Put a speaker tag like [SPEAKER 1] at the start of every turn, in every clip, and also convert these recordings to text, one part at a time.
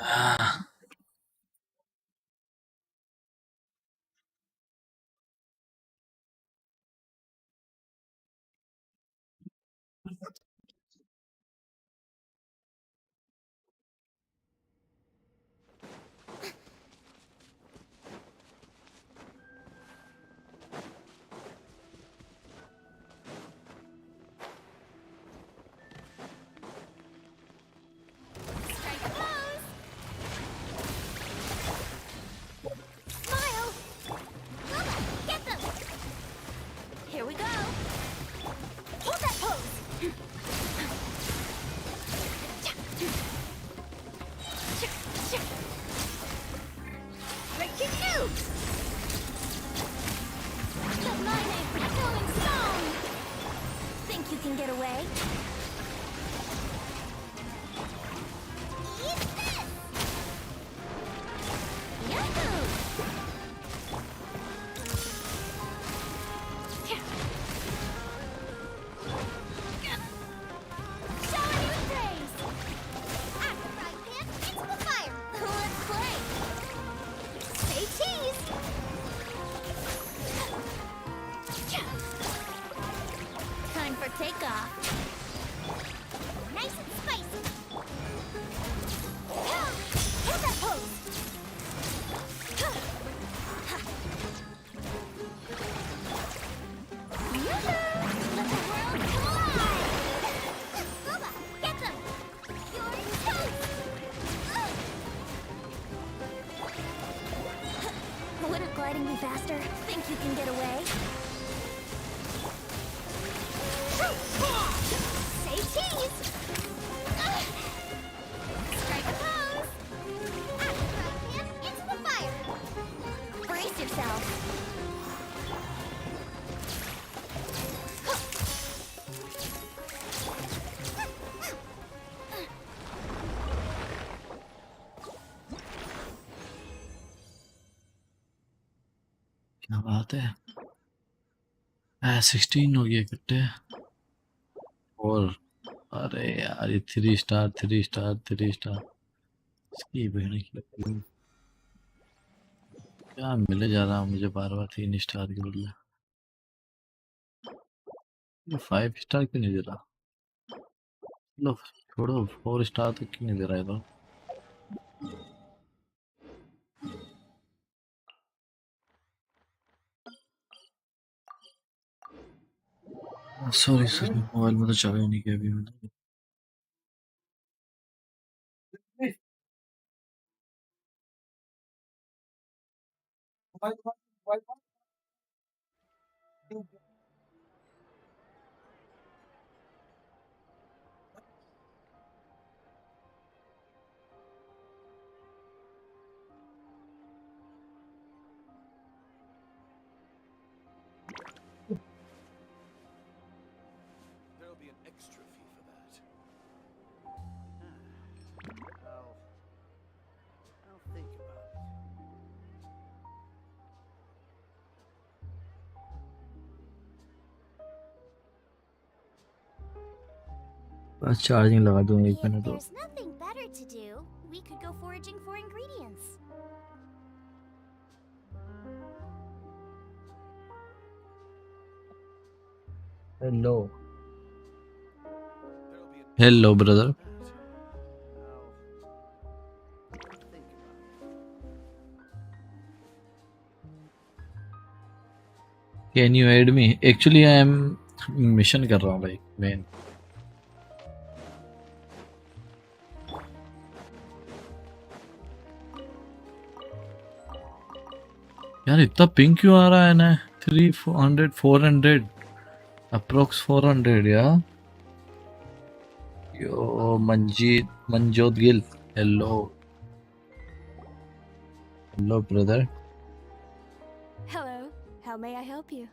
[SPEAKER 1] Ah,
[SPEAKER 2] Strike a pose. Smile. Kota, get them. Here we go. Hold that pose. Great kick you. The lightning echoing song. Think you can get away? Eat this. Yahoo! Shower you with praise. After fry pan into the fire. Let's play. Say cheese. Time for takeoff. Nice and spicy. Hold that pose. Yoo-hoo! Let the world come alive! Boba, get them! You're toast! Wouldn't gliding be faster? Think you can get away? Say cheese! Strike a pose! After fry pan into the fire! Brace yourself!
[SPEAKER 1] क्या बात है 16 हो गया इकट्ठे और अरे यार ये 3 स्टार 3 स्टार 3 स्टार इसकी बहन की क्या मिले जा रहा मुझे बार बार 3 स्टार के बदले ये 5 स्टार क्यों नहीं दे रहा लो छोड़ो 4 स्टार तक क्यों नहीं दे रहा है तो सॉरी सॉरी मोबाइल में तो चाबी नहीं किया अभी मैंने
[SPEAKER 3] There'll be an extra fee for that. I'll think about it.
[SPEAKER 1] बस चार्जिंग लगा दूं 1 मिनट और
[SPEAKER 2] There's nothing better to do. We could go foraging for ingredients.
[SPEAKER 1] Hello
[SPEAKER 3] There'll be an
[SPEAKER 1] hello brother
[SPEAKER 3] I'll think about it.
[SPEAKER 1] Can you add me actually I am mission कर रहा हूँ भाई main यार इतना pink क्यों आ रहा है ना 300 400 अप्रोक्स 400 यार yo Manjot Gill hello hello brother
[SPEAKER 4] Hello. How may I help you?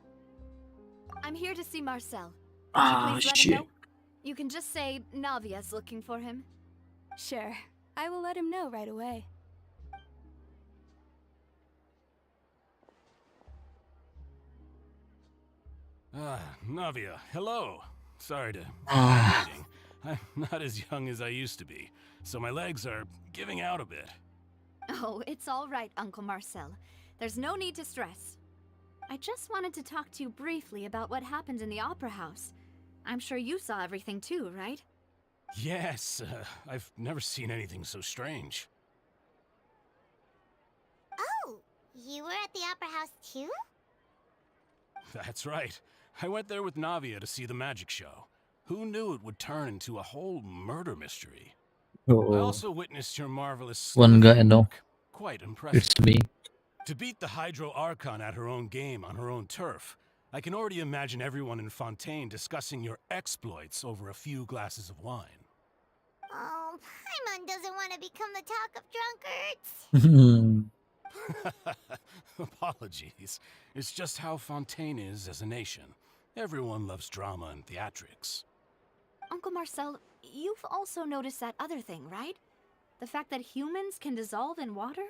[SPEAKER 4] I'm here to see Marcel.
[SPEAKER 1] Ah,
[SPEAKER 4] Could you please let him
[SPEAKER 1] shit.
[SPEAKER 4] know? You can just say Navia's looking for him. Sure. I will let him know right away.
[SPEAKER 3] Navia, hello. Sorry to
[SPEAKER 1] Ah.
[SPEAKER 3] waiting.
[SPEAKER 5] I'm not as young as I used to be, so my legs are giving out a bit.
[SPEAKER 4] Oh, it's all right, Uncle Marcel. There's no need to stress. I just wanted to talk to you briefly about what happened in the Opera House. I'm sure you saw everything too, right?
[SPEAKER 5] Yes, I've never seen anything so strange.
[SPEAKER 2] Oh, you were at the Opera House too?
[SPEAKER 5] That's right. I went there with Navia to see the magic show. Who knew it would turn into a whole murder mystery? I
[SPEAKER 1] Oh,
[SPEAKER 5] also witnessed your marvelous
[SPEAKER 1] one guy,
[SPEAKER 5] sleuthing
[SPEAKER 1] no,
[SPEAKER 5] work. Quite impressive.
[SPEAKER 1] it's me.
[SPEAKER 5] To beat the Hydro Archon at her own game on her own turf, I can already imagine everyone in Fontaine discussing your exploits over a few glasses of wine.
[SPEAKER 2] Oh, Paimon doesn't want to become the talk of drunkards.
[SPEAKER 5] Apologies. It's just how Fontaine is as a nation. Everyone loves drama and theatrics.
[SPEAKER 4] Uncle Marcel, you've also noticed that other thing, right? The fact that humans can dissolve in water?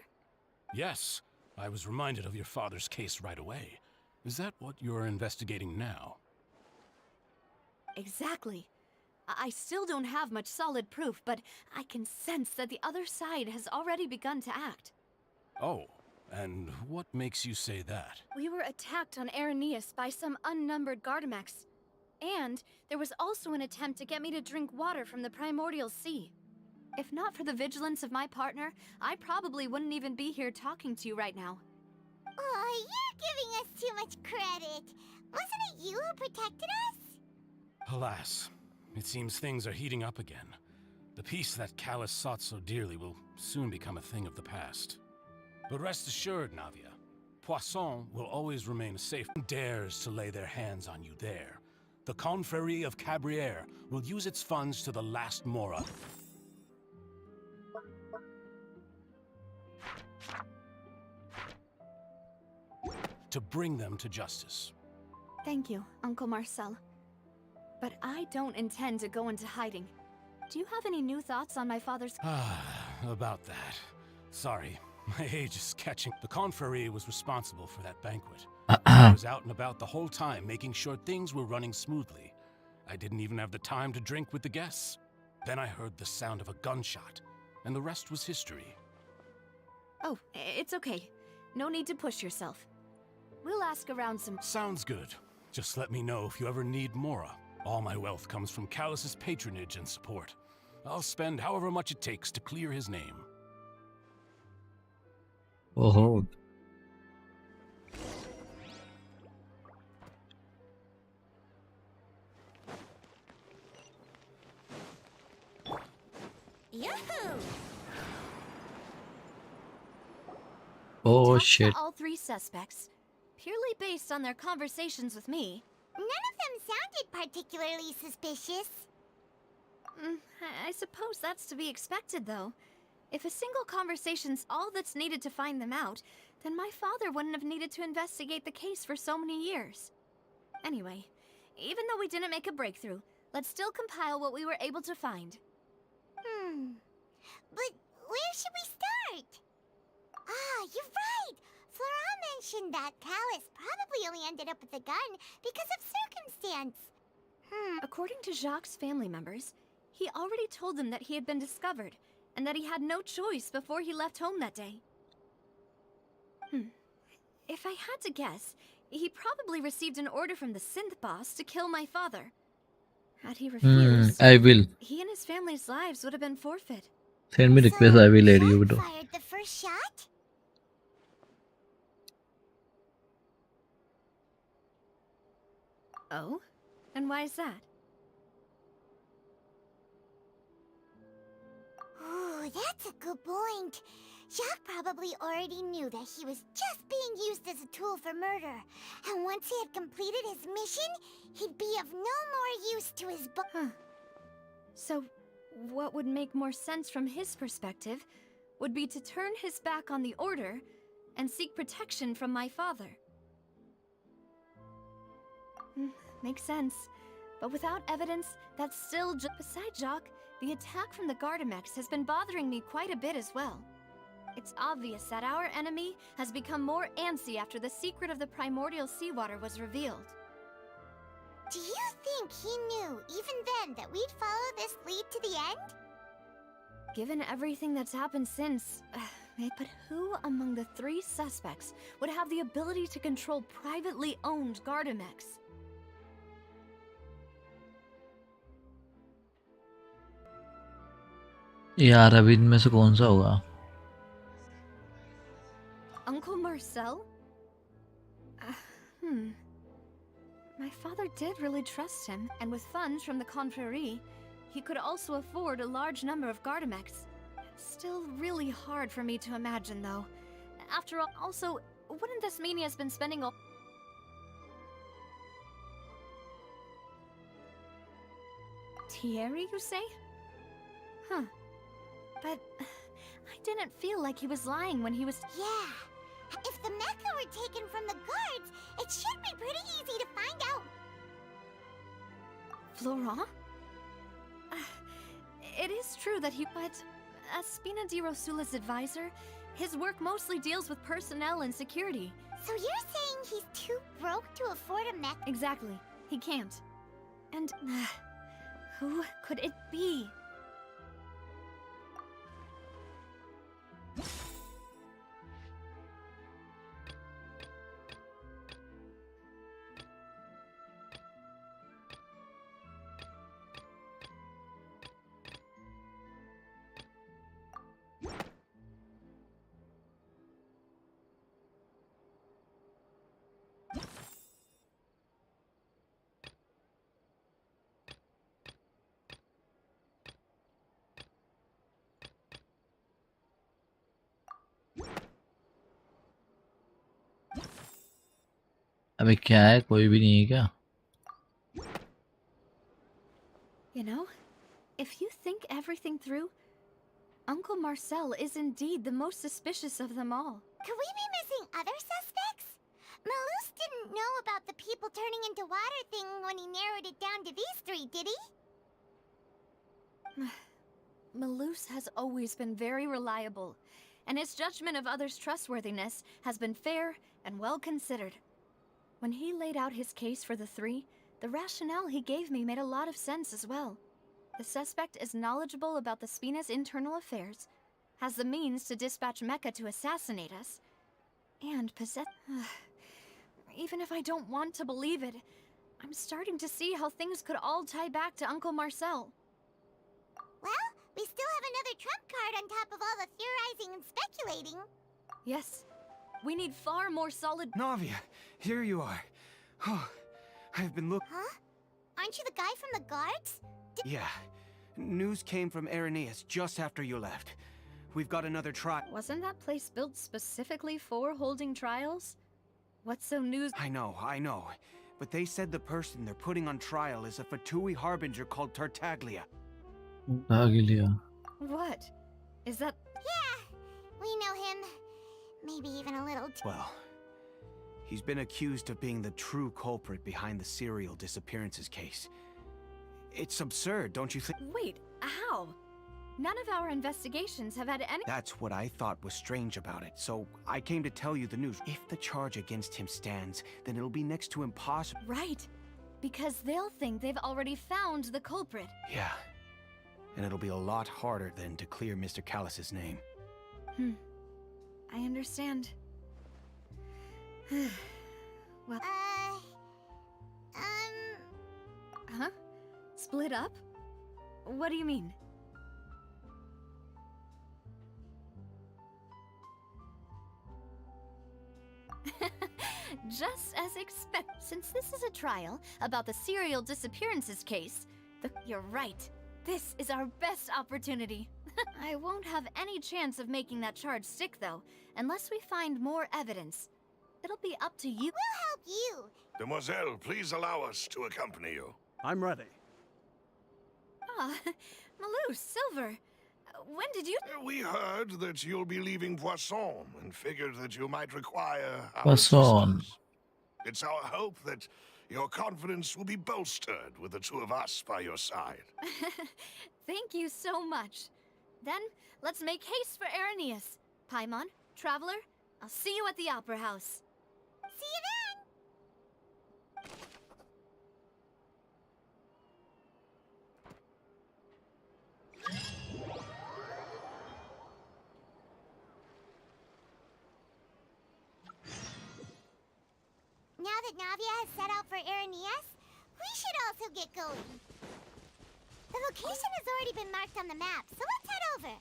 [SPEAKER 5] Yes, I was reminded of your father's case right away. Is that what you're investigating now?
[SPEAKER 4] Exactly. I still don't have much solid proof, but I can sense that the other side has already begun to act.
[SPEAKER 5] Oh, and what makes you say that?
[SPEAKER 4] We were attacked on Araneus by some unnumbered Gardamex. And there was also an attempt to get me to drink water from the primordial sea. If not for the vigilance of my partner, I probably wouldn't even be here talking to you right now.
[SPEAKER 2] Oh, you're giving us too much credit. Wasn't it you who protected us?
[SPEAKER 5] Alas, it seems things are heating up again. The peace that Callus sought so dearly will soon become a thing of the past. But rest assured, Navia, Poisson will always remain a safe. Dares to lay their hands on you there. The Confrérie of Cabrières will use its funds to the last mora. To bring them to justice.
[SPEAKER 4] Thank you, Uncle Marcel. But I don't intend to go into hiding. Do you have any new thoughts on my father's—
[SPEAKER 5] About that. Sorry, my age is catching. The Confrérie was responsible for that banquet. I was out and about the whole time, making sure things were running smoothly. I didn't even have the time to drink with the guests. Then I heard the sound of a gunshot, and the rest was history.
[SPEAKER 4] Oh, it's okay. No need to push yourself. We'll ask around some—
[SPEAKER 5] Sounds good. Just let me know if you ever need Mora. All my wealth comes from Callus's patronage and support. I'll spend however much it takes to clear his name.
[SPEAKER 1] Oh,
[SPEAKER 2] Yahoo!
[SPEAKER 1] oh
[SPEAKER 4] talked
[SPEAKER 1] shit.
[SPEAKER 4] to all three suspects, purely based on their conversations with me.
[SPEAKER 2] None of them sounded particularly suspicious.
[SPEAKER 4] I suppose that's to be expected, though. If a single conversation's all that's needed to find them out, then my father wouldn't have needed to investigate the case for so many years. Anyway, even though we didn't make a breakthrough, let's still compile what we were able to find.
[SPEAKER 2] But where should we start? Ah, you're right! Flora mentioned that Callus probably only ended up with the gun because of circumstance.
[SPEAKER 4] According to Jacques' family members, he already told them that he had been discovered, and that he had no choice before he left home that day. If I had to guess, he probably received an order from the synth boss to kill my father. Had he refused,
[SPEAKER 1] I will.
[SPEAKER 4] he and his family's lives would have been forfeit.
[SPEAKER 1] Send me request, I will add you.
[SPEAKER 2] Jack fired the first shot?
[SPEAKER 4] Oh? And why is that?
[SPEAKER 2] Ooh, that's a good point. Jacques probably already knew that he was just being used as a tool for murder. And once he had completed his mission, he'd be of no more use to his
[SPEAKER 4] So, what would make more sense from his perspective would be to turn his back on the Order and seek protection from my father. Makes sense. But without evidence, that's still besides Jacques, the attack from the Gardamex has been bothering me quite a bit as well. It's obvious that our enemy has become more antsy after the secret of the primordial seawater was revealed.
[SPEAKER 2] Do you think he knew, even then, that we'd follow this lead to the end?
[SPEAKER 4] Given everything that's happened since... but who among the 3 suspects would have the ability to control privately owned Gardamex?
[SPEAKER 1] यार अभी इनमें से कौन सा होगा?
[SPEAKER 4] Uncle Marcel? My father did really trust him, and with funds from the Confrérie, he could also afford a large number of Gardamex. Still really hard for me to imagine, though. After all, also, wouldn't this mean he has been spending all... Thierry, you say? Huh. But I didn't feel like he was lying when he was...
[SPEAKER 2] Yeah. If the mecha were taken from the guards, it should be pretty easy to find out.
[SPEAKER 4] Florent? It is true that he... But as Spina di Rosula's advisor, his work mostly deals with personnel and security.
[SPEAKER 2] So you're saying he's too broke to afford a mech?
[SPEAKER 4] Exactly. He can't. And... who could it be?
[SPEAKER 1] अबे क्या है? कोई भी नहीं है क्या?
[SPEAKER 4] You know, if you think everything through, Uncle Marcel is indeed the most suspicious of them all.
[SPEAKER 2] Could we be missing other suspects? Malus didn't know about the people turning into water thing when he narrowed it down to these 3, did he?
[SPEAKER 4] Malus has always been very reliable, and his judgment of others' trustworthiness has been fair and well considered. When he laid out his case for the 3, the rationale he gave me made a lot of sense as well. The suspect is knowledgeable about the Spina's internal affairs, has the means to dispatch Mecha to assassinate us, and possess... Even if I don't want to believe it, I'm starting to see how things could all tie back to Uncle Marcel.
[SPEAKER 2] Well, we still have another trump card on top of all the theorizing and speculating.
[SPEAKER 4] Yes, we need far more solid...
[SPEAKER 6] Navia, here you are. Oh, I've been
[SPEAKER 2] Huh? Aren't you the guy from the guards?
[SPEAKER 6] Yeah. News came from Irenaeus just after you left. We've got another trial.
[SPEAKER 4] Wasn't that place built specifically for holding trials? What's so news?
[SPEAKER 6] I know. But they said the person they're putting on trial is a Fatui harbinger called Tartaglia.
[SPEAKER 1] भाग ही लिया.
[SPEAKER 4] What? Is that...
[SPEAKER 2] Yeah, we know him. Maybe even a little
[SPEAKER 6] Well, he's been accused of being the true culprit behind the serial disappearances case. It's absurd, don't you think?
[SPEAKER 4] Wait, how? None of our investigations have had any...
[SPEAKER 6] That's what I thought was strange about it, so I came to tell you the news. If the charge against him stands, then it'll be next to impossible.
[SPEAKER 4] Right. Because they'll think they've already found the culprit.
[SPEAKER 6] Yeah. And it'll be a lot harder then to clear Mr. Callus's name.
[SPEAKER 4] I understand. Well... Huh? Split up? What do you mean? Just as expected. Since this is a trial about the serial disappearances case, you're right. This is our best opportunity. I won't have any chance of making that charge stick, though, unless we find more evidence. It'll be up to you.
[SPEAKER 2] We'll help you.
[SPEAKER 7] Demoiselle, please allow us to accompany you.
[SPEAKER 3] I'm ready.
[SPEAKER 4] Ah, Malou, Silver. When did you...
[SPEAKER 7] We heard that you'll be leaving Poisson and figured that you might require our
[SPEAKER 1] Poisson.
[SPEAKER 7] assistance. It's our hope that your confidence will be bolstered with the 2 of us by your side.
[SPEAKER 4] Thank you so much. Then, let's make haste for Irenaeus. Paimon, Traveler, I'll see you at the Opera House.
[SPEAKER 2] See you then. that Navia has set out for Aranias, we should also get going. The location has already been marked on the map, so let's head over.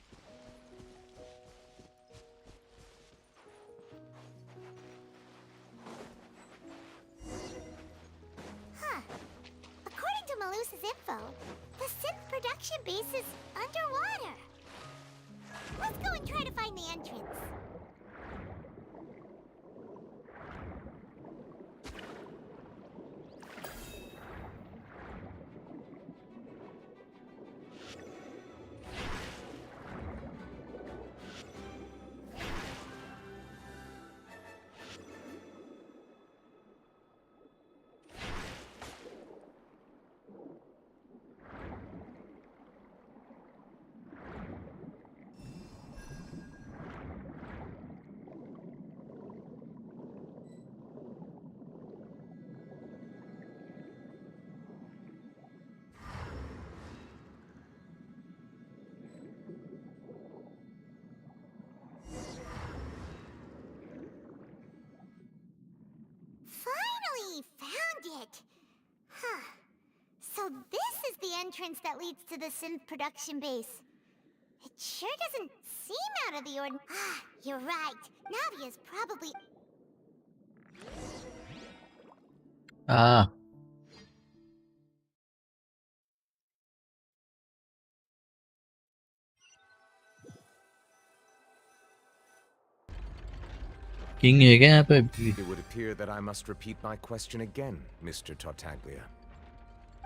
[SPEAKER 2] Huh. According to Malus's info, the synth production base is underwater. Let's go and try to find the entrance. Finally found it! Huh. So this is the entrance that leads to the synth production base. It sure doesn't seem out of the ordinary. Ah, you're right. Navia's probably...
[SPEAKER 1] Ah, king है क्या यहाँ पे?
[SPEAKER 8] It would appear that I must repeat my question again, Mr. Tartaglia.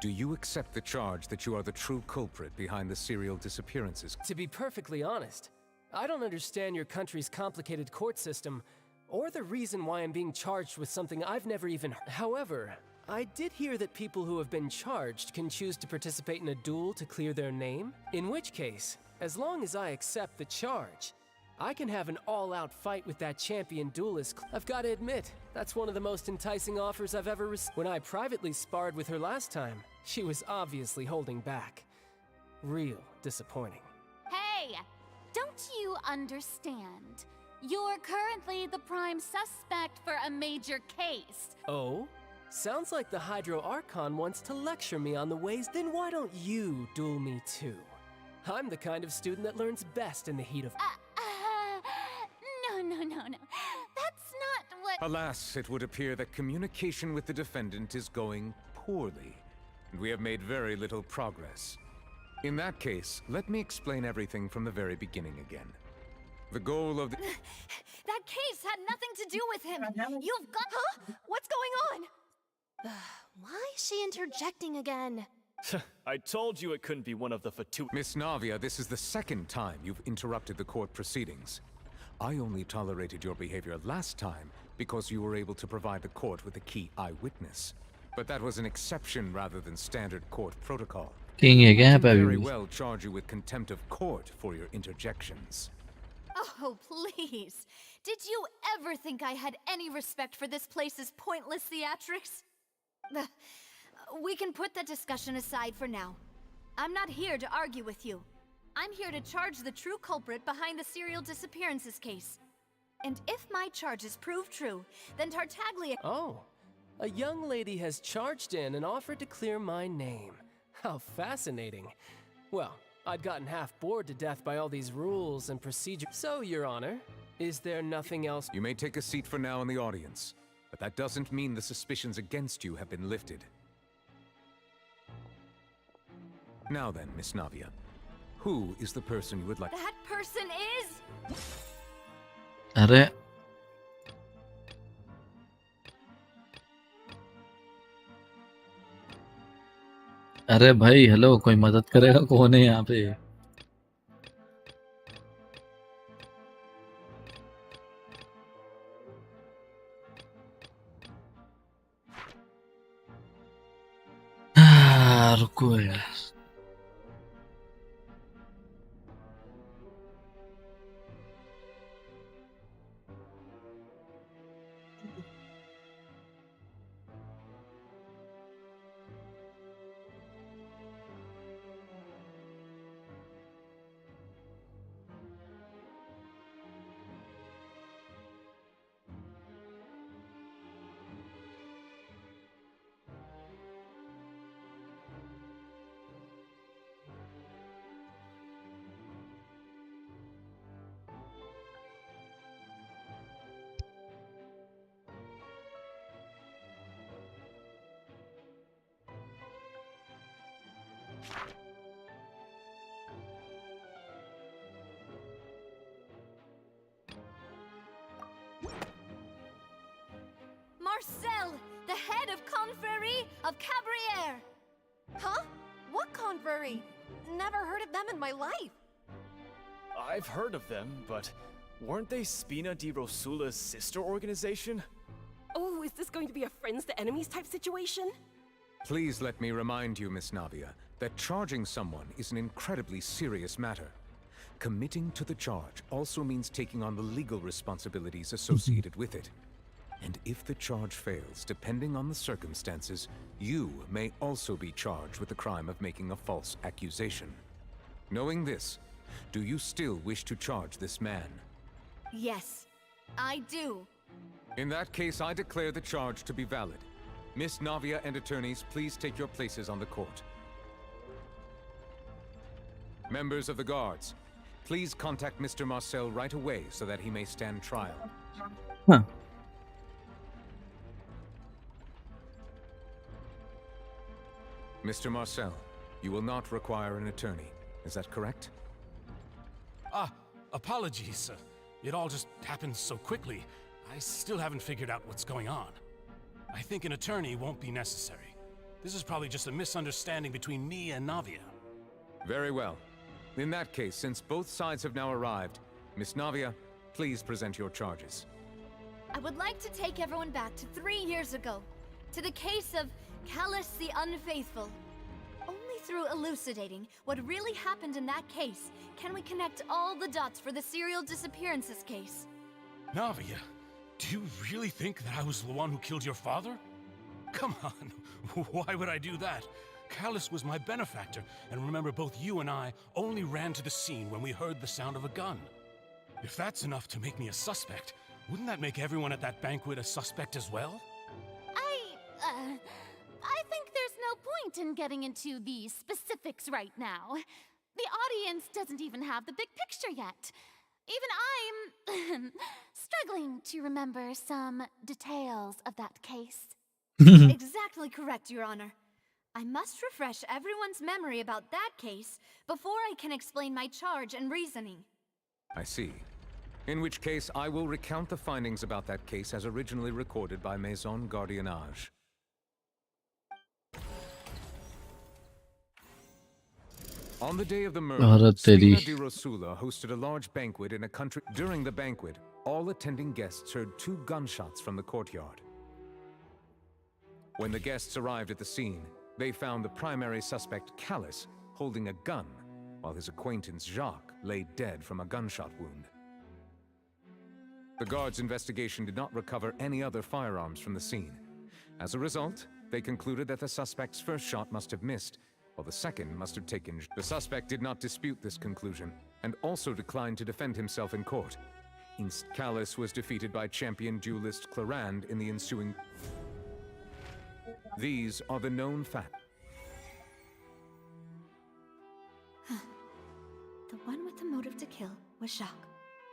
[SPEAKER 8] Do you accept the charge that you are the true culprit behind the serial disappearances?
[SPEAKER 9] To be perfectly honest, I don't understand your country's complicated court system, or the reason why I'm being charged with something I've never even heard. However, I did hear that people who have been charged can choose to participate in a duel to clear their name, in which case, as long as I accept the charge, I can have an all-out fight with that champion duelist. I've got to admit, that's one of the most enticing offers I've ever received. When I privately sparred with her last time, she was obviously holding back. Real disappointing.
[SPEAKER 10] Hey! Don't you understand? You're currently the prime suspect for a major case.
[SPEAKER 9] Oh? Sounds like the Hydro Archon wants to lecture me on the ways. Then why don't you duel me too? I'm the kind of student that learns best in the heat of...
[SPEAKER 10] No. That's not what...
[SPEAKER 8] Alas, it would appear that communication with the defendant is going poorly, and we have made very little progress. In that case, let me explain everything from the very beginning again. The goal of the...
[SPEAKER 4] That case had nothing to do with him. You've got... Huh? What's going on?
[SPEAKER 11] Why is she interjecting again?
[SPEAKER 12] I told you it couldn't be one of the
[SPEAKER 8] Miss Navia, this is the second time you've interrupted the court proceedings. I only tolerated your behavior last time because you were able to provide the court with a key eyewitness. But that was an exception rather than standard court protocol.
[SPEAKER 1] King है क्या यहाँ
[SPEAKER 8] I
[SPEAKER 1] पे
[SPEAKER 8] can
[SPEAKER 1] अभी
[SPEAKER 8] very
[SPEAKER 1] भी?
[SPEAKER 8] well charge you with contempt of court for your interjections.
[SPEAKER 4] Oh, please. Did you ever think I had any respect for this place's pointless theatrics? We can put that discussion aside for now. I'm not here to argue with you. I'm here to charge the true culprit behind the serial disappearances case. And if my charges prove true, then Tartaglia...
[SPEAKER 9] Oh, a young lady has charged in and offered to clear my name. How fascinating. Well, I'd gotten half bored to death by all these rules and procedures. So, Your Honor, is there nothing else?
[SPEAKER 8] You may take a seat for now in the audience, but that doesn't mean the suspicions against you have been lifted. Now then, Miss Navia, who is the person you would like...
[SPEAKER 4] That person is...
[SPEAKER 1] अरे अरे भाई hello, कोई मदद करेगा? कौन है यहाँ पे? रुको यार।
[SPEAKER 4] Marcel, the head of Confrérie of Cabriere!
[SPEAKER 11] Huh? What confrérie? Never heard of them in my life.
[SPEAKER 12] I've heard of them, but weren't they Spina di Rosula's sister organization?
[SPEAKER 11] Oh, is this going to be a friends to enemies type situation?
[SPEAKER 8] Please let me remind you, Miss Navia, that charging someone is an incredibly serious matter. Committing to the charge also means taking on the legal responsibilities associated with it. And if the charge fails, depending on the circumstances, you may also be charged with the crime of making a false accusation. Knowing this, do you still wish to charge this man?
[SPEAKER 4] Yes, I do.
[SPEAKER 8] In that case, I declare the charge to be valid. Miss Navia and attorneys, please take your places on the court. Members of the guards, please contact Mr. Marcel right away so that he may stand trial.
[SPEAKER 1] Huh.
[SPEAKER 8] Mr. Marcel, you will not require an attorney. Is that correct?
[SPEAKER 5] Apologies. It all just happened so quickly. I still haven't figured out what's going on. I think an attorney won't be necessary. This is probably just a misunderstanding between me and Navia.
[SPEAKER 8] Very well. In that case, since both sides have now arrived, Miss Navia, please present your charges.
[SPEAKER 4] I would like to take everyone back to 3 years ago, to the case of Callus the Unfaithful. Only through elucidating what really happened in that case can we connect all the dots for the serial disappearances case.
[SPEAKER 5] Navia, do you really think that I was the one who killed your father? Come on, why would I do that? Callus was my benefactor, and remember, both you and I only ran to the scene when we heard the sound of a gun. If that's enough to make me a suspect, wouldn't that make everyone at that banquet a suspect as well?
[SPEAKER 10] I think there's no point in getting into the specifics right now. The audience doesn't even have the big picture yet. Even I'm struggling to remember some details of that case.
[SPEAKER 4] Exactly correct, Your Honor. I must refresh everyone's memory about that case before I can explain my charge and reasoning.
[SPEAKER 8] I see. In which case, I will recount the findings about that case as originally recorded by Maison Gardiennage. On the day of the murder, Spina di Rosula hosted a large banquet in a country. During the banquet, all attending guests heard 2 gunshots from the courtyard. When the guests arrived at the scene, they found the primary suspect, Callus, holding a gun, while his acquaintance, Jacques, lay dead from a gunshot wound. The guards' investigation did not recover any other firearms from the scene. As a result, they concluded that the suspect's first shot must have missed, while the second must have taken. The suspect did not dispute this conclusion, and also declined to defend himself in court. Callus was defeated by champion duelist Clarand in the ensuing. These are the known facts.
[SPEAKER 4] The one with the motive to kill was Jacques,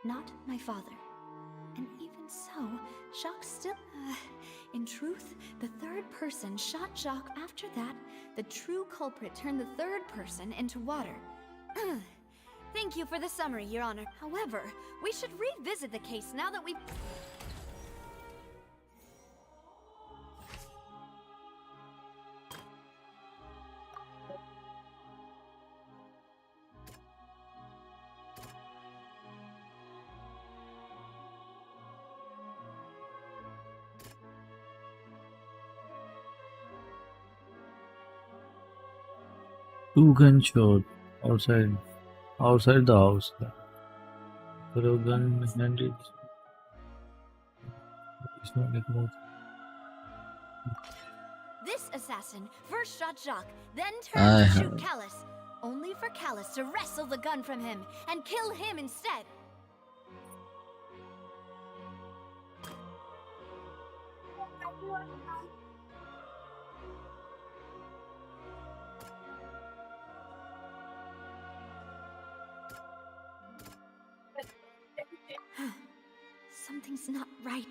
[SPEAKER 4] not my father. And even so, Jacques still... in truth, the third person shot Jacques. After that, the true culprit turned the third person into water. Thank you for the summary, Your Honor. However, we should revisit the case now that we've...
[SPEAKER 1] Two gunshot outside the house. Put a gun behind it. It's not like more.
[SPEAKER 4] This assassin first shot Jacques, then turned to shoot Callus, only for Callus to wrestle the gun from him and kill him instead. Something's not right.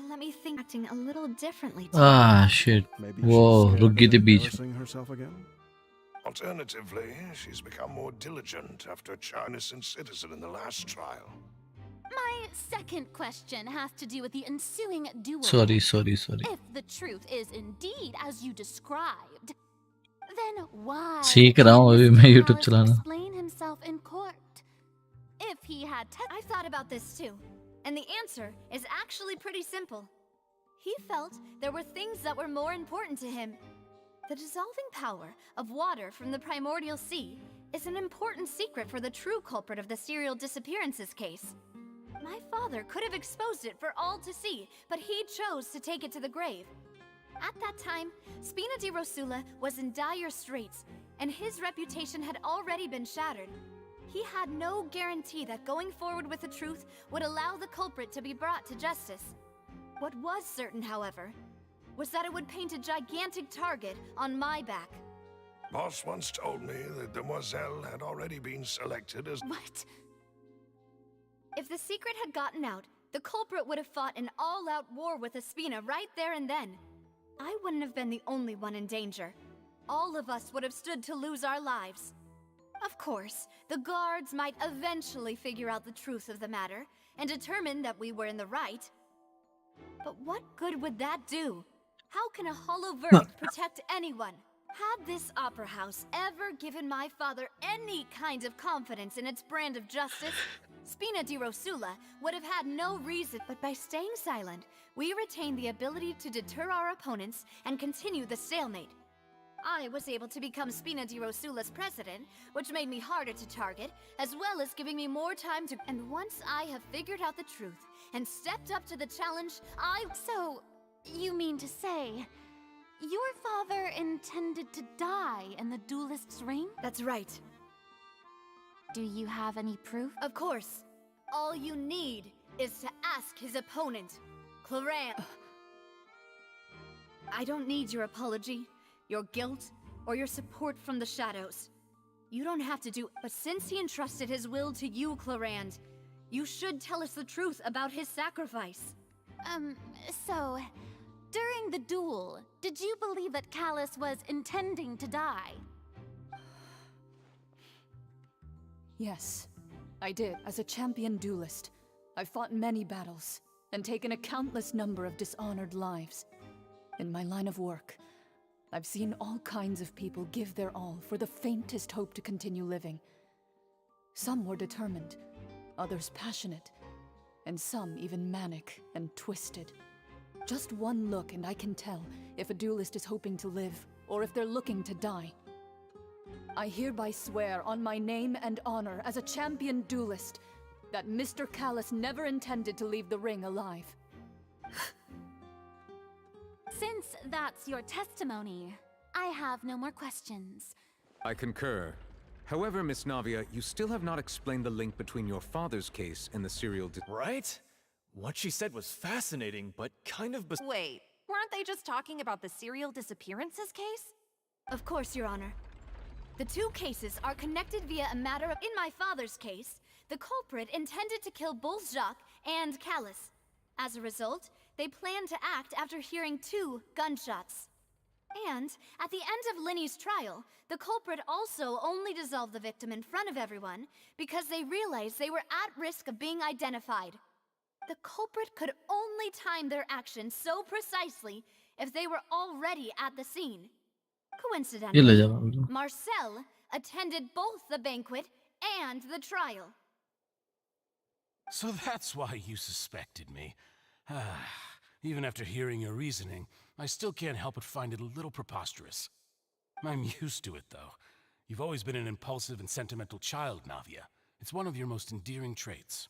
[SPEAKER 4] Let me think. Acting a little differently.
[SPEAKER 1] Shit.
[SPEAKER 7] Maybe
[SPEAKER 1] Whoa,
[SPEAKER 7] she's
[SPEAKER 1] रुक गई थी बीच में.
[SPEAKER 7] embarrassing herself again? Alternatively, she's become more diligent after a innocent citizen in the last trial.
[SPEAKER 10] My second question has to do with the ensuing duel.
[SPEAKER 1] Sorry.
[SPEAKER 10] If the truth is indeed as you described, then why
[SPEAKER 1] सीख रहा हूँ अभी
[SPEAKER 10] didn't
[SPEAKER 1] मैं
[SPEAKER 10] Mr.
[SPEAKER 1] YouTube
[SPEAKER 10] Callis
[SPEAKER 1] चलाना.
[SPEAKER 10] explain himself in court? If he had
[SPEAKER 4] I've thought about this too, and the answer is actually pretty simple. He felt there were things that were more important to him. The dissolving power of water from the primordial sea is an important secret for the true culprit of the serial disappearances case. My father could have exposed it for all to see, but he chose to take it to the grave. At that time, Spina di Rosula was in dire straits, and his reputation had already been shattered. He had no guarantee that going forward with the truth would allow the culprit to be brought to justice. What was certain, however, was that it would paint a gigantic target on my back.
[SPEAKER 7] Boss once told me that Demoiselle had already been selected as...
[SPEAKER 10] What?
[SPEAKER 4] If the secret had gotten out, the culprit would have fought an all-out war with Espina right there and then. I wouldn't have been the only one in danger. All of us would have stood to lose our lives. Of course, the guards might eventually figure out the truth of the matter and determine that we were in the right. But what good would that do? How can a hollow verdict protect anyone? Had this opera house ever given my father any kind of confidence in its brand of justice, Spina di Rosula would have had no reason. But by staying silent, we retained the ability to deter our opponents and continue the stalemate. I was able to become Spina di Rosula's president, which made me harder to target, as well as giving me more time to... And once I have figured out the truth and stepped up to the challenge,
[SPEAKER 10] So, you mean to say, your father intended to die in the duelist's ring?
[SPEAKER 4] That's right.
[SPEAKER 10] Do you have any proof?
[SPEAKER 4] Of course. All you need is to ask his opponent, Cloran. I don't need your apology, your guilt, or your support from the shadows. You don't have to do... But since he entrusted his will to you, Clorand, you should tell us the truth about his sacrifice.
[SPEAKER 10] So... During the duel, did you believe that Callis was intending to die?
[SPEAKER 13] Yes, I did. As a champion duelist, I've fought many battles and taken a countless number of dishonored lives. In my line of work, I've seen all kinds of people give their all for the faintest hope to continue living. Some were determined, others passionate, and some even manic and twisted. Just one look and I can tell if a duelist is hoping to live or if they're looking to die. I hereby swear on my name and honor as a champion duelist that Mr. Callis never intended to leave the ring alive.
[SPEAKER 10] Since that's your testimony, I have no more questions.
[SPEAKER 8] I concur. However, Miss Navia, you still have not explained the link between your father's case and the serial
[SPEAKER 12] Right? What she said was fascinating, but kind of
[SPEAKER 11] Wait, weren't they just talking about the serial disappearances case?
[SPEAKER 4] Of course, Your Honor. The two cases are connected via a matter of... In my father's case, the culprit intended to kill both Jacques and Callis. As a result, they planned to act after hearing 2 gunshots. And, at the end of Linny's trial, the culprit also only dissolved the victim in front of everyone because they realized they were at risk of being identified. The culprit could only time their actions so precisely if they were already at the scene.
[SPEAKER 1] ये ले
[SPEAKER 4] Coincidentally,
[SPEAKER 1] जाओ.
[SPEAKER 4] Marcel attended both the banquet and the trial.
[SPEAKER 5] So that's why you suspected me. Even after hearing your reasoning, I still can't help but find it a little preposterous. I'm used to it, though. You've always been an impulsive and sentimental child, Navia. It's one of your most endearing traits.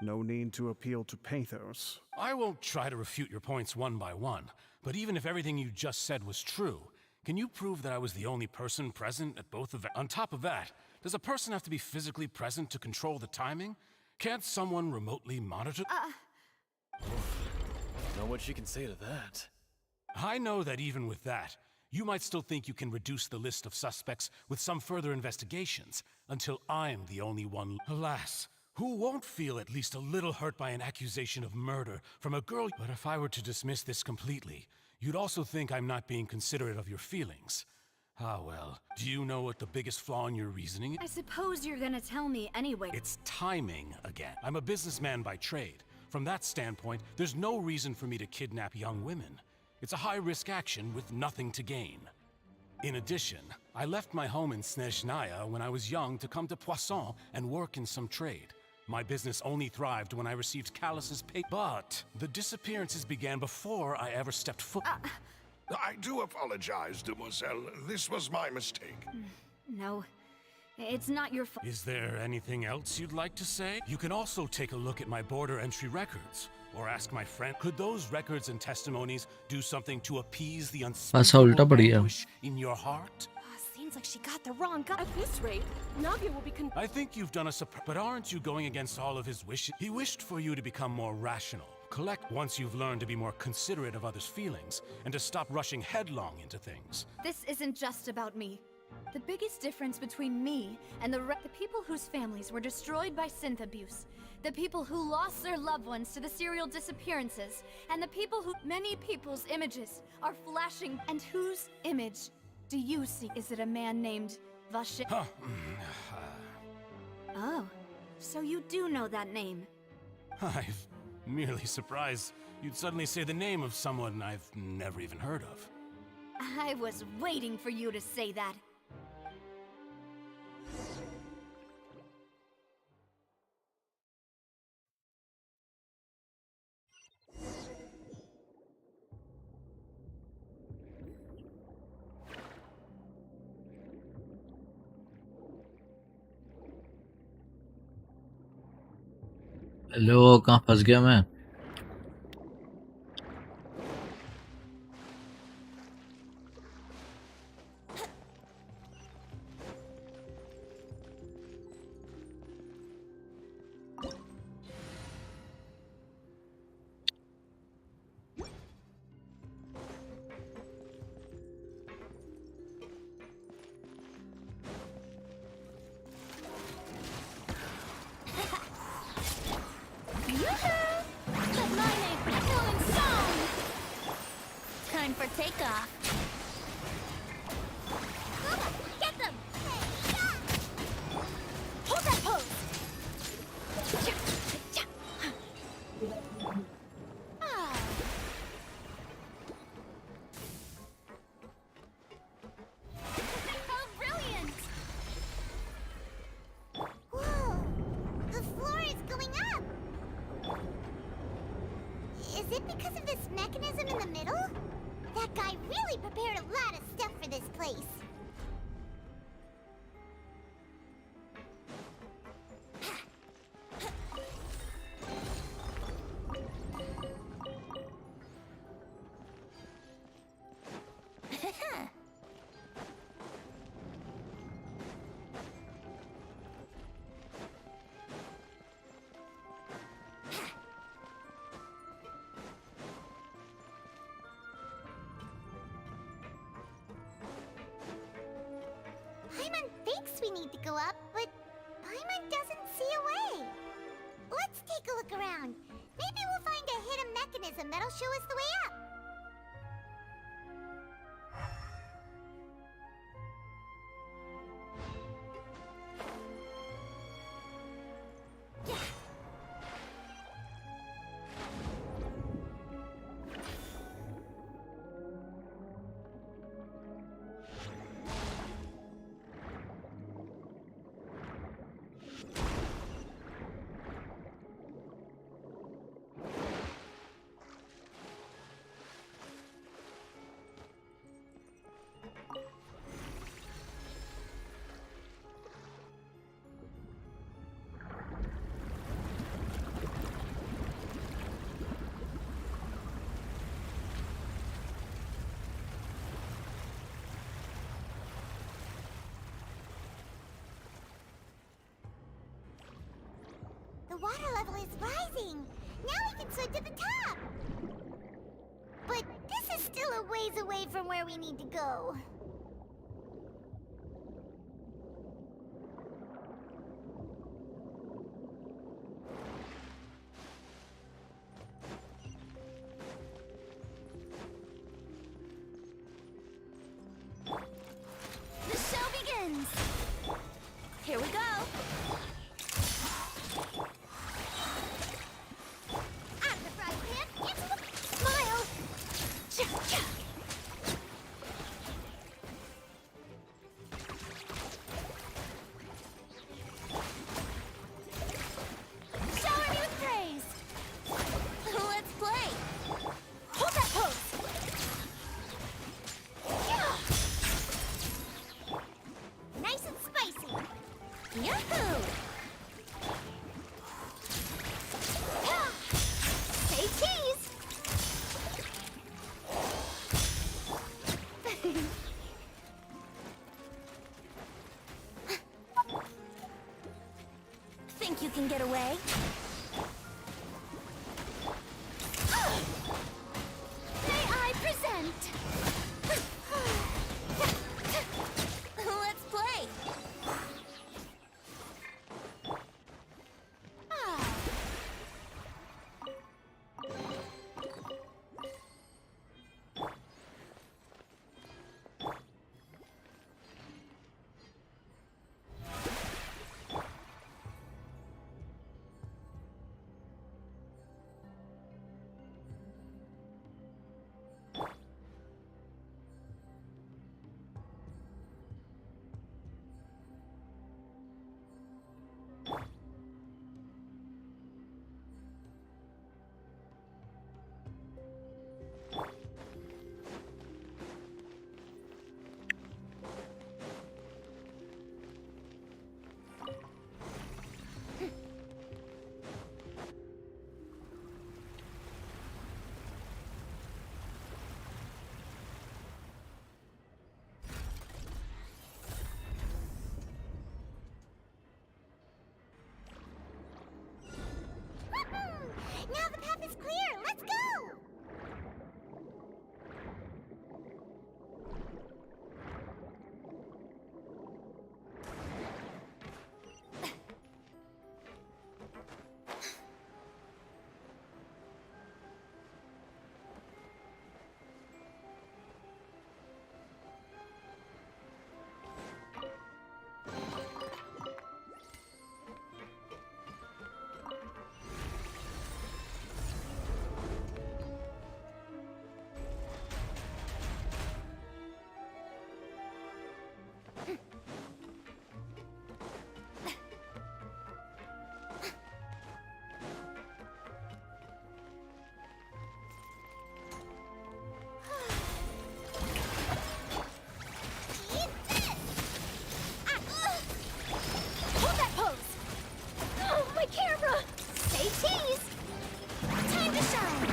[SPEAKER 14] No need to appeal to pathos.
[SPEAKER 5] I won't try to refute your points one by one, but even if everything you just said was true, can you prove that I was the only person present at both events? On top of that, does a person have to be physically present to control the timing? Can't someone remotely monitor?
[SPEAKER 12] know what you can say to that.
[SPEAKER 5] I know that even with that, you might still think you can reduce the list of suspects with some further investigations, until I'm the only one. Alas, who won't feel at least a little hurt by an accusation of murder from a girl? But if I were to dismiss this completely, You'd also think I'm not being considerate of your feelings. Ah, well, do you know what the biggest flaw in your reasoning is?
[SPEAKER 4] I suppose you're gonna tell me anyway.
[SPEAKER 5] It's timing again. I'm a businessman by trade. From that standpoint, there's no reason for me to kidnap young women. It's a high-risk action with nothing to gain. In addition, I left my home in Snezhnaya when I was young to come to Poisson and work in some trade. My business only thrived when I received Callus's pay. But the disappearances began before I ever stepped foot.
[SPEAKER 7] I do apologize, demoiselle. This was my mistake.
[SPEAKER 4] No, it's not your fault.
[SPEAKER 5] Is there anything else you'd like to say? You can also take a look at my border entry records. Or ask my friend, could those records and testimonies do something to appease the
[SPEAKER 1] ऐसा उल्टा
[SPEAKER 5] unspeakable
[SPEAKER 1] पड़ गया।
[SPEAKER 5] anguish in your heart?
[SPEAKER 11] Seems like she got the wrong guy. At this rate, Navia will be
[SPEAKER 5] I think you've done a but aren't you going against all of his wishes? He wished for you to become more rational. Collect once you've learned to be more considerate of others' feelings and to stop rushing headlong into things.
[SPEAKER 4] This isn't just about me. The biggest difference between me and the people whose families were destroyed by synth abuse, the people who lost their loved ones to the serial disappearances, and the people who many people's images are flashing. And whose image do you see? Is it a man named Vashi? Oh, so you do know that name.
[SPEAKER 5] I'm merely surprised you'd suddenly say the name of someone I've never even heard of.
[SPEAKER 4] I was waiting for you to say that.
[SPEAKER 1] Hello, कहाँ फंस गया मैं?
[SPEAKER 10] Time for takeoff. Get them! Hold that pose! Ah. How brilliant!
[SPEAKER 2] Whoa! The floor is going up! Is it because of this mechanism in the middle? That guy really prepared a lot of stuff for this place. Paimon thinks we need to go up, but Paimon doesn't see a way. Let's take a look around. Maybe we'll find a hidden mechanism that'll show us the way up. The water level is rising. Now we can swim to the top. But this is still a ways away from where we need to go. Shower me with praise! Let's play! Hold that pose! Yeah. Nice and spicy! Yahoo! Yeah. Say cheese! Think you can get away? May I present? Let's play! Ah. Now the path is clear! Let's go! Hold that pose! Oh, my camera! Say cheese! Time to shine!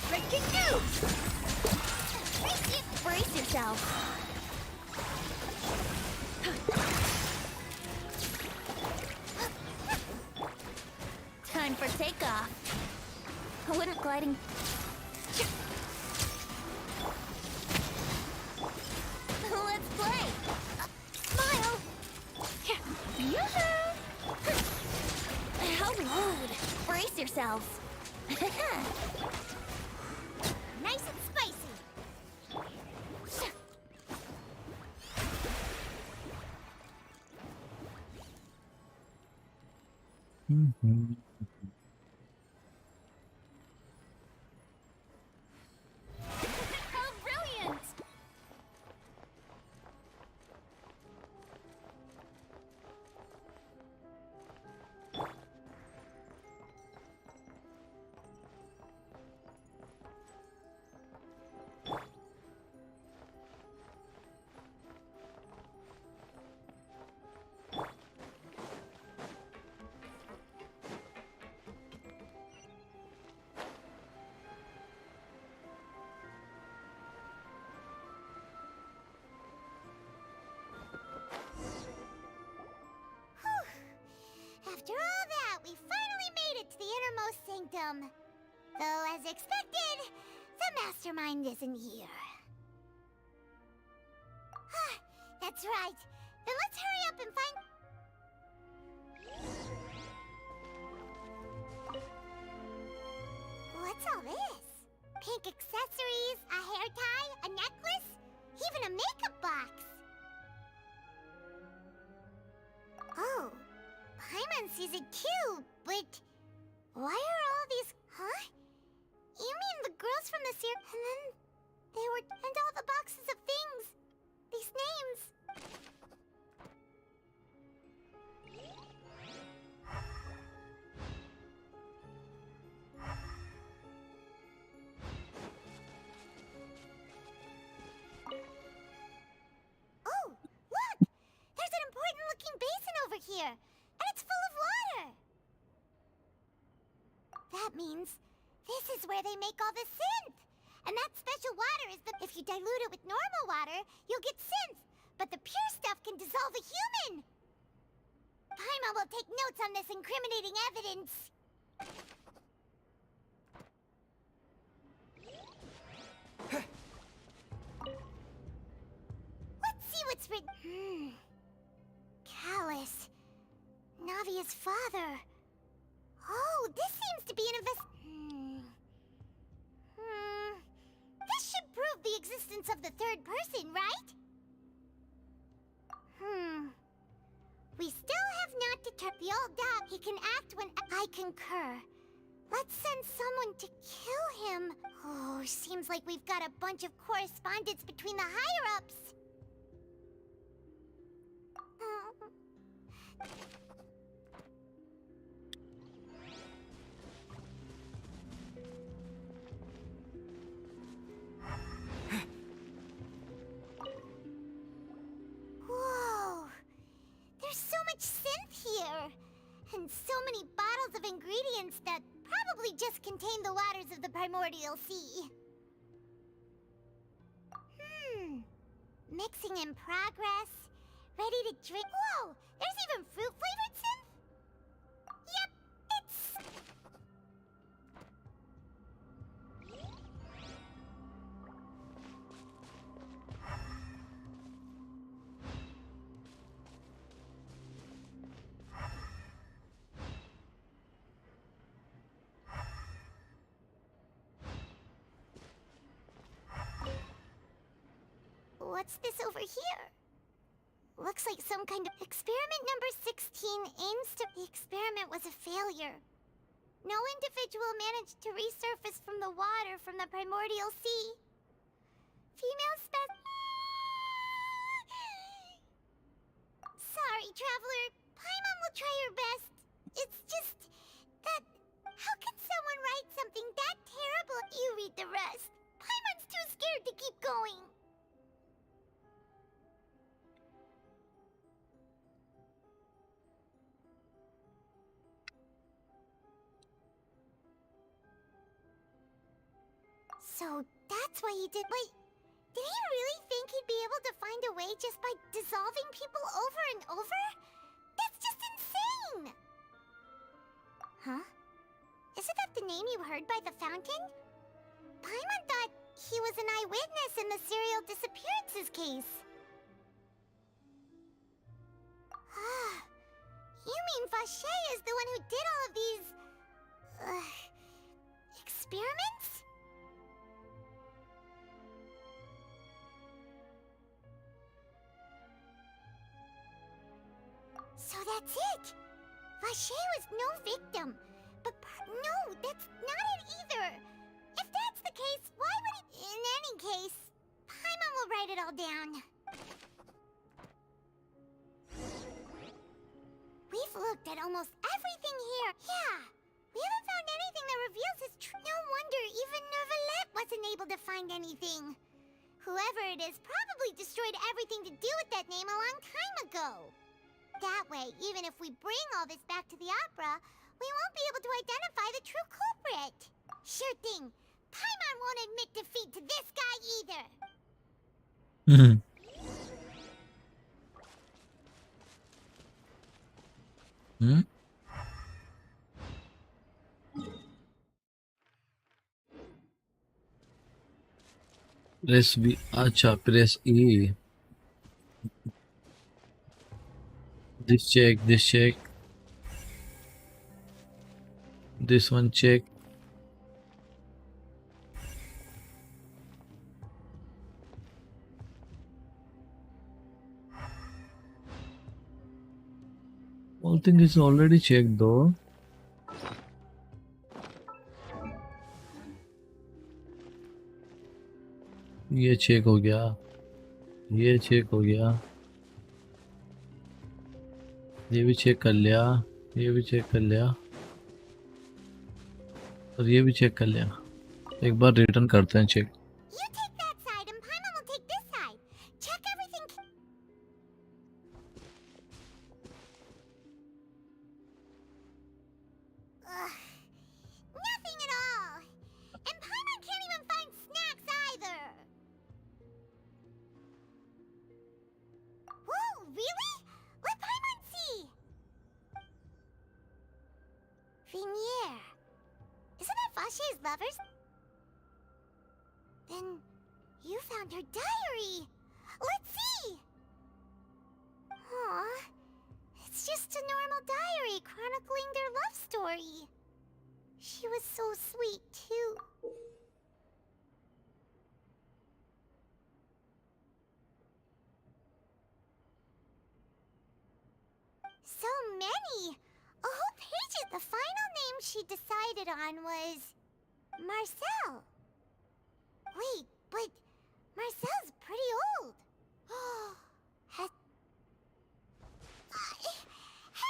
[SPEAKER 2] Breaking news! Brace yourself! Time for takeoff. Wouldn't gliding... Let's play! Smile! Yoo-hoo! How rude! Brace yourselves! Nice and spicy! How brilliant! After all that, we finally made it to the innermost sanctum. Though, as expected, the mastermind isn't here. That's right. Then let's hurry up and find... What's all this? Pink accessories, a hair tie, a necklace, even a makeup box. Oh, Paimon sees it too, but why are all This is where they make all the synth. And that special water is the... If you dilute it with normal water, you'll get synth. But the pure stuff can dissolve a human. Paimon will take notes on this incriminating evidence. Let's see what's written. Callus. Navia's father. Oh, this seems to be an This should prove the existence of the third person, right? We still have not determined the old dog. He can act when I concur. Let's send someone to kill him. Oh, seems like we've got a bunch of correspondence between the higher-ups. Whoa! There's so much synth here! And so many bottles of ingredients that probably just contain the waters of the primordial sea. Mixing in progress. Ready to drink. Whoa! There's even fruit-flavored synth? Yep, it's... What's this over here? Looks like some kind of... Experiment number 16 aims to... The experiment was a failure. No individual managed to resurface from the water from the primordial sea. Female Sorry, traveler. Paimon will try her best. It's just... that... How can someone write something that terrible? You read the rest. Paimon's too scared to keep going. So that's why he did. Wait, did he really think he'd be able to find a way just by dissolving people over and over? That's just insane! Huh? Isn't that the name you heard by the fountain? Paimon thought he was an eyewitness in the serial disappearances case. You mean Vache is the one who did all of these... experiments? So that's it! Vache was no victim. But no, that's not it either! If that's the case, why would it... In any case, Paimon will write it all down. We've looked at almost everything here. Yeah, we haven't found anything that reveals his No wonder even Neuvillette wasn't able to find anything. Whoever it is probably destroyed everything to do with that name a long time ago. That way, even if we bring all this back to the opera, we won't be able to identify the true culprit. Sure thing. Paimon won't admit defeat to this guy either.
[SPEAKER 1] Press B. Acha, press E. This check, this check. This one check. All thing is already checked though. ये check हो गया, ये check हो गया, ये भी check कर लिया, ये भी चेक कर लिया और ये भी चेक कर लिया. एक बार रिटर्न करते हैं check.
[SPEAKER 2] You take that side and Paimon will take this side. Check everything. Nothing at all. Vache's lovers? Then you found her diary. Let's see. Aw, it's just a normal diary chronicling their love story. She was so sweet, too. So many! A whole page. The final name she decided on was Marcel. Wait, but Marcel's pretty old. Has... Hey!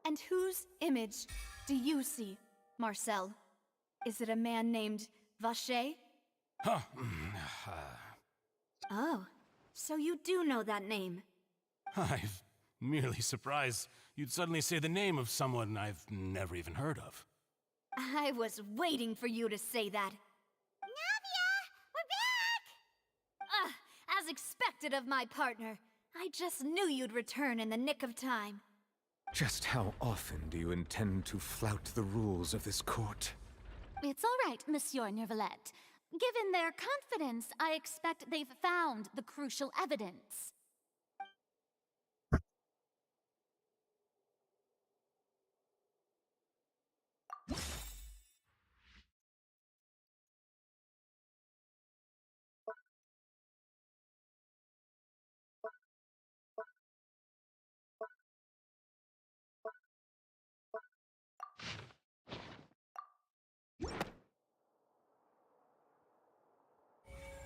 [SPEAKER 4] And whose image do you see, Marcel? Is it a man named Vache?
[SPEAKER 5] Huh.
[SPEAKER 4] Oh, so you do know that name.
[SPEAKER 5] I'm merely surprised you'd suddenly say the name of someone I've never even heard of.
[SPEAKER 4] I was waiting for you to say that.
[SPEAKER 2] Navia! We're back!
[SPEAKER 4] As expected of my partner. I just knew you'd return in the nick of time.
[SPEAKER 8] Just how often do you intend to flout the rules of this court?
[SPEAKER 10] It's all right, Monsieur Nervalette. Given their confidence, I expect they've found the crucial evidence.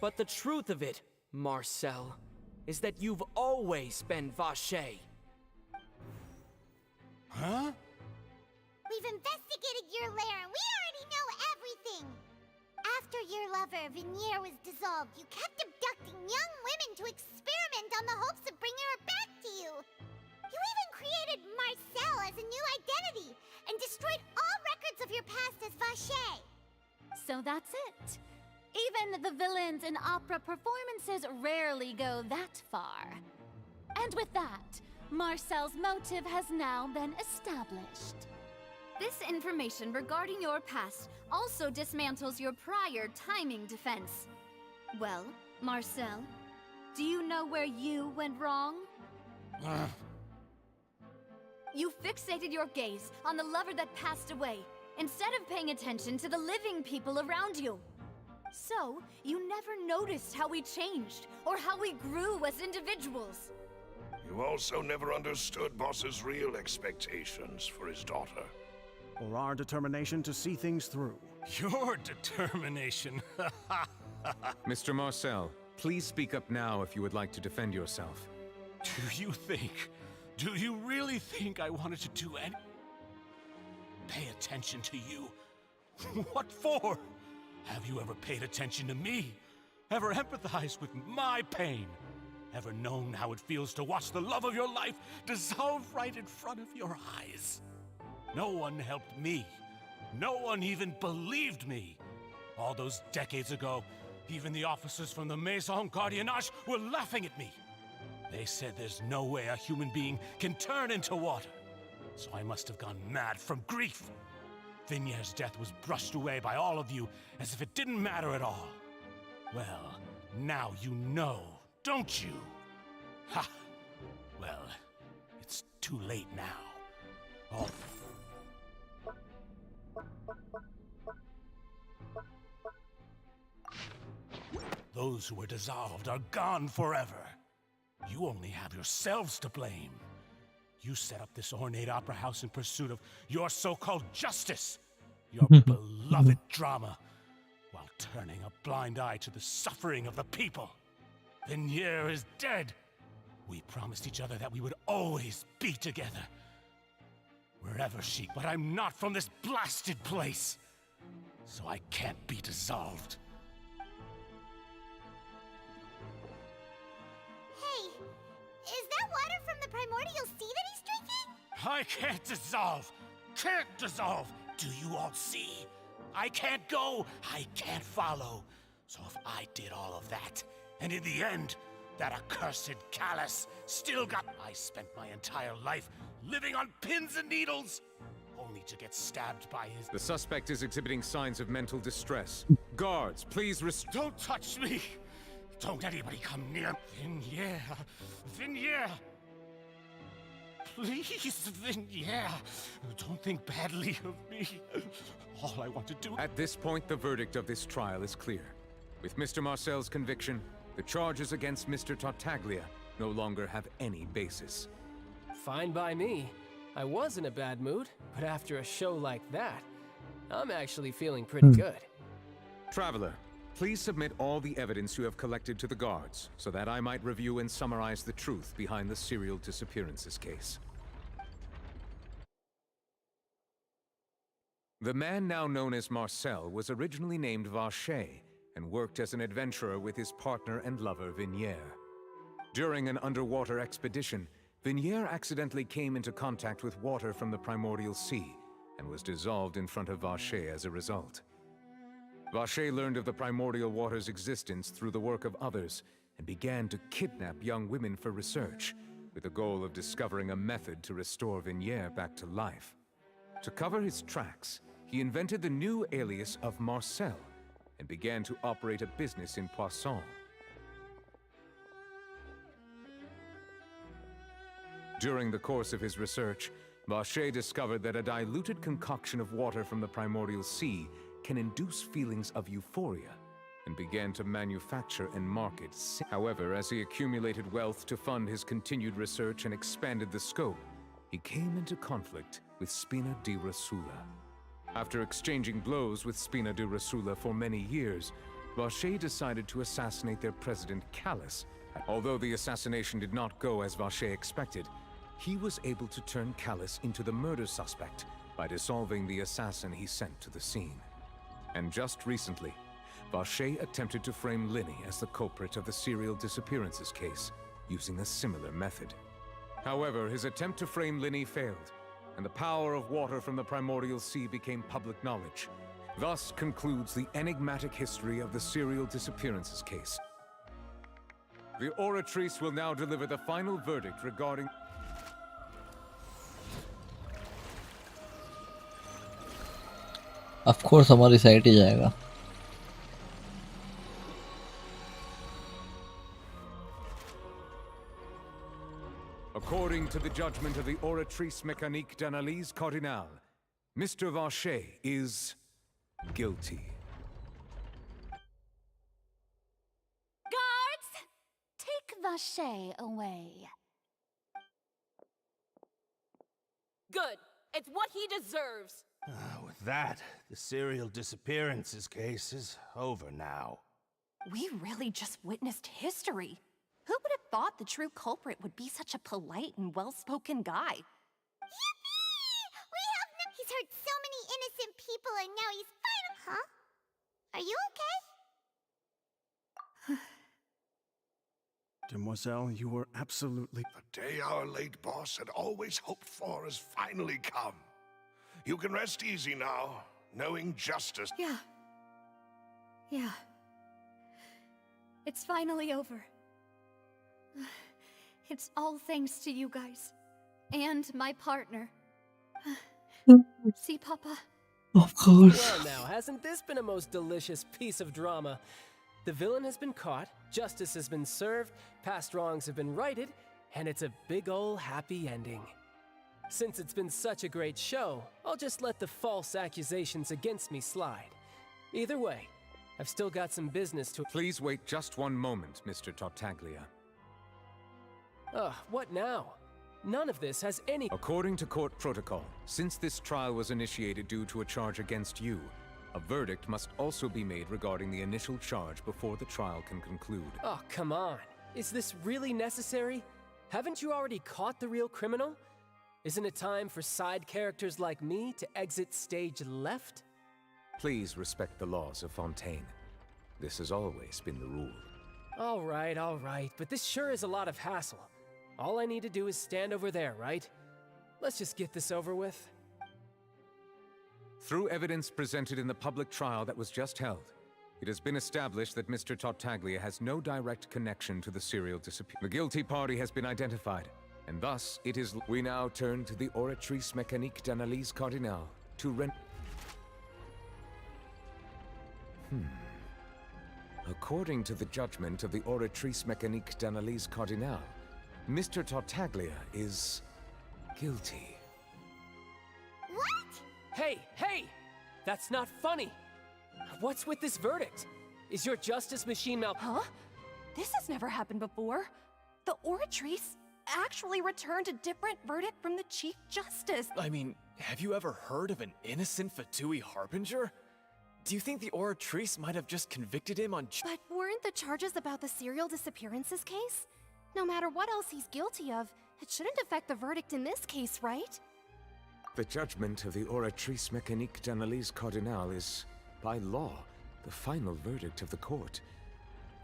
[SPEAKER 15] But the truth of it, Marcel, is that you've always been Vache.
[SPEAKER 5] Huh?
[SPEAKER 2] We've investigated your lair and we already know everything! After your lover, Venier, was dissolved, you kept abducting young women to experiment on the hopes of bringing her back to you! You even created Marcel as a new identity and destroyed all records of your past as Vache!
[SPEAKER 10] So that's it. Even the villains in opera performances rarely go that far. And with that, Marcel's motive has now been established.
[SPEAKER 4] This information regarding your past also dismantles your prior timing defense. Well, Marcel, do you know where you went wrong? You fixated your gaze on the lover that passed away, instead of paying attention to the living people around you. So, you never noticed how we changed, or how we grew as individuals.
[SPEAKER 7] You also never understood Boss's real expectations for his daughter.
[SPEAKER 14] Or our determination to see things through.
[SPEAKER 5] Your determination.
[SPEAKER 8] Mr. Marcel, please speak up now if you would like to defend yourself.
[SPEAKER 5] Do you really think I wanted to do any... Pay attention to you? What for? Have you ever paid attention to me? Ever empathized with my pain? Ever known how it feels to watch the love of your life dissolve right in front of your eyes? No one helped me. No one even believed me. All those decades ago, even the officers from the Maison Gardiennage were laughing at me. They said there's no way a human being can turn into water. So I must have gone mad from grief. Vinier's death was brushed away by all of you as if it didn't matter at all. Well, now you know, don't you? Ha! Well, it's too late now. Oh. Those who were dissolved are gone forever. You only have yourselves to blame. You set up this ornate opera house in pursuit of your so-called justice, your beloved drama, while turning a blind eye to the suffering of the people. Venier is dead. We promised each other that we would always be together. Wherever she... But I'm not from this blasted place, so I can't be dissolved.
[SPEAKER 2] Hey, is that water from the primordial sea that he's drinking?
[SPEAKER 5] I can't dissolve! Can't dissolve! Do you all see? I can't go, I can't follow. So if I did all of that, and in the end, that accursed Callus still got... I spent my entire life living on pins and needles, only to get stabbed by his...
[SPEAKER 8] The suspect is exhibiting signs of mental distress. Guards, please
[SPEAKER 5] Don't touch me! Don't anybody come near... Vignier! Vignier! Please, Vignier! Don't think badly of me. All I want to do...
[SPEAKER 8] At this point, the verdict of this trial is clear. With Mr. Marcel's conviction, the charges against Mr. Tartaglia no longer have any basis.
[SPEAKER 9] Fine by me. I was in a bad mood, but after a show like that, I'm actually feeling pretty good.
[SPEAKER 8] Traveler, please submit all the evidence you have collected to the guards, so that I might review and summarize the truth behind the serial disappearances case. The man now known as Marcel was originally named Vacher and worked as an adventurer with his partner and lover Vignier. During an underwater expedition, Vignier accidentally came into contact with water from the primordial sea and was dissolved in front of Vacher as a result. Vacher learned of the primordial water's existence through the work of others and began to kidnap young women for research, with the goal of discovering a method to restore Vignier back to life. To cover his tracks, he invented the new alias of Marcel and began to operate a business in Poisson. During the course of his research, Vacher discovered that a diluted concoction of water from the primordial sea can induce feelings of euphoria, and began to manufacture and market. However, as he accumulated wealth to fund his continued research and expanded the scope, he came into conflict with Spina di Rosula. After exchanging blows with Spina di Rosula for many years, Vacher decided to assassinate their president Callus. Although the assassination did not go as Vacher expected, he was able to turn Callus into the murder suspect by dissolving the assassin he sent to the scene. And just recently, Vacher attempted to frame Linny as the culprit of the serial disappearances case, using a similar method. However, his attempt to frame Linny failed, and the power of water from the primordial sea became public knowledge. Thus concludes the enigmatic history of the serial disappearances case. The Oratrice will now deliver the final verdict regarding...
[SPEAKER 1] of course हमारी side ही जाएगा.
[SPEAKER 8] According to the judgment of the Oratrice Mécanique d'Analyse Cardinal, Mr. Vacher is guilty.
[SPEAKER 10] Guards! Take Vacher away.
[SPEAKER 11] Good. It's what he deserves.
[SPEAKER 16] With that, the serial disappearances case is over now.
[SPEAKER 11] We really just witnessed history. Who would have thought the true culprit would be such a polite and well-spoken guy?
[SPEAKER 2] Yippee! We have no— He's hurt so many innocent people and now he's finally— Huh? Are you okay?
[SPEAKER 14] Demoiselle, you were absolutely...
[SPEAKER 7] The day our late boss had always hoped for has finally come. You can rest easy now, knowing justice.
[SPEAKER 4] Yeah. Yeah. It's finally over. It's all thanks to you guys. And my partner. See, Papa?
[SPEAKER 1] Of course.
[SPEAKER 9] Well now, hasn't this been a most delicious piece of drama? The villain has been caught, justice has been served, past wrongs have been righted, and it's a big ol' happy ending. Since it's been such a great show, I'll just let the false accusations against me slide. Either way, I've still got some business to—
[SPEAKER 8] Please wait just one moment, Mr. Tartaglia.
[SPEAKER 9] Ugh, what now? None of this has any—
[SPEAKER 8] According to court protocol, since this trial was initiated due to a charge against you, a verdict must also be made regarding the initial charge before the trial can conclude.
[SPEAKER 9] Oh, come on. Is this really necessary? Haven't you already caught the real criminal? Isn't it time for side characters like me to exit stage left?
[SPEAKER 8] Please respect the laws of Fontaine. This has always been the rule.
[SPEAKER 9] All right, but this sure is a lot of hassle. All I need to do is stand over there, right? Let's just get this over with.
[SPEAKER 8] Through evidence presented in the public trial that was just held, It has been established that Mr. Tartaglia has no direct connection to the serial disappearance. The guilty party has been identified, and thus it is... We now turn to the Oratrice Mécanique d'Analyse Cardinale to According to the judgment of the Oratrice Mécanique d'Analyse Cardinale, Mr. Tartaglia is... guilty.
[SPEAKER 2] What?
[SPEAKER 9] Hey, hey! That's not funny! What's with this verdict? Is your justice machine
[SPEAKER 11] Huh? This has never happened before. The Oratrice actually returned a different verdict from the Chief Justice.
[SPEAKER 12] I mean, have you ever heard of an innocent Fatui Harbinger? Do you think the Oratrice might have just convicted him on...
[SPEAKER 4] But weren't the charges about the serial disappearances case? No matter what else he's guilty of, it shouldn't affect the verdict in this case, right?
[SPEAKER 8] The judgment of the Oratrice Mécanique d'Analyse Cardinale is, by law, the final verdict of the court.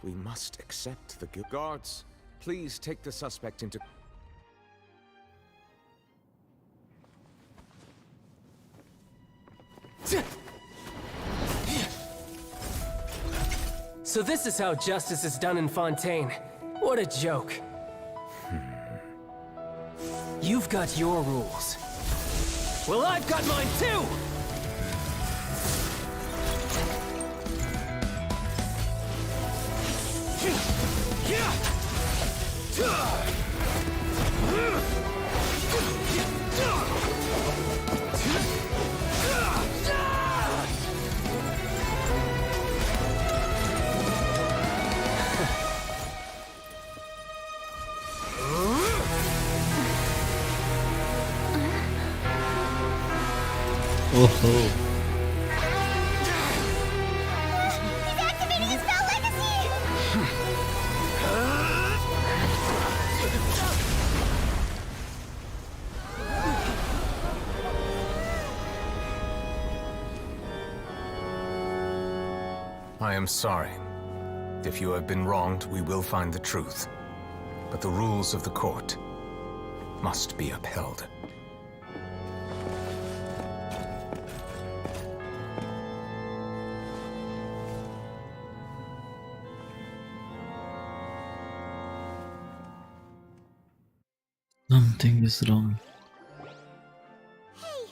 [SPEAKER 8] We must accept the guilt. Guards, please take the suspect into...
[SPEAKER 9] So this is how justice is done in Fontaine. What a joke. You've got your rules. Well, I've got mine too!
[SPEAKER 1] Oh ho.
[SPEAKER 2] He's activating his spell legacy!
[SPEAKER 8] I am sorry. If you have been wronged, we will find the truth. But the rules of the court must be upheld.
[SPEAKER 1] Something is wrong.
[SPEAKER 2] Hey,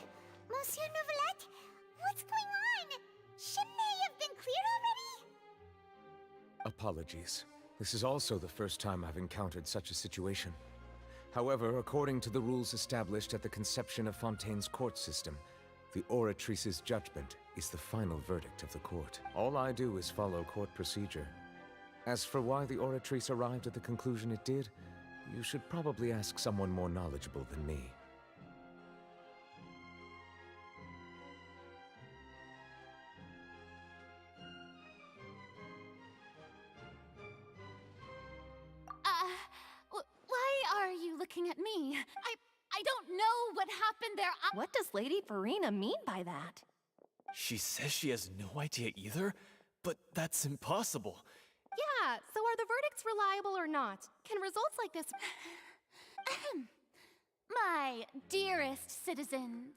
[SPEAKER 2] Monsieur Novelette, what's going on? Shouldn't they have been cleared already?
[SPEAKER 8] Apologies. This is also the first time I've encountered such a situation. However, according to the rules established at the conception of Fontaine's court system, the Oratrice's judgment is the final verdict of the court. All I do is follow court procedure. As for why the Oratrice arrived at the conclusion it did, you should probably ask someone more knowledgeable than me.
[SPEAKER 10] Why are you looking at me? I don't know what happened there.
[SPEAKER 11] What does Lady Farina mean by that?
[SPEAKER 12] She says she has no idea either, but that's impossible.
[SPEAKER 4] Yeah, so are the verdicts reliable or not? Can results like this...
[SPEAKER 10] My dearest citizens,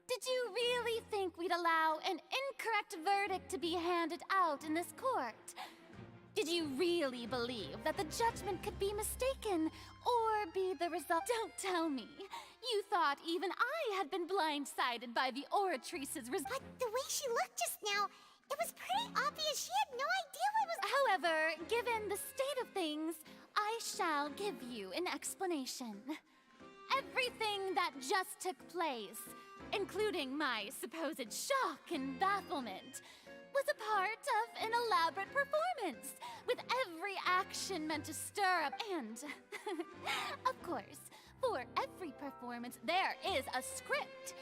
[SPEAKER 10] did you really think we'd allow an incorrect verdict to be handed out in this court? Did you really believe that the judgment could be mistaken or be the result? Don't tell me. You thought even I had been blindsided by the Oratrice's result.
[SPEAKER 2] But the way she looked just now, it was pretty obvious she had no idea what was...
[SPEAKER 10] However, given the state of things, I shall give you an explanation. Everything that just took place, including my supposed shock and bafflement, was a part of an elaborate performance, with every action meant to stir up and... of course, for every performance, there is a script.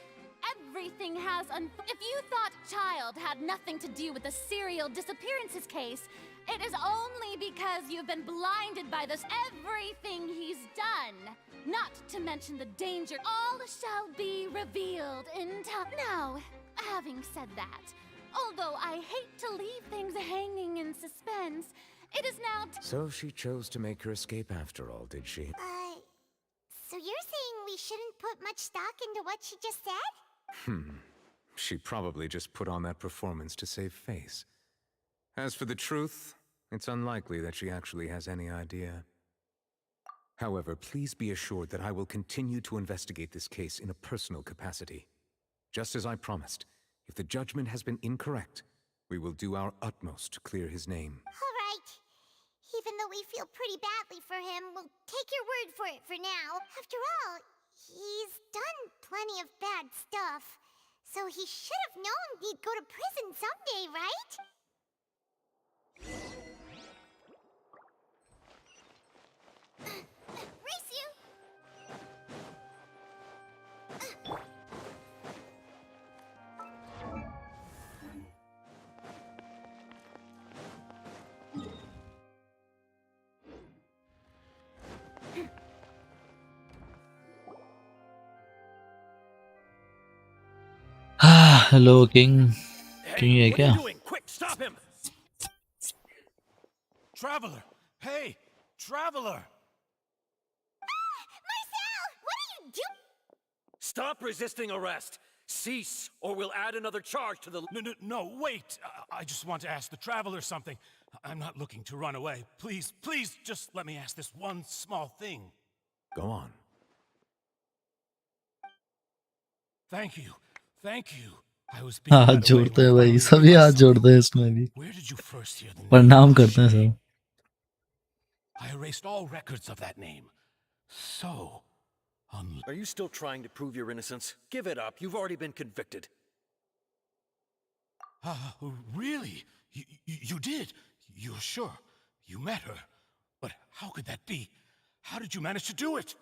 [SPEAKER 10] Everything has If you thought Child had nothing to do with the serial disappearances case, it is only because you've been blinded by this everything he's done. Not to mention the danger. All shall be revealed in time. Now, having said that, although I hate to leave things hanging in suspense, it is now
[SPEAKER 8] So she chose to make her escape after all, did she?
[SPEAKER 2] So you're saying we shouldn't put much stock into what she just said?
[SPEAKER 8] She probably just put on that performance to save face. As for the truth, it's unlikely that she actually has any idea. However, please be assured that I will continue to investigate this case in a personal capacity. Just as I promised, if the judgment has been incorrect, we will do our utmost to clear his name.
[SPEAKER 2] All right. Even though we feel pretty badly for him, we'll take your word for it for now. After all, he's done plenty of bad stuff. So he should have known he'd go to prison someday, right? Race you!
[SPEAKER 1] Hello king king है
[SPEAKER 5] What are
[SPEAKER 1] क्या?
[SPEAKER 5] you doing? Quick, stop him! Traveler! Hey, traveler!
[SPEAKER 2] Marcel! What are you doing?
[SPEAKER 15] Stop resisting arrest! Cease, or we'll add another charge to the...
[SPEAKER 5] No, wait! I just want to ask the traveler something. I'm not looking to run away. Please, please, just let me ask this one small thing.
[SPEAKER 8] Go on.
[SPEAKER 5] Thank you. Thank you. I was being
[SPEAKER 1] हाथ
[SPEAKER 5] led away
[SPEAKER 1] जोड़ते हैं
[SPEAKER 5] when I
[SPEAKER 1] भाई,
[SPEAKER 5] finally
[SPEAKER 1] सभी हाथ
[SPEAKER 5] realized
[SPEAKER 1] जोड़ते
[SPEAKER 5] something.
[SPEAKER 1] हैं इसमें भी.
[SPEAKER 5] Where did you first hear the name?
[SPEAKER 1] प्रणाम करते हैं सब.
[SPEAKER 5] I erased all records of that name. So,
[SPEAKER 12] Are you still trying to prove your innocence? Give it up. You've already been convicted.
[SPEAKER 5] Really? You did? You're sure? You met her? But how could that be? How did you manage to do it?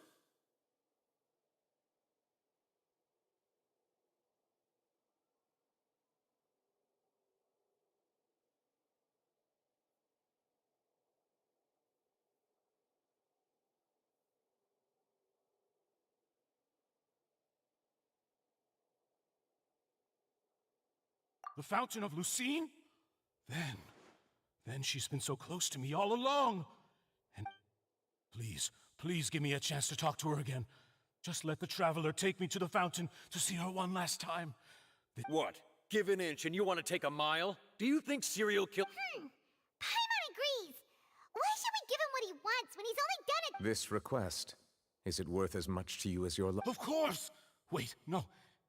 [SPEAKER 5] The Fountain of Lucine? Then she's been so close to me all along. And please, please give me a chance to talk to her again. Just let the traveler take me to the fountain to see her one last time.
[SPEAKER 12] What? Give an inch and you want to take a mile? Do you think serial kill...
[SPEAKER 2] Paimon agrees. Why should we give him what he wants when he's only done it?
[SPEAKER 8] This request, is it worth as much to you as your life?
[SPEAKER 5] Of course! Wait, no.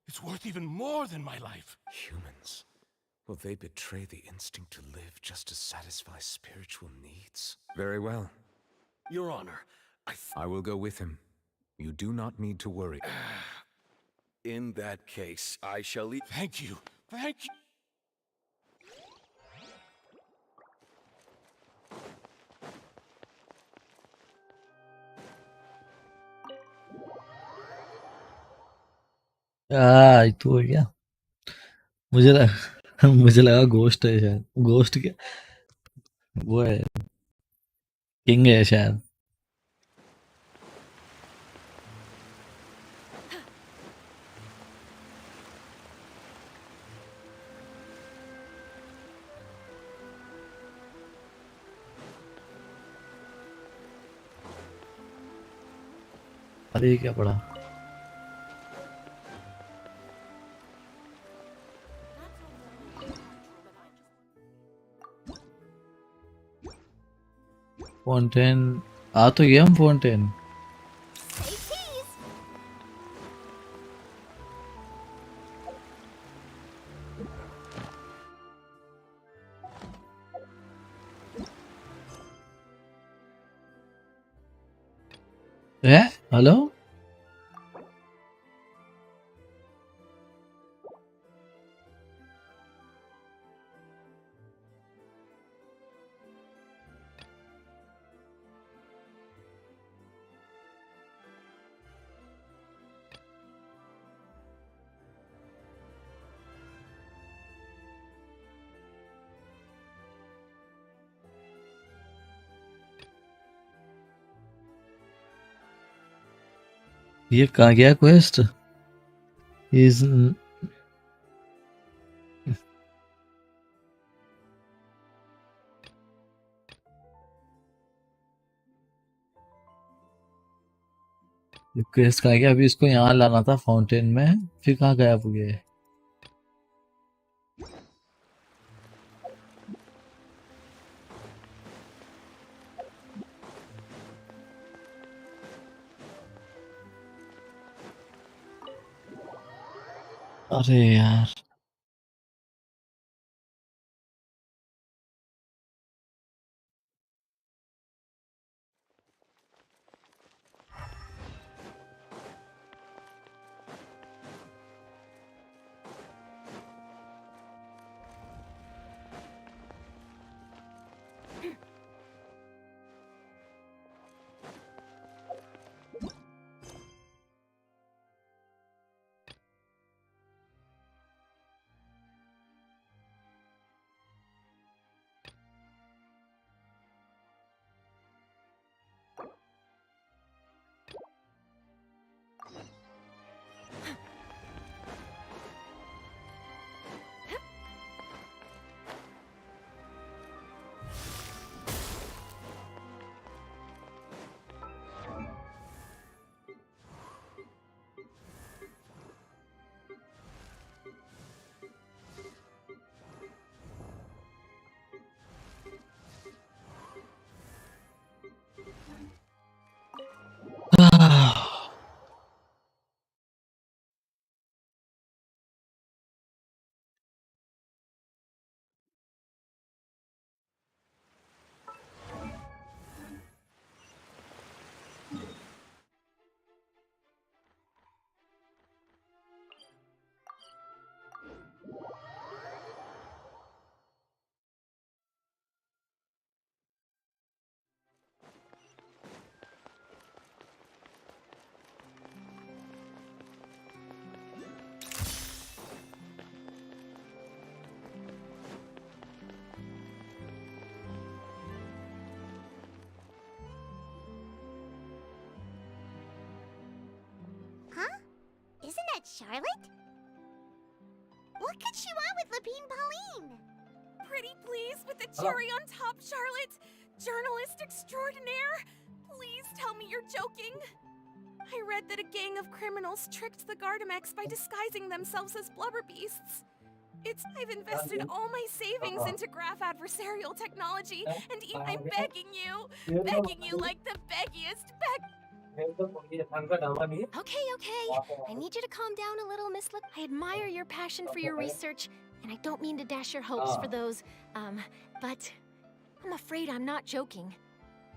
[SPEAKER 5] It's worth even more than my life.
[SPEAKER 8] Humans. Will they betray the instinct to live just to satisfy spiritual needs? Very well.
[SPEAKER 12] Your Honor,
[SPEAKER 8] I will go with him. You do not need to worry.
[SPEAKER 12] In that case, I shall leave...
[SPEAKER 5] Thank you. Thank you.
[SPEAKER 1] तू है क्या? मुझे लगा गोश्त है शायद. गोश्त क्या? वो है किंग है शायद. अरे ये क्या पड़ा? फाउंटेन आ तो गया हम फाउंटेन. हेलो ये कहाँ गया क्वेस्ट? इज क्वेस्ट कहाँ गया? अभी इसको यहाँ लाना था फाउंटेन में, फिर कहाँ गायब हो गया? अरे यार
[SPEAKER 2] Huh? Isn't that Charlotte? What could she want with Lapine Pauline?
[SPEAKER 17] Pretty please with the cherry on top, Charlotte! Journalist extraordinaire! Please tell me you're joking! I read that a gang of criminals tricked the Gardamex by disguising themselves as blubber beasts. I've invested all my savings into graph adversarial technology, and I'm begging you like the beggiest
[SPEAKER 4] Okay, I need you to calm down a little, Miss Lip. I admire your passion for your research, and I don't mean to dash your hopes for those, but I'm afraid I'm not joking.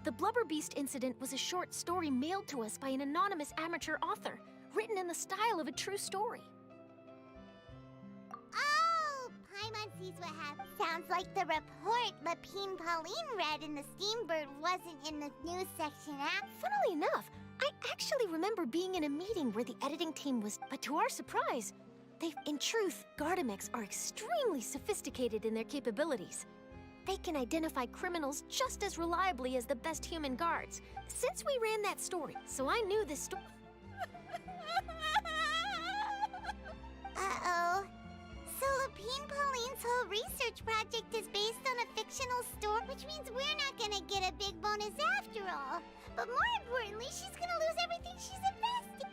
[SPEAKER 4] The Blubber Beast incident was a short story mailed to us by an anonymous amateur author, written in the style of a true story.
[SPEAKER 2] Oh, Paimon sees what happened. Sounds like the report Lapine Pauline read in the Steambird wasn't in the news section app.
[SPEAKER 4] Funnily enough, I actually remember being in a meeting where the editing team was, but to our surprise, in truth, Gardamex are extremely sophisticated in their capabilities. They can identify criminals just as reliably as the best human guards. Since we ran that story, so I knew this story.
[SPEAKER 2] Uh-oh. So Lapine Pauline's whole research project is based on a fictional story, which means we're not gonna get a big bonus after all. But more importantly, she's gonna lose everything she's invested.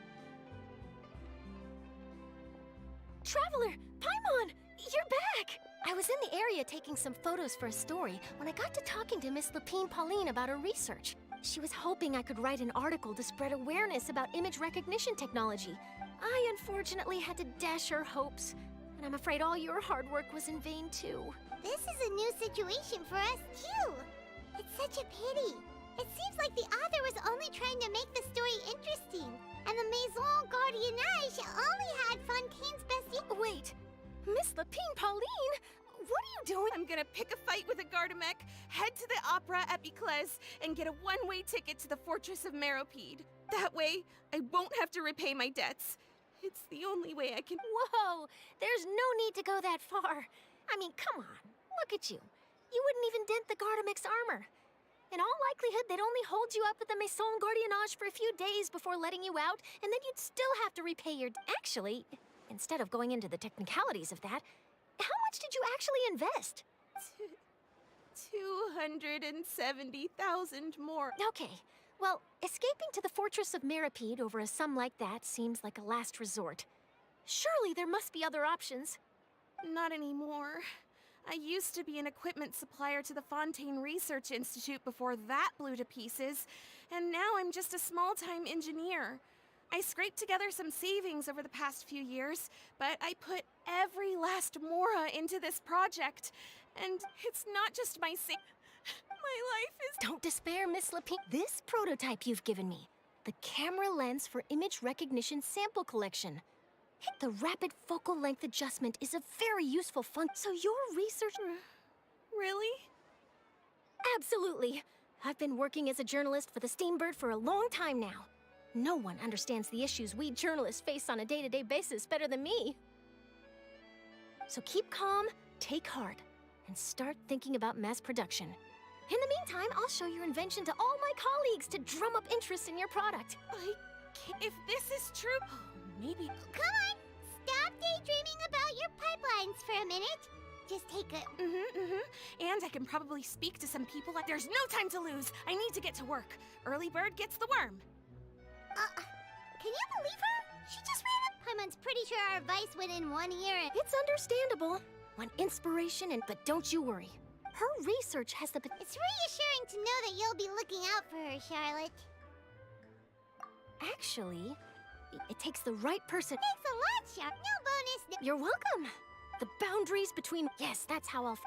[SPEAKER 4] Traveler, Paimon, you're back! I was in the area taking some photos for a story when I got to talking to Miss Lapine Pauline about her research. She was hoping I could write an article to spread awareness about image recognition technology. I unfortunately had to dash her hopes, and I'm afraid all your hard work was in vain too.
[SPEAKER 2] This is a new situation for us too. It's such a pity. It seems like the author was only trying to make the story interesting, and the Maison Gardiennage only had Fontaine's best.
[SPEAKER 4] Wait, Miss Lapine Pauline, what are you doing?
[SPEAKER 17] I'm gonna pick a fight with a Gardamek, head to the opera at Biclez, and get a one-way ticket to the Fortress of Meropide. That way, I won't have to repay my debts. It's the only way I can.
[SPEAKER 4] Whoa, there's no need to go that far. I mean, come on, look at you. You wouldn't even dent the Gardamex armor. In all likelihood, they'd only hold you up at the Maison Gardiennage for a few days before letting you out, and then you'd still have to repay your... Actually, instead of going into the technicalities of that, how much did you actually invest?
[SPEAKER 17] 270,000 more.
[SPEAKER 4] Okay, well, escaping to the Fortress of Meropide over a sum like that seems like a last resort. Surely there must be other options.
[SPEAKER 17] Not anymore. I used to be an equipment supplier to the Fontaine Research Institute before that blew to pieces, and now I'm just a small-time engineer. I scraped together some savings over the past few years, but I put every last mora into this project. And it's not just my my life is—
[SPEAKER 18] Don't despair, Miss Lapine. This prototype you've given me, the camera lens for image recognition sample collection. The rapid focal length adjustment is a very useful function. So your research...
[SPEAKER 17] Really?
[SPEAKER 18] Absolutely. I've been working as a journalist for the Steambird for a long time now. No one understands the issues we journalists face on a day-to-day basis better than me. So keep calm, take heart, and start thinking about mass production. In the meantime, I'll show your invention to all my colleagues to drum up interest in your product.
[SPEAKER 17] If this is true, maybe...
[SPEAKER 2] Come on! Stop daydreaming about your pipelines for a minute. Just take a...
[SPEAKER 17] And I can probably speak to some people like there's no time to lose. I need to get to work. Early bird gets the worm.
[SPEAKER 2] Can you believe her? She just ran up. Paimon's pretty sure our advice went in one ear and...
[SPEAKER 18] It's understandable. When inspiration and... But don't you worry. Her research has the...
[SPEAKER 2] It's reassuring to know that you'll be looking out for her, Charlotte.
[SPEAKER 18] Actually, it takes the right person.
[SPEAKER 2] Thanks a lot, Charlotte. No bonus.
[SPEAKER 18] You're welcome. The boundaries between... Yes, that's how I'll...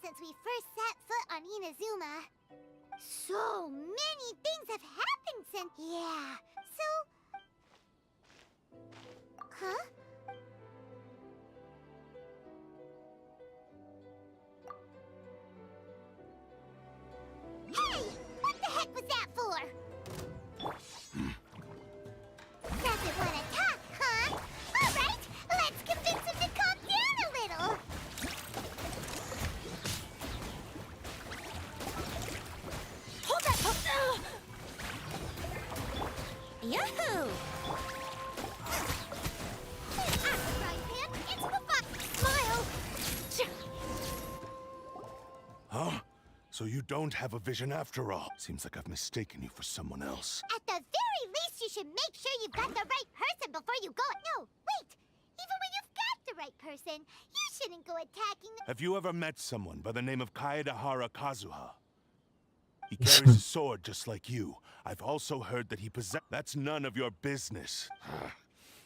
[SPEAKER 2] Since we first set foot on Inazuma. So many things have happened since... Yeah, so... Huh? Hey! What the heck was that for? Doesn't want to talk, huh? Alright, let's convince him to calm down a little.
[SPEAKER 18] Yahoo!
[SPEAKER 2] Smile!
[SPEAKER 7] Huh? So you don't have a vision after all? Seems like I've mistaken you for someone else.
[SPEAKER 2] At the very least, you should make sure you've got the right person before you go... No, wait! Even when you've got the right person, you shouldn't go attacking the...
[SPEAKER 7] Have you ever met someone by the name of Kaedahara Kazuha? He carries a sword just like you. I've also heard that he possesses... That's none of your business.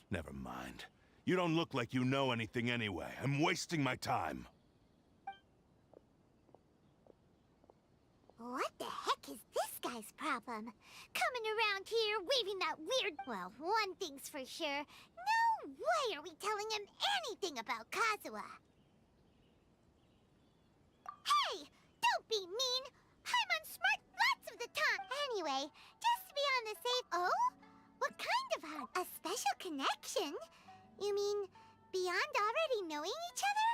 [SPEAKER 7] Never mind. You don't look like you know anything anyway. I'm wasting my time.
[SPEAKER 2] What the heck is this guy's problem? Coming around here, waving that weird... Well, one thing's for sure. No way are we telling him anything about Kazuha. Hey! Don't be mean! I'm smart lots of the time! Anyway, just to be on the safe... Oh? What kind of a special connection? You mean, beyond already knowing each other?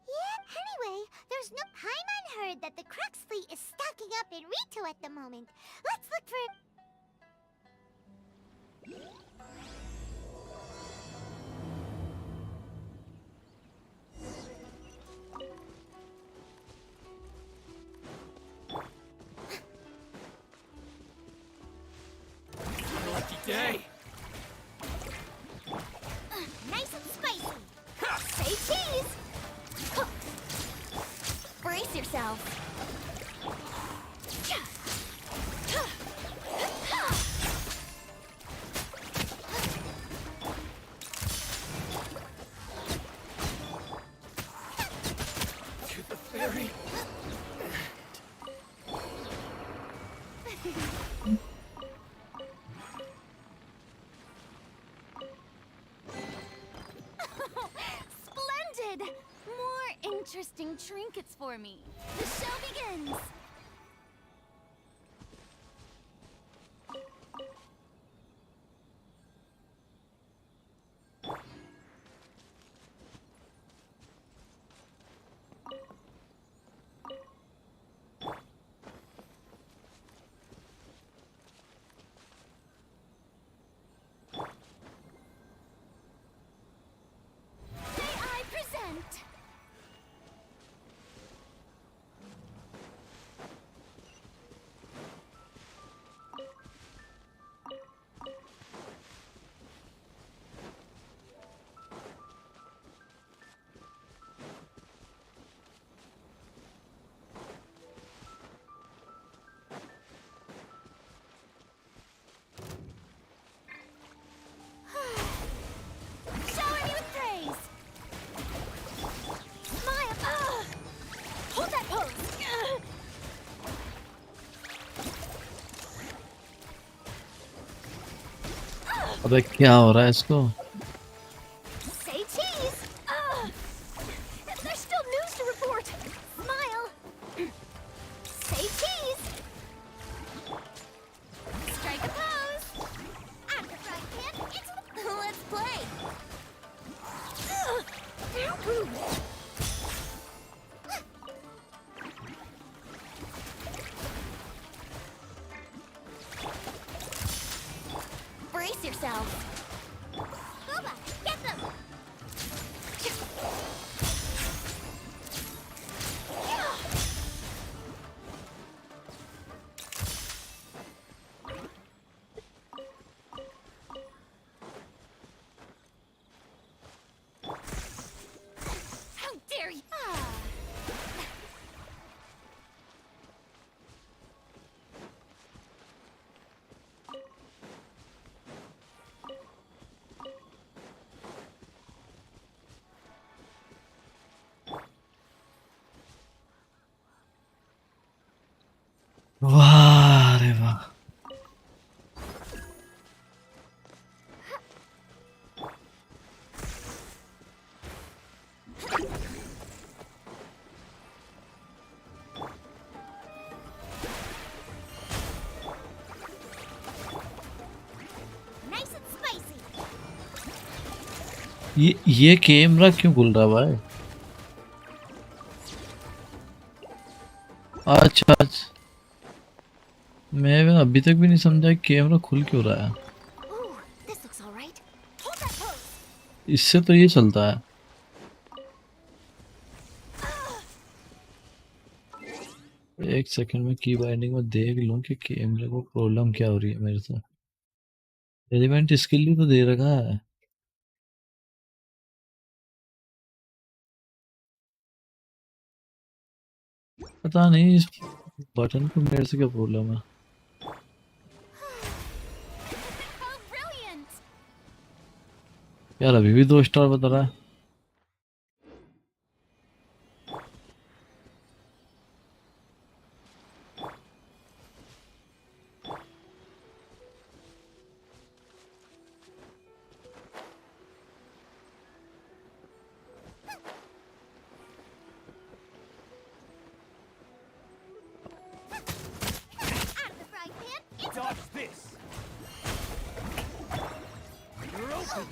[SPEAKER 2] Yeah, anyway, there There's no Paimon heard that the Crux fleet is stocking up in Rito at the moment. Let's look for...
[SPEAKER 15] Lucky day.
[SPEAKER 2] Nice and spicy. Say cheese.
[SPEAKER 18] Brace yourself.
[SPEAKER 15] To the ferry.
[SPEAKER 10] Splendid! More interesting trinkets for me. The show begins. May I present? Shower me with praise. Smile. Hold that pose.
[SPEAKER 1] अबे क्या हो रहा है इसको?
[SPEAKER 10] Say cheese. There's still news to report. Smile. Say cheese. Strike a pose. Out of the frying pan. Let's play. Brace yourself.
[SPEAKER 2] Booba, get them.
[SPEAKER 10] How dare you?
[SPEAKER 1] वाह रे वाह.
[SPEAKER 2] Nice and spicy.
[SPEAKER 1] ये camera क्यों खुल रहा है भाई? अच्छा अच्छा. मैं अभी तक भी नहीं समझा कैमरा खुल क्यों रहा है.
[SPEAKER 18] Ooh, this looks all right. Hold that pose.
[SPEAKER 1] इससे तो ये चलता है. एक सेकंड में की बाइंडिंग में देख लूं कि कैमरे को प्रॉब्लम क्या हो रही है मेरे से. एलिमेंट स्किल भी तो दे रखा है. पता नहीं इस बटन को मेरे से क्या प्रॉब्लम है.
[SPEAKER 10] How brilliant!
[SPEAKER 1] यार अभी भी 2 स्टार बता रहा है.
[SPEAKER 2] Out of the frying pan.
[SPEAKER 12] Dodge this. You're open.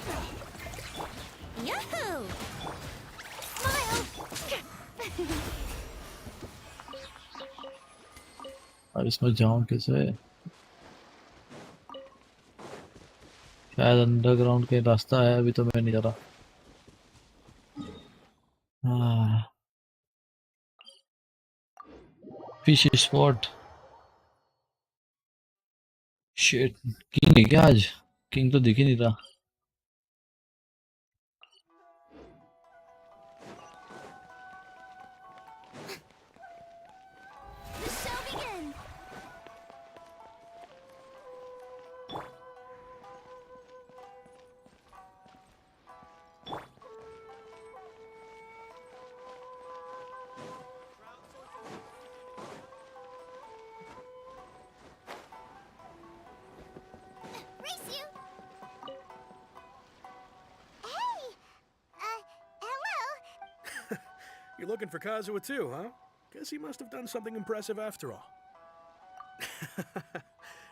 [SPEAKER 18] Yahoo! Smile.
[SPEAKER 1] अब इसमें जाऊं कैसे? शायद अंडरग्राउंड कहीं रास्ता है, अभी तो मैं नहीं जा रहा। Fish spot. शिट, किंग है क्या आज? किंग तो दिख ही नहीं रहा।
[SPEAKER 2] The show begins! Race you! Hey! Hello?
[SPEAKER 12] You're looking for Kazuha too, huh? Guess he must have done something impressive after all.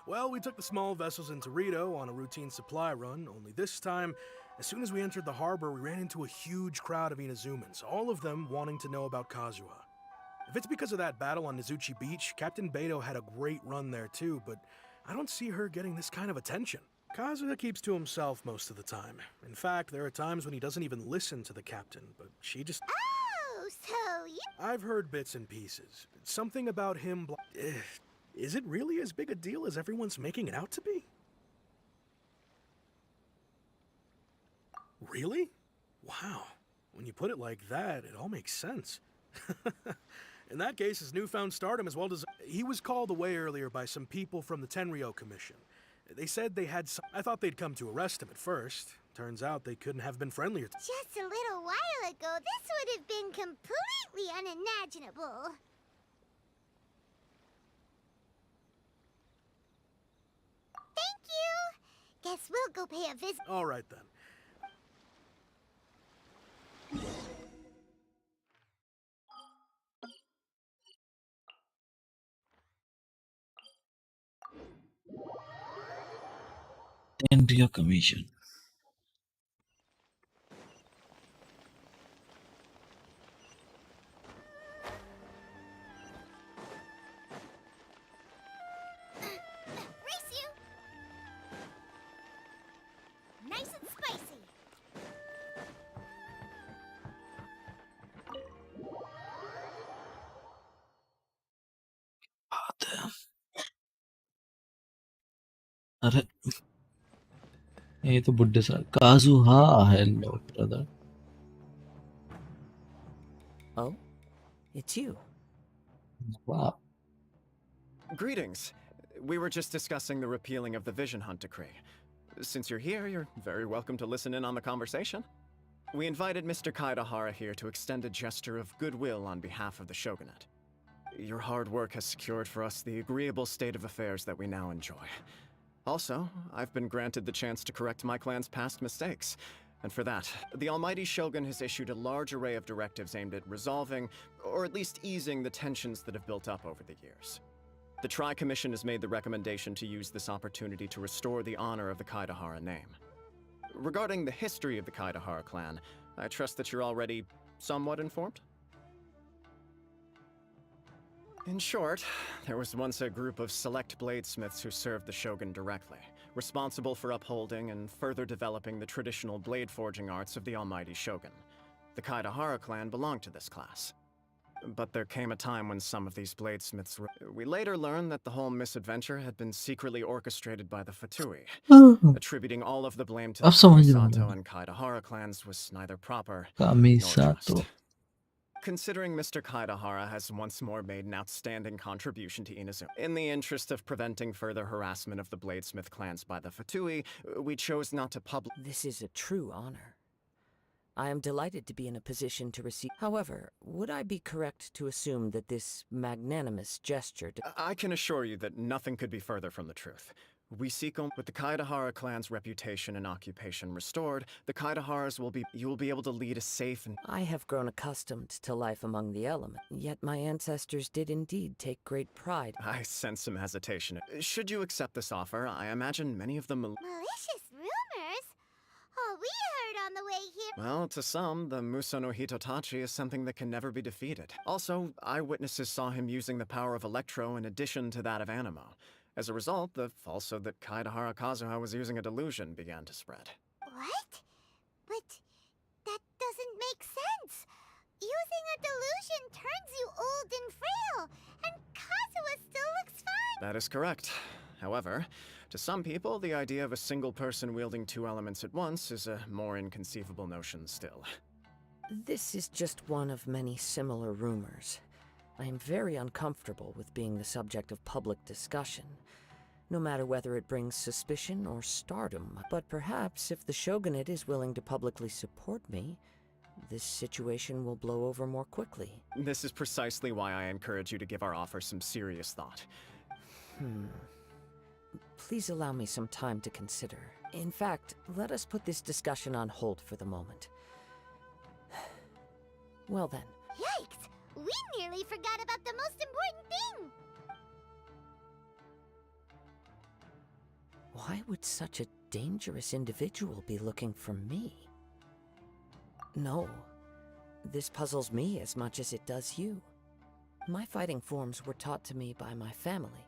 [SPEAKER 12] Well, we took the small vessels into Rito on a routine supply run, only this time, as soon as we entered the harbor, we ran into a huge crowd of Inazumans, all of them wanting to know about Kazuha. If it's because of that battle on Nizuchi Beach, Captain Beto had a great run there too, but I don't see her getting this kind of attention. Kazuha keeps to himself most of the time. In fact, there are times when he doesn't even listen to the captain, but she just...
[SPEAKER 2] Oh, so you...
[SPEAKER 12] I've heard bits and pieces. Something about him... Is it really as big a deal as everyone's making it out to be? Really? Wow. When you put it like that, it all makes sense. In that case, his newfound stardom as well as... He was called away earlier by some people from the Tenryo Commission. They said they had some... I thought they'd come to arrest him at first. Turns out they couldn't have been friendlier.
[SPEAKER 2] Just a little while ago, this would have been completely unimaginable. Thank you! Guess we'll go pay a visit.
[SPEAKER 12] All right, then.
[SPEAKER 1] India Commission.
[SPEAKER 2] Race you! Nice and spicy.
[SPEAKER 1] अरे ये तो बुड्ढे सा काजुहा। Hello brother.
[SPEAKER 19] Oh, it's you.
[SPEAKER 1] Wow.
[SPEAKER 20] Greetings. We were just discussing the repealing of the Vision Hunt Decree. Since you're here, you're very welcome to listen in on the conversation. We invited Mr. Kaidahara here to extend a gesture of goodwill on behalf of the Shogunate. Your hard work has secured for us the agreeable state of affairs that we now enjoy. Also, I've been granted the chance to correct my clan's past mistakes. And for that, the Almighty Shogun has issued a large array of directives aimed at resolving, or at least easing, the tensions that have built up over the years. The Tri-Commission has made the recommendation to use this opportunity to restore the honor of the Kaidahara name. Regarding the history of the Kaidahara clan, I trust that you're already somewhat informed? In short, there was once a group of select bladesmiths who served the Shogun directly, responsible for upholding and further developing the traditional blade forging arts of the Almighty Shogun. The Kaidahara clan belonged to this class. But there came a time when some of these bladesmiths were... We later learned that the whole misadventure had been secretly orchestrated by the Fatui. Attributing all of the blame to the Kamisato and Kaidahara clans was neither proper nor
[SPEAKER 1] Kamisato.
[SPEAKER 20] just. Considering Mr. Kaidahara has once more made an outstanding contribution to Inazuma, in the interest of preventing further harassment of the Bladesmith clans by the Fatui, we chose not to publish...
[SPEAKER 19] This is a true honor. I am delighted to be in a position to receive... However, would I be correct to assume that this magnanimous gesture...
[SPEAKER 20] I can assure you that nothing could be further from the truth. We seek with the Kaidahara clan's reputation and occupation restored, the Kaidaharas will be... You will be able to lead a safe and...
[SPEAKER 19] I have grown accustomed to life among the elements, yet my ancestors did indeed take great pride.
[SPEAKER 20] I sense some hesitation. Should you accept this offer, I imagine many of them...
[SPEAKER 2] Malicious rumors? what we heard on the way here.
[SPEAKER 20] Well, to some, the Muso no Hitotachi is something that can never be defeated. Also, eyewitnesses saw him using the power of Electro in addition to that of Animo. As a result, the falsehood that Kaedahara Kazuha was using a delusion began to spread.
[SPEAKER 2] What? But that doesn't make sense. Using a delusion turns you old and frail, and Kazuha still looks fine.
[SPEAKER 20] That is correct. However, to some people, the idea of a single person wielding two elements at once is a more inconceivable notion still.
[SPEAKER 19] This is just one of many similar rumors. I am very uncomfortable with being the subject of public discussion, no matter whether it brings suspicion or stardom. But perhaps if the shogunate is willing to publicly support me, this situation will blow over more quickly.
[SPEAKER 20] This is precisely why I encourage you to give our offer some serious thought.
[SPEAKER 19] Please allow me some time to consider. In fact, let us put this discussion on hold for the moment. Well then.
[SPEAKER 2] Yikes! We nearly forgot about the most important thing!
[SPEAKER 19] Why would such a dangerous individual be looking for me? No. This puzzles me as much as it does you. My fighting forms were taught to me by my family,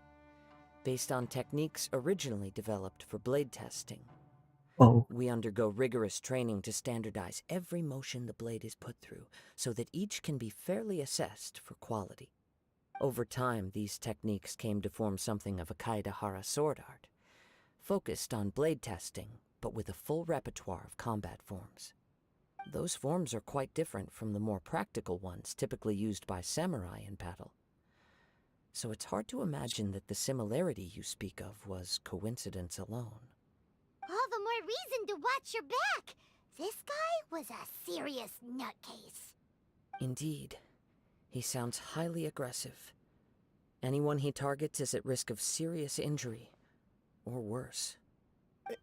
[SPEAKER 19] based on techniques originally developed for blade testing.
[SPEAKER 1] Oh.
[SPEAKER 19] We undergo rigorous training to standardize every motion the blade is put through, so that each can be fairly assessed for quality. Over time, these techniques came to form something of a Kaedahara sword art, focused on blade testing, but with a full repertoire of combat forms. Those forms are quite different from the more practical ones typically used by samurai in battle. So it's hard to imagine that the similarity you speak of was coincidence alone.
[SPEAKER 2] All the more reason to watch your back! This guy was a serious nutcase.
[SPEAKER 19] Indeed. He sounds highly aggressive. Anyone he targets is at risk of serious injury, or worse.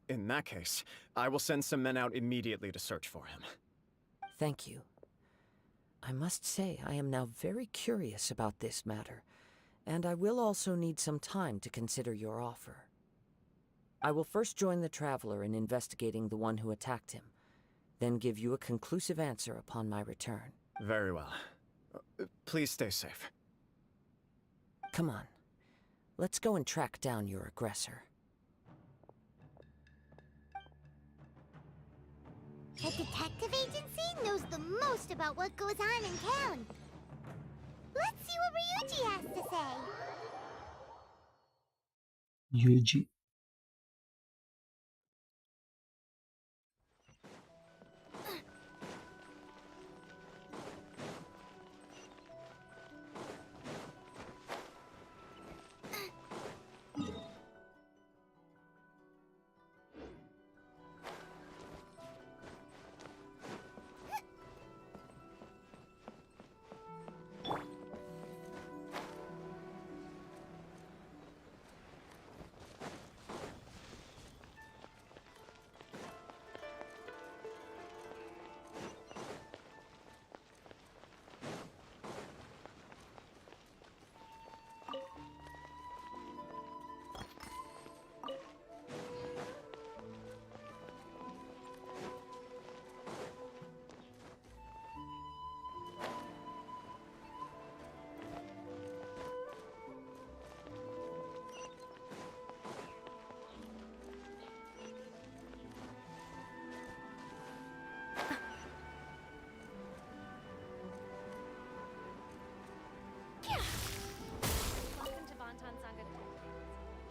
[SPEAKER 20] In that case, I will send some men out immediately to search for him.
[SPEAKER 19] Thank you. I must say I am now very curious about this matter, and I will also need some time to consider your offer. I will first join the Traveler in investigating the one who attacked him, then give you a conclusive answer upon my return.
[SPEAKER 20] Very well. Please stay safe.
[SPEAKER 19] Come on. Let's go and track down your aggressor.
[SPEAKER 2] The detective agency knows the most about what goes on in town. Let's see what Ryuji has to say.
[SPEAKER 1] Yuji.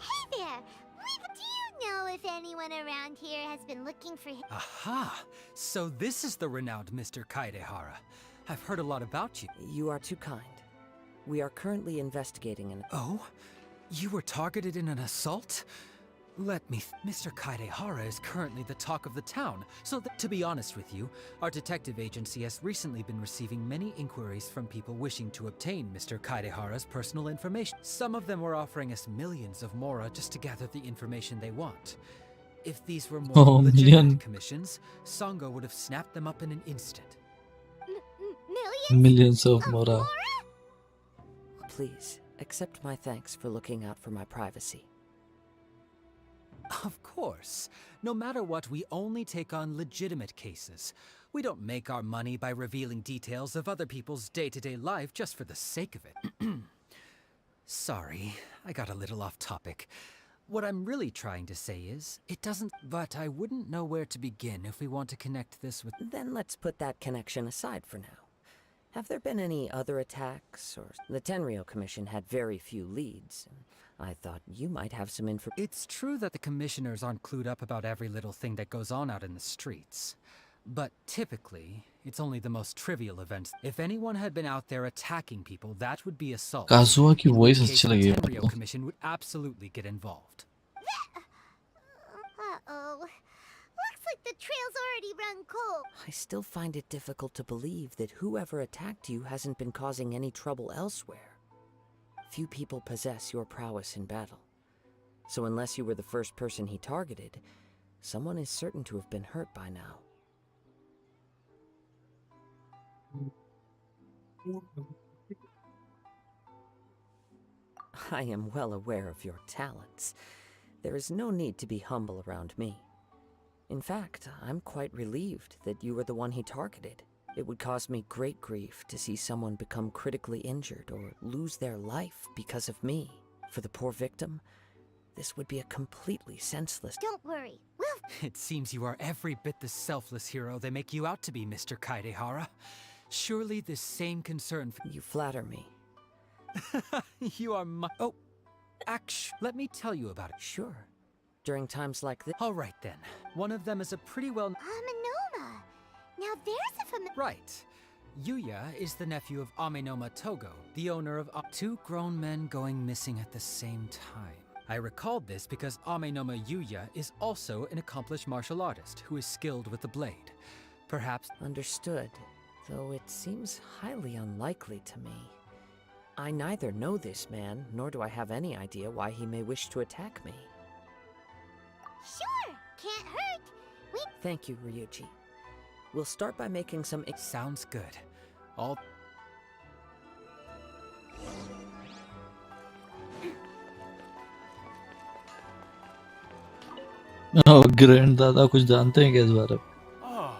[SPEAKER 2] Hey there! Do you know if anyone around here has been looking for him?
[SPEAKER 21] Aha! So this is the renowned Mr. Kaedehara. I've heard a lot about you.
[SPEAKER 19] You are too kind. We are currently investigating an...
[SPEAKER 21] Oh? You were targeted in an assault? Let me... Mr. Kaedehara is currently the talk of the town, so to be honest with you, our detective agency has recently been receiving many inquiries from people wishing to obtain Mr. Kaedehara's personal information. Some of them were offering us millions of mora just to gather the information they want. If these were more legitimate commissions, Sango would have snapped them up in an instant.
[SPEAKER 1] Millions of mora.
[SPEAKER 19] Please, accept my thanks for looking out for my privacy.
[SPEAKER 21] Of course. No matter what, we only take on legitimate cases. We don't make our money by revealing details of other people's day-to-day life just for the sake of it. Sorry, I got a little off topic. What I'm really trying to say is, it doesn't... But I wouldn't know where to begin if we want to connect this with...
[SPEAKER 19] Then let's put that connection aside for now. Have there been any other attacks, or... The Tenryo Commission had very few leads, and I thought you might have some info...
[SPEAKER 21] It's true that the commissioners aren't clued up about every little thing that goes on out in the streets. But typically, it's only the most trivial events. If anyone had been out there attacking people, that would be assault.
[SPEAKER 1] काजुआ की
[SPEAKER 21] In
[SPEAKER 1] voice
[SPEAKER 21] which
[SPEAKER 1] अच्छी
[SPEAKER 21] case, the
[SPEAKER 1] लगी है
[SPEAKER 21] Tenryo
[SPEAKER 1] मुझको।
[SPEAKER 21] Commission would absolutely get involved.
[SPEAKER 2] Uh-oh. Looks like the trail's already run cold.
[SPEAKER 19] I still find it difficult to believe that whoever attacked you hasn't been causing any trouble elsewhere. Few people possess your prowess in battle. So unless you were the first person he targeted, someone is certain to have been hurt by now. I am well aware of your talents. There is no need to be humble around me. In fact, I'm quite relieved that you were the one he targeted. It would cause me great grief to see someone become critically injured or lose their life because of me. For the poor victim, this would be a completely senseless...
[SPEAKER 2] Don't worry, we'll...
[SPEAKER 21] It seems you are every bit the selfless hero they make you out to be, Mr. Kaedehara. Surely this same concern for...
[SPEAKER 19] You flatter me.
[SPEAKER 21] You are my... Oh, let me tell you about it.
[SPEAKER 19] Sure. During times like this...
[SPEAKER 21] All right, then. One of them is a pretty well...
[SPEAKER 2] Amenoma! Now there's a
[SPEAKER 21] Right. Yuya is the nephew of Amenoma Togo, the owner of... Two grown men going missing at the same time. I recalled this because Amenoma Yuya is also an accomplished martial artist who is skilled with the blade. Perhaps...
[SPEAKER 19] Understood. Though it seems highly unlikely to me. I neither know this man, nor do I have any idea why he may wish to attack me.
[SPEAKER 2] Sure, can't hurt.
[SPEAKER 19] Thank you, Ryuji. We'll start by making some...
[SPEAKER 21] Sounds good. All...
[SPEAKER 1] Oh, ग्रैंडदादा कुछ जानते हैं क्या इस बारे में?
[SPEAKER 5] Ah,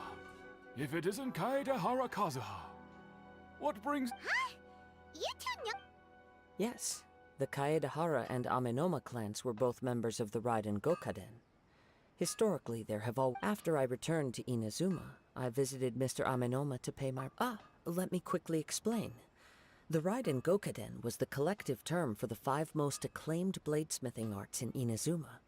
[SPEAKER 5] if it isn't Kaedehara Kazuha, what brings...
[SPEAKER 2] You two know...
[SPEAKER 19] Yes, the Kaedehara and Amenoma clans were both members of the Raiden Gokaden. Historically, there have all... After I returned to Inazuma, I visited Mr. Amenoma to pay my... let me quickly explain. The Raiden Gokaden was the collective term for the 5 most acclaimed bladesmithing arts in Inazuma.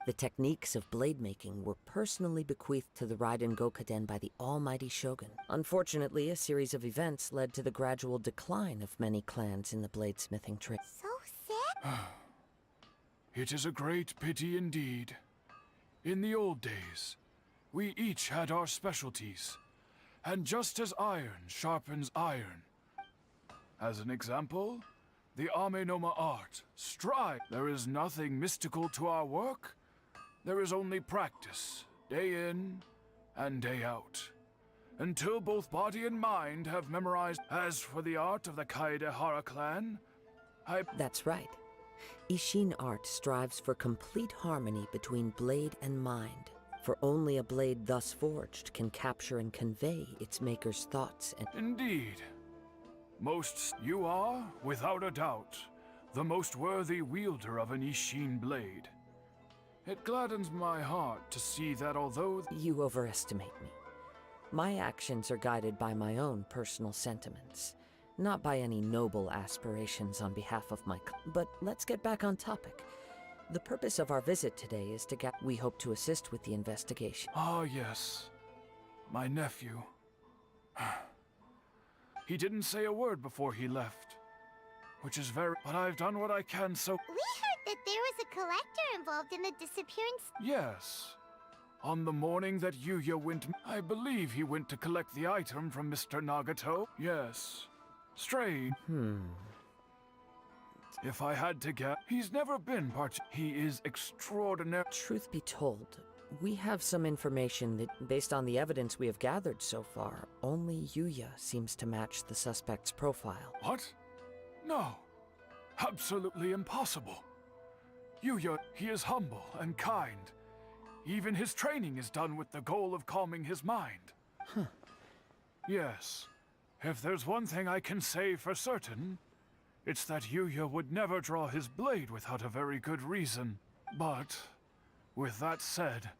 [SPEAKER 19] The techniques of blade making were personally bequeathed to the Raiden Gokaden by the almighty shogun. Unfortunately, a series of events led to the gradual decline of many clans in the bladesmithing trade.
[SPEAKER 2] So sad?
[SPEAKER 5] It is a great pity indeed. In the old days, we each had our specialties, and just as iron sharpens iron. As an example, the Amenoma art, strive. There is nothing mystical to our work. There is only practice, day in and day out, until both body and mind have memorized. As for the art of the Kaedehara clan,
[SPEAKER 19] That's right. Ishin art strives for complete harmony between blade and mind, for only a blade thus forged can capture and convey its maker's thoughts and...
[SPEAKER 5] Indeed. You are, without a doubt, the most worthy wielder of an Ishin blade. It gladdens my heart to see that although...
[SPEAKER 19] You overestimate me. My actions are guided by my own personal sentiments, not by any noble aspirations on behalf of my... But let's get back on topic. The purpose of our visit today is to we hope to assist with the investigation.
[SPEAKER 5] Ah, yes. My nephew. He didn't say a word before he left, which is very... But I've done what I can, so...
[SPEAKER 2] We heard that there was a collector involved in the disappearance.
[SPEAKER 5] Yes. On the morning that Yuya went... I believe he went to collect the item from Mr. Nagato. Yes. Strange. If I had to guess, he's never been He is extraordinary.
[SPEAKER 19] Truth be told, we have some information that, based on the evidence we have gathered so far, only Yuya seems to match the suspect's profile.
[SPEAKER 5] What? No. Absolutely impossible.
[SPEAKER 6] Yuya, he is humble and kind. Even his training is done with the goal of calming his mind. Yes. If there's one thing I can say for certain, it's that Yuya would never draw his blade without a very good reason. But, with that said,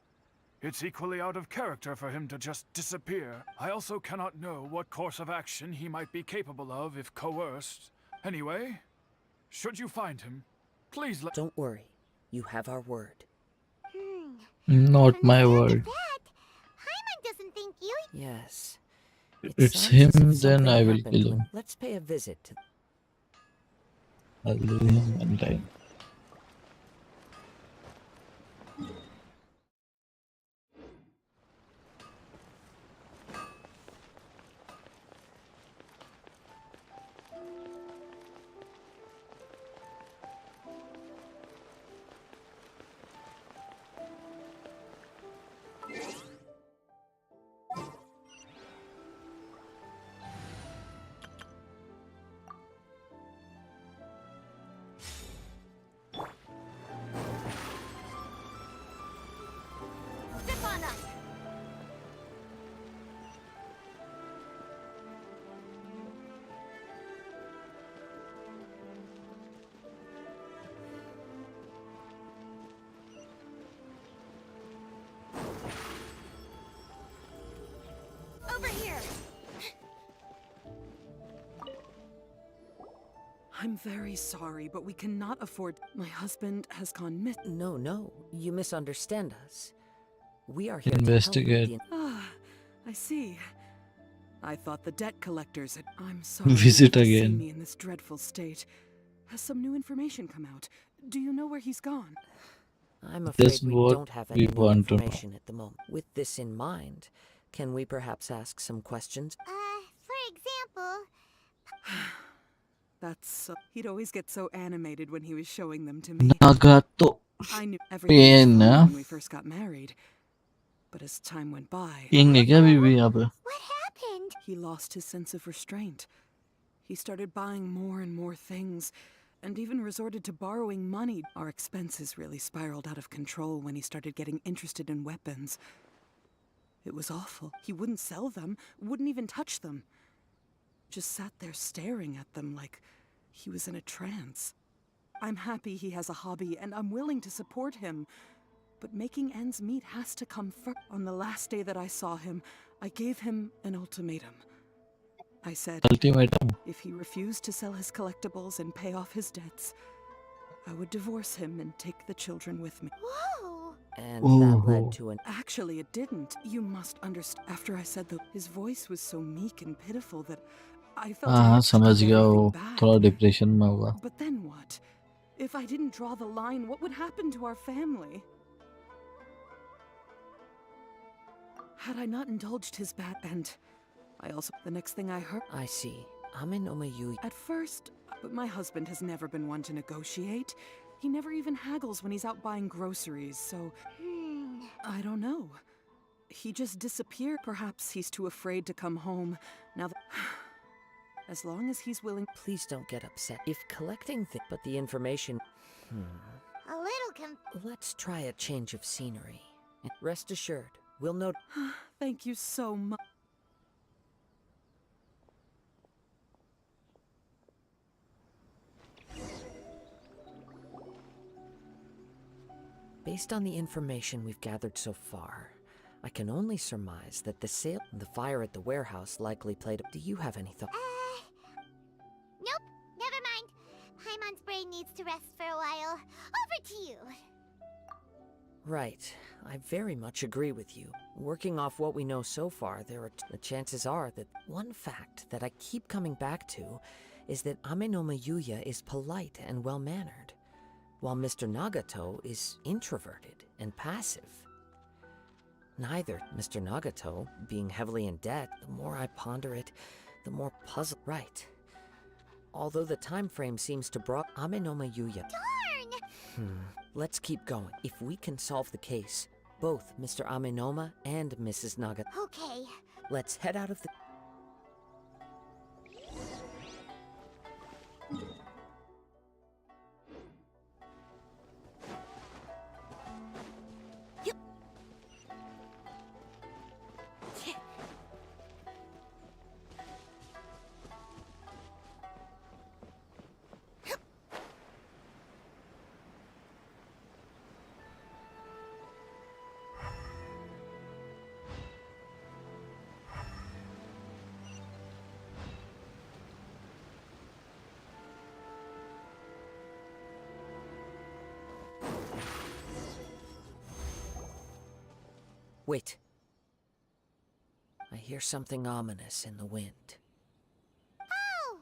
[SPEAKER 6] it's equally out of character for him to just disappear. I also cannot know what course of action he might be capable of if coerced. Anyway, should you find him, please let—
[SPEAKER 19] Don't worry. You have our word.
[SPEAKER 1] Not my word.
[SPEAKER 2] Paimon doesn't think you.
[SPEAKER 19] Yes.
[SPEAKER 1] It's
[SPEAKER 19] sounds
[SPEAKER 1] him,
[SPEAKER 19] as if
[SPEAKER 1] then
[SPEAKER 19] something
[SPEAKER 1] I will
[SPEAKER 19] happened
[SPEAKER 1] kill
[SPEAKER 19] to
[SPEAKER 1] him.
[SPEAKER 19] Let's pay a visit to...
[SPEAKER 1] I'll do him one time.
[SPEAKER 2] Step on up. Over here.
[SPEAKER 22] I'm very sorry, but we cannot afford. My husband has gone missing.
[SPEAKER 19] No, you misunderstand us. We are here
[SPEAKER 1] Investigate.
[SPEAKER 19] to help with
[SPEAKER 22] Ah, I see. I thought the debt collectors had. I'm sorry
[SPEAKER 1] Visit
[SPEAKER 22] to see
[SPEAKER 1] again.
[SPEAKER 22] me in this dreadful state. Has some new information come out? Do you know where he's gone?
[SPEAKER 19] I'm afraid
[SPEAKER 1] That's
[SPEAKER 19] we
[SPEAKER 1] what
[SPEAKER 19] don't have
[SPEAKER 1] we
[SPEAKER 19] any new
[SPEAKER 1] want to know.
[SPEAKER 19] information at the moment. With this in mind, can we perhaps ask some questions?
[SPEAKER 2] For example,
[SPEAKER 22] That's. He'd always get so animated when he was showing them to me.
[SPEAKER 1] Nagato.
[SPEAKER 22] I knew everything was
[SPEAKER 1] Pain,
[SPEAKER 22] fine
[SPEAKER 1] huh?
[SPEAKER 22] when we first got married. But as time went by,
[SPEAKER 1] King है क्या बीवी यहाँ पे?
[SPEAKER 2] what happened?
[SPEAKER 22] he lost his sense of restraint. He started buying more and more things, and even resorted to borrowing money. Our expenses really spiraled out of control when he started getting interested in weapons. It was awful. He wouldn't sell them, wouldn't even touch them. Just sat there staring at them like he was in a trance. I'm happy he has a hobby, and I'm willing to support him. But making ends meet has to come first. On the last day that I saw him, I gave him an ultimatum. I said,
[SPEAKER 1] Ultimatum.
[SPEAKER 22] if he refused to sell his collectibles and pay off his debts, I would divorce him and take the children with me.
[SPEAKER 2] Whoa!
[SPEAKER 19] And that led to an...
[SPEAKER 22] Actually, it didn't. You must understand. After I said that, his voice was so meek and pitiful that I felt I
[SPEAKER 1] हाँ
[SPEAKER 22] had to
[SPEAKER 1] समझ
[SPEAKER 22] take
[SPEAKER 1] गया वो
[SPEAKER 22] everything back.
[SPEAKER 1] थोड़ा depression में होगा.
[SPEAKER 22] But then what? If I didn't draw the line, what would happen to our family? Had I not indulged his bad end, I also... The next thing I heard...
[SPEAKER 19] I see. Amenoma Yui.
[SPEAKER 22] At first, but my husband has never been one to negotiate. He never even haggles when he's out buying groceries, so... I don't know. He just disappeared. Perhaps he's too afraid to come home. Now that... As long as he's willing...
[SPEAKER 19] Please don't get upset. If collecting but the information...
[SPEAKER 2] A little
[SPEAKER 19] Let's try a change of scenery. Rest assured, we'll know...
[SPEAKER 22] Thank you so much.
[SPEAKER 19] Based on the information we've gathered so far, I can only surmise that the fire at the warehouse likely played... Do you have any thought?
[SPEAKER 2] Nope, never mind. Paimon's brain needs to rest for a while. Over to you.
[SPEAKER 19] Right. I very much agree with you. Working off what we know so far, the chances are that one fact that I keep coming back to is that Amenoma Yuya is polite and well-mannered, while Mr. Nagato is introverted and passive. Neither Mr. Nagato, being heavily in debt, the more I ponder it, the more puzzle. Right. Although the time frame seems to brought Amenoma Yuya.
[SPEAKER 2] Darn!
[SPEAKER 19] Let's keep going. If we can solve the case, both Mr. Amenoma and Mrs. Nagato.
[SPEAKER 2] Okay.
[SPEAKER 19] Let's head out of the... Wait. I hear something ominous in the wind.
[SPEAKER 2] Oh!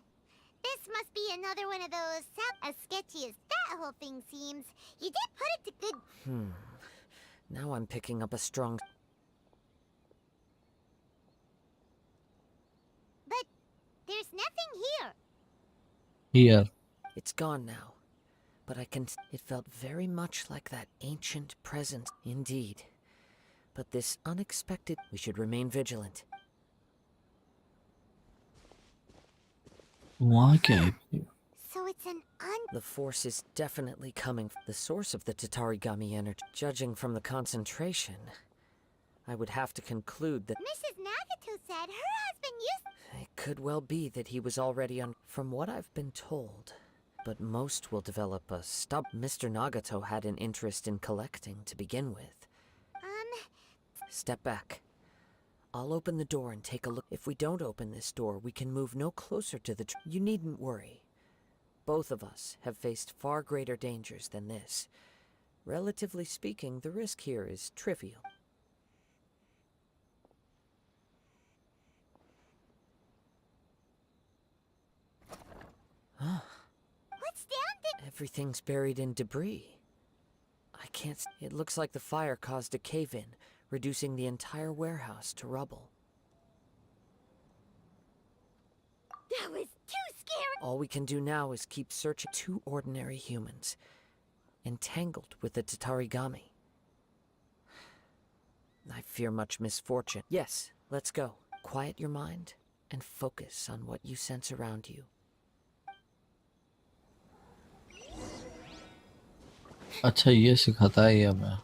[SPEAKER 2] This must be another one of those as sketchy as that whole thing seems. You did put it to good...
[SPEAKER 19] Now I'm picking up a strong...
[SPEAKER 2] But there's nothing here.
[SPEAKER 1] Here.
[SPEAKER 19] It's gone now. But I can... It felt very much like that ancient presence. Indeed. But this unexpected... We should remain vigilant.
[SPEAKER 1] वहाँ क्या है?
[SPEAKER 2] So it's an
[SPEAKER 19] The force is definitely coming. The source of the Tatarigami energy. Judging from the concentration, I would have to conclude that...
[SPEAKER 2] Mrs. Nagato said her husband used...
[SPEAKER 19] It could well be that he was already on... From what I've been told... But most will develop a stub. Mr. Nagato had an interest in collecting to begin with. Step back. I'll open the door and take a look. If we don't open this door, we can move no closer to the... You needn't worry. Both of us have faced far greater dangers than this. Relatively speaking, the risk here is trivial.
[SPEAKER 2] What's down there?
[SPEAKER 19] Everything's buried in debris. I can't... It looks like the fire caused a cave-in, reducing the entire warehouse to rubble.
[SPEAKER 2] That was too scary!
[SPEAKER 19] All we can do now is keep searching. 2 ordinary humans, entangled with the Tatarigami. I fear much misfortune. Yes, let's go. Quiet your mind and focus on what you sense around you.
[SPEAKER 1] अच्छा ये सिखाता है ये हमें.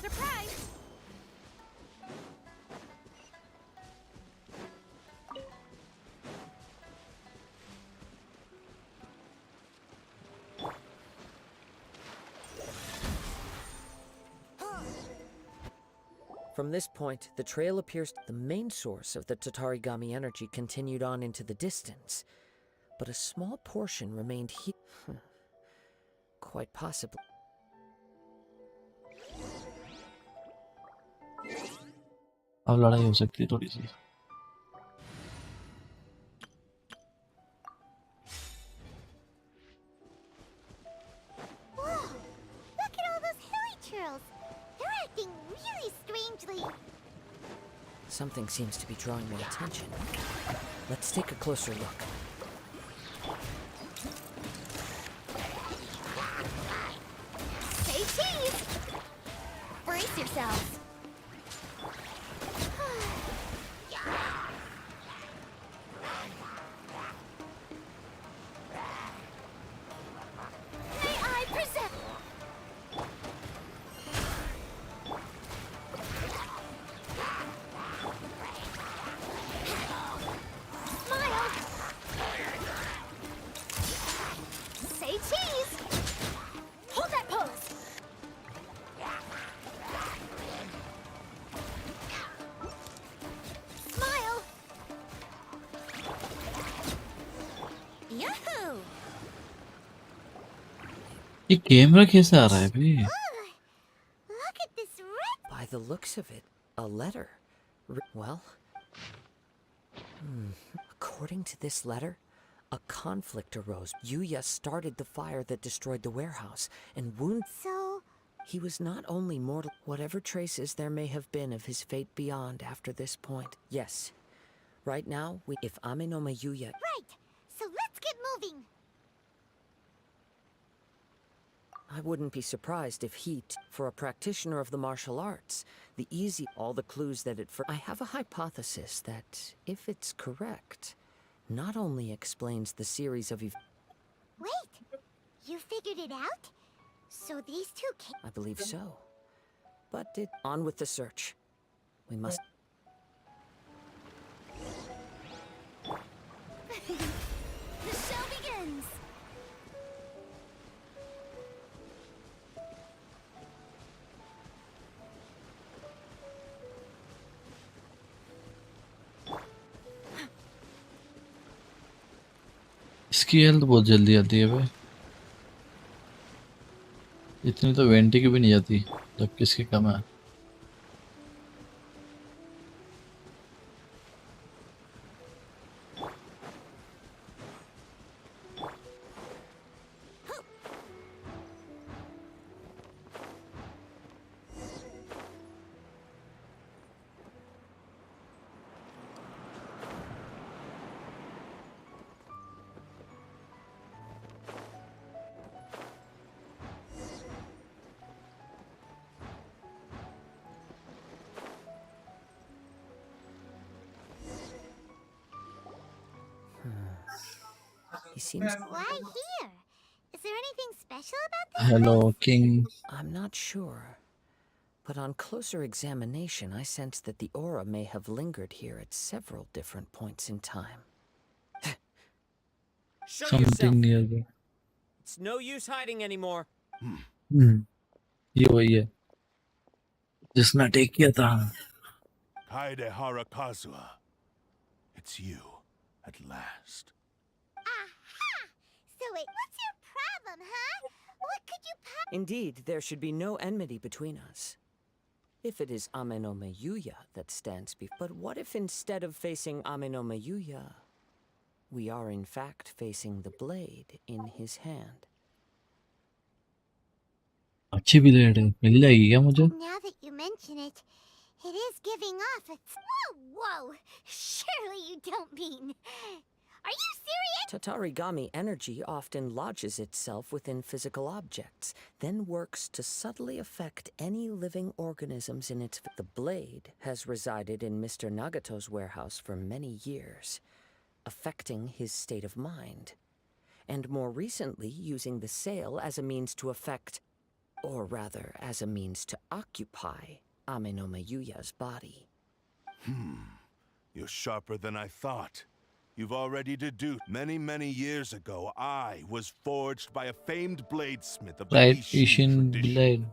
[SPEAKER 17] Surprise!
[SPEAKER 19] From this point, the trail appears the main source of the Tatarigami energy continued on into the distance, but a small portion remained here. Quite possibly.
[SPEAKER 1] अब लड़ाई हो सकती है थोड़ी सी.
[SPEAKER 2] Whoa! Look at all those hilly churls! They're acting really strangely.
[SPEAKER 19] Something seems to be drawing my attention. Let's take a closer look.
[SPEAKER 2] Say cheese! Brace yourselves. May I present... Smile! Say cheese! Hold that pose! Smile! Yahoo!
[SPEAKER 1] ये camera कैसे आ रहा है भाई?
[SPEAKER 2] Look at this red...
[SPEAKER 19] By the looks of it, a letter. Well, according to this letter, a conflict arose. Yuya started the fire that destroyed the warehouse and wounded.
[SPEAKER 2] So...
[SPEAKER 19] He was not only mortal. Whatever traces there may have been of his fate beyond after this point. Yes. Right now, if Amenoma Yuya...
[SPEAKER 2] Right! So let's get moving!
[SPEAKER 19] I wouldn't be surprised if for a practitioner of the martial arts, all the clues that I have a hypothesis that, if it's correct, not only explains the series of events.
[SPEAKER 2] Wait! You figured it out? So these two came...
[SPEAKER 19] I believe so. But on with the search. We must...
[SPEAKER 2] The show begins!
[SPEAKER 1] इसकी health बहुत जल्दी आती है भाई, इतनी तो vanity की भी नहीं जाती जबकि इसकी कम है।
[SPEAKER 19] He seems...
[SPEAKER 2] Why here? Is there anything special about this?
[SPEAKER 1] Hello, King.
[SPEAKER 19] I'm not sure. But on closer examination, I sense that the aura may have lingered here at several different points in time.
[SPEAKER 15] Show yourself.
[SPEAKER 1] Something near there.
[SPEAKER 15] It's no use hiding anymore.
[SPEAKER 1] ये वही है जिसने take किया था।
[SPEAKER 7] Kaedehara Kazuha. It's you, at last.
[SPEAKER 2] So wait, what's your problem, huh? What could you
[SPEAKER 19] Indeed, there should be no enmity between us. If it is Ame no Meyuya that stands before... But what if instead of facing Ame no Meyuya, we are in fact facing the blade in his hand?
[SPEAKER 1] अच्छी blade है, मिल जाएगी क्या मुझे?
[SPEAKER 2] Now that you mention it, it is giving off its... Whoa! Surely you don't mean... Are you serious?
[SPEAKER 19] Tatarigami energy often lodges itself within physical objects, then works to subtly affect any living organisms in its... The blade has resided in Mr. Nagato's warehouse for many years, affecting his state of mind, and more recently using the sale as a means to affect, or rather as a means to occupy, Ame no Meyuya's body.
[SPEAKER 7] You're sharper than I thought. You've already deduced. Many years ago, I was forged by a famed bladesmith of the Ishin tradition.
[SPEAKER 1] Blade.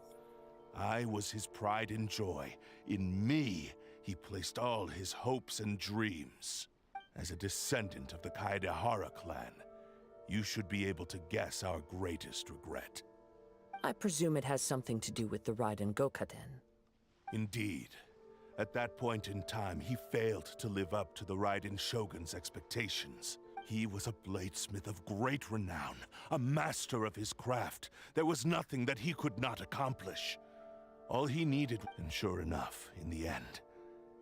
[SPEAKER 7] I was his pride and joy. In me, he placed all his hopes and dreams. As a descendant of the Kaedehara clan, you should be able to guess our greatest regret.
[SPEAKER 19] I presume it has something to do with the Raiden Gokaden.
[SPEAKER 7] Indeed. At that point in time, he failed to live up to the Raiden Shogun's expectations. He was a bladesmith of great renown, a master of his craft. There was nothing that he could not accomplish. All he needed, and sure enough, in the end,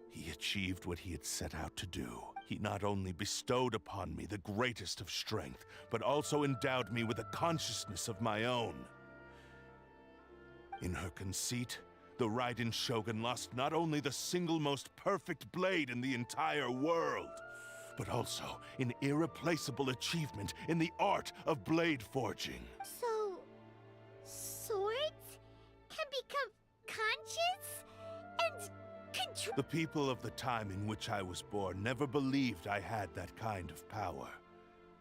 [SPEAKER 7] he achieved what he had set out to do. He not only bestowed upon me the greatest of strength, but also endowed me with a consciousness of my own. In her conceit, the Raiden Shogun lost not only the single most perfect blade in the entire world, but also an irreplaceable achievement in the art of blade forging.
[SPEAKER 2] So... swords can become conscious and control...
[SPEAKER 7] The people of the time in which I was born never believed I had that kind of power.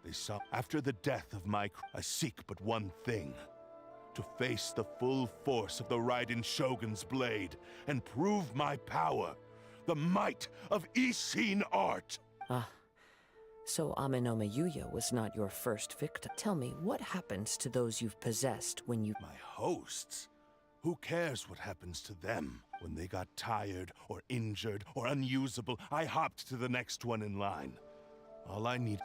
[SPEAKER 7] They saw... After the death of I seek but one thing. To face the full force of the Raiden Shogun's blade and prove my power, the might of Ishin art.
[SPEAKER 19] Ah, so Ame no Meyuya was not your first victim. Tell me, what happens to those you've possessed when you...
[SPEAKER 7] My hosts? Who cares what happens to them? When they got tired, or injured, or unusable, I hopped to the next one in line. All I need...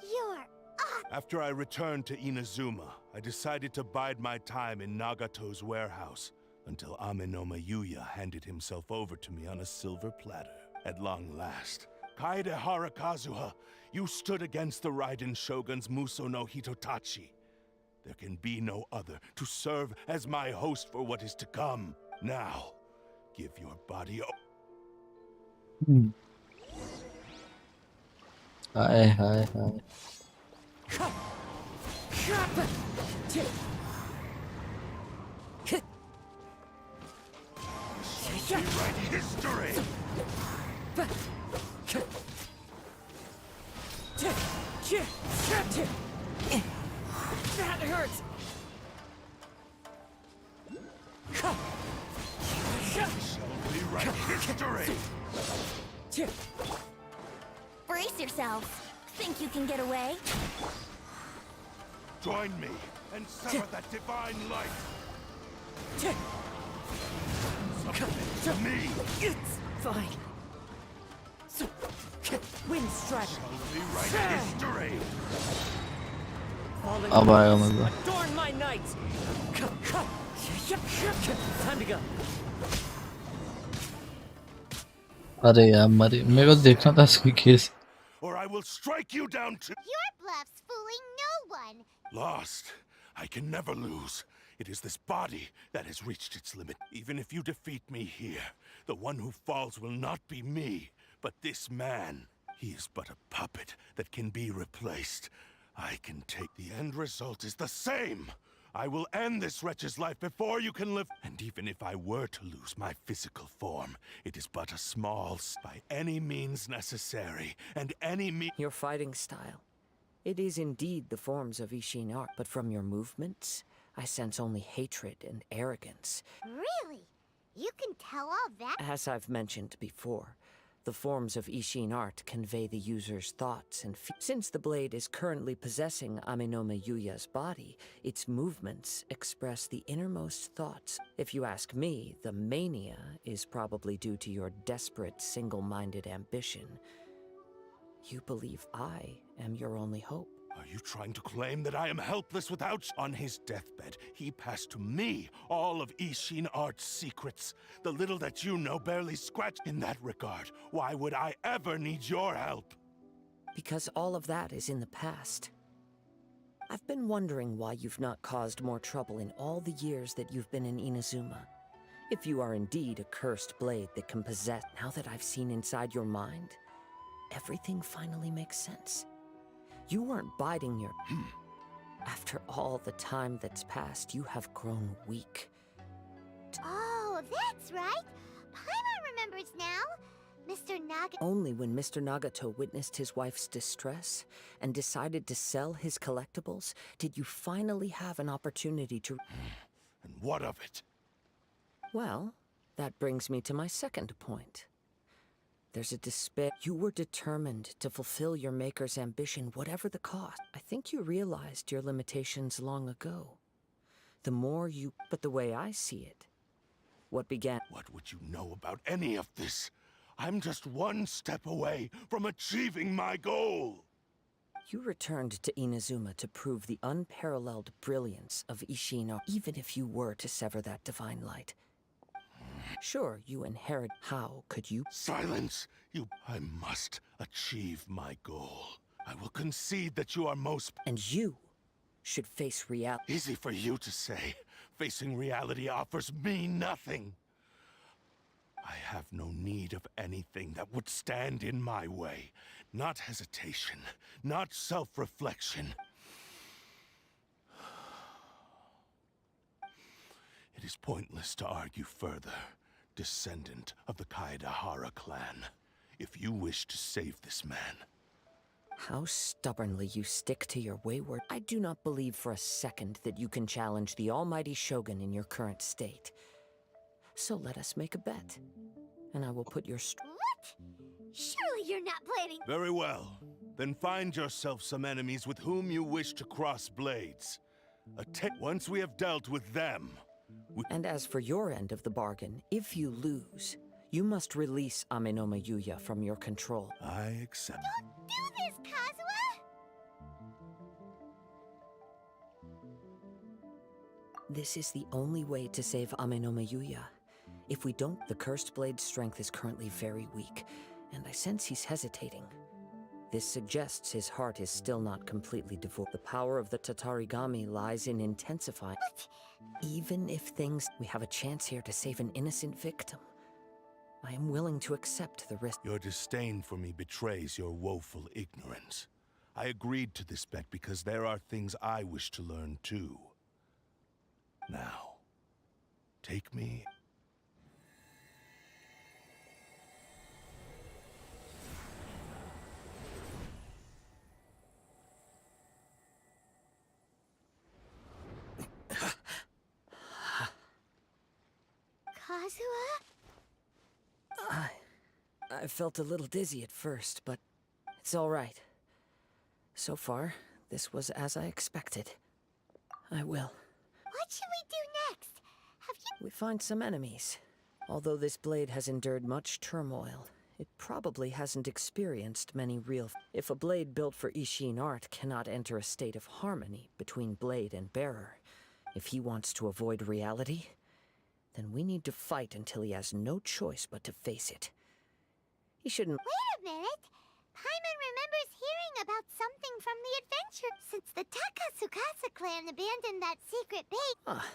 [SPEAKER 7] After I returned to Inazuma, I decided to bide my time in Nagato's warehouse until Ame no Meyuya handed himself over to me on a silver platter. At long last, Kaedehara Kazuha, you stood against the Raiden Shogun's Muso no Hitotachi. There can be no other to serve as my host for what is to come. Now, give your body
[SPEAKER 1] Hi.
[SPEAKER 7] Rewrite history!
[SPEAKER 15] That hurts!
[SPEAKER 7] Shall rewrite history!
[SPEAKER 2] Brace yourselves. Think you can get away?
[SPEAKER 7] Join me and sever that divine light. Submit to me.
[SPEAKER 19] It's fine. Wind strider.
[SPEAKER 7] Shall we write history?
[SPEAKER 1] अब आएगा मजा.
[SPEAKER 15] Adorn my night! Time to go.
[SPEAKER 1] अरे यार मरी, मेरे को देखना था इसकी case.
[SPEAKER 7] Or I will strike you down to...
[SPEAKER 2] Your bluff's fooling no one.
[SPEAKER 7] Lost. I can never lose. It is this body that has reached its limit. Even if you defeat me here, the one who falls will not be me, but this man. He is but a puppet that can be replaced. I can take... The end result is the same! I will end this wretch's life before you can live. And even if I were to lose my physical form, it is but a small... by any means necessary, and any
[SPEAKER 19] Your fighting style. It is indeed the forms of Ishin art, but from your movements, I sense only hatred and arrogance.
[SPEAKER 2] Really? You can tell all that?
[SPEAKER 19] As I've mentioned before, the forms of Ishin art convey the user's thoughts and since the blade is currently possessing Aminome Yuya's body, its movements express the innermost thoughts. If you ask me, the mania is probably due to your desperate, single-minded ambition. You believe I am your only hope.
[SPEAKER 7] Are you trying to claim that I am helpless without... On his deathbed, he passed to me all of Ishin Art's secrets. The little that you know barely scratched. In that regard, why would I ever need your help?
[SPEAKER 19] Because all of that is in the past. I've been wondering why you've not caused more trouble in all the years that you've been in Inazuma. If you are indeed a cursed blade that can possess... Now that I've seen inside your mind, everything finally makes sense. You weren't biding your... After all the time that's passed, you have grown weak.
[SPEAKER 2] Oh, that's right. Paimon remembers now. Mr. Naga...
[SPEAKER 19] Only when Mr. Nagato witnessed his wife's distress and decided to sell his collectibles did you finally have an opportunity to...
[SPEAKER 7] And what of it?
[SPEAKER 19] Well, that brings me to my second point. There's a despair. You were determined to fulfill your maker's ambition, whatever the cost. I think you realized your limitations long ago. The more you... But the way I see it, what began...
[SPEAKER 7] What would you know about any of this? I'm just one step away from achieving my goal!
[SPEAKER 19] You returned to Inazuma to prove the unparalleled brilliance of Ishin art, even if you were to sever that divine light. Sure, you inherit... How could you...
[SPEAKER 7] Silence! I must achieve my goal. I will concede that you are most...
[SPEAKER 19] And you should face reality.
[SPEAKER 7] Easy for you to say. Facing reality offers me nothing. I have no need of anything that would stand in my way. Not hesitation, not self-reflection. It is pointless to argue further, descendant of the Kaedahara clan. If you wish to save this man...
[SPEAKER 19] How stubbornly you stick to your wayward... I do not believe for a second that you can challenge the almighty Shogun in your current state. So let us make a bet, and I will put your...
[SPEAKER 2] What? Surely you're not planning...
[SPEAKER 7] Very well. Then find yourself some enemies with whom you wish to cross blades. Once we have dealt with them...
[SPEAKER 19] And as for your end of the bargain, if you lose, you must release Aminome Yuya from your control.
[SPEAKER 7] I accept.
[SPEAKER 2] Don't do this, Kazuha!
[SPEAKER 19] This is the only way to save Aminome Yuya. If we don't, the Cursed Blade's strength is currently very weak, and I sense he's hesitating. This suggests his heart is still not completely devoid. The power of the Tatarigami lies in intensifying. Even if things... We have a chance here to save an innocent victim. I am willing to accept the risk.
[SPEAKER 7] Your disdain for me betrays your woeful ignorance. I agreed to this bet because there are things I wish to learn too. Now, take me...
[SPEAKER 2] Kazuha?
[SPEAKER 19] I felt a little dizzy at first, but it's all right. So far, this was as I expected. I will.
[SPEAKER 2] What should we do next? Have you...
[SPEAKER 19] We find some enemies. Although this blade has endured much turmoil, it probably hasn't experienced many real... If a blade built for Ishin art cannot enter a state of harmony between blade and bearer, if he wants to avoid reality, then we need to fight until he has no choice but to face it. He shouldn't...
[SPEAKER 2] Wait a minute! Paimon remembers hearing about something from the adventure since the Takasukasa clan abandoned that secret base.
[SPEAKER 19] Ah,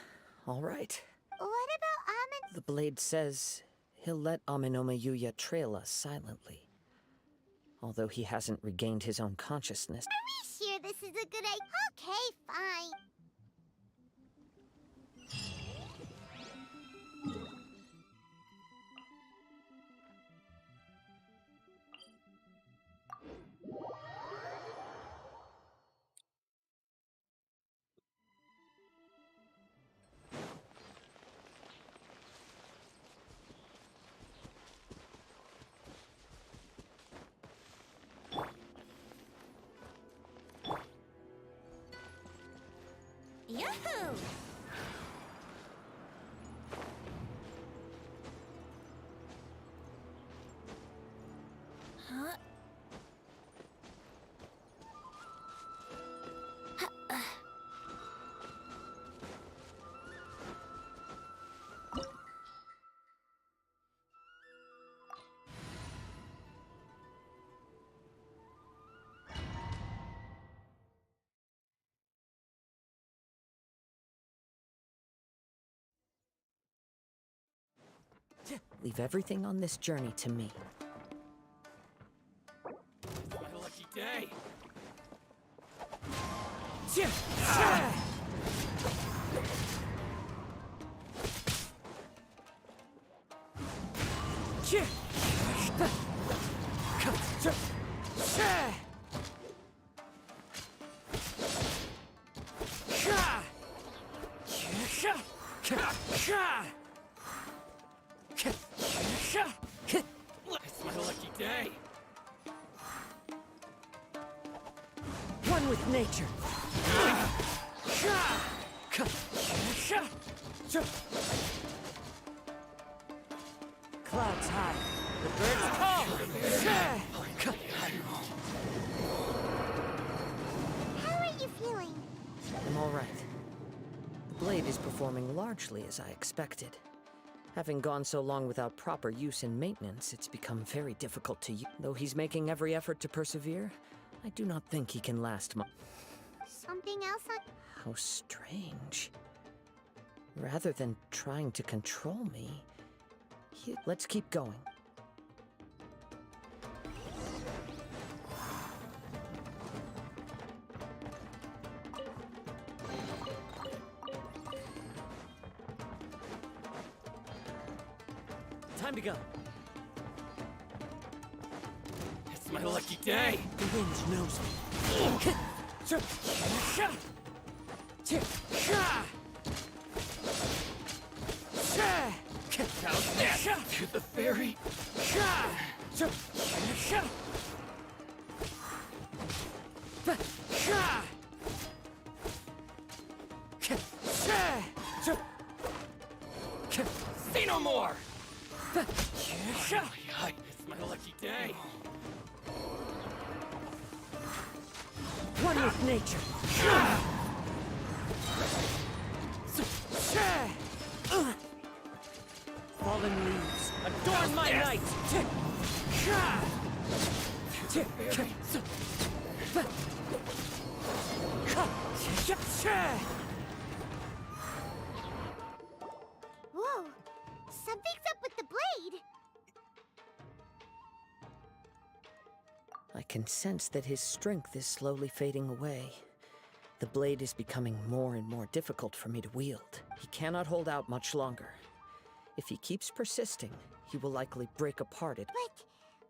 [SPEAKER 19] all right.
[SPEAKER 2] What about Amon?
[SPEAKER 19] The blade says he'll let Aminome Yuya trail us silently. Although he hasn't regained his own consciousness.
[SPEAKER 2] Are we sure this is a good idea? Okay, fine. Yahoo! Huh?
[SPEAKER 19] Leave everything on this journey to me.
[SPEAKER 15] My lucky day. It's my lucky day.
[SPEAKER 19] One with nature. Clouds high. The birds call.
[SPEAKER 2] How are you feeling?
[SPEAKER 19] I'm all right. The blade is performing largely as I expected. Having gone so long without proper use and maintenance, it's become very difficult to use. Though he's making every effort to persevere, I do not think he can last much.
[SPEAKER 2] Something else on...
[SPEAKER 19] How strange. Rather than trying to control me, let's keep going.
[SPEAKER 15] Time to go. It's my lucky day.
[SPEAKER 21] The wind knows me.
[SPEAKER 15] How's that? To the fairy. Say no more. It's my lucky day.
[SPEAKER 19] One with nature. Fallen leaves, adorn my night.
[SPEAKER 2] Whoa! Something's up with the blade!
[SPEAKER 19] I can sense that his strength is slowly fading away. The blade is becoming more and more difficult for me to wield. He cannot hold out much longer. If he keeps persisting, he will likely break apart it.
[SPEAKER 2] But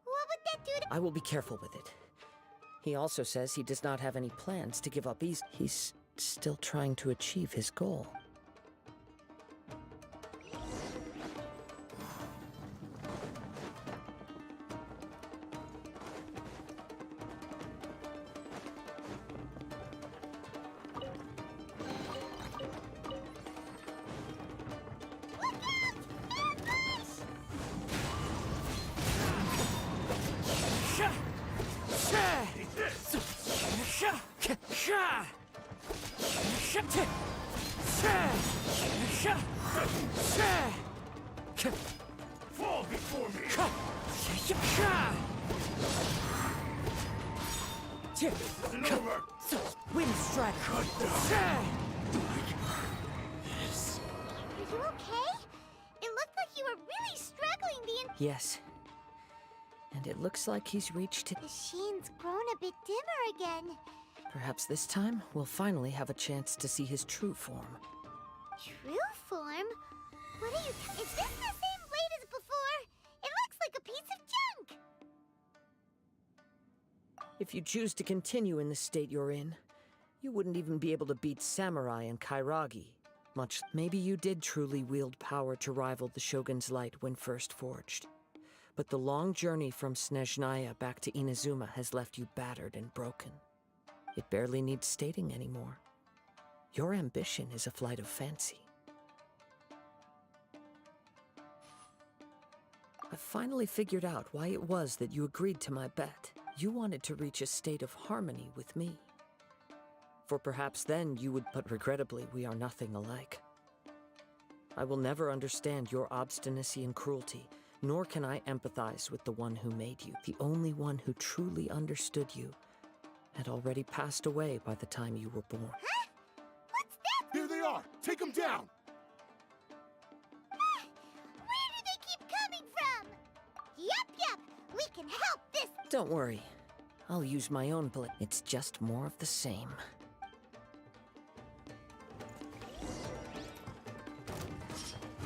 [SPEAKER 2] what would that do to...
[SPEAKER 19] I will be careful with it. He also says he does not have any plans to give up easy. He's still trying to achieve his goal.
[SPEAKER 6] Fall before me!
[SPEAKER 19] Wind strike.
[SPEAKER 2] Are you okay? It looked like you were really struggling
[SPEAKER 19] Yes. And it looks like he's reached it.
[SPEAKER 2] The sheen's grown a bit dimmer again.
[SPEAKER 19] Perhaps this time we'll finally have a chance to see his true form.
[SPEAKER 2] True form? What are you... Is this the same blade as before? It looks like a piece of junk!
[SPEAKER 19] If you choose to continue in the state you're in, you wouldn't even be able to beat Samurai and Kairagi. Maybe you did truly wield power to rival the Shogun's light when first forged. But the long journey from Snezhnaya back to Inazuma has left you battered and broken. It barely needs stating anymore. Your ambition is a flight of fancy. I finally figured out why it was that you agreed to my bet. You wanted to reach a state of harmony with me. For perhaps then you would, but regrettably we are nothing alike. I will never understand your obstinacy and cruelty, nor can I empathize with the one who made you. The only one who truly understood you had already passed away by the time you were born.
[SPEAKER 2] Huh? What's that?
[SPEAKER 7] Here they are! Take them down!
[SPEAKER 2] Where do they keep coming from? Yup, we can help this.
[SPEAKER 19] Don't worry. I'll use my own blade. It's just more of the same.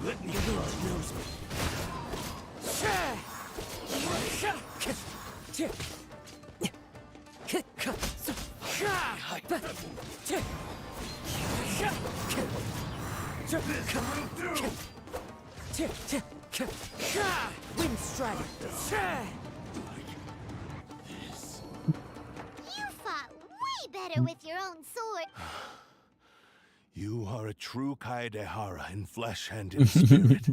[SPEAKER 6] Let me go. Knows me.
[SPEAKER 19] Wind strike.
[SPEAKER 2] You fought way better with your own sword.
[SPEAKER 7] You are a true Kaedehara in flesh and in spirit.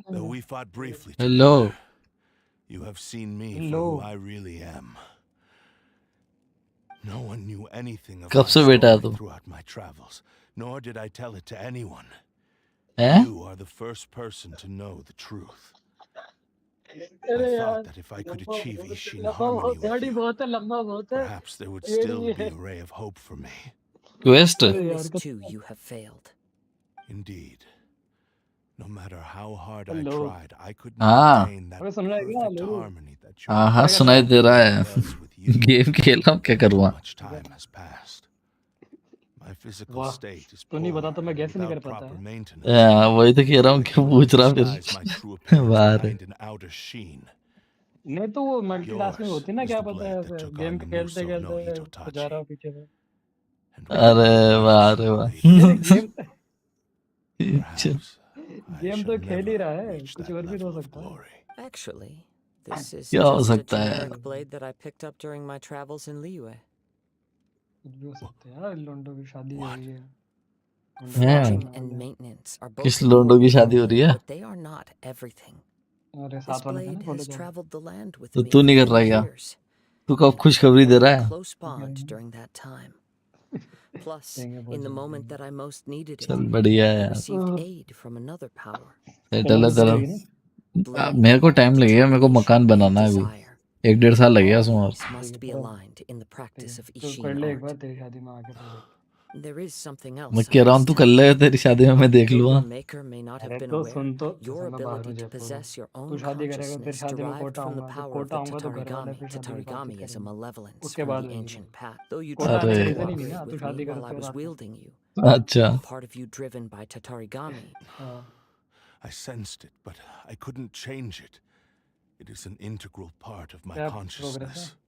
[SPEAKER 7] Though we fought briefly together,
[SPEAKER 1] Hello.
[SPEAKER 7] you have seen me for who I really am. No one knew anything of
[SPEAKER 1] कब
[SPEAKER 7] my
[SPEAKER 1] से बेटा है
[SPEAKER 7] story
[SPEAKER 1] तू?
[SPEAKER 7] throughout my travels, nor did I tell it to anyone.
[SPEAKER 1] हैं?
[SPEAKER 7] You are the first person to know the truth. I thought that if I could achieve Ishin harmony with you, perhaps there would still be a ray of hope for me.
[SPEAKER 1] Quest.
[SPEAKER 19] In this too, you have failed.
[SPEAKER 7] Indeed. No matter how hard I tried, I could
[SPEAKER 1] हाँ
[SPEAKER 7] not attain that perfect harmony that you
[SPEAKER 1] हाँ हाँ सुनाई दे रहा है game खेला हूँ क्या करूँगा
[SPEAKER 7] much time has passed. My physical state is poor without proper maintenance.
[SPEAKER 1] वही तो कह रहा हूँ क्यों पूछ रहा
[SPEAKER 7] Disguise my true
[SPEAKER 1] फिर
[SPEAKER 7] appearance
[SPEAKER 1] बाहर
[SPEAKER 7] behind an outer sheen.
[SPEAKER 3] नहीं तो वो मल्टीटास्किंग
[SPEAKER 7] Yours
[SPEAKER 3] होती है ना
[SPEAKER 7] is
[SPEAKER 3] क्या
[SPEAKER 7] the
[SPEAKER 3] पता
[SPEAKER 7] blade
[SPEAKER 3] है
[SPEAKER 7] that took
[SPEAKER 3] game
[SPEAKER 7] on the
[SPEAKER 3] खेलते
[SPEAKER 7] Muso no
[SPEAKER 3] खेलते जा रहा
[SPEAKER 7] Hitotachi.
[SPEAKER 3] हूँ पीछे में
[SPEAKER 1] अरे वाह अरे वाह
[SPEAKER 3] गेम तो खेल ही रहा है कुछ और भी तो हो सकता है
[SPEAKER 19] Actually, this is
[SPEAKER 1] क्या हो
[SPEAKER 19] just a
[SPEAKER 1] सकता है
[SPEAKER 19] generic blade that I picked up during my travels in Liyue.
[SPEAKER 3] कुछ भी हो सकता है यार लोंडो की शादी हो रही है
[SPEAKER 19] Forging and maintenance are both
[SPEAKER 1] किस लोंडो की शादी हो रही है
[SPEAKER 19] but they are not everything.
[SPEAKER 3] अरे
[SPEAKER 19] This
[SPEAKER 3] साथ वाले थे
[SPEAKER 19] blade
[SPEAKER 3] ना
[SPEAKER 19] has
[SPEAKER 3] थोड़े
[SPEAKER 19] traveled the land with
[SPEAKER 1] तो
[SPEAKER 19] me
[SPEAKER 1] तू
[SPEAKER 19] for
[SPEAKER 1] नहीं कर रहा
[SPEAKER 19] many
[SPEAKER 1] क्या
[SPEAKER 19] years.
[SPEAKER 1] तू कब खुशखबरी दे रहा है
[SPEAKER 19] Close bond during that time. Plus, in the moment that I most needed it,
[SPEAKER 1] चल बढ़िया है
[SPEAKER 19] I
[SPEAKER 1] यार
[SPEAKER 19] received aid from another power.
[SPEAKER 1] Settle है तेरा मेरे को टाइम लगेगा मेरे को मकान बनाना है अभी 1-1.5 साल लगेगा उसमें और
[SPEAKER 19] Must be aligned in the practice of
[SPEAKER 3] तो कर
[SPEAKER 19] Ishin
[SPEAKER 3] ले एक
[SPEAKER 19] art.
[SPEAKER 3] बार तेरी शादी में आके तो
[SPEAKER 19] There is something
[SPEAKER 1] मैं
[SPEAKER 19] else I
[SPEAKER 1] कह रहा हूँ
[SPEAKER 19] must
[SPEAKER 1] तू
[SPEAKER 19] tell
[SPEAKER 1] कर ले तेरी शादी में मैं देख
[SPEAKER 19] Though
[SPEAKER 1] लूँगा
[SPEAKER 19] your maker may not have
[SPEAKER 3] अरे
[SPEAKER 19] been
[SPEAKER 3] तो
[SPEAKER 19] aware,
[SPEAKER 3] सुन तो
[SPEAKER 19] your
[SPEAKER 3] मैं बाहर
[SPEAKER 19] ability
[SPEAKER 3] में
[SPEAKER 19] to
[SPEAKER 3] जयपुर में
[SPEAKER 19] possess your
[SPEAKER 3] तू
[SPEAKER 19] own
[SPEAKER 3] शादी करेगा तेरी
[SPEAKER 19] consciousness
[SPEAKER 3] शादी में
[SPEAKER 19] derived
[SPEAKER 3] कोटा
[SPEAKER 19] from the
[SPEAKER 3] आऊंगा जब
[SPEAKER 19] power of
[SPEAKER 3] कोटा
[SPEAKER 19] the
[SPEAKER 3] आऊंगा तो घर वाले
[SPEAKER 19] Tatarigami.
[SPEAKER 3] फिर शादी की बातचीत
[SPEAKER 19] Tatarigami is a
[SPEAKER 3] करेंगे
[SPEAKER 19] malevolence
[SPEAKER 3] उसके
[SPEAKER 19] from
[SPEAKER 3] बाद
[SPEAKER 19] the
[SPEAKER 3] होगी
[SPEAKER 19] ancient path. Though you
[SPEAKER 3] कोटा
[SPEAKER 19] tried
[SPEAKER 3] आने
[SPEAKER 19] to
[SPEAKER 3] का रीजन ही नहीं
[SPEAKER 19] cooperate
[SPEAKER 3] ना तू
[SPEAKER 19] with me
[SPEAKER 3] शादी कर
[SPEAKER 19] while I
[SPEAKER 3] उसके
[SPEAKER 19] was
[SPEAKER 3] बाद
[SPEAKER 19] wielding you,
[SPEAKER 1] अच्छा
[SPEAKER 19] a part of you driven by Tatarigami.
[SPEAKER 7] I sensed it, but I couldn't change it. It is an integral part of my
[SPEAKER 3] क्या प्रोग्रेस
[SPEAKER 7] consciousness.
[SPEAKER 3] है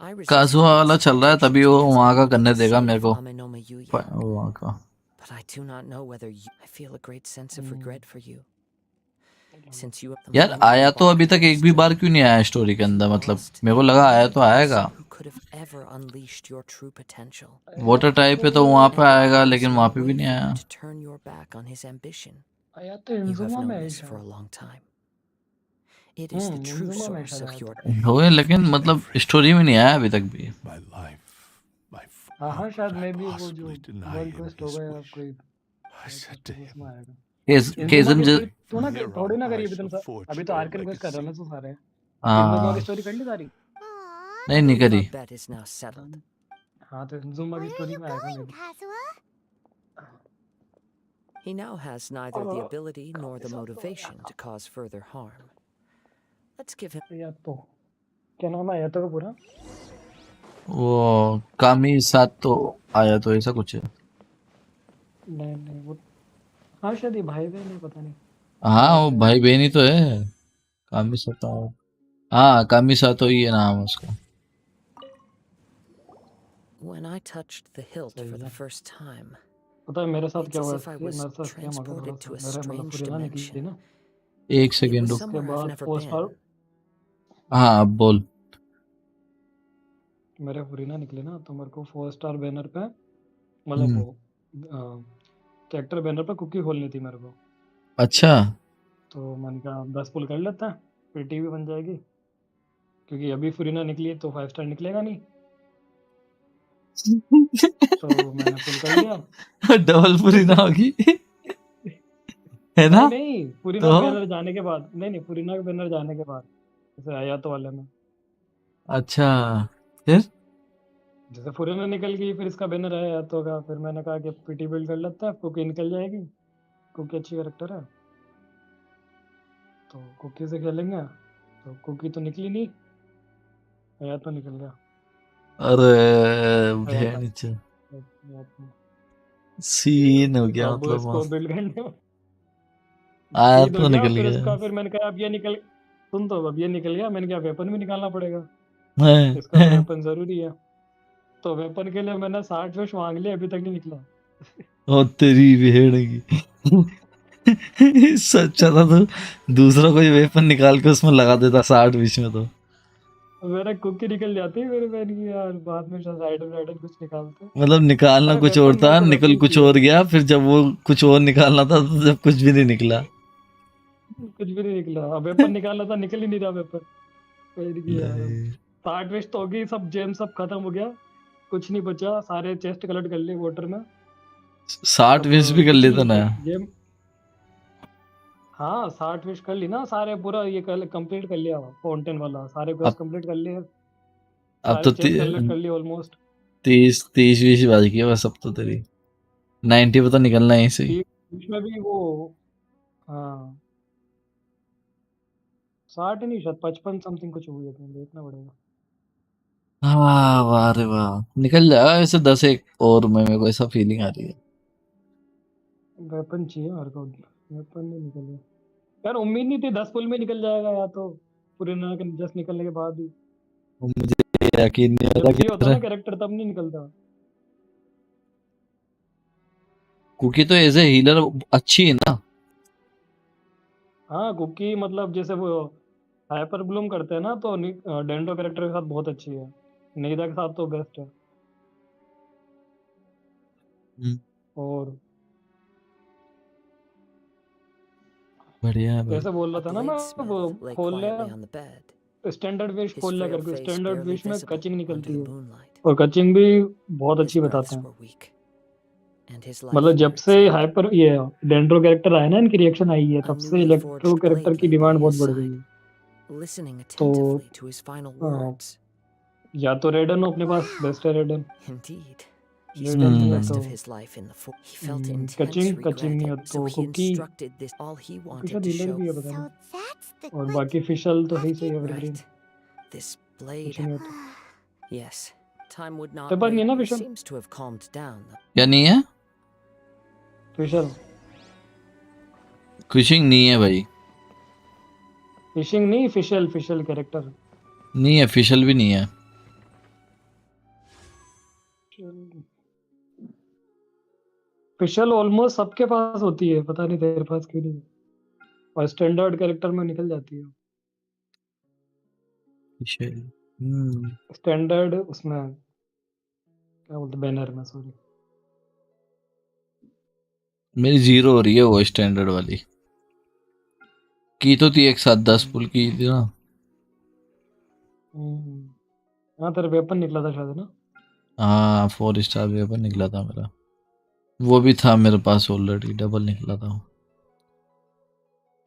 [SPEAKER 19] I resisted
[SPEAKER 1] काजुआ
[SPEAKER 19] the
[SPEAKER 1] वाला चल रहा है तभी वो
[SPEAKER 19] expectations
[SPEAKER 1] वहाँ का
[SPEAKER 19] of
[SPEAKER 1] करने
[SPEAKER 19] the
[SPEAKER 1] देगा
[SPEAKER 19] son
[SPEAKER 1] मेरे
[SPEAKER 19] of
[SPEAKER 1] को
[SPEAKER 19] Amenome Yuya.
[SPEAKER 1] वहाँ का
[SPEAKER 19] But I do not know whether you... I feel a great sense of regret for you. Since you the
[SPEAKER 1] यार
[SPEAKER 19] moment you
[SPEAKER 1] आया तो अभी
[SPEAKER 19] embarked
[SPEAKER 1] तक
[SPEAKER 19] on
[SPEAKER 1] एक
[SPEAKER 19] this
[SPEAKER 1] भी बार
[SPEAKER 19] journey,
[SPEAKER 1] क्यों नहीं आया स्टोरी के अंदर
[SPEAKER 19] you
[SPEAKER 1] मतलब
[SPEAKER 19] lost
[SPEAKER 1] मेरे को लगा आया तो आएगा
[SPEAKER 19] who could have ever unleashed your true potential.
[SPEAKER 1] Water type पे तो वहाँ पे
[SPEAKER 19] And
[SPEAKER 1] आएगा
[SPEAKER 19] there is
[SPEAKER 1] लेकिन
[SPEAKER 19] no
[SPEAKER 1] वहाँ पे
[SPEAKER 19] way
[SPEAKER 1] भी नहीं
[SPEAKER 19] for
[SPEAKER 1] आया
[SPEAKER 19] you to turn your back on his ambition.
[SPEAKER 3] आया तो
[SPEAKER 19] You have
[SPEAKER 3] इंजुमा में
[SPEAKER 19] known
[SPEAKER 3] है
[SPEAKER 19] this for a
[SPEAKER 3] शायद
[SPEAKER 19] long time. It is the true
[SPEAKER 3] इंजुमा में
[SPEAKER 19] source of
[SPEAKER 3] शायद
[SPEAKER 19] your...
[SPEAKER 1] हो गया लेकिन मतलब स्टोरी में नहीं आया अभी तक भी
[SPEAKER 7] My life, my
[SPEAKER 3] हाँ हाँ शायद मैं भी वो जो
[SPEAKER 7] possibly deny
[SPEAKER 3] world
[SPEAKER 7] him
[SPEAKER 3] quest
[SPEAKER 7] his
[SPEAKER 3] होगा या
[SPEAKER 7] wish?
[SPEAKER 3] कोई
[SPEAKER 7] I said to
[SPEAKER 3] उसमें
[SPEAKER 7] him,
[SPEAKER 3] आएगा। इंजुमा
[SPEAKER 1] केजम
[SPEAKER 3] की
[SPEAKER 1] ज
[SPEAKER 3] स्टोरी तू ना
[SPEAKER 7] From here
[SPEAKER 3] थोड़ी
[SPEAKER 7] on,
[SPEAKER 3] ना करी
[SPEAKER 7] I
[SPEAKER 3] अभी तुम
[SPEAKER 7] shall
[SPEAKER 3] अभी
[SPEAKER 7] forge
[SPEAKER 3] तो
[SPEAKER 7] your
[SPEAKER 3] आर्कन क्वेस्ट कर रहे हो ना
[SPEAKER 7] legacy.
[SPEAKER 3] तू सारे। इंजुमा की
[SPEAKER 1] हाँ
[SPEAKER 3] स्टोरी कर ली सारी?
[SPEAKER 1] नहीं
[SPEAKER 19] I
[SPEAKER 1] नहीं
[SPEAKER 19] believe
[SPEAKER 1] करी।
[SPEAKER 19] our bet is now settled.
[SPEAKER 3] हाँ तो इंजुमा की स्टोरी में आएगा मैं भी।
[SPEAKER 19] He now has neither the ability nor the motivation to cause further harm. Let's give him.
[SPEAKER 3] या तो क्या नाम है या तो का पूरा?
[SPEAKER 1] वो कामी साथ तो आया तो ऐसा कुछ है।
[SPEAKER 3] नहीं नहीं वो हाँ शायद ये भाई बहन है पता नहीं।
[SPEAKER 1] हाँ
[SPEAKER 3] याद
[SPEAKER 1] वो
[SPEAKER 3] नहीं आ
[SPEAKER 1] भाई बहन ही तो है। कामी सातो। हाँ कामी सातो ही है नाम उसका।
[SPEAKER 19] When I touched the hilt
[SPEAKER 3] सही
[SPEAKER 19] for the
[SPEAKER 3] है।
[SPEAKER 19] first time,
[SPEAKER 3] पता है मेरे साथ
[SPEAKER 19] it's
[SPEAKER 3] क्या
[SPEAKER 19] as
[SPEAKER 3] हुआ
[SPEAKER 19] if I
[SPEAKER 3] इसके
[SPEAKER 19] was
[SPEAKER 3] मेरे साथ क्या मगर थोड़ा
[SPEAKER 19] transported
[SPEAKER 3] सा
[SPEAKER 19] to a
[SPEAKER 3] मेरे मतलब
[SPEAKER 19] strange
[SPEAKER 3] फुरीना निकली थी
[SPEAKER 19] dimension.
[SPEAKER 3] ना।
[SPEAKER 1] एक
[SPEAKER 19] It
[SPEAKER 1] सेकेंड
[SPEAKER 19] was
[SPEAKER 1] रुक।
[SPEAKER 3] उसके
[SPEAKER 19] somewhere I've
[SPEAKER 3] बाद
[SPEAKER 19] never
[SPEAKER 3] फोर स्टार
[SPEAKER 19] been.
[SPEAKER 1] हाँ अब बोल।
[SPEAKER 3] मेरे फुरीना निकली ना तो मेरे को 4 स्टार बैनर पे मतलब
[SPEAKER 1] हम्म,
[SPEAKER 3] वो कैरेक्टर बैनर पे कुकी खोलनी थी मेरे को।
[SPEAKER 1] अच्छा
[SPEAKER 3] तो मैंने कहा 10 पुल कर लेता है फिर टीवी बन जाएगी क्योंकि अभी फुरीना निकली है तो 5 स्टार निकलेगा नहीं। तो मैंने पुल कर लिया।
[SPEAKER 1] डबल पूरी ना होगी है ना।
[SPEAKER 3] नहीं नहीं फुरीना
[SPEAKER 1] तो
[SPEAKER 3] बैनर जाने के बाद नहीं फुरीना के बैनर जाने के बाद जैसे आया तो वाले में
[SPEAKER 1] अच्छा फिर
[SPEAKER 3] जैसे फुरीना निकल गई फिर इसका बैनर आया तो का फिर मैंने कहा कि पीटी बिल्ड कर लेता है कुकी निकल जाएगी। कुकी अच्छी कैरेक्टर है तो कुकी से खेलेंगे। तो कुकी तो निकली नहीं आया तो निकल गया।
[SPEAKER 1] अरे
[SPEAKER 3] आया था
[SPEAKER 1] भेड़
[SPEAKER 3] आया था।
[SPEAKER 1] सीन हो गया
[SPEAKER 3] अब
[SPEAKER 1] मतलब
[SPEAKER 3] इसको
[SPEAKER 1] मस्त।
[SPEAKER 3] बिल्ड करने में
[SPEAKER 1] आया
[SPEAKER 3] सीध हो
[SPEAKER 1] तो
[SPEAKER 3] गया
[SPEAKER 1] निकल
[SPEAKER 3] फिर
[SPEAKER 1] गया।
[SPEAKER 3] इसका फिर मैंने कहा अब ये निकल सुन तो अब ये निकल गया मैंने कहा वेपन भी निकालना पड़ेगा इसका तो वेपन जरूरी है। तो वेपन के लिए मैंने 60 विश मांग लिए अभी तक नहीं निकला।
[SPEAKER 1] और तेरी भेड़ की सच्चा था तो दूसरा कोई वेपन निकाल के उसमें लगा देता 60 बीच में तो।
[SPEAKER 3] मेरा कुकी निकल जाती फिर मैंने कहा यार बाद में शायद राइडर कुछ निकालते।
[SPEAKER 1] मतलब निकालना
[SPEAKER 3] अरे
[SPEAKER 1] कुछ और
[SPEAKER 3] वेपन
[SPEAKER 1] था
[SPEAKER 3] मेरे को
[SPEAKER 1] निकल
[SPEAKER 3] वेपन
[SPEAKER 1] कुछ
[SPEAKER 3] चाहिए
[SPEAKER 1] और गया फिर जब वो कुछ और निकालना था तो जब कुछ भी नहीं निकला।
[SPEAKER 3] कुछ भी नहीं निकला। अब वेपन निकालना था निकल ही नहीं रहा वेपन। मैंने कहा यार अब 60 विश तो होगी सब जेम सब खत्म हो गया कुछ नहीं बचा सारे चेस्ट कलेक्ट कर लिए वाटर में।
[SPEAKER 1] 60
[SPEAKER 3] अब
[SPEAKER 1] विश भी कर
[SPEAKER 3] कुछ
[SPEAKER 1] लेता
[SPEAKER 3] नहीं
[SPEAKER 1] ना।
[SPEAKER 3] गेम हाँ 60 विश कर ली ना सारे पूरा ये कल कंप्लीट कर लिया फाउंटेन वाला सारे क्वेस्ट
[SPEAKER 1] अब
[SPEAKER 3] कंप्लीट कर लिए
[SPEAKER 1] अब
[SPEAKER 3] सारे
[SPEAKER 1] तो
[SPEAKER 3] चेस्ट कलेक्ट कर लिए ऑलमोस्ट।
[SPEAKER 1] 30 20 बाजी की है बस अब तो तेरी 90 पे तो निकलना है इसे।
[SPEAKER 3] बीच में भी वो हाँ 60 नहीं शायद 55 समथिंग कुछ हुई है तो देखना पड़ेगा।
[SPEAKER 1] हाँ वाह रे वाह निकल जाएगा वैसे 10 एक और में मेरे को ऐसा फीलिंग आ रही है।
[SPEAKER 3] वेपन चाहिए मेरे को वेपन नहीं निकल गया यार उम्मीद नहीं थी 10 पुल में निकल जाएगा या तो पूरे ना जस्ट निकलने के बाद ही।
[SPEAKER 1] मुझे यकीन नहीं आ
[SPEAKER 3] जब
[SPEAKER 1] रहा
[SPEAKER 3] चाहिए होता
[SPEAKER 1] कि
[SPEAKER 3] ना कैरेक्टर तब नहीं निकलता।
[SPEAKER 1] कुकी तो एज ए हीलर अच्छी है ना।
[SPEAKER 3] हाँ कुकी मतलब जैसे वो हाइपर ब्लूम करते हैं ना तो डेंडो कैरेक्टर के साथ बहुत अच्छी है। नेदा के साथ तो बेस्ट है। और
[SPEAKER 1] बढ़िया है भाई।
[SPEAKER 3] जैसे बोल रहा था ना मैं वो
[SPEAKER 19] Bladesmith lay
[SPEAKER 3] खोल
[SPEAKER 19] quietly
[SPEAKER 3] लिया
[SPEAKER 19] on the bed,
[SPEAKER 3] standard wish
[SPEAKER 19] his
[SPEAKER 3] खोल लिया
[SPEAKER 19] frail
[SPEAKER 3] करके
[SPEAKER 19] face
[SPEAKER 3] स्टैंडर्ड
[SPEAKER 19] barely
[SPEAKER 3] विश में
[SPEAKER 19] visible
[SPEAKER 3] कचिंग
[SPEAKER 19] under
[SPEAKER 3] निकलती
[SPEAKER 19] the
[SPEAKER 3] है
[SPEAKER 19] moonlight.
[SPEAKER 3] और कचिंग भी बहुत
[SPEAKER 19] His
[SPEAKER 3] अच्छी बताते
[SPEAKER 19] breaths
[SPEAKER 3] हैं।
[SPEAKER 19] were weak, and his life
[SPEAKER 3] मतलब जब
[SPEAKER 19] near
[SPEAKER 3] से
[SPEAKER 19] its end.
[SPEAKER 3] हाइपर ये डेंड्रो कैरेक्टर आया ना इनकी रिएक्शन आई है
[SPEAKER 19] A
[SPEAKER 3] तब से
[SPEAKER 19] newly
[SPEAKER 3] electro
[SPEAKER 19] forged
[SPEAKER 3] character
[SPEAKER 19] blade
[SPEAKER 3] की
[SPEAKER 19] lay by
[SPEAKER 3] डिमांड बहुत
[SPEAKER 19] his
[SPEAKER 3] बढ़ गई
[SPEAKER 19] side,
[SPEAKER 3] है।
[SPEAKER 19] listening
[SPEAKER 3] तो
[SPEAKER 19] attentively to his final
[SPEAKER 3] हाँ,
[SPEAKER 19] words.
[SPEAKER 3] या तो रेडन हो अपने पास बेस्ट है रेडन।
[SPEAKER 19] Indeed, he
[SPEAKER 3] रेडन
[SPEAKER 19] spent the
[SPEAKER 3] नहीं है
[SPEAKER 19] rest
[SPEAKER 3] तो
[SPEAKER 19] of his life in the forest. He felt intense
[SPEAKER 3] कचिंग कचिंग
[SPEAKER 19] regret,
[SPEAKER 3] नहीं है
[SPEAKER 19] so
[SPEAKER 3] तो
[SPEAKER 19] he
[SPEAKER 3] Kuki
[SPEAKER 19] instructed this all he
[SPEAKER 3] Kuki
[SPEAKER 19] wanted
[SPEAKER 3] शायद
[SPEAKER 19] to
[SPEAKER 3] हीलर
[SPEAKER 19] show.
[SPEAKER 3] भी है पता नहीं। और बाकी फिशल तो है ही सही एवरग्रीन
[SPEAKER 19] Right. This blade.
[SPEAKER 3] कुछ नहीं है तो।
[SPEAKER 19] Yes, time would not
[SPEAKER 3] तेरे पास नहीं
[SPEAKER 19] wait.
[SPEAKER 3] है ना
[SPEAKER 19] He
[SPEAKER 3] फिशल
[SPEAKER 19] seems to have calmed down.
[SPEAKER 1] क्या नहीं है
[SPEAKER 3] फिशल
[SPEAKER 1] कुशिंग नहीं है भाई।
[SPEAKER 3] फिशिंग नहीं फिशल फिशल कैरेक्टर
[SPEAKER 1] नहीं है फिशल भी नहीं है।
[SPEAKER 3] फिशल ऑलमोस्ट सबके पास होती है पता नहीं तेरे पास क्यों नहीं। और स्टैंडर्ड कैरेक्टर में निकल जाती है
[SPEAKER 1] फिशल
[SPEAKER 3] स्टैंडर्ड उसमें क्या बोलते बैनर में सॉरी।
[SPEAKER 1] मेरी 0 हो रही है वो स्टैंडर्ड वाली। की तो थी एक साथ 10 पुल की थी ना।
[SPEAKER 3] हाँ तेरा वेपन निकला था शायद ना।
[SPEAKER 1] हाँ 4 स्टार वेपन निकला था मेरा, वो भी था मेरे पास ऑलरेडी, डबल निकला था।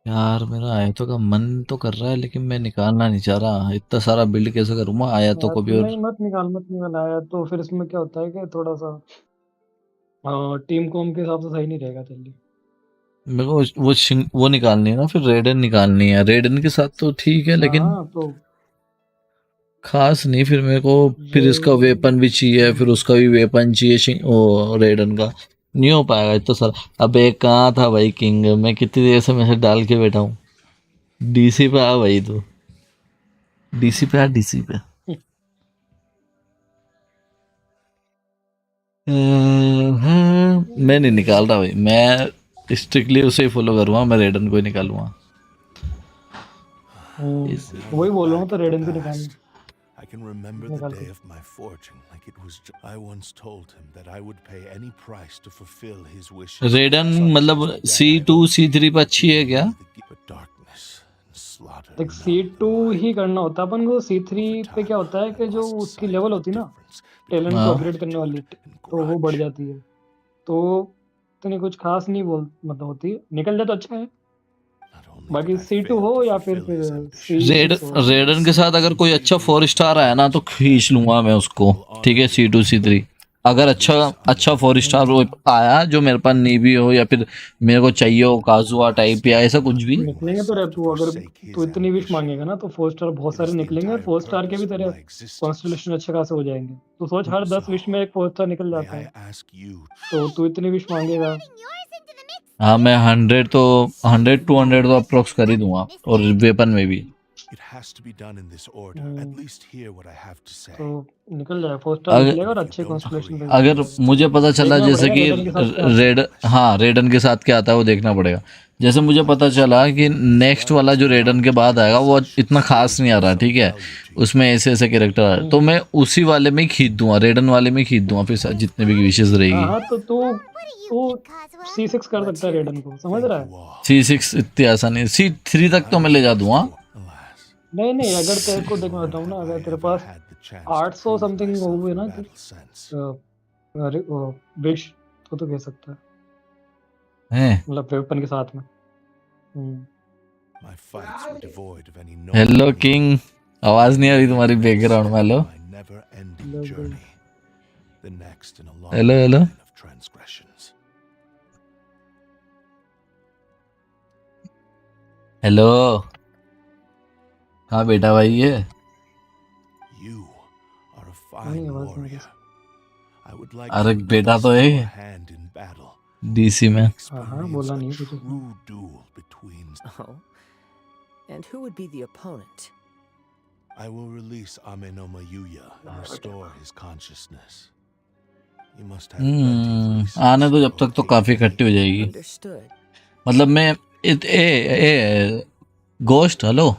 [SPEAKER 1] यार मेरा आयतों का मन तो कर रहा है लेकिन मैं निकालना नहीं चाह रहा, इतना सारा बिल्ड कैसे करूँगा आयतों को भी। और
[SPEAKER 3] नहीं, मत निकाल आया तो फिर इसमें क्या होता है कि थोड़ा सा टीम कॉम के हिसाब से सही नहीं रहेगा जल्दी।
[SPEAKER 1] मेरे को वो निकालनी है ना, फिर रेडन निकालनी है। रेडन के साथ तो ठीक है लेकिन
[SPEAKER 3] हाँ तो
[SPEAKER 1] खास नहीं, फिर मेरे को फिर इसका वेपन भी चाहिए, फिर उसका भी वेपन चाहिए, ओ रेडन का नहीं हो पाएगा इतना सारा। अब एक कहाँ था भाई किंग, मैं कितनी देर से मैसेज डाल के बैठा हूँ। डीसी पे आ भाई, तो डीसी पे आ, डीसी पे। मैं नहीं निकाल रहा भाई, मैं स्ट्रिक्टली उसे ही फॉलो करूँगा, मैं रेडन को ही निकालूंगा।
[SPEAKER 3] वही बोल रहा हूँ, तो रेडन भी निकालना।
[SPEAKER 7] I can remember the day of my fortune like it was. I once told him that I would pay any price to fulfill his wishes.
[SPEAKER 1] रेडन मतलब C2 C3 पे अच्छी है क्या?
[SPEAKER 3] देख C2 ही करना होता है अपन को। C3 पे क्या होता है कि जो उसकी लेवल होती है ना टैलेंट को
[SPEAKER 1] हाँ।
[SPEAKER 3] अपग्रेड करने वाली, तो वो बढ़ जाती है। तो इतनी कुछ खास नहीं बोल मतलब होती है, निकल जाए तो अच्छा है। बाकी C2 हो या फिर C6 हो।
[SPEAKER 1] रेडन के साथ अगर कोई अच्छा 4 स्टार आया ना तो खींच लूंगा मैं उसको, ठीक है C2 C3। अगर अच्छा 4 स्टार आया जो मेरे पास नहीं भी हो, या फिर मेरे को चाहिए हो काजुआ टाइप या ऐसा कुछ भी।
[SPEAKER 3] निकलेंगे तो तू अगर तू इतनी विश मांगेगा ना तो 4 स्टार बहुत सारे निकलेंगे। 4 स्टार के भी तेरे कॉन्स्टलेशन अच्छे खासे हो जाएंगे। तो सोच हर 10 विश में एक 4 स्टार निकल जाता है, तो तू इतनी विश मांगेगा।
[SPEAKER 1] हाँ मैं 100 तो 100-200 तो अप्रोक्स कर ही दूंगा, और वेपन में भी।
[SPEAKER 7] It has to be done in this order. At least hear what I have to say.
[SPEAKER 3] तो निकल जाएगा 4 स्टार निकलेगा और अच्छे कॉन्स्टलेशन पे
[SPEAKER 1] अगर
[SPEAKER 3] निकलेगा।
[SPEAKER 1] मुझे पता चला
[SPEAKER 3] देखना
[SPEAKER 1] जैसे
[SPEAKER 3] पड़ेगा
[SPEAKER 1] कि
[SPEAKER 3] रेडन के साथ क्या आता है।
[SPEAKER 1] हाँ रेडन के साथ क्या आता है वो देखना पड़ेगा। जैसे मुझे पता चला कि नेक्स्ट वाला जो रेडन के बाद आएगा वो इतना खास नहीं आ रहा, ठीक है, उसमें ऐसे ऐसे कैरेक्टर आ रहे, तो मैं उसी वाले में ही खींच दूंगा, रेडन वाले में ही खींच दूंगा फिर जितने भी विशेष रहेगी।
[SPEAKER 3] हाँ तो तू C6 कर सकता है रेडन को, समझ रहा है।
[SPEAKER 1] C6 इतनी आसानी है, C3 तक तो मैं ले जा दूंगा।
[SPEAKER 3] नहीं अगर तेरे को देख मैं बताऊँ ना, अगर तेरे पास 800 समथिंग हुए ना विश तो कह सकता है मतलब वेपन के साथ में।
[SPEAKER 1] हेलो किंग, आवाज नहीं आ रही तुम्हारी बैकग्राउंड में। हेलो हेलो हेलो हेलो, हाँ बेटा भाई ये अरे बेटा तो है डीसी में।
[SPEAKER 3] हाँ बोला नहीं कुछ।
[SPEAKER 19] Oh, and who would be the opponent?
[SPEAKER 7] I will release Amenoma Yuya and restore his consciousness. You must have
[SPEAKER 1] आने तो जब तक तो काफी इकट्ठी हो जाएगी। मतलब मैं गोस्ट हेलो,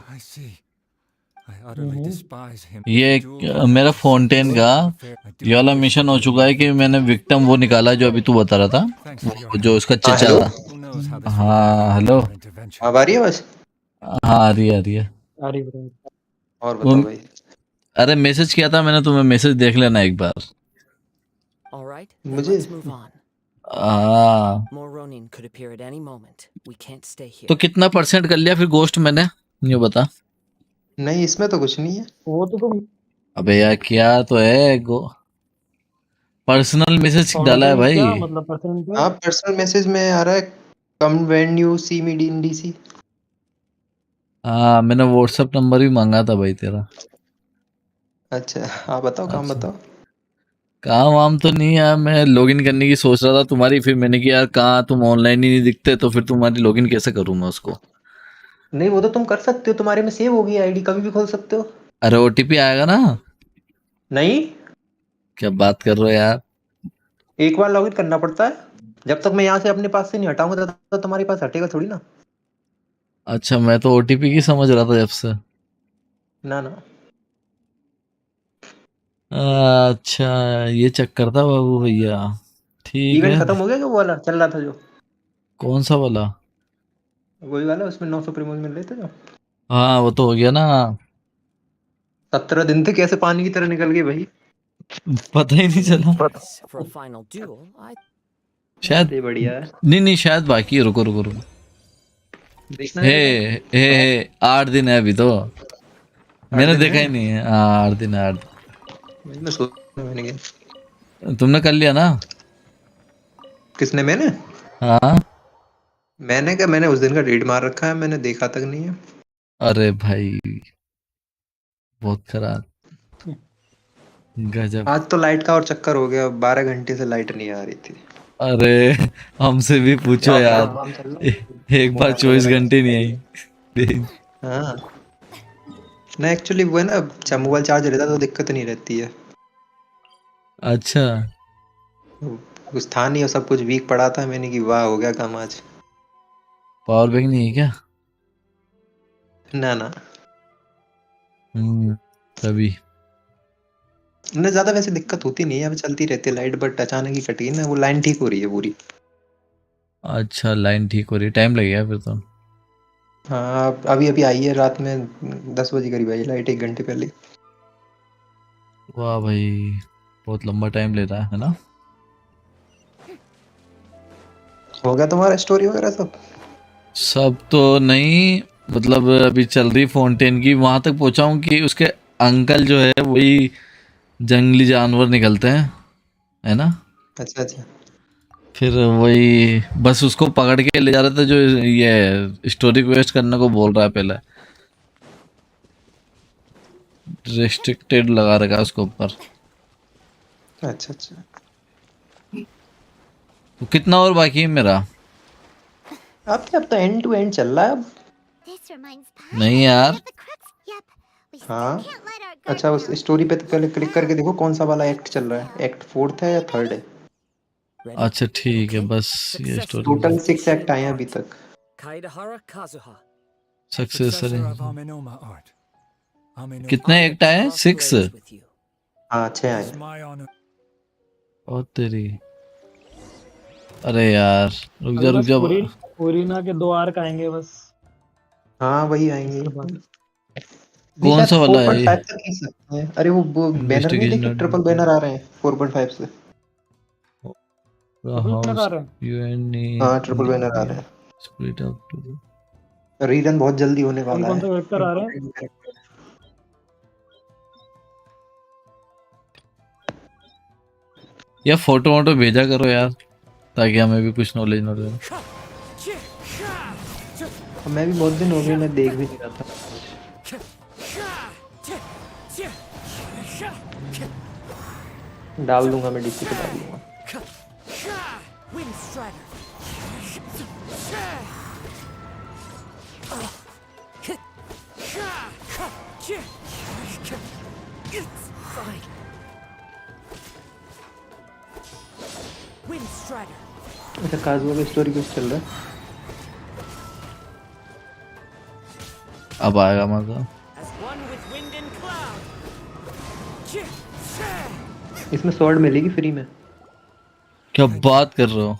[SPEAKER 1] ये मेरा फाउंटेन का ये वाला मिशन हो चुका है कि मैंने विक्टिम वो निकाला जो अभी तू बता रहा था, वो जो उसका चचा था। हाँ हेलो,
[SPEAKER 13] अब आ रही है बस।
[SPEAKER 1] हाँ आ रही है।
[SPEAKER 13] और बताओ भाई।
[SPEAKER 1] अरे मैसेज किया था मैंने तुम्हें, मैसेज देख लेना एक बार।
[SPEAKER 13] मुझे
[SPEAKER 1] तो कितना परसेंट कर लिया फिर गोस्ट मैंने, ये बता।
[SPEAKER 13] नहीं इसमें तो कुछ नहीं है।
[SPEAKER 3] वो तो तुम
[SPEAKER 1] अबे यार क्या तो है पर्सनल मैसेज डाला है भाई।
[SPEAKER 3] क्या मतलब परसेंट?
[SPEAKER 13] हाँ पर्सनल मैसेज में आ रहा है कम when you see me in DC.
[SPEAKER 1] हाँ मैंने व्हाट्सएप नंबर भी मांगा था भाई तेरा।
[SPEAKER 13] अच्छा हाँ बताओ काम बताओ।
[SPEAKER 1] काम वाम तो नहीं यार, मैं लॉगिन करने की सोच रहा था तुम्हारी, फिर मैंने कि यार कहाँ तुम ऑनलाइन ही नहीं दिखते, तो फिर तुम्हारी लॉगिन कैसे करूँ मैं उसको।
[SPEAKER 13] नहीं वो तो तुम कर सकते हो, तुम्हारे में सेव होगी आईडी, कभी भी खोल सकते हो।
[SPEAKER 1] अरे ओटीपी आएगा ना?
[SPEAKER 13] नहीं
[SPEAKER 1] क्या बात कर रहे हो यार।
[SPEAKER 13] एक बार लॉगिन करना पड़ता है, जब तक मैं यहाँ से अपने पास से नहीं हटाऊंगा तब तक तुम्हारे पास हटेगा थोड़ी ना।
[SPEAKER 1] अच्छा मैं तो ओटीपी की समझ रहा था जब से।
[SPEAKER 13] ना ना
[SPEAKER 1] अच्छा ये चक्कर था बाबू भैया, ठीक
[SPEAKER 13] इवेंट
[SPEAKER 1] है।
[SPEAKER 13] खत्म हो गया जो वो वाला चल रहा था जो?
[SPEAKER 1] कौन सा वाला?
[SPEAKER 13] वही वाला उसमें 900 प्रीमियम मिल रहे थे जो।
[SPEAKER 1] हाँ वो तो हो गया ना।
[SPEAKER 13] 17 दिन थे कैसे पानी की तरह निकल गए भाई।
[SPEAKER 1] पता ही नहीं चला
[SPEAKER 19] For a final duel, I
[SPEAKER 1] शायद।
[SPEAKER 13] ये बढ़िया है।
[SPEAKER 1] नहीं शायद बाकी है, रुको रुको रुको।
[SPEAKER 13] देखना
[SPEAKER 1] हे
[SPEAKER 13] है
[SPEAKER 1] हे 8 दिन है अभी तो।
[SPEAKER 13] 8
[SPEAKER 1] मैंने
[SPEAKER 13] दिन
[SPEAKER 1] देखा
[SPEAKER 13] है।
[SPEAKER 1] ही नहीं है। हाँ 8 दिन है 8
[SPEAKER 13] मैंने सोचा मैंने क्या
[SPEAKER 1] दिन। तुमने कर लिया ना?
[SPEAKER 13] किसने मैंने
[SPEAKER 1] हाँ।
[SPEAKER 13] मैंने क्या मैंने उस दिन का डेट मार रखा है मैंने देखा तक नहीं है।
[SPEAKER 1] अरे भाई बहुत खराब, गजब।
[SPEAKER 13] आज तो लाइट का और चक्कर हो गया 12 घंटे से लाइट नहीं आ रही थी।
[SPEAKER 1] अरे हमसे भी पूछो
[SPEAKER 13] क्या
[SPEAKER 1] यार।
[SPEAKER 13] काम वाम चल रहा
[SPEAKER 1] एक बार
[SPEAKER 13] मोबाइल
[SPEAKER 1] 24
[SPEAKER 13] वगैरह
[SPEAKER 1] घंटे नहीं आई।
[SPEAKER 13] हाँ ना एक्चुअली वो है ना मोबाइल चार्ज रहता तो दिक्कत नहीं रहती है।
[SPEAKER 1] अच्छा
[SPEAKER 13] कुछ था नहीं और सब कुछ वीक पड़ा था मैंने कि वाह हो गया काम आज।
[SPEAKER 1] पावर बैंक नहीं है क्या?
[SPEAKER 13] ना ना
[SPEAKER 1] तभी।
[SPEAKER 13] ना ज्यादा वैसे दिक्कत होती नहीं है अब चलती रहती है लाइट बट अचानक ही कट गई ना वो लाइन ठीक हो रही है पूरी।
[SPEAKER 1] अच्छा लाइन ठीक हो रही, टाइम लगेगा फिर तो।
[SPEAKER 13] हाँ अभी अभी आई है रात में 10 बजे करीब आई लाइट 1 घंटे पहले।
[SPEAKER 1] वाह भाई बहुत लंबा टाइम लेता है ना?
[SPEAKER 13] हो गया तुम्हारा स्टोरी वगैरह सब?
[SPEAKER 1] सब तो नहीं, मतलब अभी चल रही फाउंटेन की, वहां तक पहुंचा हूं कि उसके अंकल जो है वही जंगली जानवर निकलते हैं, है ना?
[SPEAKER 13] अच्छा अच्छा
[SPEAKER 1] फिर वही बस उसको पकड़ के ले जा रहे थे, जो ये स्टोरी क्वेस्ट करने को बोल रहा है पहले। रेस्ट्रिक्टेड लगा रखा है उसके ऊपर।
[SPEAKER 13] अच्छा अच्छा
[SPEAKER 1] तो कितना और बाकी है मेरा?
[SPEAKER 13] अब क्या अब तो एंड टू एंड चल रहा है अब।
[SPEAKER 1] नहीं यार
[SPEAKER 13] हाँ अच्छा उस स्टोरी पे तो पहले क्लिक करके देखो कौन सा वाला एक्ट चल रहा है एक्ट 4th है या 3rd है।
[SPEAKER 1] अच्छा ठीक है, बस ये स्टोरी
[SPEAKER 13] टोटल 6 एक्ट आए हैं अभी तक।
[SPEAKER 19] Kaedahara Kazuha,
[SPEAKER 1] successor
[SPEAKER 19] successor of
[SPEAKER 1] है।
[SPEAKER 19] Amenoma art.
[SPEAKER 1] कितने एक्ट आए हैं? 6?
[SPEAKER 13] हाँ 6 आए
[SPEAKER 19] It's my honor.
[SPEAKER 1] और तेरी, अरे यार रुक जा
[SPEAKER 3] अभी
[SPEAKER 1] रुक
[SPEAKER 3] बस
[SPEAKER 1] जा।
[SPEAKER 3] ओरिना के 2 आर्क आएंगे बस।
[SPEAKER 13] हाँ वही आएंगे।
[SPEAKER 3] उसके बाद
[SPEAKER 13] नहीं
[SPEAKER 1] कौन
[SPEAKER 13] शायद
[SPEAKER 1] सा वाला है?
[SPEAKER 13] 4.5 तक खींच सकते हैं। अरे वो बैनर नहीं देखे
[SPEAKER 1] इन्वेस्टिगेशन
[SPEAKER 13] ट्रिपल बैनर आ रहे हैं 4.5 से।
[SPEAKER 3] ट्रिपल
[SPEAKER 1] हाउस
[SPEAKER 3] आ रहा है।
[SPEAKER 1] यूएन
[SPEAKER 13] हाँ ट्रिपल बैनर आ रहे हैं।
[SPEAKER 1] Split up to.
[SPEAKER 13] रीरन बहुत जल्दी होने
[SPEAKER 3] कौन
[SPEAKER 13] वाला
[SPEAKER 3] कौन
[SPEAKER 13] है।
[SPEAKER 3] से कैरेक्टर आ रहे हैं?
[SPEAKER 13] Important character।
[SPEAKER 1] या फोटो वोटो भेजा करो यार, ताकि हमें भी कुछ नॉलेज रहे।
[SPEAKER 13] अब मैं भी बहुत दिन हो गए मैं देख भी नहीं रहा था। डाल दूंगा मैं डीसी पे डाल दूंगा। अच्छा काजुआ का स्टोरी कुछ चल रहा है?
[SPEAKER 1] अब आएगा मजा।
[SPEAKER 13] इसमें स्वॉर्ड मिलेगी फ्री में?
[SPEAKER 1] क्या बात कर रहे हो?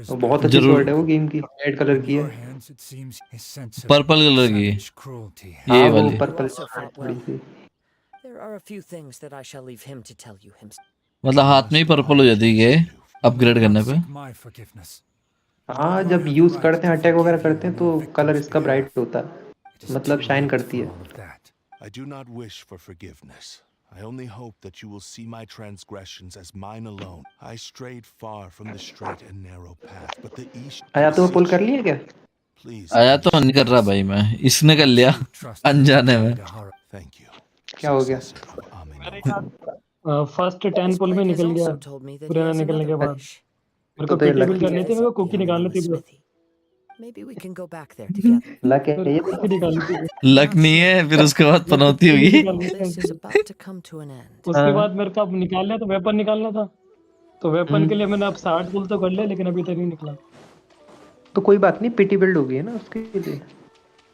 [SPEAKER 13] वो बहुत अच्छी स्वॉर्ड है वो गेम की रेड कलर की है।
[SPEAKER 1] पर्पल कलर की,
[SPEAKER 13] हाँ
[SPEAKER 1] ये
[SPEAKER 13] वो
[SPEAKER 1] वाली।
[SPEAKER 13] पर्पल थोड़ी सी।
[SPEAKER 19] There are a few things that I shall leave him to tell you himself.
[SPEAKER 1] मतलब हाथ में ही पर्पल हो जाती है अपग्रेड करने पे?
[SPEAKER 13] हाँ जब यूज करते हैं अटैक वगैरह करते हैं तो कलर इसका ब्राइट होता है मतलब शाइन करती है।
[SPEAKER 7] I do not wish for forgiveness. I only hope that you will see my transgressions as mine alone. I strayed far from the straight and narrow path, but the east.
[SPEAKER 13] आया तो पुल कर लिया क्या?
[SPEAKER 1] आया तो नहीं कर रहा भाई मैं, इसने कर लिया अनजाने में।
[SPEAKER 7] Thank you.
[SPEAKER 13] क्या हो गया?
[SPEAKER 3] फर्स्ट 10 पुल में निकल गया पूरा निकलने के बाद। मेरे को
[SPEAKER 13] तो ये
[SPEAKER 3] पीटी बिल्ड
[SPEAKER 13] लकी
[SPEAKER 3] करनी
[SPEAKER 13] है।
[SPEAKER 3] थी, मेरे को कुकी निकालनी थी बस।
[SPEAKER 19] Maybe we can go back there together.
[SPEAKER 13] Luck है ये
[SPEAKER 3] कुकी निकालनी थी।
[SPEAKER 1] लक नहीं है, फिर उसके बाद पनौती
[SPEAKER 3] कुकी
[SPEAKER 1] होगी।
[SPEAKER 3] निकालनी
[SPEAKER 19] This is
[SPEAKER 3] थी।
[SPEAKER 19] about to come to an end.
[SPEAKER 3] उसके बाद मेरे को अब निकालना तो वेपन निकालना था, तो वेपन के लिए मैंने अब 60 पुल तो कर लिया लेकिन अभी तक नहीं निकला।
[SPEAKER 13] तो कोई बात नहीं पीटी बिल्ड होगी है ना उसके लिए।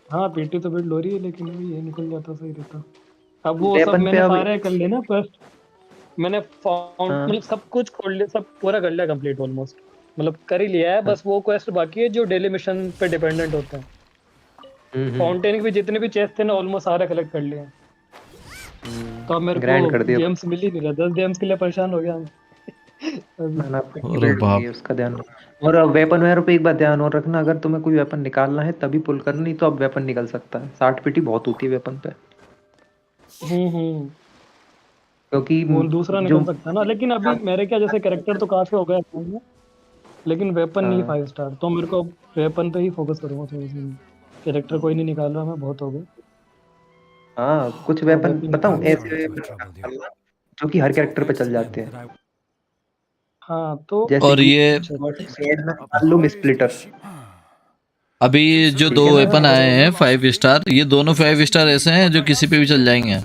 [SPEAKER 3] हाँ पीटी तो बिल्ड हो रही है लेकिन अभी ये निकल जाता सही रहता। अब वो सब
[SPEAKER 13] वेपन पे
[SPEAKER 3] मैंने
[SPEAKER 13] अब
[SPEAKER 3] सारे कर लेना फर्स्ट। मैंने फाउंड मतलब सब कुछ खोल लिया, सब पूरा कर लिया कंप्लीट ऑलमोस्ट, मतलब कर ही लिया है। बस वो क्वेस्ट बाकी है जो डेली मिशन पे डिपेंडेंट होता है। फाउंटेन के भी जितने भी चेस्ट थे ना ऑलमोस्ट सारे कलेक्ट कर लिए हैं। तो अब मेरे
[SPEAKER 13] ग्रैंड
[SPEAKER 3] को
[SPEAKER 13] कर दिया।
[SPEAKER 3] गेम्स मिल ही नहीं रहा, 10 गेम्स के लिए परेशान हो गया मैं अभी।
[SPEAKER 13] ना
[SPEAKER 1] अरे
[SPEAKER 13] बिल्ड होगी
[SPEAKER 1] बाप।
[SPEAKER 13] उसका ध्यान रखना। और वेपन वेयर पे एक बात ध्यान और रखना, अगर तुम्हें कोई वेपन निकालना है तभी पुल करना, नहीं तो अब वेपन निकल सकता है। 60 पीटी बहुत होती है वेपन पे,
[SPEAKER 3] हम्म।
[SPEAKER 13] क्योंकि
[SPEAKER 3] वो दूसरा
[SPEAKER 13] जो
[SPEAKER 3] निकल सकता है ना, लेकिन अभी मेरे क्या जैसे कैरेक्टर तो काफी हो गए account में, लेकिन वेपन नहीं
[SPEAKER 13] हाँ
[SPEAKER 3] 5 स्टार, तो मेरे को वेपन पे ही फोकस करूंगा थोड़ा सा। कैरेक्टर कोई नहीं निकाल रहा मैं, बहुत हो गए।
[SPEAKER 13] हाँ, कुछ
[SPEAKER 3] तो
[SPEAKER 13] वेपन
[SPEAKER 3] वेपन
[SPEAKER 13] बताऊं,
[SPEAKER 3] निकालूंगा।
[SPEAKER 13] ऐसे वेपन निकालना जो कि हर कैरेक्टर पे चल जाते हैं।
[SPEAKER 3] हाँ तो
[SPEAKER 13] जैसे
[SPEAKER 1] और
[SPEAKER 13] कि
[SPEAKER 1] ये
[SPEAKER 3] अच्छा
[SPEAKER 13] स्वॉर्ड में निकाल लो स्प्लिटर।
[SPEAKER 1] अभी जो
[SPEAKER 13] ठीक
[SPEAKER 1] दो
[SPEAKER 13] है ना।
[SPEAKER 1] वेपन आए हैं 5 स्टार, ये दोनों 5 स्टार ऐसे हैं जो किसी पे भी चल जाएंगे।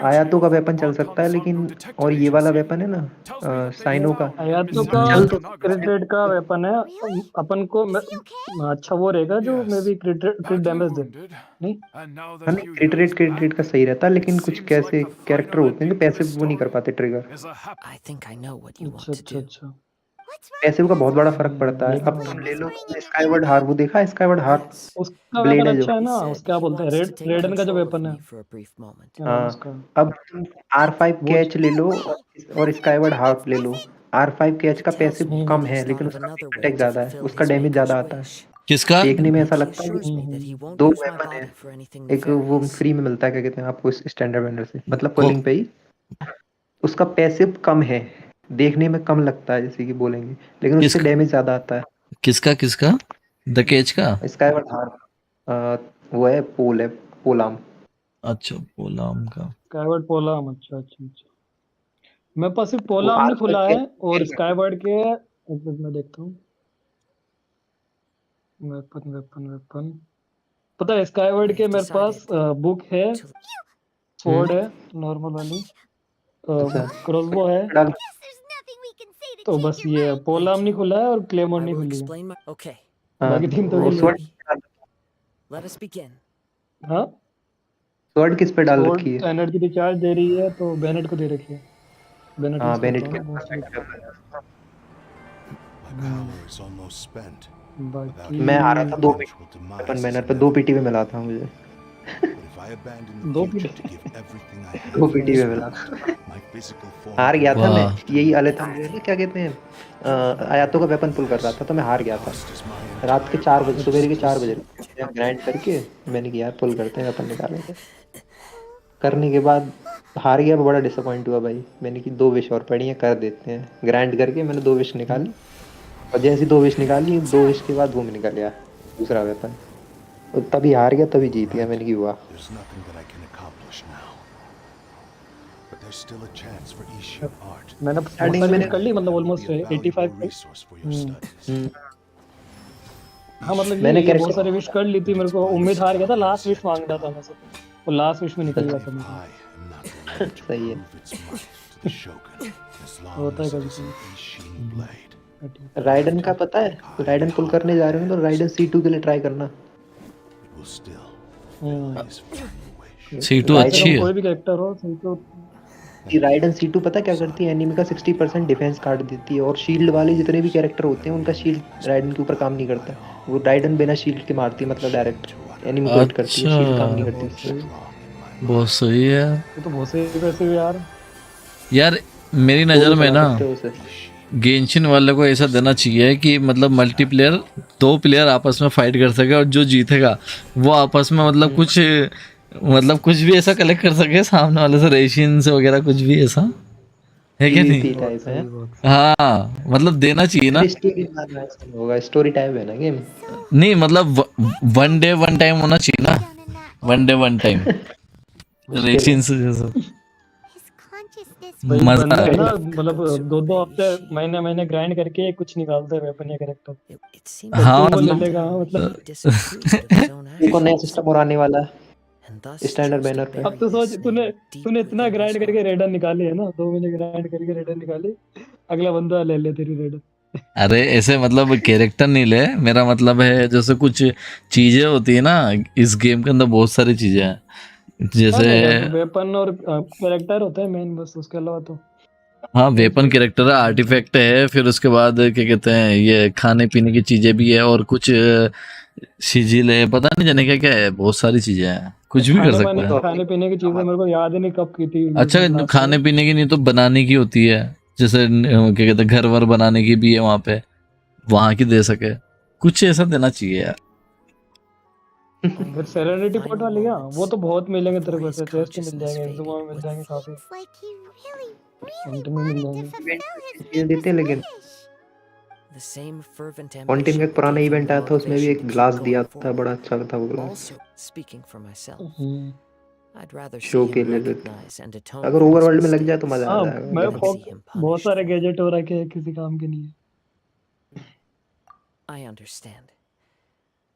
[SPEAKER 13] आयातों का वेपन चल सकता है लेकिन, और ये वाला वेपन है ना साइनो का,
[SPEAKER 3] आयातो
[SPEAKER 13] ये
[SPEAKER 3] का
[SPEAKER 13] चल तो
[SPEAKER 3] क्रिट रेट का वेपन है। अपन को अच्छा वो रहेगा जो मे बी क्रिट डैमेज दे, नहीं?
[SPEAKER 13] हाँ नहीं, क्रिट रेट का सही रहता है, लेकिन कुछ कैसे कैरेक्टर होते हैं जो पैसिव वो नहीं कर पाते trigger.
[SPEAKER 19] I think I know what you
[SPEAKER 3] अच्छा
[SPEAKER 19] want to
[SPEAKER 3] अच्छा
[SPEAKER 19] do.
[SPEAKER 3] अच्छा।
[SPEAKER 13] पैसिव का बहुत बड़ा फर्क पड़ता है। अब
[SPEAKER 3] देखना
[SPEAKER 13] तुम
[SPEAKER 3] होगा।
[SPEAKER 13] ले लो स्काईवर्ड हार, वो देखा है स्काईवर्ड हार
[SPEAKER 3] उसका वेपन
[SPEAKER 13] ब्लेड है जो।
[SPEAKER 3] अच्छा है
[SPEAKER 19] He
[SPEAKER 3] ना,
[SPEAKER 19] said
[SPEAKER 3] उस क्या
[SPEAKER 19] he
[SPEAKER 3] बोलते हैं,
[SPEAKER 19] wants to take
[SPEAKER 3] रेडन का जो
[SPEAKER 19] control of
[SPEAKER 3] वेपन है,
[SPEAKER 19] me for a brief moment.
[SPEAKER 3] क्या नाम है
[SPEAKER 13] हाँ,
[SPEAKER 3] उसका?
[SPEAKER 13] अब तुम R5
[SPEAKER 3] वो
[SPEAKER 13] कैच ले लो और स्काईवर्ड हार्प ले लो। R5 कैच
[SPEAKER 19] He
[SPEAKER 13] का
[SPEAKER 19] tells
[SPEAKER 13] पैसिव
[SPEAKER 19] me
[SPEAKER 13] कम
[SPEAKER 19] that
[SPEAKER 13] है,
[SPEAKER 19] he's thought
[SPEAKER 13] लेकिन
[SPEAKER 19] of
[SPEAKER 13] उसका
[SPEAKER 19] another
[SPEAKER 13] बीट
[SPEAKER 19] way
[SPEAKER 13] अटैक
[SPEAKER 19] to
[SPEAKER 13] ज्यादा है,
[SPEAKER 19] fulfill
[SPEAKER 13] उसका
[SPEAKER 19] his
[SPEAKER 13] डैमेज
[SPEAKER 19] maker's
[SPEAKER 13] ज्यादा आता है।
[SPEAKER 19] wish.
[SPEAKER 1] किसका?
[SPEAKER 13] देखने में ऐसा
[SPEAKER 19] He
[SPEAKER 13] लगता है कि
[SPEAKER 19] assures me that he won't
[SPEAKER 13] दो
[SPEAKER 19] use my
[SPEAKER 13] वेपन है।
[SPEAKER 19] body for anything
[SPEAKER 13] एक वो
[SPEAKER 19] nefarious.
[SPEAKER 13] फ्री में मिलता है, क्या कहते हैं आपको, स्टैंडर्ड वेंडर से, मतलब
[SPEAKER 1] को,
[SPEAKER 13] पुलिंग पे ही। उसका पैसिव कम है, देखने में कम लगता है जैसे कि बोलेंगे, लेकिन उससे
[SPEAKER 1] किसका
[SPEAKER 13] डैमेज ज्यादा आता
[SPEAKER 1] किसका किसका द केज का?
[SPEAKER 13] है। स्काईवर्ड हार्प वो है पोल है, पोलाम।
[SPEAKER 1] अच्छा, पोलाम का।
[SPEAKER 3] स्काईवर्ड पोलाम, अच्छा अच्छा अच्छा। मेरे पास सिर्फ
[SPEAKER 13] वो
[SPEAKER 3] पोलाम नहीं
[SPEAKER 13] R5
[SPEAKER 3] खुला है, और
[SPEAKER 13] कैच।
[SPEAKER 3] स्काईवर्ड के एक मिनट में देखता हूँ। वेपन वेपन वेपन, पता है स्काईवर्ड के
[SPEAKER 19] I've
[SPEAKER 3] मेरे पास
[SPEAKER 19] decided
[SPEAKER 3] बुक है,
[SPEAKER 19] to
[SPEAKER 3] स्वॉर्ड है नॉर्मल वाली,
[SPEAKER 13] अच्छा
[SPEAKER 3] क्रॉसबो है,
[SPEAKER 13] डाल।
[SPEAKER 3] तो बस ये पोलाम नहीं खुला है और क्लेमोर
[SPEAKER 19] I
[SPEAKER 3] नहीं
[SPEAKER 19] will
[SPEAKER 3] खुली है।
[SPEAKER 19] explain my okay.
[SPEAKER 13] हाँ
[SPEAKER 3] बाकी 3 तो
[SPEAKER 13] वो
[SPEAKER 3] खुल
[SPEAKER 13] स्वॉर्ड,
[SPEAKER 3] गई।
[SPEAKER 19] Let us begin.
[SPEAKER 3] हाँ,
[SPEAKER 13] स्वॉर्ड किस पे डाल रखी
[SPEAKER 3] स्वॉर्ड
[SPEAKER 13] है?
[SPEAKER 3] एनर्जी रिचार्ज दे रही है, तो बेनेट को दे रखी है। बेनेट
[SPEAKER 13] हाँ
[SPEAKER 3] यूज करता
[SPEAKER 13] बेनेट
[SPEAKER 3] हूँ
[SPEAKER 13] के
[SPEAKER 3] ना mostly.
[SPEAKER 7] My power is almost spent. Without
[SPEAKER 3] बाकी
[SPEAKER 13] मैं आ
[SPEAKER 7] it,
[SPEAKER 13] रहा
[SPEAKER 7] my
[SPEAKER 13] था 2
[SPEAKER 7] eventual
[SPEAKER 13] weapon
[SPEAKER 7] demise is
[SPEAKER 13] banner पे, 2 पीटी
[SPEAKER 7] inevitable.
[SPEAKER 13] पे मिला था मुझे।
[SPEAKER 7] But if I abandon the
[SPEAKER 3] 2
[SPEAKER 7] future to
[SPEAKER 3] PT
[SPEAKER 7] give everything I
[SPEAKER 13] 2
[SPEAKER 7] have for
[SPEAKER 13] PT
[SPEAKER 7] this
[SPEAKER 13] पे मिला
[SPEAKER 7] realm,
[SPEAKER 13] था।
[SPEAKER 7] my physical form
[SPEAKER 13] हार गया
[SPEAKER 7] cannot
[SPEAKER 13] था
[SPEAKER 7] be
[SPEAKER 13] मैं,
[SPEAKER 1] वाह।
[SPEAKER 7] forged
[SPEAKER 13] यही
[SPEAKER 7] anew.
[SPEAKER 13] अलेथम जो है ना, क्या कहते हैं आयातों का वेपन पुल कर रहा था, तो मैं हार गया था।
[SPEAKER 7] Lost is my
[SPEAKER 13] रात के
[SPEAKER 7] entire
[SPEAKER 13] 4 बजे,
[SPEAKER 7] conscious
[SPEAKER 13] सवेरे के 4 बजे
[SPEAKER 7] existence.
[SPEAKER 13] ग्राइंड करके मैंने किया यार पुल करते हैं, वेपन निकाले थे। करने के बाद हार गया, बड़ा डिसअपॉइंट हुआ भाई। मैंने की 2 विश और पड़ी हैं, कर देते हैं। ग्राइंड करके मैंने 2 विश निकाली, और जैसे 2 विश निकाली, 2 विश के बाद वो निकल गया दूसरा वेपन, और तभी हार गया, तभी जीत गया। मैंने की हुआ।
[SPEAKER 7] There's nothing that I can accomplish now. But there's still a chance for Ishin art.
[SPEAKER 3] मैंने बहुत
[SPEAKER 13] स्टार्टिंग में
[SPEAKER 3] सारी विश
[SPEAKER 13] मैंने
[SPEAKER 3] कर ली, मतलब
[SPEAKER 7] That will
[SPEAKER 3] almost
[SPEAKER 7] be a
[SPEAKER 3] 85
[SPEAKER 7] valuable resource for your studies.
[SPEAKER 3] हाँ, मतलब
[SPEAKER 13] मैंने
[SPEAKER 3] ये बहुत
[SPEAKER 13] कैरेक्टर
[SPEAKER 3] सारी विश कर ली थी। मेरे को उम्मीद हार गया था, लास्ट विश मांग रहा था मैं सब, और लास्ट विश में निकल गया था मेरा।
[SPEAKER 13] सही है।
[SPEAKER 7] Its might to the Shogun as long
[SPEAKER 3] होता है
[SPEAKER 7] as it
[SPEAKER 3] कभी
[SPEAKER 7] is an Ishin blade.
[SPEAKER 13] Ridden का पता है, राइडन पुल करने जा रहे हो तो राइडन C2 के लिए ट्राई करना।
[SPEAKER 7] It will still fulfill his final wish.
[SPEAKER 1] C2 अच्छी है।
[SPEAKER 3] कोई भी कैरेक्टर हो तो
[SPEAKER 13] राइडन C2 पता क्या करती है, एनिमी का 60% डिफेंस काट देती है, और शील्ड वाले जितने भी कैरेक्टर होते हैं उनका शील्ड राइडन के ऊपर काम नहीं करता। वो राइडन बिना शील्ड के मारती है, मतलब डायरेक्ट एनिमी को हिट करती है,
[SPEAKER 1] अच्छा,
[SPEAKER 13] शील्ड काम नहीं करती
[SPEAKER 3] बहुत
[SPEAKER 13] उससे।
[SPEAKER 3] सही।
[SPEAKER 1] बहुत सही है
[SPEAKER 3] ये तो बहुत सही वैसे भी यार।
[SPEAKER 1] यार। मेरी
[SPEAKER 13] दो
[SPEAKER 1] नज़र
[SPEAKER 13] भी
[SPEAKER 1] में
[SPEAKER 13] चला
[SPEAKER 1] ना
[SPEAKER 13] सकते हो उसे।
[SPEAKER 1] गेंशिन वाले को ऐसा देना चाहिए कि मतलब मल्टीप्लेयर 2 प्लेयर आपस में फाइट कर सके, और जो जीतेगा वो आपस में मतलब कुछ भी ऐसा कलेक्ट कर सके सामने वाले से, रेशिन से वगैरह, कुछ भी ऐसा है क्या नहीं?
[SPEAKER 13] PvP
[SPEAKER 3] बहुत
[SPEAKER 13] टाइप है।
[SPEAKER 3] सही, बहुत सही।
[SPEAKER 1] हाँ, मतलब देना चाहिए ना।
[SPEAKER 13] होगा स्टोरी टाइप है ना गेम।
[SPEAKER 1] नहीं मतलब 1 डे 1 टाइम होना चाहिए ना, 1 डे 1 टाइम
[SPEAKER 13] मुश्किल है।
[SPEAKER 1] रेशिन से जैसा।
[SPEAKER 3] भाई
[SPEAKER 1] मजा
[SPEAKER 3] बंदा है
[SPEAKER 1] आएगा।
[SPEAKER 3] ना, मतलब 2-2 हफ्ते महीने महीने ग्राइंड करके कुछ निकालते हैं वेपन या कैरेक्टर,
[SPEAKER 19] It
[SPEAKER 3] और
[SPEAKER 19] seems
[SPEAKER 1] हाँ
[SPEAKER 3] तू
[SPEAKER 19] that
[SPEAKER 3] वो ले
[SPEAKER 19] deep
[SPEAKER 1] मतलब
[SPEAKER 3] लेगा।
[SPEAKER 19] down
[SPEAKER 3] मतलब
[SPEAKER 19] he disapproved of his own
[SPEAKER 13] देखो नया
[SPEAKER 19] actions,
[SPEAKER 13] सिस्टम और आने वाला है
[SPEAKER 19] and thus
[SPEAKER 13] standard
[SPEAKER 19] chose to
[SPEAKER 13] banner पे।
[SPEAKER 3] अब
[SPEAKER 19] bury
[SPEAKER 3] तो
[SPEAKER 19] the
[SPEAKER 3] सोच, तूने
[SPEAKER 19] snake deep
[SPEAKER 3] तूने इतना
[SPEAKER 19] within his
[SPEAKER 3] ग्राइंड करके
[SPEAKER 19] heart.
[SPEAKER 3] रेडर निकाली है ना, 2 महीने ग्राइंड करके रेडर निकाली, अगला बंदा ले ले तेरी रेडर।
[SPEAKER 1] अरे ऐसे मतलब कैरेक्टर नहीं ले, मेरा मतलब है जैसे कुछ चीजें होती है ना, इस गेम के अंदर बहुत सारी चीजें हैं
[SPEAKER 3] हाँ
[SPEAKER 1] जैसे।
[SPEAKER 3] नहीं यार, वेपन और कैरेक्टर होते हैं मेन, बस उसके अलावा तो
[SPEAKER 1] हाँ,
[SPEAKER 3] बहुत
[SPEAKER 1] वेपन
[SPEAKER 3] सारी
[SPEAKER 1] कैरेक्टर है, आर्टिफैक्ट है, फिर उसके बाद क्या कहते हैं, ये खाने पीने की चीजें भी है, और कुछ सिजिल है, पता नहीं जाने क्या क्या है, बहुत सारी चीजें हैं। कुछ भी कर सकता है।
[SPEAKER 3] खाने पीने की चीजें मेरे को याद ही नहीं कब की थी
[SPEAKER 1] अच्छा,
[SPEAKER 3] लास्ट
[SPEAKER 1] खाने पीने की नहीं तो बनाने की होती है, जैसे क्या कहते हैं, घर वर बनाने की भी है वहां पे, वहां की दे सके, कुछ ऐसा देना चाहिए यार।
[SPEAKER 3] फिर सेरेनिटी पोर्ट वाली क्या, वो तो बहुत मिलेंगे तेरे को, ऐसे चेस्ट मिल जाएंगे, एक्सुमा में मिल जाएंगे, काफी एंट में मिल जाएंगे।
[SPEAKER 13] चीजें देते हैं, लेकिन
[SPEAKER 19] The same fervent
[SPEAKER 13] कॉन्टीन का
[SPEAKER 19] ambition
[SPEAKER 13] एक पुराना
[SPEAKER 19] gave him
[SPEAKER 13] इवेंट
[SPEAKER 19] the
[SPEAKER 13] आया था, उसमें भी
[SPEAKER 19] motivation
[SPEAKER 13] एक
[SPEAKER 19] to keep
[SPEAKER 13] ग्लास दिया
[SPEAKER 19] going
[SPEAKER 13] था,
[SPEAKER 19] forward.
[SPEAKER 13] बड़ा अच्छा था वो glass.
[SPEAKER 19] Also, speaking for myself, I'd rather
[SPEAKER 13] show
[SPEAKER 19] see
[SPEAKER 13] के
[SPEAKER 19] him
[SPEAKER 13] लिए देते।
[SPEAKER 19] recognize and atone
[SPEAKER 13] अगर
[SPEAKER 19] for his
[SPEAKER 13] ओवरवर्ल्ड में लग जाए तो मजा आ
[SPEAKER 3] हाँ,
[SPEAKER 13] जाएगा,
[SPEAKER 3] मैं
[SPEAKER 13] गारंटी।
[SPEAKER 3] बहुत सारे गैजेट हो रखे हैं, किसी काम के नहीं है।
[SPEAKER 19] I understand.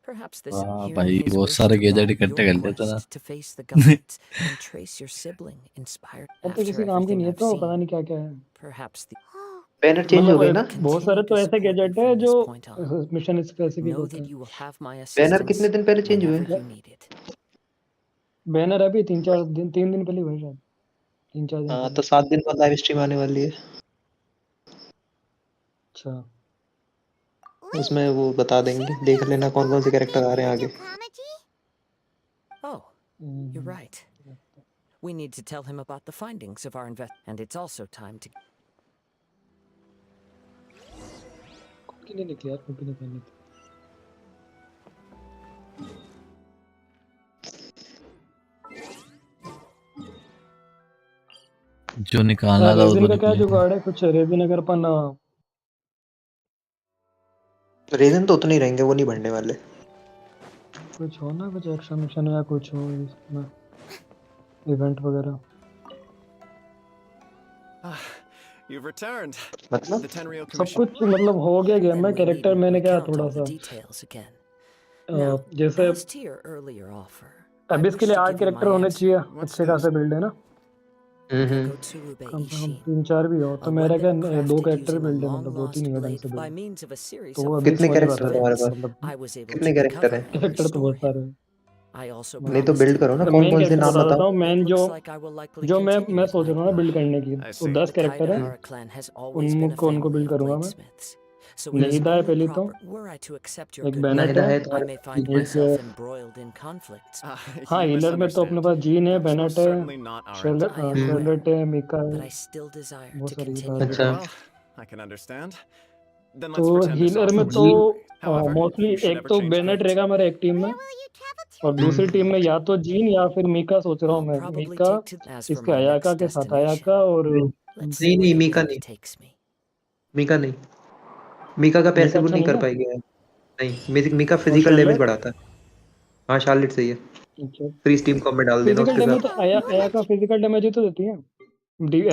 [SPEAKER 19] Perhaps this
[SPEAKER 1] वाह
[SPEAKER 19] hearing
[SPEAKER 1] भाई,
[SPEAKER 19] his
[SPEAKER 1] बहुत
[SPEAKER 19] wish
[SPEAKER 1] सारे
[SPEAKER 19] to
[SPEAKER 1] गैजेट
[SPEAKER 19] guide
[SPEAKER 1] इकट्ठे
[SPEAKER 19] your
[SPEAKER 1] कर लेते ना।
[SPEAKER 19] quest to face the gods and trace your sibling inspired
[SPEAKER 3] अब तो
[SPEAKER 19] after
[SPEAKER 3] किसी काम की
[SPEAKER 19] everything
[SPEAKER 3] नहीं है,
[SPEAKER 19] I've
[SPEAKER 3] तो
[SPEAKER 19] seen.
[SPEAKER 3] पता नहीं क्या क्या है।
[SPEAKER 19] Perhaps the
[SPEAKER 13] बैनर चेंज हो गई ना?
[SPEAKER 3] बहुत सारे तो ऐसे गैजेट है जो
[SPEAKER 19] point on.
[SPEAKER 3] Mission specific
[SPEAKER 19] Know
[SPEAKER 3] होते
[SPEAKER 19] that
[SPEAKER 3] हैं।
[SPEAKER 19] you will have my
[SPEAKER 13] banner कितने
[SPEAKER 19] assistance
[SPEAKER 13] दिन पहले चेंज हुए?
[SPEAKER 19] whenever you need it.
[SPEAKER 3] Banner अभी 3 दिन पहले हुए शायद, 3-4 दिन
[SPEAKER 13] हाँ,
[SPEAKER 3] पहले।
[SPEAKER 13] तो 7 दिन बाद लाइव स्ट्रीम आने वाली है।
[SPEAKER 3] अच्छा,
[SPEAKER 13] उसमें वो बता देंगे, देख लेना कौन कौन से कैरेक्टर आ रहे हैं आगे।
[SPEAKER 19] Oh, you're right. We need to tell him about the findings of our and it's also time to.
[SPEAKER 3] Copy नहीं निकली यार, कॉपी निकालनी थी।
[SPEAKER 1] जो निकालना था
[SPEAKER 3] रेजिन
[SPEAKER 1] वो
[SPEAKER 3] का क्या
[SPEAKER 1] निकले।
[SPEAKER 3] जुगाड़ है, कुछ रेजिन अगर अपन
[SPEAKER 13] रीजन तो उतने ही रहेंगे, वो नहीं बढ़ने वाले।
[SPEAKER 3] कुछ हो ना, कुछ एक्शन मिशन या कुछ हो इसमें, इवेंट वगैरह।
[SPEAKER 20] You've returned.
[SPEAKER 13] मतलब
[SPEAKER 20] The Tenryou
[SPEAKER 3] सब
[SPEAKER 20] Commission.
[SPEAKER 3] कुछ मतलब हो गया गेम में, कैरेक्टर मैंने क्या थोड़ा सा
[SPEAKER 19] details again.
[SPEAKER 3] जैसे
[SPEAKER 19] As to your earlier offer,
[SPEAKER 3] अब इसके लिए 8 कैरेक्टर होने चाहिए, अच्छे खासे बिल्ड है ना, कम से कम 3-4 भी हो, तो मेरा क्या 2 कैरेक्टर बिल्ड है, मतलब होती नहीं है ढंग से
[SPEAKER 19] by
[SPEAKER 3] build,
[SPEAKER 19] means of a series
[SPEAKER 3] तो वो
[SPEAKER 19] of
[SPEAKER 3] अभी
[SPEAKER 13] कितने
[SPEAKER 3] हो नहीं पा
[SPEAKER 13] कैरेक्टर
[SPEAKER 3] रहा
[SPEAKER 13] है
[SPEAKER 3] है
[SPEAKER 13] तुम्हारे पास?
[SPEAKER 3] मतलब।
[SPEAKER 19] I was able
[SPEAKER 13] कितने
[SPEAKER 19] to
[SPEAKER 13] कैरेक्टर
[SPEAKER 19] recover
[SPEAKER 13] है?
[SPEAKER 19] and
[SPEAKER 3] कैरेक्टर तो
[SPEAKER 19] restore
[SPEAKER 3] बहुत सारे
[SPEAKER 19] him.
[SPEAKER 3] हैं।
[SPEAKER 19] I also
[SPEAKER 13] नहीं तो
[SPEAKER 19] promised
[SPEAKER 13] बिल्ड
[SPEAKER 19] him
[SPEAKER 13] करो ना,
[SPEAKER 19] that
[SPEAKER 13] कौन
[SPEAKER 3] मेन
[SPEAKER 13] कौन से
[SPEAKER 3] कैरेक्टर
[SPEAKER 13] नाम
[SPEAKER 3] बता देता
[SPEAKER 13] बताओ।
[SPEAKER 3] हूँ, मेन जो
[SPEAKER 19] like I will likely
[SPEAKER 3] जो मैं
[SPEAKER 19] continue with
[SPEAKER 3] सोच
[SPEAKER 19] my
[SPEAKER 3] रहा हूँ ना बिल्ड करने की,
[SPEAKER 20] I
[SPEAKER 3] तो
[SPEAKER 20] see.
[SPEAKER 3] 10
[SPEAKER 19] The
[SPEAKER 3] कैरेक्टर है,
[SPEAKER 19] Kaidahara clan has always been a
[SPEAKER 3] उनको
[SPEAKER 19] family
[SPEAKER 3] बिल्ड
[SPEAKER 19] of
[SPEAKER 3] करूंगा मैं।
[SPEAKER 19] bladesmiths. So it is
[SPEAKER 3] निहिदा है
[SPEAKER 19] only
[SPEAKER 3] पहली तो,
[SPEAKER 19] proper were I to accept your
[SPEAKER 3] एक
[SPEAKER 19] good
[SPEAKER 3] बेनेट
[SPEAKER 13] नाहिदा
[SPEAKER 3] है,
[SPEAKER 13] है
[SPEAKER 19] I
[SPEAKER 13] तुम्हारे
[SPEAKER 19] may
[SPEAKER 13] पास?
[SPEAKER 19] find
[SPEAKER 3] एक
[SPEAKER 19] myself embroiled in conflicts.
[SPEAKER 3] हाँ
[SPEAKER 20] You
[SPEAKER 3] हीलर में तो अपने
[SPEAKER 20] misunderstand.
[SPEAKER 3] पास जीन है,
[SPEAKER 20] That was
[SPEAKER 3] बेनेट
[SPEAKER 20] most
[SPEAKER 3] है,
[SPEAKER 20] certainly not our intent.
[SPEAKER 19] I am aware,
[SPEAKER 3] Charlotte है, मिका है,
[SPEAKER 19] but I still desire
[SPEAKER 3] बहुत
[SPEAKER 19] to
[SPEAKER 3] सारी
[SPEAKER 19] continue.
[SPEAKER 3] बात है।
[SPEAKER 13] अच्छा,
[SPEAKER 20] Well, I can understand. Then
[SPEAKER 3] तो
[SPEAKER 20] let's pretend this
[SPEAKER 3] healer
[SPEAKER 20] offer
[SPEAKER 3] में
[SPEAKER 20] was
[SPEAKER 3] तो
[SPEAKER 20] true. However,
[SPEAKER 3] mostly
[SPEAKER 20] you should
[SPEAKER 3] एक
[SPEAKER 20] never
[SPEAKER 3] तो
[SPEAKER 20] change
[SPEAKER 3] बेनेट
[SPEAKER 20] fate.
[SPEAKER 3] रहेगा मेरा एक टीम में, और दूसरी टीम में या तो जीन या फिर मीका सोच रहा हूँ
[SPEAKER 19] I'll
[SPEAKER 3] मैं,
[SPEAKER 19] probably
[SPEAKER 3] Mika
[SPEAKER 19] take to as for
[SPEAKER 3] इसके
[SPEAKER 19] my
[SPEAKER 3] अयाका
[SPEAKER 19] next
[SPEAKER 3] के साथ,
[SPEAKER 19] destination.
[SPEAKER 3] अयाका और
[SPEAKER 19] Let's see
[SPEAKER 13] नहीं
[SPEAKER 19] where
[SPEAKER 13] नहीं,
[SPEAKER 19] the
[SPEAKER 13] मीका
[SPEAKER 19] wind
[SPEAKER 13] नहीं,
[SPEAKER 19] takes me.
[SPEAKER 13] मीका नहीं, मीका का
[SPEAKER 3] मीका
[SPEAKER 13] पैसिव
[SPEAKER 3] अच्छा
[SPEAKER 13] नहीं
[SPEAKER 3] नहीं
[SPEAKER 13] कर
[SPEAKER 3] है,
[SPEAKER 13] पाएगी यार। नहीं, मीका
[SPEAKER 3] और
[SPEAKER 13] फिजिकल डैमेज
[SPEAKER 3] शार्लेट
[SPEAKER 13] बढ़ाता है। हाँ, शार्लेट सही है।
[SPEAKER 3] अच्छा,
[SPEAKER 13] फ्री स्टीम कॉम में डाल देना
[SPEAKER 3] फिजिकल
[SPEAKER 13] उसके
[SPEAKER 3] डैमेज
[SPEAKER 13] साथ।
[SPEAKER 3] तो अयाका फिजिकल डैमेज ही तो देती है,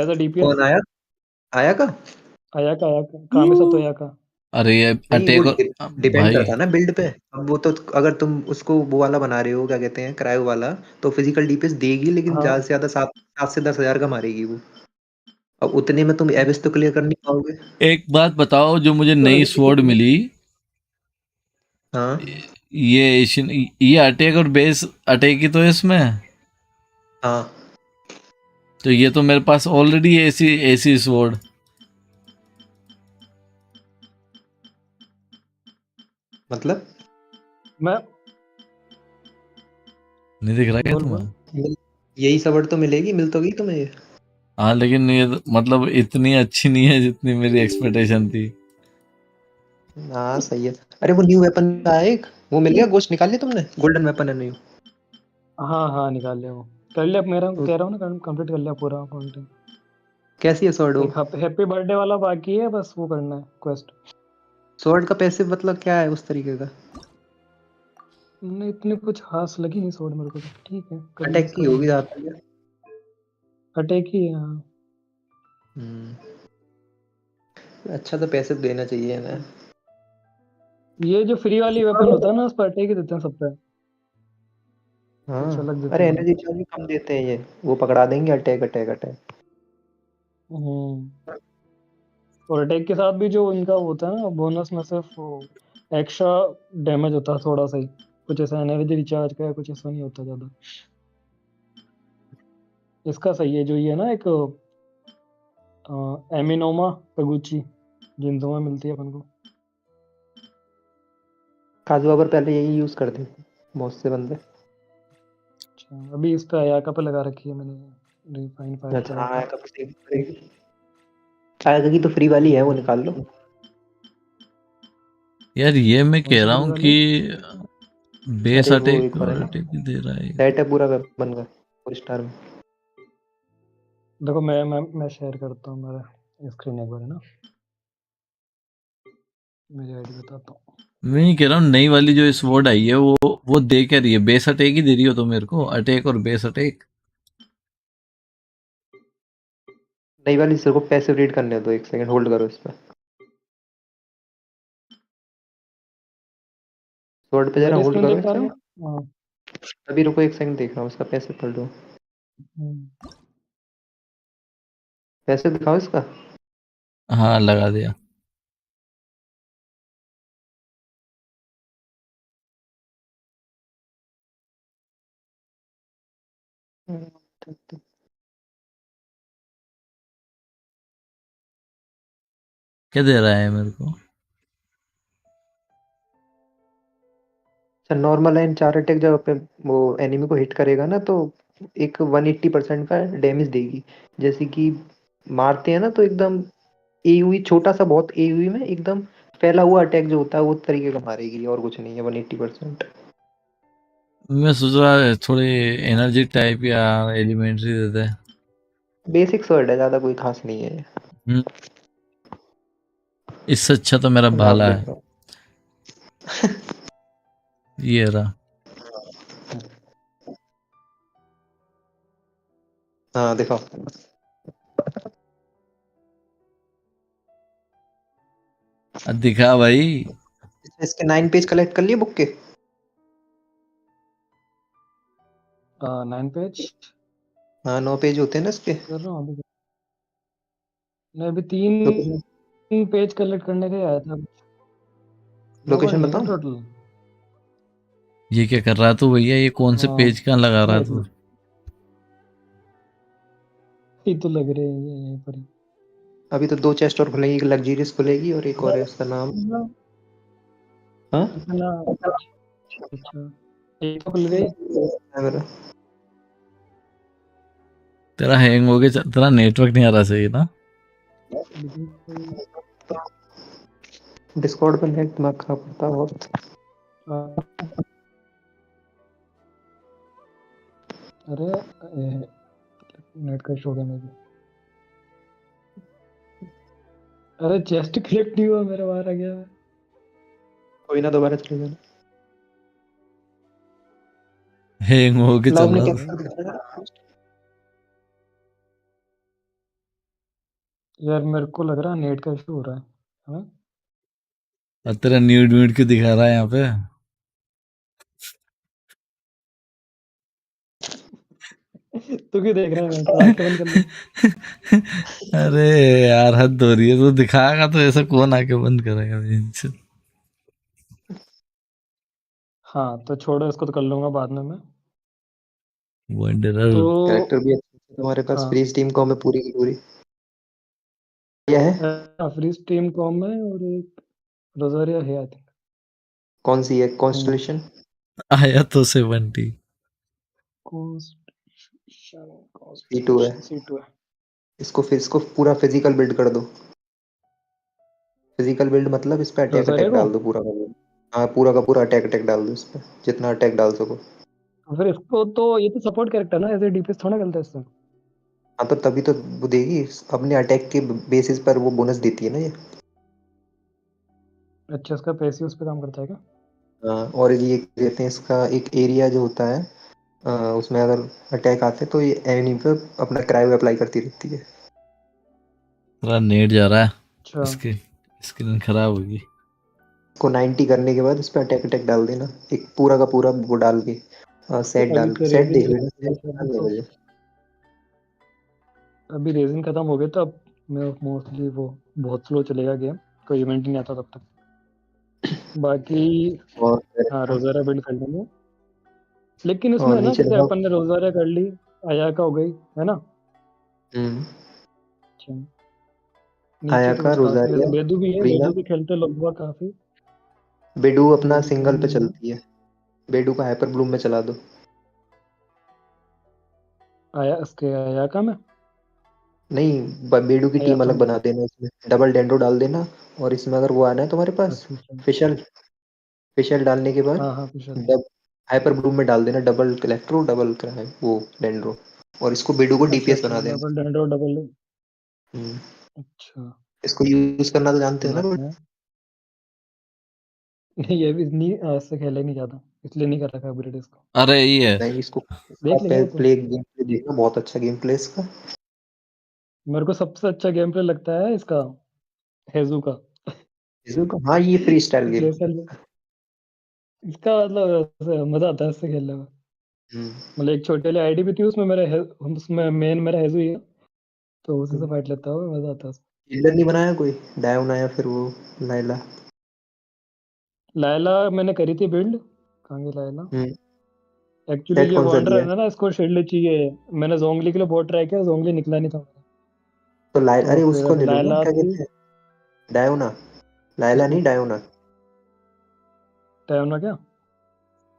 [SPEAKER 3] एज अ डीपीएस।
[SPEAKER 13] कौन आया? आया का?
[SPEAKER 3] अयाका अयाका कामे सतो अयाका।
[SPEAKER 1] अरे ये
[SPEAKER 13] नहीं, वो
[SPEAKER 1] अटैक और
[SPEAKER 13] डिपेंड
[SPEAKER 1] भाई,
[SPEAKER 13] करता है ना बिल्ड पे। अब वो तो अगर तुम उसको वो वाला बना रहे हो, क्या कहते हैं, क्रायो वाला, तो फिजिकल डीपीएस देगी, लेकिन
[SPEAKER 3] हाँ
[SPEAKER 13] ज्यादा से ज्यादा 7 से 10 हजार का मारेगी वो। अब उतने में तुम एबिस तो क्लियर कर नहीं पाओगे।
[SPEAKER 1] एक बात बताओ, जो मुझे
[SPEAKER 3] तो
[SPEAKER 1] नई स्वॉर्ड मिली,
[SPEAKER 13] हाँ
[SPEAKER 1] ये अटैक और बेस अटैक ही तो है इसमें,
[SPEAKER 13] हाँ,
[SPEAKER 1] तो ये तो मेरे पास ऑलरेडी ऐसी ऐसी स्वॉर्ड
[SPEAKER 13] मतलब
[SPEAKER 3] मैं
[SPEAKER 1] नहीं दिख रहा क्या
[SPEAKER 3] बोल बोल।
[SPEAKER 1] तुम्हें?
[SPEAKER 13] यही सवर्ड तो मिलेगी, मिल तो गई तुम्हें ये।
[SPEAKER 1] हाँ, लेकिन ये मतलब इतनी अच्छी नहीं है जितनी मेरी एक्सपेक्टेशन थी।
[SPEAKER 13] हाँ सही है। अरे वो न्यू वेपन का एक वो मिल गया, गोश्त निकाल लिया तुमने? गोल्डन वेपन है न्यू।
[SPEAKER 3] हाँ हाँ निकाल लिया वो, कर लिया, मेरा कह रहा हूँ ना, कंप्लीट कर लिया पूरा कंटेंट।
[SPEAKER 13] कैसी है स्वॉर्ड वो?
[SPEAKER 3] एक हैप्पी बर्थडे वाला बाकी है, बस वो करना है क्वेस्ट।
[SPEAKER 13] स्वॉर्ड का पैसिव मतलब क्या है उस तरीके का?
[SPEAKER 3] नहीं इतनी कुछ खास लगी नहीं सोड मेरे को, तो ठीक है कर
[SPEAKER 13] अटैक की होगी
[SPEAKER 3] करूँगा।
[SPEAKER 13] ज्यादातर।
[SPEAKER 3] अटैक ही है हाँ।
[SPEAKER 13] अच्छा, तो पैसिव देना चाहिए ना।
[SPEAKER 3] ये जो फ्री वाली वेपन होता है ना, उस पर अटैक ही देते हैं सब पे, कुछ अलग
[SPEAKER 13] हाँ,
[SPEAKER 3] देते
[SPEAKER 13] अरे
[SPEAKER 3] नहीं।
[SPEAKER 13] एनर्जी चार्ज भी कम देते हैं ये, वो पकड़ा देंगे अटैक अटैक अटैक।
[SPEAKER 3] और अटैक के साथ भी जो इनका होता है ना बोनस में, सिर्फ एक्स्ट्रा डैमेज होता है थोड़ा सा ही, कुछ ऐसा एनर्जी रिचार्ज का है, कुछ ऐसा नहीं होता ज़्यादा। इसका सही है जो ये ना, एक एमिनोमा तगुची जिंदो में मिलती है अपन को।
[SPEAKER 13] काजुआ पर पहले यही यूज करते थे बहुत से बंदे।
[SPEAKER 3] अभी इस पे आया पे लगा रखी है मैंने, रिफाइन फायर
[SPEAKER 13] अच्छा
[SPEAKER 3] चला
[SPEAKER 13] हाँ,
[SPEAKER 3] के।
[SPEAKER 13] आयका पे सेव करेगी। आयका की तो फ्री वाली है, वो निकाल लो।
[SPEAKER 1] यार ये मैं
[SPEAKER 3] कौन
[SPEAKER 1] कह
[SPEAKER 3] सी
[SPEAKER 1] रहा
[SPEAKER 3] फ्री
[SPEAKER 1] हूँ
[SPEAKER 3] वाली?
[SPEAKER 1] कि बेस
[SPEAKER 13] अरे वो
[SPEAKER 1] अटैक
[SPEAKER 13] एक और है
[SPEAKER 1] और
[SPEAKER 13] ना,
[SPEAKER 1] अटैक ही दे रहा है।
[SPEAKER 13] सेट है पूरा वेपन का 4 स्टार में।
[SPEAKER 3] देखो मैं शेयर करता हूँ मेरा स्क्रीन एक बार, है ना, मेरी आईडी बताता हूँ।
[SPEAKER 1] मैं नहीं कह रहा हूँ, नई वाली जो स्वॉर्ड आई है वो दे क्या रही है? बेस अटैक ही दे रही हो तो मेरे को, अटैक और बेस अटैक।
[SPEAKER 13] नई वाली सिर्फ को पैसिव रीड करने दो, 1 सेकंड होल्ड करो इस पे। स्वॉर्ड पे जरा
[SPEAKER 3] मेरी
[SPEAKER 13] होल्ड
[SPEAKER 3] स्क्रीन
[SPEAKER 13] करो
[SPEAKER 3] देख
[SPEAKER 13] 1
[SPEAKER 3] पा रहे हो?
[SPEAKER 13] सेकंड।
[SPEAKER 3] हाँ।
[SPEAKER 13] अभी रुको 1 सेकंड, देख रहा हूँ इसका पैसिव पढ़ लो।
[SPEAKER 3] हम्म।
[SPEAKER 13] पैसिव दिखाओ इसका।
[SPEAKER 1] हाँ लगा दिया। क्या दे रहा है मेरे को?
[SPEAKER 13] अच्छा, नॉर्मल लाइन 4 अटैक जब पे वो एनिमी को हिट करेगा ना, तो एक 180% का डैमेज देगी। जैसे कि मारते हैं ना, तो एकदम एयूई छोटा सा, बहुत एयूई में एकदम फैला हुआ अटैक जो होता है वो तरीके का मारेगी, और कुछ नहीं है। 180%।
[SPEAKER 1] मैं सोच रहा है थोड़ी एनर्जी टाइप या एलिमेंट्री देते हैं।
[SPEAKER 13] बेसिक स्वर्ड है, ज्यादा कोई खास नहीं है।
[SPEAKER 1] हम्म, इससे अच्छा तो मेरा
[SPEAKER 13] नाम
[SPEAKER 1] भाला
[SPEAKER 13] देख
[SPEAKER 1] है,
[SPEAKER 13] रहा हूँ।
[SPEAKER 1] ये रहा।
[SPEAKER 13] हाँ दिखाओ।
[SPEAKER 1] दिखा भाई।
[SPEAKER 13] इसके 9 पेज कलेक्ट कर लिए बुक के।
[SPEAKER 3] 9 पेज
[SPEAKER 13] हाँ 9 पेज होते हैं ना इसके।
[SPEAKER 3] कर रहा हूँ अभी। नहीं, अभी 3 पेज कलेक्ट करने के आया था। 9
[SPEAKER 13] लोकेशन
[SPEAKER 3] करने का
[SPEAKER 13] बताओ।
[SPEAKER 3] टोटल।
[SPEAKER 1] ये क्या कर रहा तू भैया? ये कौन से
[SPEAKER 3] हाँ,
[SPEAKER 1] पेज कहाँ लगा रहा
[SPEAKER 3] एक
[SPEAKER 1] तू?
[SPEAKER 3] मिनट, ये तो लग रहे हैं यहीं पर ही।
[SPEAKER 13] अभी तो 2 चेस्ट और खुलेगी, एक लग्जरियस खुलेगी और एक और है, उसका नाम। हाँ
[SPEAKER 3] इतना अच्छा, एक तो खुल गई।
[SPEAKER 1] तेरा हैंग हो गया, तेरा नेटवर्क नहीं आ रहा सही ना?
[SPEAKER 13] डिस्कॉर्ड पे नेट दिमाग खराब होता है बहुत।
[SPEAKER 3] अरे नेट का इशू हो गया मेरे। अरे चेस्ट कलेक्ट नहीं हुआ मेरा, बाहर आ गया।
[SPEAKER 13] कोई ना, दोबारा चले जाना।
[SPEAKER 1] हैंग हो के
[SPEAKER 13] लाओ
[SPEAKER 1] चल
[SPEAKER 13] अपने
[SPEAKER 1] रहा था।
[SPEAKER 13] कैरेक्टर दिखाना।
[SPEAKER 3] यार मेरे को लग रहा है नेट का इशू हो रहा है ना?
[SPEAKER 1] और तेरा न्यूड व्यूड क्यों दिखा रहा है यहाँ पे?
[SPEAKER 3] तू क्यों देख रहा है? मैं आंखें बंद कर लूं?
[SPEAKER 1] अरे यार हद हो रही है, तू दिखाएगा तो ऐसा कौन आके बंद करेगा?
[SPEAKER 3] हाँ तो छोड़ो, इसको तो कर लूंगा बाद में मैं।
[SPEAKER 1] वंडरर।
[SPEAKER 3] तो
[SPEAKER 13] कैरेक्टर भी अच्छे हैं तुम्हारे पास,
[SPEAKER 3] हाँ,
[SPEAKER 13] फ्री स्टीम कॉम है पूरी की पूरी। क्या है?
[SPEAKER 3] फ्री स्ट्रीम कॉम है और एक रोजारिया है आई थिंक।
[SPEAKER 13] कौन सी है? कॉन्स्टलेशन।
[SPEAKER 1] आया तो 70।
[SPEAKER 13] C2 है।
[SPEAKER 3] C2 है।
[SPEAKER 13] इसको पूरा फिजिकल बिल्ड कर दो। फिजिकल बिल्ड मतलब इस पे अटैक
[SPEAKER 3] रोजारिया
[SPEAKER 13] अटैक
[SPEAKER 3] को
[SPEAKER 13] डाल दो पूरा का पूरा। हाँ पूरा का पूरा अटैक अटैक डाल दो इस पे, जितना अटैक डाल सको।
[SPEAKER 3] फिर इसको तो, ये तो सपोर्ट कैरेक्टर ना, ऐसे डीपीएस थोड़ा खेलता है इससे।
[SPEAKER 13] हाँ तो तभी तो वो देगी, अपने अटैक के बेसिस पर वो बोनस देती है ना ये।
[SPEAKER 3] अच्छा, इसका पैसे उस पे काम करता है क्या?
[SPEAKER 13] हाँ, और ये कहते हैं इसका एक एरिया जो होता है, उसमें अगर अटैक आते हैं तो ये एनिमी पे अपना क्रायो अप्लाई करती रहती है।
[SPEAKER 1] तेरा नेट जा रहा है,
[SPEAKER 3] अच्छा,
[SPEAKER 1] इसकी स्क्रीन खराब होगी।
[SPEAKER 13] को 90 करने के बाद इस पे अटैक अटैक डाल देना, एक पूरा का पूरा वो डाल के, सेट
[SPEAKER 3] अभी
[SPEAKER 13] डाल के।
[SPEAKER 3] तो
[SPEAKER 13] सेट
[SPEAKER 3] रेजिन
[SPEAKER 13] देख लेना, सेट
[SPEAKER 3] अभी
[SPEAKER 13] डालने
[SPEAKER 3] तो
[SPEAKER 13] बजे।
[SPEAKER 3] अभी रेजिन खत्म हो गया, तो अब मैं मोस्टली वो बहुत स्लो चलेगा गेम, कोई इवेंट ही नहीं आता तब तक। बाकी
[SPEAKER 13] और
[SPEAKER 3] हाँ, रोजारा बिल्ड कर लेंगे। लेकिन उसमें
[SPEAKER 13] और
[SPEAKER 3] है ना,
[SPEAKER 13] नीचे
[SPEAKER 3] जैसे
[SPEAKER 13] देखो।
[SPEAKER 3] अपन ने रोजारा कर ली, अयाका हो गई, है ना?
[SPEAKER 13] हम्म।
[SPEAKER 3] अच्छा, नीचे तो
[SPEAKER 13] आयाका,
[SPEAKER 3] कुछ खास नहीं,
[SPEAKER 13] रोजारिया,
[SPEAKER 3] वैसे बेदू भी है,
[SPEAKER 13] रीना।
[SPEAKER 3] बेदू भी खेलते हैं लोग बाग काफी।
[SPEAKER 13] बेडू अपना
[SPEAKER 3] बेदू तो
[SPEAKER 13] सिंगल पे
[SPEAKER 3] नहीं है।
[SPEAKER 13] चलती है। बेडू का हाइपर ब्लूम में चला दो।
[SPEAKER 3] आया इसके आया का में
[SPEAKER 13] नहीं, बेडू की
[SPEAKER 3] आया
[SPEAKER 13] टीम
[SPEAKER 3] का
[SPEAKER 13] अलग
[SPEAKER 3] में।
[SPEAKER 13] बना देना, इसमें डबल डेंड्रो डाल देना। और इसमें अगर वो आना है तुम्हारे पास,
[SPEAKER 3] अच्छा अच्छा।
[SPEAKER 13] फिशल, फिशल डालने के बाद
[SPEAKER 3] हाँ हाँ कुशल।
[SPEAKER 13] डब हाइपर ब्लूम में डाल देना डबल इलेक्ट्रो, डबल वो डेंड्रो, और इसको बेडू को
[SPEAKER 3] अच्छा
[SPEAKER 13] डीपीएस
[SPEAKER 3] अच्छा,
[SPEAKER 13] बना देना।
[SPEAKER 3] Double डेंडो double.
[SPEAKER 13] हम्म,
[SPEAKER 3] अच्छा।
[SPEAKER 13] इसको यूज करना तो जानते हो ना?
[SPEAKER 3] बनाते हैं। नहीं ये भी नहीं, आज से खेला ही नहीं जाता, इसलिए नहीं कर रखा अपग्रेड इसको।
[SPEAKER 1] अरे ये
[SPEAKER 13] नहीं, इसको
[SPEAKER 3] देख लेंगे वो तो।
[SPEAKER 13] प्ले गेम प्ले देखना, बहुत अच्छा गेम प्ले इसका।
[SPEAKER 3] मेरे को सबसे अच्छा गेम प्ले लगता है इसका, हेजू का।
[SPEAKER 13] हाँ, ये free style game.
[SPEAKER 3] Play style इसका मतलब ऐसे मजा आता है इससे खेलने में। मतलब एक छोटे वाली आईडी भी थी, उसमें उसमें मेन मेरा हेजू ही है, तो उसी से फाइट लेता हूँ, मजा आता है उसमें।
[SPEAKER 13] किलर नहीं बनाया कोई, डायोना या फिर वो लाइला?
[SPEAKER 3] लायला मैंने करी थी बिल्ड। कहाँ गई लायला?
[SPEAKER 13] हम्म,
[SPEAKER 3] एक्चुअली
[SPEAKER 13] सेट
[SPEAKER 3] ये
[SPEAKER 13] कौन सा
[SPEAKER 3] वांडर
[SPEAKER 13] दिया
[SPEAKER 3] है
[SPEAKER 13] है?
[SPEAKER 3] ना, इसको शील्ड चाहिए। मैंने जोंगली के लिए बहुत ट्राई किया, जोंगली निकला नहीं था मेरा।
[SPEAKER 13] तो
[SPEAKER 3] तो
[SPEAKER 13] अरे
[SPEAKER 3] फिर
[SPEAKER 13] उसको
[SPEAKER 3] अभी
[SPEAKER 13] ले लो ना,
[SPEAKER 3] लायला
[SPEAKER 13] क्या
[SPEAKER 3] थी।
[SPEAKER 13] कहते हैं, डायोना। लाइला
[SPEAKER 3] किसको?
[SPEAKER 13] नहीं, डायोना।
[SPEAKER 3] डायना क्या?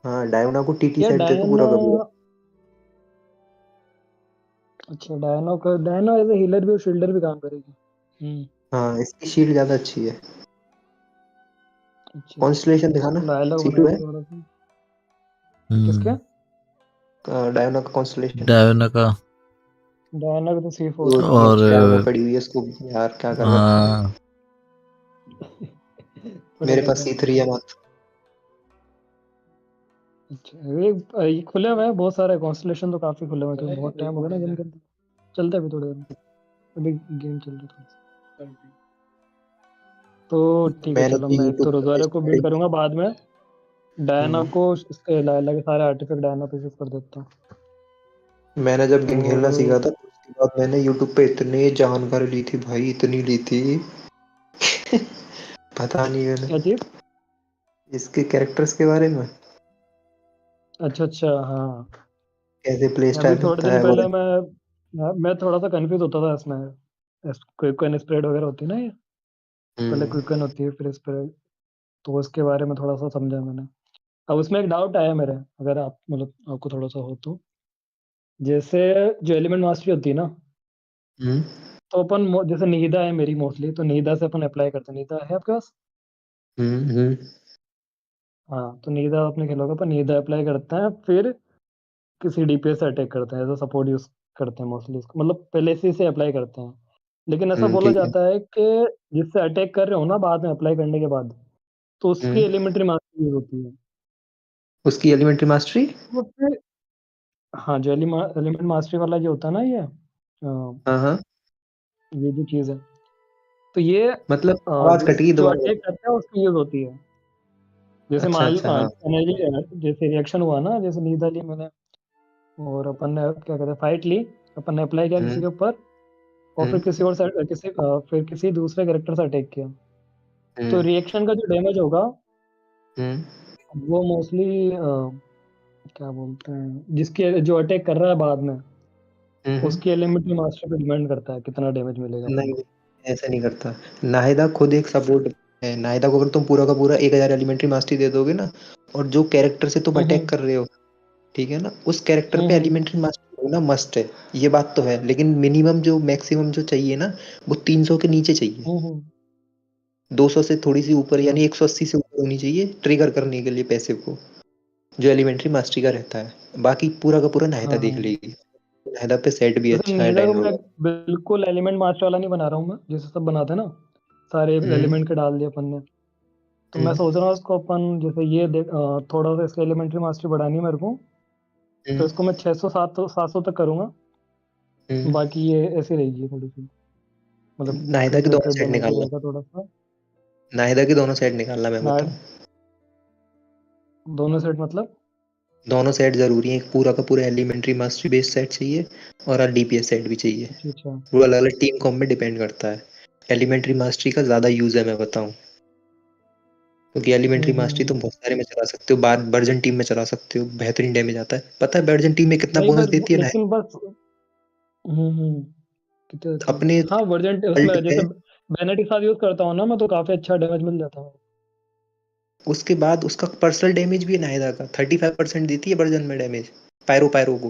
[SPEAKER 13] हाँ, डायोना को टीटी
[SPEAKER 3] क्या
[SPEAKER 13] सेट दे तो
[SPEAKER 3] डायना?
[SPEAKER 13] पूरा कर दिया।
[SPEAKER 3] अच्छा डायना का, डायना एज ए हीलर भी और शील्डर भी काम करेगी।
[SPEAKER 13] हाँ, इसकी शील्ड ज्यादा अच्छी है।
[SPEAKER 3] अच्छा अच्छा।
[SPEAKER 13] कॉन्स्टलेशन दिखाना,
[SPEAKER 3] लायला को
[SPEAKER 13] C2
[SPEAKER 3] बनाया
[SPEAKER 13] है।
[SPEAKER 3] थोड़ा सा। किसके?
[SPEAKER 1] हम्म,
[SPEAKER 13] डायोना का कॉन्स्टलेशन।
[SPEAKER 1] डायोना का।
[SPEAKER 3] डायना का तो C4
[SPEAKER 13] वो
[SPEAKER 3] है।
[SPEAKER 1] और
[SPEAKER 13] नीचे डायोना पड़ी हुई है, इसको यार क्या कर रखा है।
[SPEAKER 1] हाँ,
[SPEAKER 3] पड़े
[SPEAKER 13] मेरे
[SPEAKER 3] रहता
[SPEAKER 13] पास
[SPEAKER 3] है।
[SPEAKER 13] C3 है मत।
[SPEAKER 3] अच्छा ये खुले हुए हैं बहुत सारे, कॉन्स्टलेशन तो काफी खुले हुए हैं, क्योंकि बहुत टाइम हो गया ना गेम खेलते। चलते हैं अभी थोड़ी देर में, अभी गेम चल रहा है थोड़ा सा। तो ठीक है
[SPEAKER 13] मैंने
[SPEAKER 3] चलो,
[SPEAKER 13] तो
[SPEAKER 3] मैं एक
[SPEAKER 13] यूट्यूब
[SPEAKER 3] तो
[SPEAKER 13] पर
[SPEAKER 3] रोजारियो को बिल्ड
[SPEAKER 13] स्टार्टिंग।
[SPEAKER 3] करूंगा बाद में। डायना को इसके लायला के सारे आर्टिफैक्ट डायना पे शिफ्ट कर देता हूँ।
[SPEAKER 13] मैंने जब गेम
[SPEAKER 3] और
[SPEAKER 13] खेलना सीखा था, उसके बाद मैंने यूट्यूब पे इतनी जानकारी ली थी भाई, इतनी ली थी। पता नहीं मैंने
[SPEAKER 3] क्या चीज?
[SPEAKER 13] इसके कैरेक्टर्स के बारे में,
[SPEAKER 3] अच्छा अच्छा हाँ।
[SPEAKER 13] कैसे प्ले
[SPEAKER 3] अभी
[SPEAKER 13] स्टाइल
[SPEAKER 3] थोड़े
[SPEAKER 13] होता
[SPEAKER 3] दिन
[SPEAKER 13] है वो।
[SPEAKER 3] पहले मैं थोड़ा सा कंफ्यूज होता था इसमें। क्विक स्प्रेड वगैरह होती है ना ये, पहले
[SPEAKER 13] हम्म
[SPEAKER 3] क्विक होती है फिर स्प्रेड। तो उसके बारे में थोड़ा सा समझा मैंने। अब उसमें एक डाउट आया मेरे, अगर आप मतलब आपको थोड़ा सा हो तो। जैसे जो एलिमेंट मास्टरी होती है ना,
[SPEAKER 13] हम्म
[SPEAKER 3] तो अपन जैसे निहिदा है मेरी मोस्टली, तो निहिदा से अपन अप्लाई करते हैं। निहिदा है आपके पास?
[SPEAKER 13] हम्म।
[SPEAKER 3] हाँ तो निहिदा आपने खेला होगा, अपन निहिदा अप्लाई करते हैं, फिर किसी डीपीएस से अटैक करते हैं, एज अ सपोर्ट यूज करते हैं मोस्टली इसको, मतलब पहले से अप्लाई करते हैं। लेकिन ऐसा बोला
[SPEAKER 13] ठीक है।
[SPEAKER 3] जाता है कि जिससे अटैक कर रहे हो ना बाद में अप्लाई करने के बाद, तो उसकी
[SPEAKER 13] हम्म
[SPEAKER 3] एलिमेंट्री मास्टरी यूज होती है।
[SPEAKER 13] उसकी एलिमेंट्री मास्टरी।
[SPEAKER 3] तो फिर हाँ, जो एलिमेंट मास्टरी वाला जो होता है ना ये,
[SPEAKER 13] हाँ हाँ,
[SPEAKER 3] ये जो चीज़ है, तो ये
[SPEAKER 13] मतलब आवाज
[SPEAKER 3] जिस
[SPEAKER 13] कटी
[SPEAKER 3] जो
[SPEAKER 13] दोबारा
[SPEAKER 3] अटैक
[SPEAKER 13] बोलो।
[SPEAKER 3] करता है उसकी यूज होती है। जैसे
[SPEAKER 13] अच्छा अच्छा, हाँ।
[SPEAKER 3] एनर्जी, जैसे रिएक्शन हुआ ना, जैसे नींद ली मैंने, और अपन ने क्या कहते हैं फाइट ली, अपन ने अप्लाई किया किसी
[SPEAKER 13] हम्म
[SPEAKER 3] के ऊपर, और फिर
[SPEAKER 13] हम्म
[SPEAKER 3] किसी और से फिर किसी दूसरे कैरेक्टर से अटैक किया, तो
[SPEAKER 13] हम्म
[SPEAKER 3] रिएक्शन का जो डैमेज होगा
[SPEAKER 13] हम्म
[SPEAKER 3] वो मोस्टली क्या बोलते हैं, जिसके जो अटैक कर रहा है बाद में,
[SPEAKER 13] हम्म।
[SPEAKER 3] उसकी एलिमेंट्री मास्टर पे डिपेंड करता है कितना डैमेज मिलेगा अपन
[SPEAKER 13] नहीं
[SPEAKER 3] को।
[SPEAKER 13] नहीं, ऐसा नहीं करता। नाहिदा खुद एक सपोर्ट है। नाहिदा को अगर तुम पूरा का पूरा 1000 एलिमेंट्री मास्टरी दे दोगे ना, और जो कैरेक्टर से तुम अटैक
[SPEAKER 3] हम्म
[SPEAKER 13] कर रहे हो, ठीक है ना, उस कैरेक्टर पे
[SPEAKER 3] हम्म
[SPEAKER 13] एलिमेंट्री मास्टरी होना मस्ट है। ये बात तो है, लेकिन मिनिमम जो मैक्सिमम जो चाहिए ना, वो 300 के नीचे चाहिए।
[SPEAKER 3] हम्म।
[SPEAKER 13] 200 से थोड़ी सी ऊपर,
[SPEAKER 3] अच्छा
[SPEAKER 13] यानी 180 से ऊपर होनी चाहिए ट्रिगर करने के लिए पैसिव को, जो एलिमेंट्री मास्टरी का रहता है। बाकी पूरा का पूरा नाहिदा
[SPEAKER 3] हाँ
[SPEAKER 13] देख
[SPEAKER 3] हाँ।
[SPEAKER 13] लेगी। नाहिदा पे सेट भी
[SPEAKER 3] जैसे
[SPEAKER 13] अच्छा है
[SPEAKER 3] नीदा को
[SPEAKER 13] डायनो
[SPEAKER 3] मैं
[SPEAKER 13] का।
[SPEAKER 3] बिल्कुल एलिमेंट मास्टर वाला नहीं बना रहा हूँ मैं, जैसे सब बनाते हैं ना, सारे
[SPEAKER 13] हम्म
[SPEAKER 3] एलिमेंट के डाल दिए अपन ने। तो मैं
[SPEAKER 13] हम्म
[SPEAKER 3] सोच रहा हूँ इसको अपन जैसे ये थोड़ा सा इसका एलिमेंट्री मास्टरी बढ़ानी है मेरे को, तो
[SPEAKER 13] हम्म
[SPEAKER 3] इसको मैं 600 700 तक करूँगा।
[SPEAKER 13] हम्म।
[SPEAKER 3] बाकी ये ऐसी रहेगी थोड़ी सी, मतलब
[SPEAKER 13] नाहिदा के दोनों
[SPEAKER 3] कंसंट्रेट
[SPEAKER 13] सेट
[SPEAKER 3] डैमेज भी
[SPEAKER 13] निकालना।
[SPEAKER 3] रहेगा थोड़ा सा।
[SPEAKER 13] नाहिदा के दोनों सेट निकालना, मैं
[SPEAKER 3] ना
[SPEAKER 13] बताऊं।
[SPEAKER 3] दोनों सेट मतलब?
[SPEAKER 13] दोनों सेट जरूरी है, एक पूरा का पूरा एलिमेंट्री मास्टरी बेस्ड सेट चाहिए, और डीपीएस सेट भी चाहिए।
[SPEAKER 3] अच्छा अच्छा।
[SPEAKER 13] वो अलग अलग टीम कॉम में डिपेंड करता है। एलिमेंट्री मास्टरी का ज्यादा यूज है, मैं बताऊं, क्योंकि एलिमेंट्री मास्टरी तुम
[SPEAKER 3] हम्म।
[SPEAKER 13] बहुत सारे में चला सकते हो, बाद बर्जन टीम में चला सकते हो, बेहतरीन डैमेज आता है। पता है बर्जन टीम में कितना
[SPEAKER 3] नहीं
[SPEAKER 13] बोनस
[SPEAKER 3] बस
[SPEAKER 13] देती है ना?
[SPEAKER 3] लेकिन बस कितने देती है?
[SPEAKER 13] अपने
[SPEAKER 3] हाँ वर्जेंट उसमें
[SPEAKER 13] अल्ट
[SPEAKER 3] जैसे
[SPEAKER 13] में,
[SPEAKER 3] बैनर के साथ यूज करता हूँ ना मैं, तो काफी अच्छा डैमेज मिल जाता है।
[SPEAKER 13] उसके बाद उसका पर्सनल डैमेज भी है नाहिदा का, 35% देती है बर्जन में डैमेज, पायरो पायरो को।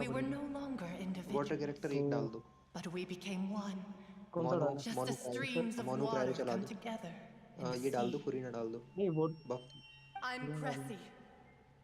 [SPEAKER 12] क्या
[SPEAKER 14] We were
[SPEAKER 12] बोलेंगे?
[SPEAKER 14] no longer
[SPEAKER 13] water
[SPEAKER 14] individuals,
[SPEAKER 13] character एक डाल दो।
[SPEAKER 14] but we became one,
[SPEAKER 3] कौन सा डालना?
[SPEAKER 14] Just as streams of
[SPEAKER 13] mono cryo
[SPEAKER 14] water
[SPEAKER 13] चला
[SPEAKER 14] come
[SPEAKER 13] दो।
[SPEAKER 14] together in the
[SPEAKER 13] ये डाल दो,
[SPEAKER 14] sea.
[SPEAKER 13] फुरीना डाल दो।
[SPEAKER 3] नहीं वो
[SPEAKER 13] बफ
[SPEAKER 14] I'm Cressy.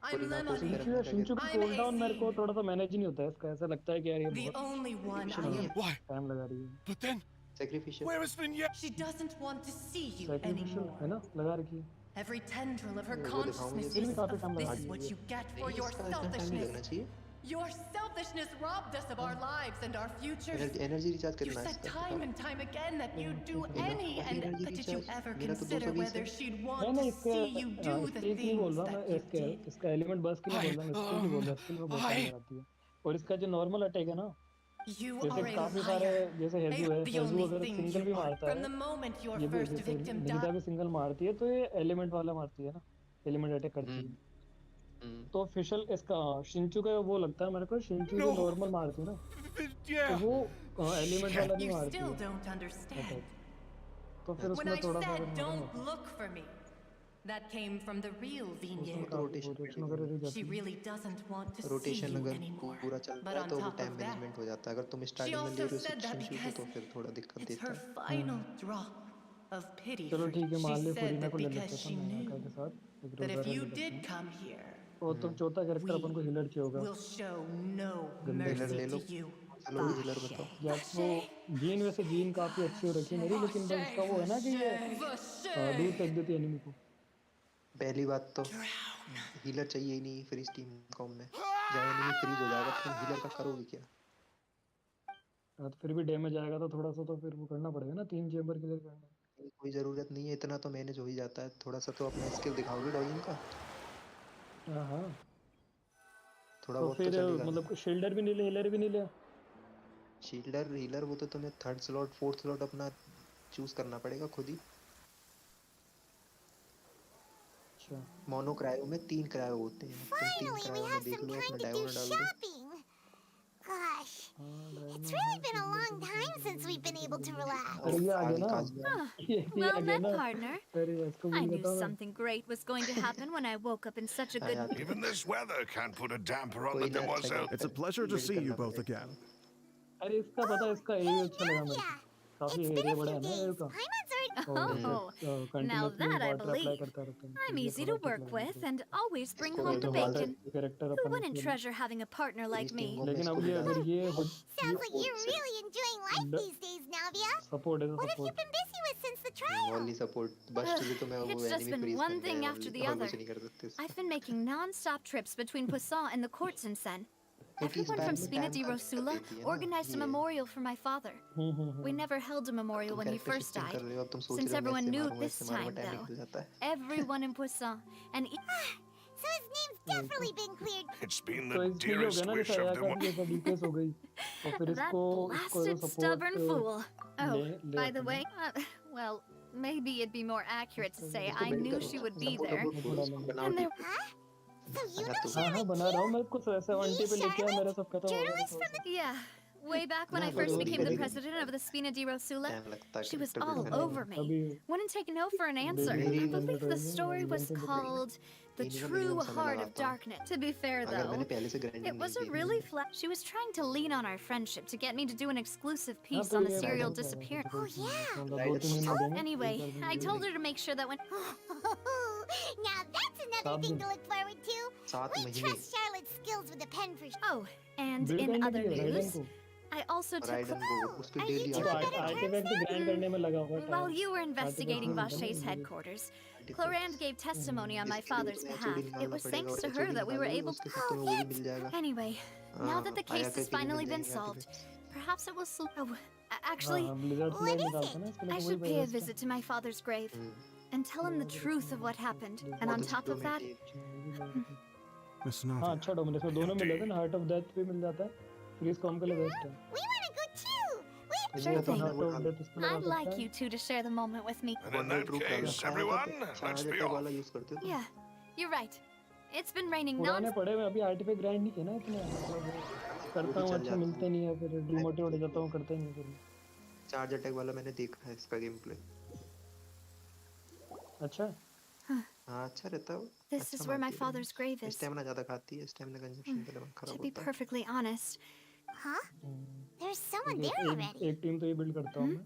[SPEAKER 14] I'm
[SPEAKER 13] फुरीना को
[SPEAKER 14] Lemony.
[SPEAKER 13] स्पीकर अपने का
[SPEAKER 3] शिंचू का
[SPEAKER 14] I'm
[SPEAKER 3] कूल डाउन मेरे को
[SPEAKER 14] Aisine.
[SPEAKER 3] थोड़ा सा मैनेज नहीं होता है इसका, ऐसा लगता है कि यार ये
[SPEAKER 14] The
[SPEAKER 3] बहुत
[SPEAKER 14] only one I
[SPEAKER 13] नहीं
[SPEAKER 14] am.
[SPEAKER 13] है।
[SPEAKER 5] Why?
[SPEAKER 3] टाइम लगा रही है।
[SPEAKER 5] But then,
[SPEAKER 13] Sacrificial।
[SPEAKER 5] where is Vignette?
[SPEAKER 14] She doesn't want to see you
[SPEAKER 3] sacrificial है
[SPEAKER 14] anymore.
[SPEAKER 3] ना, लगा रखी है।
[SPEAKER 14] Every tendril of her
[SPEAKER 13] वो दिखाऊंगी
[SPEAKER 14] consciousness
[SPEAKER 3] फिर भी
[SPEAKER 14] is
[SPEAKER 3] काफी
[SPEAKER 14] of
[SPEAKER 3] टाइम
[SPEAKER 14] this
[SPEAKER 3] लगा
[SPEAKER 14] is
[SPEAKER 3] रही
[SPEAKER 14] what
[SPEAKER 3] है।
[SPEAKER 14] you get for
[SPEAKER 13] नहीं,
[SPEAKER 14] your
[SPEAKER 13] इसका इतना टाइम नहीं लगना
[SPEAKER 14] selfishness.
[SPEAKER 13] चाहिए।
[SPEAKER 14] Your selfishness robbed us of our lives and our futures.
[SPEAKER 13] Energy recharge
[SPEAKER 14] You
[SPEAKER 13] करना है
[SPEAKER 14] said
[SPEAKER 13] इसका।
[SPEAKER 14] time and time again that you'd do
[SPEAKER 13] मेरा
[SPEAKER 14] any and
[SPEAKER 13] energy
[SPEAKER 14] but did you
[SPEAKER 13] recharge
[SPEAKER 14] ever
[SPEAKER 13] मेरा तो
[SPEAKER 14] consider
[SPEAKER 13] 220
[SPEAKER 14] whether
[SPEAKER 13] है।
[SPEAKER 14] she'd
[SPEAKER 3] नहीं
[SPEAKER 14] want
[SPEAKER 3] नहीं
[SPEAKER 14] to
[SPEAKER 3] इसके
[SPEAKER 14] see you do the
[SPEAKER 3] skill की नहीं बोल
[SPEAKER 14] things
[SPEAKER 3] रहा मैं,
[SPEAKER 14] that you
[SPEAKER 3] इसके
[SPEAKER 14] did?
[SPEAKER 3] इसका एलिमेंट बस की नहीं बोल रहा मैं, स्किल की बोल रहा, स्किल में बहुत टाइम लगाती है। और इसका जो नॉर्मल अटैक है ना,
[SPEAKER 14] You
[SPEAKER 3] जैसे
[SPEAKER 14] are a
[SPEAKER 3] काफी सारे,
[SPEAKER 14] liar.
[SPEAKER 3] जैसे हेजू है,
[SPEAKER 14] The
[SPEAKER 3] हेजू
[SPEAKER 14] only
[SPEAKER 3] अगर
[SPEAKER 14] thing
[SPEAKER 3] सिंगल
[SPEAKER 14] you
[SPEAKER 3] भी
[SPEAKER 14] are.
[SPEAKER 3] मारता
[SPEAKER 14] From
[SPEAKER 3] है,
[SPEAKER 14] the moment your
[SPEAKER 3] ये भी
[SPEAKER 14] first
[SPEAKER 3] जैसे
[SPEAKER 14] victim
[SPEAKER 3] निकिता
[SPEAKER 14] died.
[SPEAKER 3] भी सिंगल मारती है तो ये एलिमेंट वाला मारती है ना, एलिमेंट अटैक करती है। तो ऑफिशियल इसका शिंचू का वो लगता है मेरे को, शिंचू जो नॉर्मल मारती है ना, तो
[SPEAKER 5] Yeah.
[SPEAKER 3] वो एलिमेंट वाला नहीं
[SPEAKER 14] You
[SPEAKER 3] मारती
[SPEAKER 14] still
[SPEAKER 3] है
[SPEAKER 14] don't understand.
[SPEAKER 3] अटैक। तो फिर
[SPEAKER 14] When
[SPEAKER 3] उसमें
[SPEAKER 14] I
[SPEAKER 3] थोड़ा सा
[SPEAKER 14] said
[SPEAKER 3] अगर मालूम
[SPEAKER 14] don't
[SPEAKER 3] होता,
[SPEAKER 14] look for me, that came from the real
[SPEAKER 3] उसमें
[SPEAKER 14] Vignette.
[SPEAKER 3] काफी रोटेशन वगैरह रह
[SPEAKER 14] She
[SPEAKER 3] जाती है।
[SPEAKER 14] really doesn't want to see
[SPEAKER 13] rotation
[SPEAKER 14] you
[SPEAKER 13] अगर
[SPEAKER 14] anymore.
[SPEAKER 13] पूरा चल
[SPEAKER 14] But
[SPEAKER 13] रहा है
[SPEAKER 14] on
[SPEAKER 13] तो वो
[SPEAKER 14] top
[SPEAKER 13] time
[SPEAKER 14] of that,
[SPEAKER 13] management हो जाता है। अगर तुम
[SPEAKER 14] she
[SPEAKER 13] स्टार्टिंग में ले
[SPEAKER 14] also
[SPEAKER 13] रहे हो
[SPEAKER 14] said that
[SPEAKER 13] शिंचू को
[SPEAKER 14] because
[SPEAKER 13] तो फिर थोड़ा दिक्कत
[SPEAKER 14] it's
[SPEAKER 13] देता
[SPEAKER 14] her
[SPEAKER 13] है।
[SPEAKER 14] final drop of pity
[SPEAKER 3] चलो
[SPEAKER 14] for
[SPEAKER 3] ठीक है,
[SPEAKER 14] she
[SPEAKER 3] मान लिया
[SPEAKER 14] said
[SPEAKER 3] फुरीना
[SPEAKER 14] that
[SPEAKER 3] को ले
[SPEAKER 14] because
[SPEAKER 3] लेते
[SPEAKER 14] she
[SPEAKER 3] अपन
[SPEAKER 14] knew
[SPEAKER 3] के साथ एक
[SPEAKER 14] that if
[SPEAKER 3] रोज़ारा
[SPEAKER 14] you
[SPEAKER 3] ले लेते
[SPEAKER 14] did
[SPEAKER 3] हैं।
[SPEAKER 14] come here,
[SPEAKER 3] और तो चौथा कैरेक्टर अपन को हीलर चाहिए होगा।
[SPEAKER 14] we'll show no
[SPEAKER 3] गंदे
[SPEAKER 13] हीलर
[SPEAKER 14] mercy
[SPEAKER 13] ले लो।
[SPEAKER 14] to you.
[SPEAKER 13] चलो कोई हीलर बताओ।
[SPEAKER 3] या तो जीन, वैसे जीन काफी अच्छी हो रखी है मेरी, लेकिन बस उसका वो है ना कि ये दूर फेंक देती है एनिमी को।
[SPEAKER 13] पहली बात तो हीलर चाहिए ही नहीं फ्रीज टीम कॉम में। जब एनिमी फ्रीज हो जाएगा तो तुम हीलर का करोगे क्या?
[SPEAKER 3] हाँ, तो फिर भी डैमेज आएगा तो थोड़ा सा तो फिर वो करना पड़ेगा ना, 3 चेंबर क्लियर करना।
[SPEAKER 13] कोई ज़रूरत नहीं है, इतना तो मैनेज हो ही जाता है। थोड़ा सा तो अपना स्किल दिखाओगे डॉगिंग का।
[SPEAKER 3] हाँ
[SPEAKER 13] थोड़ा
[SPEAKER 3] तो
[SPEAKER 13] बहुत तो
[SPEAKER 3] फिर
[SPEAKER 13] चलेगा।
[SPEAKER 3] मतलब शील्डर भी नहीं ले, हीलर भी नहीं ले।
[SPEAKER 13] शील्डर हीलर वो तो तुम्हें थर्ड स्लॉट फोर्थ स्लॉट अपना चूज करना पड़ेगा खुद ही।
[SPEAKER 3] अच्छा
[SPEAKER 13] मोनो क्रायो में 3 क्रायो होते हैं, तुम 3 क्रायो में देख लो, अपना डायगोनल डाल दो।
[SPEAKER 2] Shopping. Gosh, it's really been a long time since we've been able to relax.
[SPEAKER 3] अरे ये आ गया ना,
[SPEAKER 4] Huh.
[SPEAKER 3] ये आ
[SPEAKER 4] Well
[SPEAKER 3] गया
[SPEAKER 4] met,
[SPEAKER 3] ना।
[SPEAKER 4] partner.
[SPEAKER 3] अरे इसको
[SPEAKER 4] I
[SPEAKER 3] भी
[SPEAKER 4] knew
[SPEAKER 3] बताओ।
[SPEAKER 4] something great was going to happen when I woke up in such a good mood.
[SPEAKER 7] Even this weather can't put a damper on the demoiselle.
[SPEAKER 12] It's a pleasure to see you both again.
[SPEAKER 3] अरे इसका पता है, इसका area अच्छा लगा मेरे को, काफी एरिया बड़ा है ना एरिया का।
[SPEAKER 4] Oh, now that I believe. I'm easy to work with and always bring home the bacon. Who wouldn't treasure having a partner like me?
[SPEAKER 3] लेकिन अब ये अगर ये
[SPEAKER 2] Sounds like you're really enjoying life these days, Navia.
[SPEAKER 3] Support है,
[SPEAKER 2] What have you
[SPEAKER 3] support.
[SPEAKER 2] been busy with since the trial?
[SPEAKER 13] Only support बस चलिए तो मैं वो
[SPEAKER 4] It's just
[SPEAKER 13] enemy
[SPEAKER 4] been
[SPEAKER 13] freeze
[SPEAKER 4] one
[SPEAKER 13] करते
[SPEAKER 4] thing
[SPEAKER 13] हैं
[SPEAKER 4] after the
[SPEAKER 13] और
[SPEAKER 4] other.
[SPEAKER 13] कुछ नहीं कर सकते।
[SPEAKER 4] I've been making non-stop trips between Poisson and the courts in Sen. Everyone from Spina di Rosula organized a memorial for my father. We never held a memorial when he first died, since everyone knew this time, though. Everyone in Poisson, and
[SPEAKER 2] So his name's definitely been cleared.
[SPEAKER 7] It's been
[SPEAKER 3] तो
[SPEAKER 7] the
[SPEAKER 3] इसमें ये हो
[SPEAKER 7] dearest
[SPEAKER 3] गया ना,
[SPEAKER 7] wish
[SPEAKER 3] जैसे
[SPEAKER 7] of
[SPEAKER 3] आया
[SPEAKER 7] them.
[SPEAKER 3] काफी ऐसा डीकेस हो गई, और फिर
[SPEAKER 4] that
[SPEAKER 3] इसको
[SPEAKER 4] blasted stubborn fool. Oh,
[SPEAKER 3] ले
[SPEAKER 4] by the way, well, maybe it'd be more accurate to say I knew she would be there. And there.
[SPEAKER 2] So you know
[SPEAKER 3] हाँ हाँ बना रहा हूँ मैं, कुछ ऐसे 1T पे लेके आया, मेरा सब खत्म हो गया।
[SPEAKER 4] Yeah, way back when I first became the president of the Spina di Rosula, she was all over me. Wouldn't take no for an answer. I believe the story was called The True Heart of Darkness. To be fair, though, it was a really flat. She was trying to lean on our friendship to get me to do an exclusive piece on the serial disappearance.
[SPEAKER 2] Oh yeah.
[SPEAKER 4] Anyway, I told her to make sure that when.
[SPEAKER 2] Now that's another thing to look forward to. We trust Charlotte's skills with a pen for sure.
[SPEAKER 4] Oh, and in other news, I also took.
[SPEAKER 2] Are you two on better terms now?
[SPEAKER 4] While you were investigating Vache's headquarters, Clorand gave testimony on my father's behalf. It was thanks to her that we were able to. Anyway, now that the case has finally been solved, perhaps it will. Actually,
[SPEAKER 2] What is it?
[SPEAKER 4] I should pay a visit to my father's grave and tell him the truth of what happened. And on top of that,
[SPEAKER 12] Miss
[SPEAKER 3] हाँ
[SPEAKER 12] Navia.
[SPEAKER 3] अच्छा Dominus में दोनों मिल जाते हैं ना, heart of death भी मिल जाता है, फ्रीज कॉम के लिए बेस्ट है।
[SPEAKER 2] We want to go too.
[SPEAKER 4] sure thing.
[SPEAKER 3] Heart of death इस पे लगा
[SPEAKER 4] I'd
[SPEAKER 3] सकता
[SPEAKER 4] like
[SPEAKER 3] है।
[SPEAKER 4] you two to share the moment with me.
[SPEAKER 7] And in that case, everyone, let's be off.
[SPEAKER 13] वाला use करते हो?
[SPEAKER 4] Yeah, you're right. It's been raining
[SPEAKER 3] पुराने
[SPEAKER 4] non.
[SPEAKER 3] पड़े हुए अभी आर्टिफैक्ट ग्राइंड नहीं किया ना इतने, मतलब करता हूँ अच्छे मिलते नहीं है, फिर डिमोटिवेट हो जाता हूँ, करता ही नहीं फिर।
[SPEAKER 13] चार्ज अटैक वाला मैंने देखा है इसका गेम प्ले।
[SPEAKER 3] अच्छा
[SPEAKER 13] हाँ अच्छा रहता है वो।
[SPEAKER 4] This is where my father's grave is.
[SPEAKER 13] Stamina ज्यादा खाती है, स्टैमिना कंजप्शन पे दिमाग खराब
[SPEAKER 4] To be
[SPEAKER 13] होता है।
[SPEAKER 4] perfectly honest,
[SPEAKER 2] Huh? There's someone there
[SPEAKER 3] एक
[SPEAKER 2] already.
[SPEAKER 3] टीम तो ये बिल्ड करता हूँ मैं।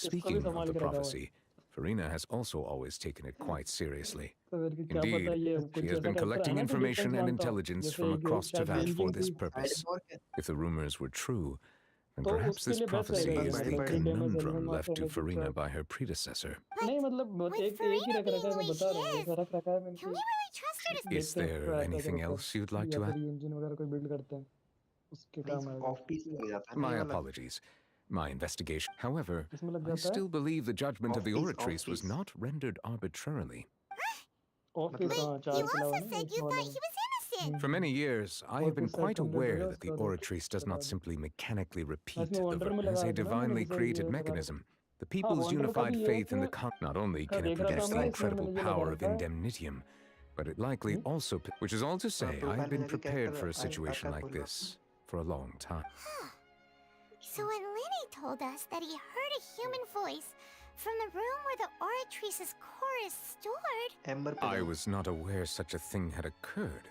[SPEAKER 8] Speaking of
[SPEAKER 3] संभाल
[SPEAKER 8] the
[SPEAKER 3] के रखा हुआ है।
[SPEAKER 8] prophecy, Farina has also always taken it quite seriously.
[SPEAKER 3] तो मेरे को क्या पता
[SPEAKER 8] Indeed,
[SPEAKER 3] ये
[SPEAKER 8] she
[SPEAKER 3] कुछ
[SPEAKER 8] has
[SPEAKER 3] ऐसा
[SPEAKER 8] been
[SPEAKER 3] कैरेक्टर है
[SPEAKER 8] collecting
[SPEAKER 3] ना जो
[SPEAKER 8] information
[SPEAKER 3] डिफरेंस
[SPEAKER 8] and
[SPEAKER 3] मांगता हो
[SPEAKER 8] intelligence
[SPEAKER 3] जैसे
[SPEAKER 8] from
[SPEAKER 3] एक
[SPEAKER 8] across
[SPEAKER 3] शायद
[SPEAKER 8] Tavad for
[SPEAKER 3] गेंजिन
[SPEAKER 8] this
[SPEAKER 3] थी।
[SPEAKER 8] purpose. If the rumors were true, And
[SPEAKER 3] तो
[SPEAKER 8] perhaps
[SPEAKER 3] उसके
[SPEAKER 8] this
[SPEAKER 3] लिए बेस्ट
[SPEAKER 8] prophecy
[SPEAKER 3] रहेगा
[SPEAKER 8] is the
[SPEAKER 3] directly damage
[SPEAKER 8] conundrum
[SPEAKER 3] element
[SPEAKER 8] left to
[SPEAKER 3] मारते हैं
[SPEAKER 8] Farina by her predecessor.
[SPEAKER 3] नहीं मतलब एक ही रख रखा है मैं बता रहा हूँ एक रख रखा है मैंने
[SPEAKER 2] Can we really trust her to
[SPEAKER 8] Is there anything else you'd like
[SPEAKER 3] या
[SPEAKER 8] to
[SPEAKER 3] फिर
[SPEAKER 8] add?
[SPEAKER 3] इंजन वगैरह कोई बिल्ड करते हैं उसके काम आएगा
[SPEAKER 13] ऑफ पीस लग जाता है ना
[SPEAKER 8] My
[SPEAKER 13] ये वाला
[SPEAKER 8] apologies. My investigation. However,
[SPEAKER 3] किसमें लग
[SPEAKER 8] I
[SPEAKER 3] जाता है
[SPEAKER 8] still believe the judgment of the
[SPEAKER 13] Off-piece,
[SPEAKER 8] Oratrice was
[SPEAKER 13] off-piece.
[SPEAKER 8] not rendered arbitrarily.
[SPEAKER 3] Of peace हाँ
[SPEAKER 2] You
[SPEAKER 3] चार के अलावा
[SPEAKER 2] also
[SPEAKER 3] ना
[SPEAKER 2] said
[SPEAKER 3] एक
[SPEAKER 2] you
[SPEAKER 3] वाला
[SPEAKER 2] thought he was innocent.
[SPEAKER 8] For many years, I have been
[SPEAKER 3] Off-piece side
[SPEAKER 8] quite
[SPEAKER 3] complete
[SPEAKER 8] aware
[SPEAKER 3] होगा
[SPEAKER 8] that the
[SPEAKER 3] उसके बाद
[SPEAKER 8] Oratrice does not simply mechanically repeat
[SPEAKER 3] इसमें
[SPEAKER 8] the
[SPEAKER 3] वंडर में
[SPEAKER 8] verb as
[SPEAKER 3] लगा
[SPEAKER 8] a
[SPEAKER 3] था ना मैंने
[SPEAKER 8] divinely
[SPEAKER 3] जैसे
[SPEAKER 8] created
[SPEAKER 3] ये लगा
[SPEAKER 8] mechanism. The
[SPEAKER 3] हाँ
[SPEAKER 8] people's
[SPEAKER 3] वंडर का
[SPEAKER 8] unified
[SPEAKER 3] भी है
[SPEAKER 8] faith in the not only
[SPEAKER 3] इसका
[SPEAKER 8] can it
[SPEAKER 3] देख रहा था
[SPEAKER 8] produce the
[SPEAKER 3] मैं इसमें
[SPEAKER 8] incredible
[SPEAKER 3] मैंने ये
[SPEAKER 8] power
[SPEAKER 3] लगा
[SPEAKER 8] of
[SPEAKER 3] रखा है
[SPEAKER 8] indemnitium, but it likely also, which is all to say, I have
[SPEAKER 13] profile में
[SPEAKER 8] been
[SPEAKER 13] जाके
[SPEAKER 8] prepared for a
[SPEAKER 13] character
[SPEAKER 8] situation
[SPEAKER 13] archive
[SPEAKER 8] like
[SPEAKER 13] खोल लो
[SPEAKER 8] this for a long time.
[SPEAKER 2] So when Lenny told us that he heard a human voice from the room where the Oratrice's core is stored,
[SPEAKER 13] amber पे
[SPEAKER 8] I
[SPEAKER 13] जाओ
[SPEAKER 8] was not aware such a thing had occurred.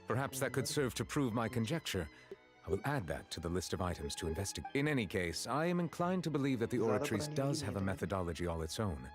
[SPEAKER 8] Perhaps that could serve to prove my conjecture. I will add that to the list of items to investigate. In any case, I am inclined to believe that the
[SPEAKER 13] ज़्यादा
[SPEAKER 8] Oratrice
[SPEAKER 13] पुरानी
[SPEAKER 8] does
[SPEAKER 13] नहीं
[SPEAKER 8] have
[SPEAKER 13] है
[SPEAKER 8] a
[SPEAKER 13] ना
[SPEAKER 8] methodology all its own.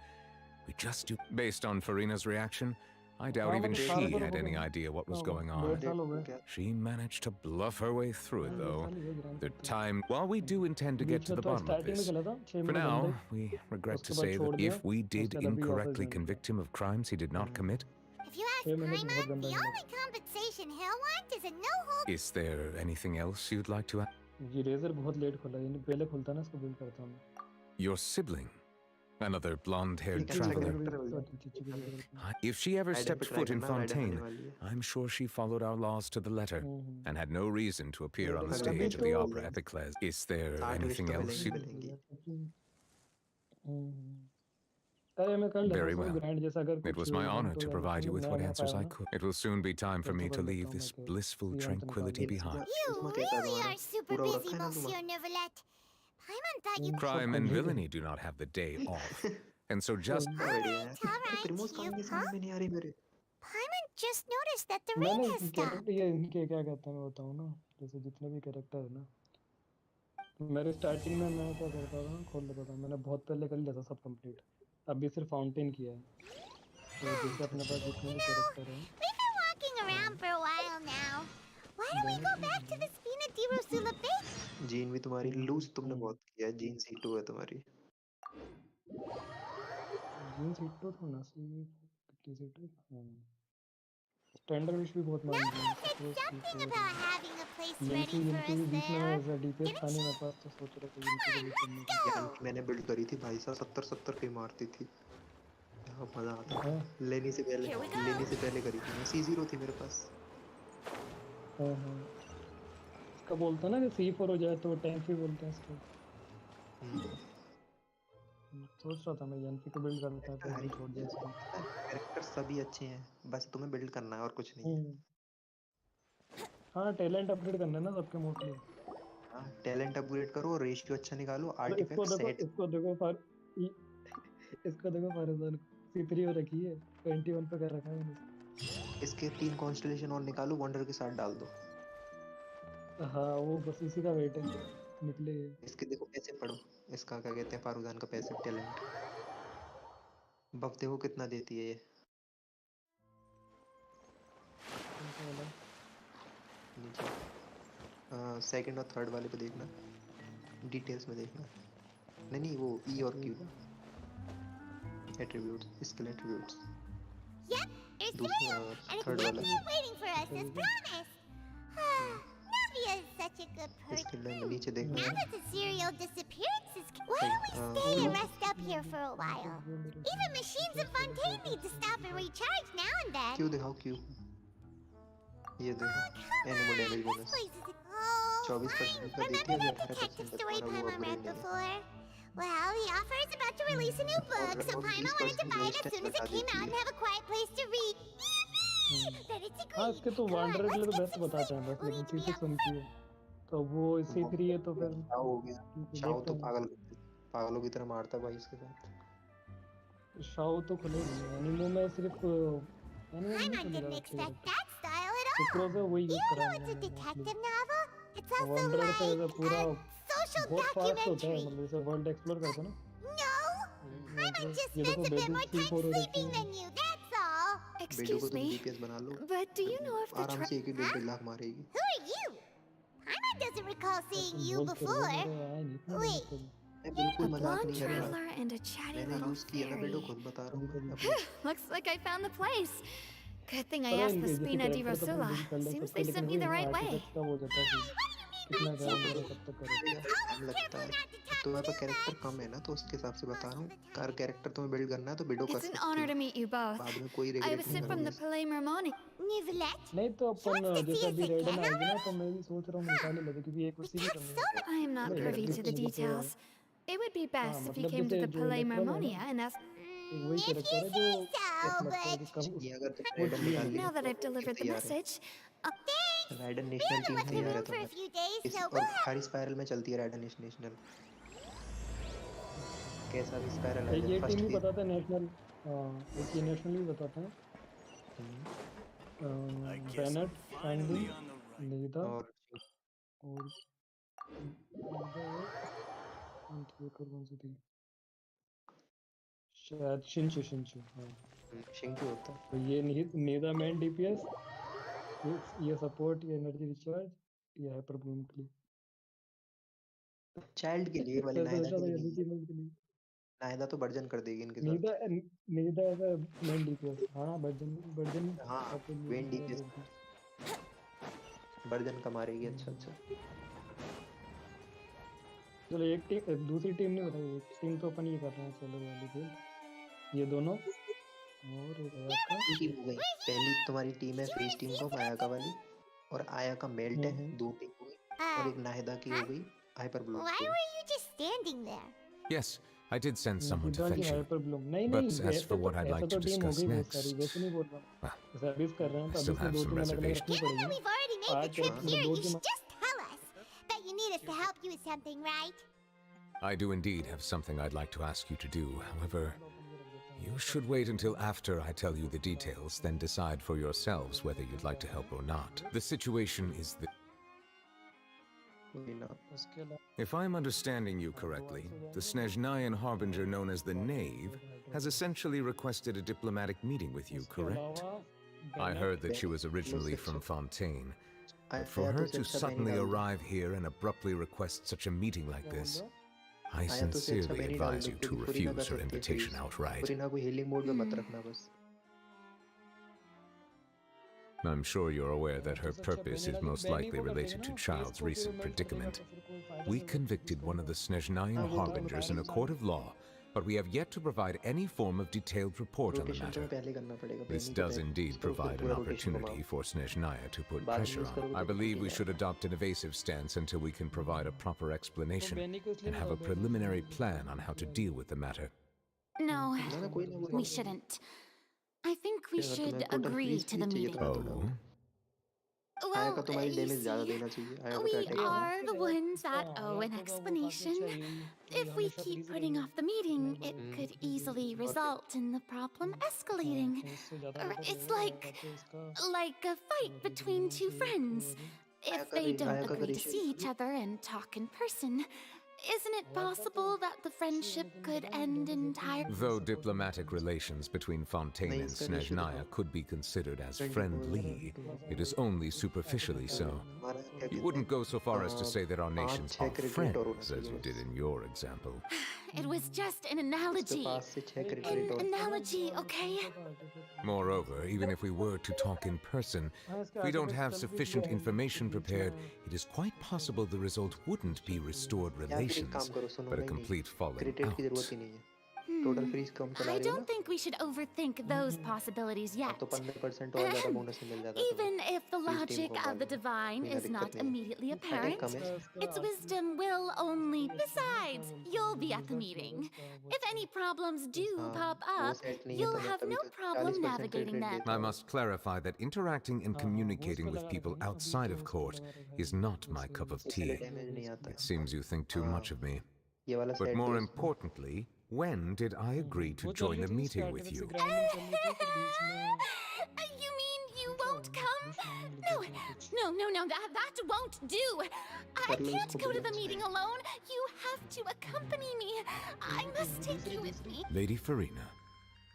[SPEAKER 8] We just do. Based on Farina's reaction, I doubt
[SPEAKER 3] हाँ
[SPEAKER 8] even
[SPEAKER 3] मतलब
[SPEAKER 8] she
[SPEAKER 3] साल भर
[SPEAKER 8] had
[SPEAKER 3] हो
[SPEAKER 8] any
[SPEAKER 3] गए
[SPEAKER 8] idea what was
[SPEAKER 3] हाँ,
[SPEAKER 8] going
[SPEAKER 3] डेढ़
[SPEAKER 8] on.
[SPEAKER 3] साल हो गए
[SPEAKER 13] क्या
[SPEAKER 8] She managed to bluff her way through it,
[SPEAKER 3] हाँ, डेढ़
[SPEAKER 8] though.
[SPEAKER 3] साल ही है grand
[SPEAKER 8] The
[SPEAKER 3] theft
[SPEAKER 8] time. While we do intend to get
[SPEAKER 3] beach
[SPEAKER 8] to
[SPEAKER 3] में
[SPEAKER 8] the
[SPEAKER 3] तो
[SPEAKER 8] bottom of
[SPEAKER 3] स्टार्टिंग में
[SPEAKER 8] this,
[SPEAKER 3] खेला था 6
[SPEAKER 8] for
[SPEAKER 3] महीने
[SPEAKER 8] now,
[SPEAKER 3] बंद है
[SPEAKER 8] we regret
[SPEAKER 3] उसके
[SPEAKER 8] to
[SPEAKER 3] बाद
[SPEAKER 8] say
[SPEAKER 3] छोड़
[SPEAKER 8] that
[SPEAKER 3] दिया
[SPEAKER 8] if we did
[SPEAKER 3] उसके बाद अभी office
[SPEAKER 8] incorrectly
[SPEAKER 3] join
[SPEAKER 8] convict him of crimes he did not commit,
[SPEAKER 2] if you ask
[SPEAKER 3] 6 महीने तो बहुत
[SPEAKER 2] Paimon,
[SPEAKER 3] गंदा
[SPEAKER 2] the
[SPEAKER 3] खेला
[SPEAKER 2] only compensation he'll want is a no-hold.
[SPEAKER 8] is there anything else you'd like to add?
[SPEAKER 3] ये razor बहुत late खुला यानी पहले खुलता ना इसको बिल्ड करता हूँ मैं
[SPEAKER 8] Your sibling, another blonde-haired
[SPEAKER 13] एक अच्छा
[SPEAKER 8] traveler.
[SPEAKER 13] कैरेक्टर मिल जाए
[SPEAKER 8] If she ever
[SPEAKER 13] ridden
[SPEAKER 8] stepped
[SPEAKER 13] पे ट्राई
[SPEAKER 8] foot in
[SPEAKER 13] करना राइडन आने
[SPEAKER 8] Fontaine,
[SPEAKER 13] वाली है
[SPEAKER 8] I'm sure she followed our laws to the letter and had no reason to appear on the
[SPEAKER 13] अगला
[SPEAKER 8] stage
[SPEAKER 13] page
[SPEAKER 8] of the
[SPEAKER 13] पे
[SPEAKER 8] opera Epicles. Is there
[SPEAKER 13] 60 wish
[SPEAKER 8] anything
[SPEAKER 13] तो
[SPEAKER 8] else?
[SPEAKER 13] मिलेंगे
[SPEAKER 3] अरे मैं कर लेता
[SPEAKER 8] Very
[SPEAKER 3] हूँ
[SPEAKER 8] well.
[SPEAKER 3] ग्रैंड जैसा अगर
[SPEAKER 8] It
[SPEAKER 3] कुछ
[SPEAKER 8] was my honor
[SPEAKER 3] हमको
[SPEAKER 8] to
[SPEAKER 3] या
[SPEAKER 8] provide you
[SPEAKER 3] कुछ
[SPEAKER 8] with
[SPEAKER 3] नया
[SPEAKER 8] what
[SPEAKER 3] मैप
[SPEAKER 8] answers
[SPEAKER 3] आया
[SPEAKER 8] I
[SPEAKER 3] ना
[SPEAKER 8] could. It will soon be time for
[SPEAKER 3] फिर
[SPEAKER 8] me
[SPEAKER 3] तो
[SPEAKER 8] to
[SPEAKER 3] कर
[SPEAKER 8] leave
[SPEAKER 3] लेता हूँ
[SPEAKER 8] this
[SPEAKER 3] मैं कि
[SPEAKER 8] blissful
[SPEAKER 3] सीएंट निकाल
[SPEAKER 8] tranquility
[SPEAKER 3] दूँ
[SPEAKER 8] behind.
[SPEAKER 2] You
[SPEAKER 13] इसमें कैसा है
[SPEAKER 2] really
[SPEAKER 13] तुम्हारा
[SPEAKER 2] are super
[SPEAKER 13] पूरा हो
[SPEAKER 2] busy,
[SPEAKER 13] रखा है ना
[SPEAKER 2] Monsieur
[SPEAKER 13] तुम्हारा
[SPEAKER 2] Neuvillette. Paimon thought you...
[SPEAKER 8] Crime and villainy do not have the day off. And so just
[SPEAKER 13] इतना बढ़िया है
[SPEAKER 2] Alright,
[SPEAKER 13] प्रिमोस
[SPEAKER 2] you,
[SPEAKER 13] कहानी
[SPEAKER 2] huh?
[SPEAKER 13] समझ में नहीं आ रही मेरे
[SPEAKER 2] Paimon just noticed that the rain
[SPEAKER 3] मैंने
[SPEAKER 2] has stopped.
[SPEAKER 3] कैरेक्टर ये इनके क्या कहते हैं मैं बताऊँ ना जैसे जितने भी कैरेक्टर है ना मेरे स्टार्टिंग में मैं क्या करता था खोल लेता था मैंने बहुत पहले कर लिया था सब कंप्लीट अभी सिर्फ फाउंटेन किया है तो जैसे अपने पास जितने भी कैरेक्टर हैं
[SPEAKER 2] We've been walking around for a while now. Why don't we go back to the Spina di Rosula base?
[SPEAKER 13] Gene भी तुम्हारी लूज तुमने बहुत किया है जीन C2 है तुम्हारी
[SPEAKER 3] जीन सीट तो था ना सी कितनी सीट है स्टैंडर्ड विश भी बहुत
[SPEAKER 2] Now
[SPEAKER 3] मान दी
[SPEAKER 2] that I said something about having a place
[SPEAKER 3] लिंकी
[SPEAKER 2] ready for
[SPEAKER 3] लिंकी
[SPEAKER 2] us
[SPEAKER 3] भी बीच में मैं
[SPEAKER 2] there.
[SPEAKER 3] ऐसा डीपीएस था नहीं मेरे पास तो सोच रहा था लिंकी को भी करने की
[SPEAKER 13] यानी कि मैंने बिल्ड करी थी भाई साहब 70 की मारती थी क्या मजा आता
[SPEAKER 3] हाँ
[SPEAKER 13] था लेनी से पहले करी थी मैं C0 थी मेरे पास
[SPEAKER 3] हाँ हाँ इसका बोलता ना कि C4 हो जाए तो टैंक ही बोलते हैं इसको सोच रहा था मैं एनपी को बिल्ड करता था तो छोड़ दिया इसको
[SPEAKER 13] कैरेक्टर सभी अच्छे हैं बस तुम्हें बिल्ड करना है और कुछ नहीं है
[SPEAKER 3] हाँ टैलेंट अपग्रेड करना है ना सबके मोस्टली
[SPEAKER 13] हाँ टैलेंट अपग्रेड करो रेशियो अच्छा निकालो
[SPEAKER 3] इसको
[SPEAKER 13] आर्टिफैक्ट
[SPEAKER 3] देखो
[SPEAKER 13] सेट
[SPEAKER 3] इसको देखो फारजान C3 हो रखी है 21 पे कर रखा है मैंने
[SPEAKER 13] इसके 3 कॉन्स्टलेशन और निकालो वंडर के साथ डाल दो
[SPEAKER 3] हाँ वो बस इसी का वेट है निकले
[SPEAKER 13] इसके देखो पैसे पढ़ो इसका क्या कहते हैं फारूजान का पैसिव टैलेंट बफ देखो कितना देती है ये नीचे सेकंड और थर्ड वाले पे देखना डिटेल्स में देखना नहीं वो ई और Q attributes skill attributes
[SPEAKER 2] Yep, it's
[SPEAKER 13] दूसरा
[SPEAKER 2] real, and it's
[SPEAKER 13] थर्ड वाला
[SPEAKER 2] definitely waiting for us as promised. Navia is such a good person.
[SPEAKER 13] Skill नीचे देखना
[SPEAKER 2] Now that the serial disappearances, why don't we stay and rest up here for a while? Even machines in Fontaine need to stop and recharge now and then.
[SPEAKER 13] Q दिखाओ Q ये देखो animal damage bonus 24% का देती है
[SPEAKER 2] Remember that detective story Paimon read before? Well, the author is about to release a new book, so Paimon wanted to buy it as soon as it came out and have a quiet place to read. Then it's
[SPEAKER 3] हाँ
[SPEAKER 2] agreed.
[SPEAKER 3] इसके तो wander के लिए तो best बताते हैं बस लेकिन चीजें सुनती है तो वो C3 है तो फिर
[SPEAKER 13] शाओ हो गया शाओ तो पागलों की तरह मारता है भाई इसके साथ
[SPEAKER 3] शाओ तो खुलेगी एनिमो में सिर्फ एनिमो में
[SPEAKER 2] Paimon didn't expect that style at
[SPEAKER 3] Supro
[SPEAKER 2] all.
[SPEAKER 3] से वही यूज
[SPEAKER 2] Even
[SPEAKER 3] करा
[SPEAKER 2] though it's a detective novel, it's also
[SPEAKER 3] wander से
[SPEAKER 2] like
[SPEAKER 3] पूरा
[SPEAKER 2] a social
[SPEAKER 3] बहुत फास्ट होता है
[SPEAKER 2] documentary.
[SPEAKER 3] मतलब जैसे वर्ल्ड एक्सप्लोर करते हैं ना
[SPEAKER 2] No, Paimon just
[SPEAKER 3] ये
[SPEAKER 2] spends
[SPEAKER 3] देखो
[SPEAKER 2] a bit
[SPEAKER 3] baby
[SPEAKER 2] more time
[SPEAKER 3] C4 हो रखी
[SPEAKER 2] sleeping
[SPEAKER 3] है
[SPEAKER 2] than you, that's all.
[SPEAKER 13] बेडू को तुम DPS बना लो
[SPEAKER 11] but do you know if the
[SPEAKER 13] आराम से 1-1.5 लाख मारेगी
[SPEAKER 2] Who are you? Paimon doesn't doesn't recall seeing you
[SPEAKER 3] बोल कर वो
[SPEAKER 2] before.
[SPEAKER 3] मेरे आए नहीं इतने दिन
[SPEAKER 2] Wait,
[SPEAKER 3] तक
[SPEAKER 13] मैं बिल्कुल
[SPEAKER 4] A
[SPEAKER 13] मजाक
[SPEAKER 4] blonde
[SPEAKER 13] नहीं कर रहा
[SPEAKER 4] traveler and a chatty
[SPEAKER 13] मैंने
[SPEAKER 4] little
[SPEAKER 13] यूज किया था बेटो
[SPEAKER 4] fairy.
[SPEAKER 13] खुद बता रहा हूँ मैं अपने
[SPEAKER 4] Looks like I found the place. Good thing I
[SPEAKER 3] पता है
[SPEAKER 4] asked the
[SPEAKER 3] इनके जैसे
[SPEAKER 4] Spina di
[SPEAKER 3] कैरेक्टर तो अपन
[SPEAKER 4] Rosula.
[SPEAKER 3] बिल्ड कर ले
[SPEAKER 4] Seems
[SPEAKER 3] सकते
[SPEAKER 4] they
[SPEAKER 3] हैं, लेकिन
[SPEAKER 4] sent me
[SPEAKER 3] वही
[SPEAKER 4] the
[SPEAKER 3] ना
[SPEAKER 4] right way.
[SPEAKER 3] आर्टिफैक्ट का वो जाता है कितना टाइम लगा कब तक करेगा
[SPEAKER 13] टाइम लगता है तुम्हारे पास कैरेक्टर कम है ना तो उसके हिसाब से बता रहा हूँ कार कैरेक्टर तुम्हें बिल्ड करना है तो बिल्डो कर
[SPEAKER 4] It's an
[SPEAKER 13] सकती
[SPEAKER 4] honor
[SPEAKER 13] हो
[SPEAKER 4] to meet you both.
[SPEAKER 13] बाद में कोई
[SPEAKER 4] I
[SPEAKER 13] रिग्रेट
[SPEAKER 4] was
[SPEAKER 13] नहीं
[SPEAKER 4] sent from the
[SPEAKER 13] करोगे
[SPEAKER 4] Palais Mermoni.
[SPEAKER 2] Nivelette?
[SPEAKER 3] नहीं तो अपन
[SPEAKER 2] Wants to see
[SPEAKER 3] जैसे
[SPEAKER 2] us
[SPEAKER 3] अभी रेडन
[SPEAKER 2] again,
[SPEAKER 3] आएगी ना तो मैं भी सोच रहा हूँ निकाल ही लेते क्योंकि एक उसी की कमी है
[SPEAKER 4] I am not
[SPEAKER 3] मतलब
[SPEAKER 4] privy to the
[SPEAKER 3] इलेक्ट्रिक जैसे
[SPEAKER 4] details. It would be
[SPEAKER 3] हाँ
[SPEAKER 4] best if you
[SPEAKER 3] मतलब
[SPEAKER 4] came to
[SPEAKER 3] जैसे
[SPEAKER 4] the
[SPEAKER 3] जो
[SPEAKER 4] Palais
[SPEAKER 3] इलेक्ट्रल है ना
[SPEAKER 4] Mermonia and asked.
[SPEAKER 3] एक वही कैरेक्टर है जो एक मतलब कि कम
[SPEAKER 13] नहीं अगर तुम
[SPEAKER 3] वो
[SPEAKER 13] राइडन
[SPEAKER 3] चाहिए
[SPEAKER 13] निकाल
[SPEAKER 3] मुझे
[SPEAKER 4] Now
[SPEAKER 13] लिए
[SPEAKER 4] that I've delivered the
[SPEAKER 13] तैयार है
[SPEAKER 4] message,
[SPEAKER 13] ridden
[SPEAKER 2] We
[SPEAKER 13] national
[SPEAKER 2] haven't
[SPEAKER 13] team
[SPEAKER 2] left the
[SPEAKER 13] तैयार है
[SPEAKER 2] room for a
[SPEAKER 13] तुम्हारी
[SPEAKER 2] few days,
[SPEAKER 13] इस
[SPEAKER 2] so
[SPEAKER 13] और
[SPEAKER 2] we'll
[SPEAKER 13] हर स्पाइरल में चलती है राइडन नेशनल कैसा भी स्पाइरल आ
[SPEAKER 3] एक
[SPEAKER 13] जाए
[SPEAKER 3] ये टीम
[SPEAKER 13] फर्स्ट
[SPEAKER 3] भी
[SPEAKER 13] फेज
[SPEAKER 3] बताते हैं नेशनल एक ये नेशनल भी बताते हैं बेनेट सैंडी नीदा
[SPEAKER 13] और
[SPEAKER 3] और कौन सी थी शायद शिंचू हाँ
[SPEAKER 13] शिंक्यू होता है
[SPEAKER 3] तो ये नीदा मैन डीपीएस ये सपोर्ट ये एनर्जी रिचार्ज ये हाइपर बूम के लिए
[SPEAKER 13] चाइल्ड के लिए वाली
[SPEAKER 3] ऐसा
[SPEAKER 13] नायदा
[SPEAKER 3] सोचा
[SPEAKER 13] के
[SPEAKER 3] था
[SPEAKER 13] लिए
[SPEAKER 3] ये
[SPEAKER 13] नहीं है
[SPEAKER 3] टीम के लिए
[SPEAKER 13] नायदा तो वर्जन कर देगी इनके
[SPEAKER 3] नीदा
[SPEAKER 13] साथ
[SPEAKER 3] नीदा एज अ मैन डीपीएस हाँ वर्जन
[SPEAKER 13] हाँ
[SPEAKER 3] आपको
[SPEAKER 13] वेन डीपीएस वर्जन का मारेगी अच्छा
[SPEAKER 3] चलो एक टीम दूसरी टीम नहीं बताई एक टीम तो अपन ये कर रहे हैं सोलर वाली टीम ये दोनों और एक आया का
[SPEAKER 13] टीम हो गई पहली तुम्हारी टीम है फेस टीम को आयाका वाली और आयाका मेल्ट है दो टीम हो गई और एक नायदा की हो गई hyper blue
[SPEAKER 2] why were you just standing there?
[SPEAKER 8] Yes, I did send someone to
[SPEAKER 3] नीदा की
[SPEAKER 8] fetch you.
[SPEAKER 3] हाइपर ब्लूम नहीं
[SPEAKER 8] But
[SPEAKER 3] नहीं
[SPEAKER 8] as for what I'd
[SPEAKER 3] ऐसा
[SPEAKER 8] like
[SPEAKER 3] तो
[SPEAKER 8] to
[SPEAKER 3] टीम हो
[SPEAKER 8] discuss
[SPEAKER 3] गई बहुत सारी
[SPEAKER 8] next,
[SPEAKER 3] वैसे नहीं बोल रहा
[SPEAKER 8] well,
[SPEAKER 3] जैसे अभी कर रहे हैं
[SPEAKER 8] I
[SPEAKER 3] तो
[SPEAKER 8] still
[SPEAKER 3] अभी से
[SPEAKER 8] have
[SPEAKER 3] दो
[SPEAKER 8] some
[SPEAKER 3] टीम अलग अलग
[SPEAKER 8] reservations.
[SPEAKER 3] रखनी
[SPEAKER 2] Given that
[SPEAKER 3] पड़ेगी
[SPEAKER 2] we've already made the
[SPEAKER 3] आज
[SPEAKER 2] trip
[SPEAKER 3] मतलब
[SPEAKER 2] here,
[SPEAKER 3] दो
[SPEAKER 2] you
[SPEAKER 3] team
[SPEAKER 2] should just tell us. Bet you need us to help you with something, right?
[SPEAKER 8] I do indeed have something I'd like to ask you to do. However, you should wait until after I tell you the details, then decide for yourselves whether you'd like to help or not. The situation is that
[SPEAKER 3] उसके अलावा
[SPEAKER 8] if I'm understanding you correctly, the Snezhnayan harbinger known as the Knave has essentially requested a diplomatic meeting with you, correct? I heard that she was originally from Fontaine. But for her to suddenly arrive here and abruptly request such a meeting like this, I sincerely advise you to refuse her invitation outright.
[SPEAKER 13] Farina को healing mode में मत रखना बस
[SPEAKER 8] I'm sure you're aware that her purpose is most likely related to Child's recent predicament. We convicted one of the Snezhnayan harbingers in a court of law, but we have yet to provide any form of detailed report on the
[SPEAKER 13] rotation तो
[SPEAKER 8] matter.
[SPEAKER 13] पहले करना पड़ेगा
[SPEAKER 8] This
[SPEAKER 13] पहले
[SPEAKER 8] does indeed provide an opportunity for Snezhnaya to put pressure on. I believe we should adopt an evasive stance until we can provide a proper explanation and have a preliminary plan on how to deal with the matter.
[SPEAKER 10] No, we shouldn't. I think we should agree to the meeting.
[SPEAKER 8] Oh?
[SPEAKER 13] आयाका तुम्हारी
[SPEAKER 10] you
[SPEAKER 13] damage ज्यादा
[SPEAKER 10] see,
[SPEAKER 13] देना चाहिए आयाका
[SPEAKER 10] we
[SPEAKER 13] का attack
[SPEAKER 10] are the ones that owe an explanation. If we keep putting off the meeting, it could easily result in the problem escalating. It's like a fight between two friends. If they don't agree to see each other and talk in person, isn't it possible that the friendship could end entirely?
[SPEAKER 8] Though diplomatic relations between Fontaine and Snezhnaya could be considered as friendly, it is only superficially so. You wouldn't go so far as to say that our nations are friends, as you did in your example.
[SPEAKER 10] It was just an analogy. An analogy, okay?
[SPEAKER 8] Moreover, even if we were to talk in person, if we don't have sufficient information prepared, it is quite possible the result wouldn't be restored relations, but a complete falling
[SPEAKER 13] cricket की जरूरत
[SPEAKER 8] out.
[SPEAKER 13] ही नहीं है total freeze कम चला
[SPEAKER 10] I
[SPEAKER 13] रही हो
[SPEAKER 10] don't think we should overthink those possibilities
[SPEAKER 13] ना
[SPEAKER 10] yet.
[SPEAKER 13] तो 15% और ज्यादा बोनस मिल जाता है
[SPEAKER 10] Even if the
[SPEAKER 13] Please
[SPEAKER 10] logic
[SPEAKER 13] team
[SPEAKER 10] of the divine
[SPEAKER 13] कोई
[SPEAKER 10] is
[SPEAKER 13] दिक्कत
[SPEAKER 10] not
[SPEAKER 13] नहीं है।
[SPEAKER 10] immediately
[SPEAKER 13] Attack
[SPEAKER 10] apparent,
[SPEAKER 13] कम है
[SPEAKER 10] its wisdom will only. Besides, you'll be at the meeting. If any problems do pop
[SPEAKER 13] वो
[SPEAKER 10] up,
[SPEAKER 13] सेट नहीं है
[SPEAKER 10] you'll
[SPEAKER 13] तो मैं
[SPEAKER 10] have
[SPEAKER 13] तभी
[SPEAKER 10] no
[SPEAKER 13] तो
[SPEAKER 10] problem
[SPEAKER 13] 40%
[SPEAKER 10] navigating
[SPEAKER 13] रेट
[SPEAKER 10] them.
[SPEAKER 13] देता
[SPEAKER 8] I
[SPEAKER 13] हूँ
[SPEAKER 8] must clarify that interacting and communicating with people outside of court is not my cup of
[SPEAKER 13] इसलिए
[SPEAKER 8] tea.
[SPEAKER 13] डैमेज नहीं आता
[SPEAKER 8] It seems you think too much of me.
[SPEAKER 13] ये वाला
[SPEAKER 8] But
[SPEAKER 13] set
[SPEAKER 8] more importantly, when did I agree to join a meeting with you?
[SPEAKER 10] You mean you won't come? No, that won't do. I can't go to the meeting alone. You have to accompany me. I must take you with me.
[SPEAKER 8] Lady Farina,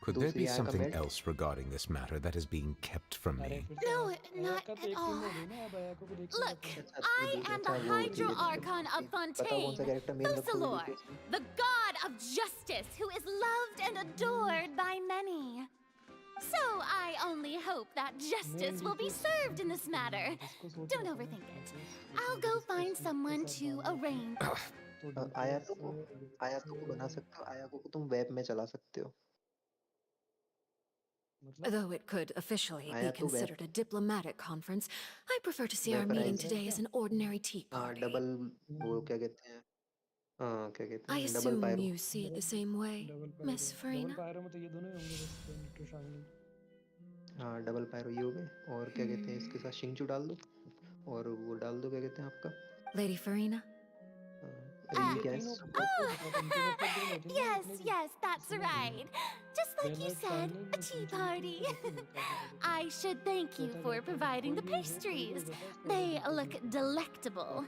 [SPEAKER 8] Could there be
[SPEAKER 13] दूसरी आया का
[SPEAKER 8] something
[SPEAKER 13] belt
[SPEAKER 8] else regarding this matter that is being kept from me?
[SPEAKER 10] No, not
[SPEAKER 3] का तो
[SPEAKER 10] at
[SPEAKER 3] एक team
[SPEAKER 10] all.
[SPEAKER 3] हो गई ना, अब आया को देख के
[SPEAKER 10] Look,
[SPEAKER 3] रखा
[SPEAKER 10] I am the
[SPEAKER 13] वो ठीक
[SPEAKER 10] Hydro
[SPEAKER 13] है ठीक
[SPEAKER 10] Archon
[SPEAKER 13] है
[SPEAKER 10] of
[SPEAKER 13] बताओ कौन सा
[SPEAKER 10] Fontaine,
[SPEAKER 13] कैरेक्टर मेन रखोगे
[SPEAKER 10] Thussalor,
[SPEAKER 13] DPS में
[SPEAKER 10] the god of justice who is loved and adored by many. So I only hope that justice will be served in this matter. Don't overthink it. I'll go find someone to arrange.
[SPEAKER 13] आयातो को बना सकते हो आयातो को तुम web में चला सकते हो
[SPEAKER 9] Though it could officially be
[SPEAKER 13] आया तो web
[SPEAKER 9] considered a diplomatic conference, I prefer to see our meeting today as an ordinary tea
[SPEAKER 13] हाँ
[SPEAKER 9] party.
[SPEAKER 13] डबल वो क्या कहते हैं हाँ क्या कहते
[SPEAKER 9] I
[SPEAKER 13] हैं double
[SPEAKER 9] assume
[SPEAKER 13] pyro
[SPEAKER 9] you see it the same way, Miss
[SPEAKER 3] double
[SPEAKER 9] Farina?
[SPEAKER 3] Pyro में तो ये दोनों ही होंगे बस, निट्रो शामिल।
[SPEAKER 13] हाँ डबल पायरो ये हो गए और क्या कहते हैं इसके साथ शिंचू डाल दो और वो डाल दो क्या कहते हैं आपका
[SPEAKER 9] Lady Farina?
[SPEAKER 13] रील क्या है
[SPEAKER 10] Yes, that's right. Just like you said, a tea party. I should thank you for providing the pastries. They look delectable.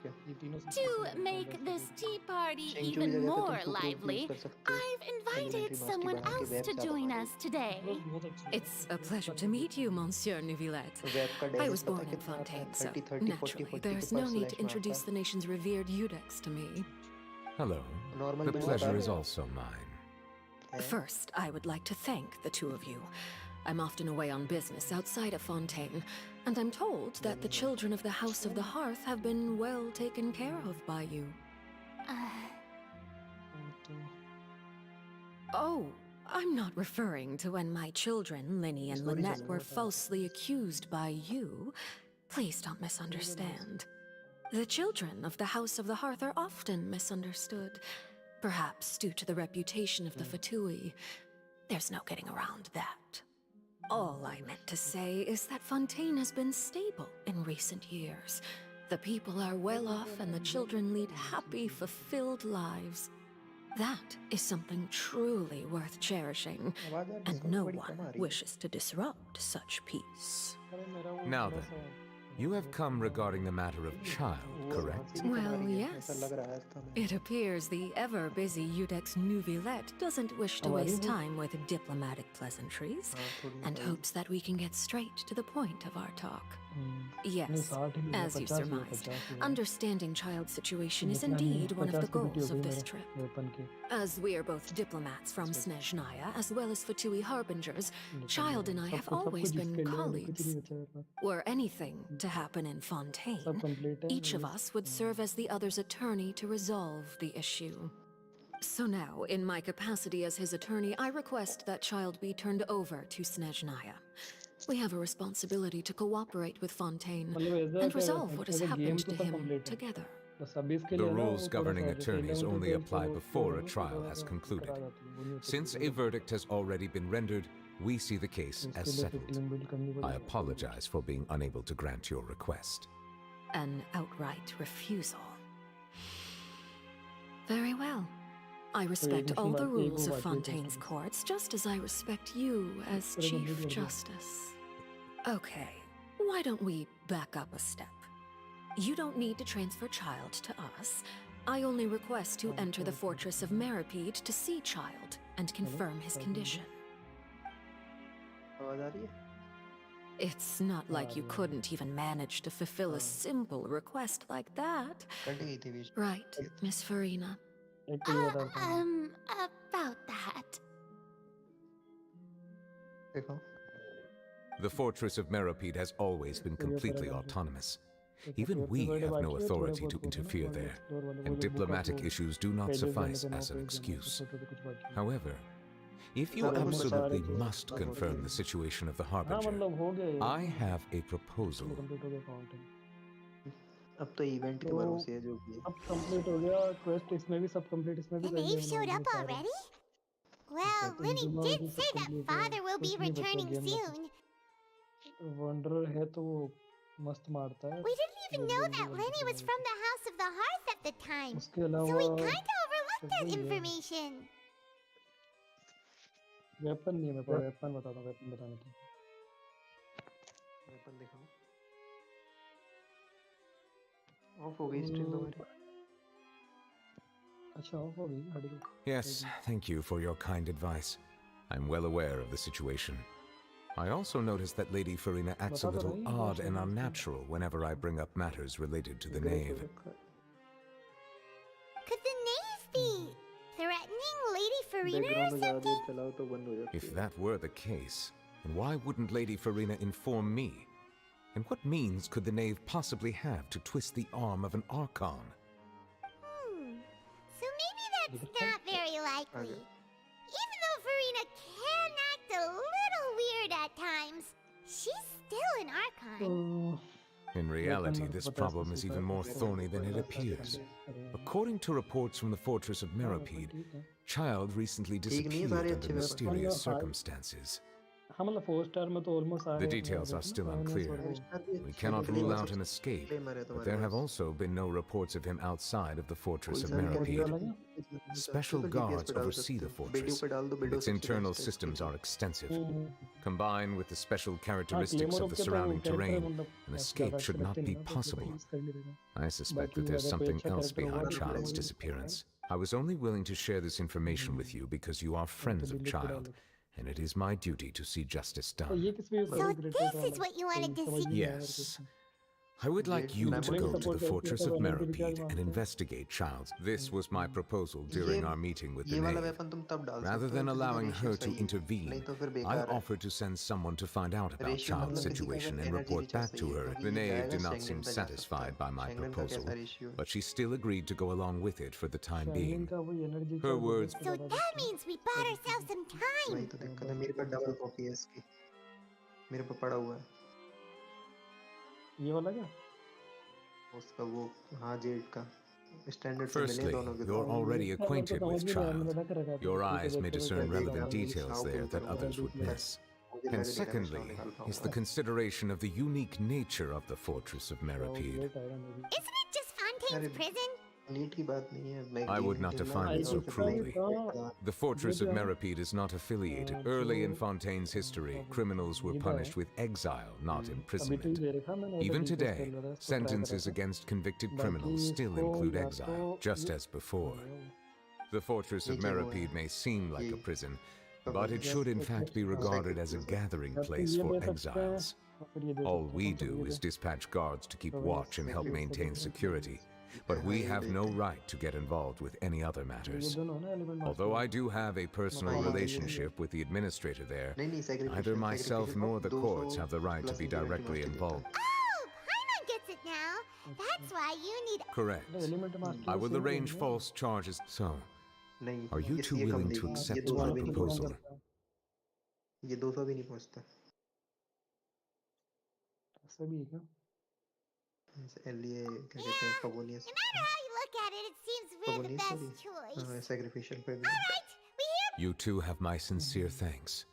[SPEAKER 10] To make this tea party even more lively, I've invited someone else to join us today.
[SPEAKER 9] It's a pleasure to meet you, Monsieur Neuvillette. I was born in Fontaine, so naturally, there's no need to introduce the nation's revered Eudex to me.
[SPEAKER 8] Hello. The pleasure is also mine.
[SPEAKER 9] First, I would like to thank the two of you. I'm often away on business outside of Fontaine, and I'm told that the children of the House of the Hearth have been well taken care of by you. Oh, I'm not referring to when my children, Linny and Lynette, were falsely accused by you. Please don't misunderstand. The children of the House of the Hearth are often misunderstood, perhaps due to the reputation of the Fatui. There's no getting around that. All I meant to say is that Fontaine has been stable in recent years. The people are well off and the children lead happy, fulfilled lives. That is something truly worth cherishing, and no one wishes to disrupt such peace.
[SPEAKER 8] Now then, you have come regarding the matter of child, correct?
[SPEAKER 9] Well, yes. It appears the ever-busy Eudex Neuvillette doesn't wish to waste time with diplomatic pleasantries, and hopes that we can get straight to the point of our talk. Yes, as you surmised, understanding child's situation is indeed one of the goals of this trip. As we are both diplomats from Snezhnaya, as well as Fatui harbingers, Child and I have always been colleagues. Were anything to happen in Fontaine, each of us would serve as the other's attorney to resolve the issue. So now, in my capacity as his attorney, I request that Child be turned over to Snezhnaya. We have a responsibility to cooperate with Fontaine and resolve what has happened to him together.
[SPEAKER 8] The rules governing attorneys only apply before a trial has concluded. Since a verdict has already been rendered, we see the case as settled. I apologize for being unable to grant your request.
[SPEAKER 9] An outright refusal. Very well. I respect all the rules of Fontaine's courts, just as I respect you as Chief Justice. Okay, why don't we back up a step? You don't need to transfer Child to us. I only request to enter the fortress of Meripede to see Child and confirm his condition. It's not like you couldn't even manage to fulfill a simple request like that. Right, Miss Farina?
[SPEAKER 10] About that.
[SPEAKER 8] The fortress of Meripede has always been completely autonomous. Even we have no authority to interfere there, and diplomatic issues do not suffice as an excuse. However, if you absolutely must confirm the situation of the Harbinger, I have a proposal.
[SPEAKER 13] अब तो event के भरोसे है जो भी है
[SPEAKER 3] अब complete हो गया क्वेस्ट इसमें भी सब कंप्लीट इसमें भी
[SPEAKER 2] And Abe showed up already? Well, Linny did say that father will be returning soon.
[SPEAKER 3] Wanderer है तो वो मस्त मारता है
[SPEAKER 2] We didn't even know that Lenny was from the House of the Hearth at the time.
[SPEAKER 3] उसके
[SPEAKER 2] So
[SPEAKER 3] अलावा
[SPEAKER 2] we kinda overlooked that information.
[SPEAKER 3] Weapon नहीं है मेरे पास वेपन बताता हूँ वेपन बताने की
[SPEAKER 13] वेपन दिखाओ ऑफ हो गई स्ट्रीम तुम्हारी
[SPEAKER 3] अच्छा ऑफ हो गई हट गई
[SPEAKER 8] Yes, thank you for your kind advice. I'm well aware of the situation. I also noticed that Lady Farina acts a little odd and unnatural whenever I bring up matters related to the Knave.
[SPEAKER 2] Could the knave be threatening Lady Farina or something?
[SPEAKER 8] If that were the case, then why wouldn't Lady Farina inform me? And what means could the Knave possibly have to twist the arm of an Archon?
[SPEAKER 2] So maybe that's not very likely. Even though Farina can act a little weird at times, she's still an Archon.
[SPEAKER 8] In reality, this problem is even more thorny than it appears. According to reports from the fortress of Meropide, Child recently disappeared under mysterious circumstances. The details are still unclear. We cannot rule out an escape, but there have also been no reports of him outside of the fortress of Meropide. Special guards oversee the fortress, and its internal systems are extensive. Combined with the special characteristics of the surrounding terrain, an escape should not be possible. I suspect that there's something else behind Child's disappearance. I was only willing to share this information with you because you are friends of Child, and it is my duty to see justice done.
[SPEAKER 2] So this is what you wanted to see?
[SPEAKER 8] Yes. I would like you to go to the fortress of Meropide and investigate Child's. This was my proposal during our meeting with the Knave. Rather than allowing her to intervene, I offered to send someone to find out about Child's situation and report back to her. The Knave did not seem satisfied by my proposal, but she still agreed to go along with it for the time being. Her words...
[SPEAKER 2] So that means we bought ourselves some time.
[SPEAKER 8] Firstly, you're already acquainted with Child. Your eyes may discern relevant details there that others would miss. And secondly, is the consideration of the unique nature of the fortress of Meropide.
[SPEAKER 2] Isn't it just Fontaine's prison?
[SPEAKER 8] I would not define it so crudely. The fortress of Meropide is not affiliated. Early in Fontaine's history, criminals were punished with exile, not imprisonment. Even today, sentences against convicted criminals still include exile, just as before. The fortress of Meropide may seem like a prison, but it should in fact be regarded as a gathering place for exiles. All we do is dispatch guards to keep watch and help maintain security. But we have no right to get involved with any other matters. Although I do have a personal relationship with the administrator there, neither myself nor the courts have the right to be directly involved.
[SPEAKER 2] Oh, Paimon gets it now. That's why you need...
[SPEAKER 8] Correct. I will arrange false charges. So, are you two willing to accept my proposal?
[SPEAKER 2] No matter how you look at it, it seems we're the best choice. Alright,
[SPEAKER 8] You two have my sincere thanks.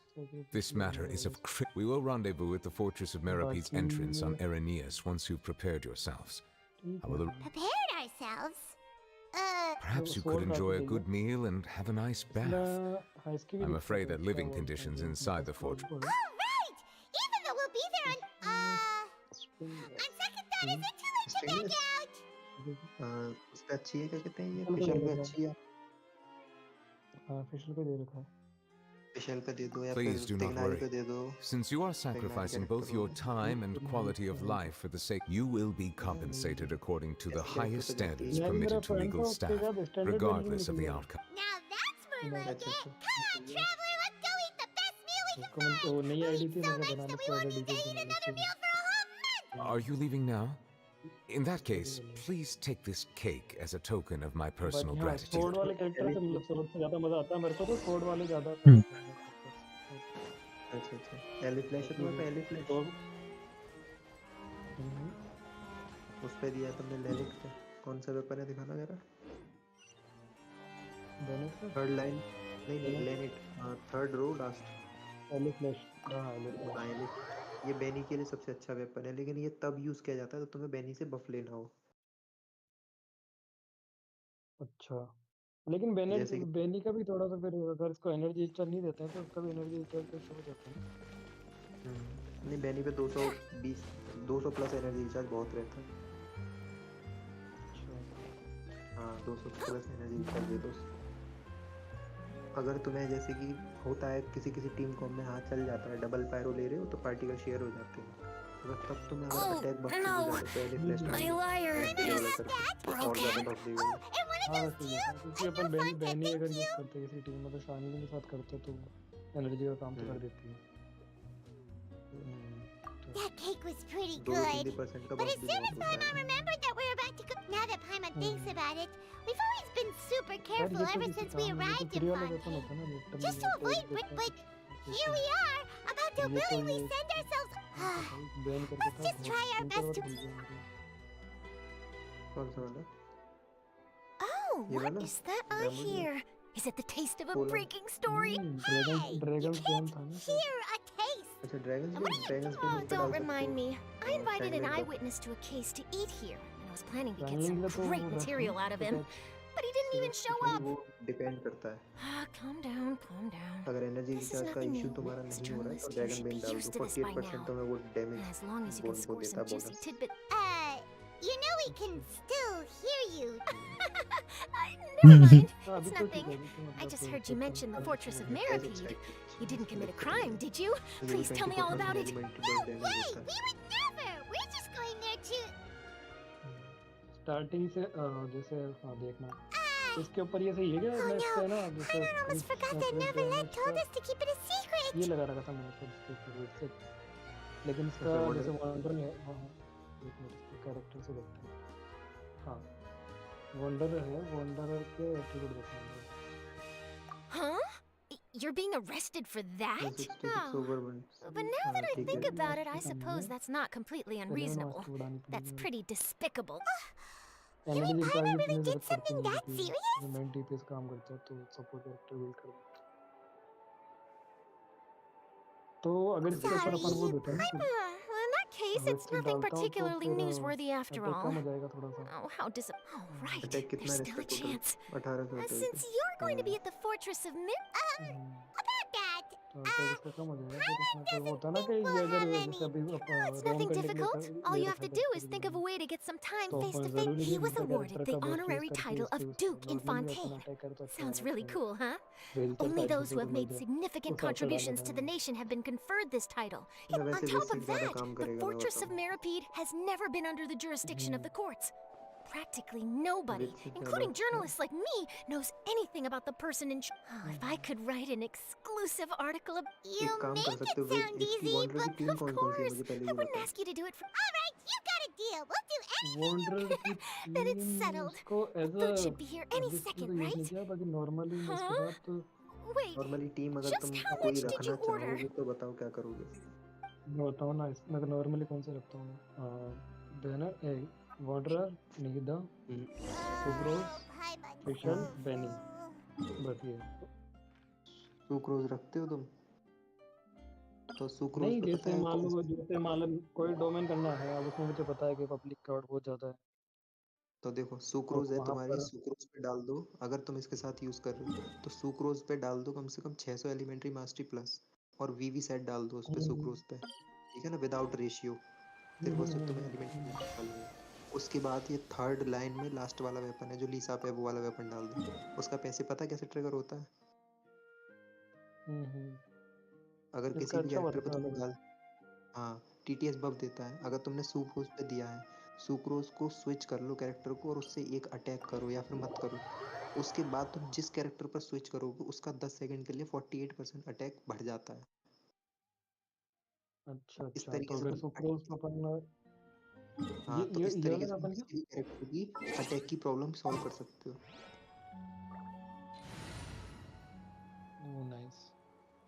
[SPEAKER 8] This matter is of We will rendezvous at the fortress of Meropide's entrance on Erenius once you've prepared yourselves. I will
[SPEAKER 2] prepared ourselves?
[SPEAKER 8] Perhaps you could enjoy a good meal and have a nice bath. I'm afraid that living conditions inside the fortress...
[SPEAKER 2] Oh, right! Even though we'll be there on second thought, is it too late to back out?
[SPEAKER 13] उसका अच्छी है क्या कहते हैं ये फिशल पे अच्छी है
[SPEAKER 3] फिशल पे दे रखा है
[SPEAKER 13] फिशल पे दे दो या
[SPEAKER 8] Please do
[SPEAKER 13] फिर
[SPEAKER 8] not
[SPEAKER 13] टिग्नारी पे
[SPEAKER 8] worry.
[SPEAKER 13] दे दो
[SPEAKER 8] Since you are sacrificing both your time and quality of life for the sake, you will be compensated according to the hiest standards permitted to legal staff, regardless of the outcome.
[SPEAKER 2] Now that's more like it. Come on, traveler, let's go eat the best meal we can find.
[SPEAKER 3] नई ID थी
[SPEAKER 2] So
[SPEAKER 3] मुझे
[SPEAKER 2] much
[SPEAKER 3] banana
[SPEAKER 2] that we won't need to eat another meal for a whole month.
[SPEAKER 8] Are you leaving now? In that case, please take this cake as a token of my personal
[SPEAKER 3] sword
[SPEAKER 8] gratitude.
[SPEAKER 3] वाले character से मतलब सबसे ज्यादा मजा आता है मेरे को तो स्वॉर्ड वाले ज्यादा
[SPEAKER 13] अच्छा अच्छा एली फ्लैश है तुम्हें पहली फ्लैश उस पे दिया तुमने लेनिक पे कौन सा वेपन है दिखाना जरा थर्ड लाइन नहीं लेनिक थर्ड रो लास्ट
[SPEAKER 3] एली फ्लैश
[SPEAKER 13] एली ये बेनी के लिए सबसे अच्छा वेपन है लेकिन ये तब यूज किया जाता है तो तुम्हें बेनी से बफ लेना हो
[SPEAKER 3] अच्छा लेकिन बेनी का भी थोड़ा सा फिर अगर इसको एनर्जी स्टार नहीं देते हैं तो उसका भी एनर्जी स्टार पे शुरू जाता है
[SPEAKER 13] नहीं बेनी पे 220 200 प्लस एनर्जी रिचार्ज बहुत रहता है हाँ 200 प्लस एनर्जी रिचार्ज दे दो अगर तुम्हें जैसे कि होता है किसी किसी टीम कॉम में हाथ चल जाता है, डबल पायरो ले रहे हो तो पार्टिकल शेयर हो जाते हैं, अगर तब तुम्हें अगर अटैक बफ चाहिए ज़्यादा पहले फ्लैश
[SPEAKER 3] my
[SPEAKER 13] डालो,
[SPEAKER 9] lyre
[SPEAKER 13] ऐसे डबल अटैक और ज़्यादा बफ देगा।
[SPEAKER 3] हाँ वैसे ही था, क्योंकि अपन बहनी अगर यूज करते किसी टीम में तो शानी के साथ करते तो एनर्जी का काम तो कर देती है।
[SPEAKER 2] That cake was pretty
[SPEAKER 13] 2-3%
[SPEAKER 2] good.
[SPEAKER 13] का
[SPEAKER 2] But
[SPEAKER 13] बफ
[SPEAKER 2] as
[SPEAKER 13] भी
[SPEAKER 2] soon
[SPEAKER 13] बहुत
[SPEAKER 2] as
[SPEAKER 13] होता
[SPEAKER 2] Paimon
[SPEAKER 13] है।
[SPEAKER 2] remembered that we were about to go, now that Paimon thinks about it, we've always been super
[SPEAKER 3] यार
[SPEAKER 2] careful
[SPEAKER 3] ये तो
[SPEAKER 2] ever
[SPEAKER 3] किसी
[SPEAKER 2] since we
[SPEAKER 3] काम में ये तो
[SPEAKER 2] arrived in
[SPEAKER 3] 3 वाला वेपन होता
[SPEAKER 2] Fontaine.
[SPEAKER 3] है ना, literally
[SPEAKER 2] Just to avoid, but here we are, about to
[SPEAKER 3] ये तो
[SPEAKER 2] willingly
[SPEAKER 3] ये
[SPEAKER 2] send ourselves.
[SPEAKER 3] बैन करके
[SPEAKER 2] Let's
[SPEAKER 3] था
[SPEAKER 2] just
[SPEAKER 3] बहुत
[SPEAKER 2] try our
[SPEAKER 3] 3-4
[SPEAKER 2] best
[SPEAKER 3] bar
[SPEAKER 2] to.
[SPEAKER 3] भूल गया मुझे।
[SPEAKER 13] कौन सा वाला?
[SPEAKER 2] Oh,
[SPEAKER 13] ये
[SPEAKER 2] what
[SPEAKER 13] वाला?
[SPEAKER 2] is that I
[SPEAKER 13] Diamond
[SPEAKER 2] hear? Is it the taste of a
[SPEAKER 13] Cola?
[SPEAKER 2] breaking story?
[SPEAKER 3] Dragon
[SPEAKER 2] Hey, you
[SPEAKER 3] dragons game
[SPEAKER 2] can't
[SPEAKER 3] था ना शायद।
[SPEAKER 2] hear a taste.
[SPEAKER 13] अच्छा dragons
[SPEAKER 2] What
[SPEAKER 13] game,
[SPEAKER 2] are you
[SPEAKER 13] dragons
[SPEAKER 2] doing?
[SPEAKER 13] Game
[SPEAKER 2] Oh,
[SPEAKER 13] पे डाल
[SPEAKER 2] don't
[SPEAKER 13] सकते
[SPEAKER 2] remind
[SPEAKER 13] हो
[SPEAKER 2] me. I invited an
[SPEAKER 13] channel buff.
[SPEAKER 2] eyewitness to a case to eat here, and I was planning to get
[SPEAKER 3] channelling
[SPEAKER 2] some
[SPEAKER 3] के लिए तो
[SPEAKER 2] great
[SPEAKER 3] वैसे
[SPEAKER 2] material out of him,
[SPEAKER 3] attach
[SPEAKER 2] but he didn't even show
[SPEAKER 13] नहीं
[SPEAKER 2] up.
[SPEAKER 13] वो depend करता है,
[SPEAKER 2] Ah, calm down, calm down.
[SPEAKER 13] अगर energy
[SPEAKER 2] This is
[SPEAKER 13] recharge का
[SPEAKER 2] nothing
[SPEAKER 13] इशू
[SPEAKER 2] new.
[SPEAKER 13] तुम्हारा
[SPEAKER 2] As a
[SPEAKER 13] नहीं हो रहा है तो
[SPEAKER 2] journalist, you
[SPEAKER 13] dragon
[SPEAKER 2] should be
[SPEAKER 13] Ben डाल
[SPEAKER 2] used
[SPEAKER 13] दो,
[SPEAKER 2] to this by
[SPEAKER 13] 48%
[SPEAKER 2] now.
[SPEAKER 13] तुम्हें वो
[SPEAKER 2] And
[SPEAKER 13] damage
[SPEAKER 2] as long as you can score
[SPEAKER 13] देता
[SPEAKER 2] some
[SPEAKER 13] है
[SPEAKER 2] juicy
[SPEAKER 13] bonus.
[SPEAKER 2] tidbit. You know we can still hear you. Never mind.
[SPEAKER 3] हाँ
[SPEAKER 2] It's
[SPEAKER 3] अभी तो ठीक
[SPEAKER 2] nothing.
[SPEAKER 3] है, अभी तो
[SPEAKER 2] I just
[SPEAKER 3] मतलब
[SPEAKER 2] heard you
[SPEAKER 3] कुछ
[SPEAKER 2] mention the fortress of
[SPEAKER 13] As
[SPEAKER 2] Meripede.
[SPEAKER 13] expected,
[SPEAKER 2] You didn't commit a
[SPEAKER 13] predictable
[SPEAKER 2] crime,
[SPEAKER 13] है।
[SPEAKER 2] did you?
[SPEAKER 13] ये
[SPEAKER 2] Please tell me all
[SPEAKER 13] 24,000
[SPEAKER 2] about it.
[SPEAKER 13] Element बस डैमेज
[SPEAKER 2] Hey,
[SPEAKER 13] देता है।
[SPEAKER 2] we would never. We're just going there to.
[SPEAKER 3] Starting से जैसे हाँ देखना इसके ऊपर ये सही है क्या?
[SPEAKER 2] Oh
[SPEAKER 3] नेक्स्ट
[SPEAKER 2] no,
[SPEAKER 3] है ना जैसे
[SPEAKER 2] Paimon almost forgot that
[SPEAKER 3] क्रिट
[SPEAKER 2] Neverland
[SPEAKER 3] damage
[SPEAKER 2] told
[SPEAKER 3] का
[SPEAKER 2] us to keep it a secret.
[SPEAKER 3] ये लगा रखा था मैंने फिर इसके ऊपर वेट से, लेकिन इसका
[SPEAKER 13] अच्छा
[SPEAKER 3] जैसे
[SPEAKER 13] वंडर
[SPEAKER 3] वंडर है। हाँ हाँ एक मिनट इसके कैरेक्टर से देखते हैं। हाँ वंडर है, वंडर के एट्रीब्यूट देखना है।
[SPEAKER 2] Huh? You're being arrested for that?
[SPEAKER 13] 266
[SPEAKER 2] Oh.
[SPEAKER 13] Over 1
[SPEAKER 2] But now that I
[SPEAKER 13] ठीक
[SPEAKER 2] think
[SPEAKER 13] है।
[SPEAKER 2] about it, I
[SPEAKER 3] मास्टर करना
[SPEAKER 2] suppose
[SPEAKER 3] है,
[SPEAKER 2] that's not completely
[SPEAKER 3] element
[SPEAKER 2] unreasonable.
[SPEAKER 3] Master बढ़ानी
[SPEAKER 2] That's
[SPEAKER 3] पड़ेगी।
[SPEAKER 2] pretty despicable. You
[SPEAKER 3] energy
[SPEAKER 2] mean
[SPEAKER 3] recharge
[SPEAKER 2] Paimon
[SPEAKER 3] की
[SPEAKER 2] really
[SPEAKER 3] इतनी
[SPEAKER 2] did
[SPEAKER 3] जरूरत पड़ती
[SPEAKER 2] something
[SPEAKER 3] नहीं
[SPEAKER 2] that
[SPEAKER 3] क्योंकि
[SPEAKER 2] serious?
[SPEAKER 3] ये मेन टीपीएस काम करता है तो सपोर्ट कैरेक्टर बिल्ड कर देता है। तो अगर इसके ऊपर अपन वो
[SPEAKER 2] Sorry,
[SPEAKER 3] देते हैं ना कि
[SPEAKER 2] Well, in that case, it's
[SPEAKER 3] वेट
[SPEAKER 2] nothing
[SPEAKER 3] डालता हूँ तो
[SPEAKER 2] particularly
[SPEAKER 3] फिर
[SPEAKER 2] newsworthy after
[SPEAKER 3] अटैक
[SPEAKER 2] all.
[SPEAKER 3] कम हो जाएगा थोड़ा सा।
[SPEAKER 2] Oh, how dis- Oh, right.
[SPEAKER 13] Attack कितना
[SPEAKER 2] There's
[SPEAKER 13] है
[SPEAKER 2] still
[SPEAKER 13] इसका
[SPEAKER 2] a
[SPEAKER 13] टोटल?
[SPEAKER 2] chance.
[SPEAKER 13] 1800 होता है
[SPEAKER 2] Since
[SPEAKER 13] क्या?
[SPEAKER 2] you're going to be at the Fortress of about that.
[SPEAKER 3] तो अटैक इसका कम हो जाएगा फिर इसमें फिर वो होता है ना कि ये
[SPEAKER 2] We'll
[SPEAKER 3] अगर
[SPEAKER 2] have
[SPEAKER 3] जैसे
[SPEAKER 2] any.
[SPEAKER 3] अभी
[SPEAKER 2] It's
[SPEAKER 3] रोम
[SPEAKER 2] nothing
[SPEAKER 3] करने के लिए
[SPEAKER 2] difficult. All
[SPEAKER 3] ले
[SPEAKER 2] you have
[SPEAKER 3] रखा
[SPEAKER 2] to
[SPEAKER 3] है
[SPEAKER 2] do
[SPEAKER 3] कैरेक्टर
[SPEAKER 2] is
[SPEAKER 3] की
[SPEAKER 2] think of a
[SPEAKER 3] मैंने,
[SPEAKER 2] way to get some time
[SPEAKER 3] तो
[SPEAKER 2] face
[SPEAKER 3] अपन
[SPEAKER 2] to face.
[SPEAKER 3] जरूरी
[SPEAKER 2] He
[SPEAKER 3] नहीं
[SPEAKER 2] was
[SPEAKER 3] दूसरा
[SPEAKER 2] awarded
[SPEAKER 3] कैरेक्टर
[SPEAKER 2] the
[SPEAKER 3] का बफ यूज
[SPEAKER 2] honorary
[SPEAKER 3] करके
[SPEAKER 2] title
[SPEAKER 3] इस पे
[SPEAKER 2] of
[SPEAKER 3] यूज
[SPEAKER 2] Duke
[SPEAKER 3] करो।
[SPEAKER 2] in
[SPEAKER 3] नॉर्मली अपन
[SPEAKER 2] Fontaine.
[SPEAKER 3] अटैक करे तो अच्छा
[SPEAKER 2] Sounds
[SPEAKER 3] रहना
[SPEAKER 2] really
[SPEAKER 3] चाहिए।
[SPEAKER 2] cool, huh?
[SPEAKER 3] वेजिटल
[SPEAKER 2] Only
[SPEAKER 3] type
[SPEAKER 2] those who have
[SPEAKER 3] मिल
[SPEAKER 2] made
[SPEAKER 3] जाए
[SPEAKER 2] significant
[SPEAKER 3] उस हिसाब से डाल
[SPEAKER 2] contributions
[SPEAKER 3] देता
[SPEAKER 2] to
[SPEAKER 3] हूँ
[SPEAKER 2] the
[SPEAKER 3] मैं।
[SPEAKER 2] nation have been conferred this title.
[SPEAKER 13] मैं
[SPEAKER 2] On
[SPEAKER 13] वैसे
[SPEAKER 2] top
[SPEAKER 13] वेस्ट
[SPEAKER 2] of
[SPEAKER 13] ज्यादा
[SPEAKER 2] that,
[SPEAKER 13] काम
[SPEAKER 2] the
[SPEAKER 13] करेगा मैं
[SPEAKER 2] Fortress of
[SPEAKER 13] बताऊँ।
[SPEAKER 2] Meripede has never been under the jurisdiction of the courts. Practically nobody,
[SPEAKER 13] वेस्ट से ज्यादा
[SPEAKER 2] including
[SPEAKER 13] अच्छा
[SPEAKER 2] journalists like me, knows anything about the person in charge. Oh, if I could write an exclusive article You
[SPEAKER 13] एक काम कर
[SPEAKER 2] make
[SPEAKER 13] सकते
[SPEAKER 2] it
[SPEAKER 13] हो waste
[SPEAKER 2] sound
[SPEAKER 13] इसकी
[SPEAKER 2] easy,
[SPEAKER 13] वॉन्डर की
[SPEAKER 2] but
[SPEAKER 13] टीम
[SPEAKER 2] of
[SPEAKER 13] कौन कौन सी है
[SPEAKER 2] course,
[SPEAKER 13] मुझे पहले
[SPEAKER 2] I
[SPEAKER 13] ये
[SPEAKER 2] wouldn't
[SPEAKER 13] बताओ।
[SPEAKER 2] ask you to do it for. Alright, you got a deal. We'll do anything
[SPEAKER 3] वॉन्डर की
[SPEAKER 2] Then it's
[SPEAKER 3] टीम
[SPEAKER 2] settled.
[SPEAKER 3] इसको एज
[SPEAKER 2] The food should be here any
[SPEAKER 3] list में
[SPEAKER 2] second,
[SPEAKER 3] तो यूज नहीं
[SPEAKER 2] right?
[SPEAKER 3] किया, बाकी नॉर्मली मैं इसके
[SPEAKER 2] Huh?
[SPEAKER 3] साथ
[SPEAKER 2] Wait,
[SPEAKER 13] नॉर्मली टीम अगर
[SPEAKER 2] just
[SPEAKER 13] तुम
[SPEAKER 2] how
[SPEAKER 13] कोई
[SPEAKER 2] much did
[SPEAKER 13] रखना
[SPEAKER 2] you order?
[SPEAKER 13] चाहोगे तो बताओ क्या करोगे।
[SPEAKER 3] मैं बताऊँ ना मैं नॉर्मली कौन से रखता हूँ। बैनर वाटर निकिता सुक्रोज फिशल बेनी, बस ये।
[SPEAKER 13] सुक्रोज रखते हो तुम? तो सुक्रोज
[SPEAKER 3] नहीं
[SPEAKER 13] पे पता है
[SPEAKER 3] जैसे मान लो कोई डोमेन करना है, अब उसमें मुझे पता है कि पब्लिक क्राउड बहुत ज़्यादा है
[SPEAKER 13] तो देखो
[SPEAKER 3] तो
[SPEAKER 13] सुक्रोज है
[SPEAKER 3] वहाँ
[SPEAKER 13] तुम्हारी,
[SPEAKER 3] पर
[SPEAKER 13] सुक्रोज पे डाल दो। अगर तुम इसके साथ यूज कर रहे हो तो सुक्रोज पे डाल दो कम से कम 600 एलिमेंट्री मास्टरी प्लस, और वीवी सेट डाल दो उस पे सुक्रोज पे, ठीक है ना, विदाउट रेशियो। तेरे को सिर्फ तुम्हें एलिमेंट्री डालनी है। उसके बाद ये थर्ड लाइन में लास्ट वाला वेपन है जो लीसा पे, वो वाला वेपन डाल दो। उसका पैसे पता कैसे ट्रिगर होता है? अगर किसी
[SPEAKER 3] इसका
[SPEAKER 13] भी
[SPEAKER 3] अच्छा
[SPEAKER 13] कैरेक्टर पे
[SPEAKER 3] बताता
[SPEAKER 13] तुमने
[SPEAKER 3] है।
[SPEAKER 13] डाल, हाँ टीटीएस बफ देता है। अगर तुमने सुक्रोज पे दिया है, सुक्रोज को स्विच कर लो कैरेक्टर को और उससे एक अटैक करो या फिर मत करो। उसके बाद तुम जिस कैरेक्टर पर स्विच करोगे उसका 10 सेकंड के लिए 48% अटैक बढ़ जाता है।
[SPEAKER 3] अच्छा
[SPEAKER 13] इस
[SPEAKER 3] अच्छा,
[SPEAKER 13] तरीके
[SPEAKER 3] तो
[SPEAKER 13] से
[SPEAKER 3] अगर
[SPEAKER 13] तुम
[SPEAKER 3] सुक्रोज को अपन
[SPEAKER 13] हाँ तो इस
[SPEAKER 3] ये
[SPEAKER 13] तरीके
[SPEAKER 3] वाला
[SPEAKER 13] से तुम
[SPEAKER 3] अपन क्या?
[SPEAKER 13] किसी भी कैरेक्टर की अटैक की प्रॉब्लम सॉल्व कर सकते हो।
[SPEAKER 3] Oh nice.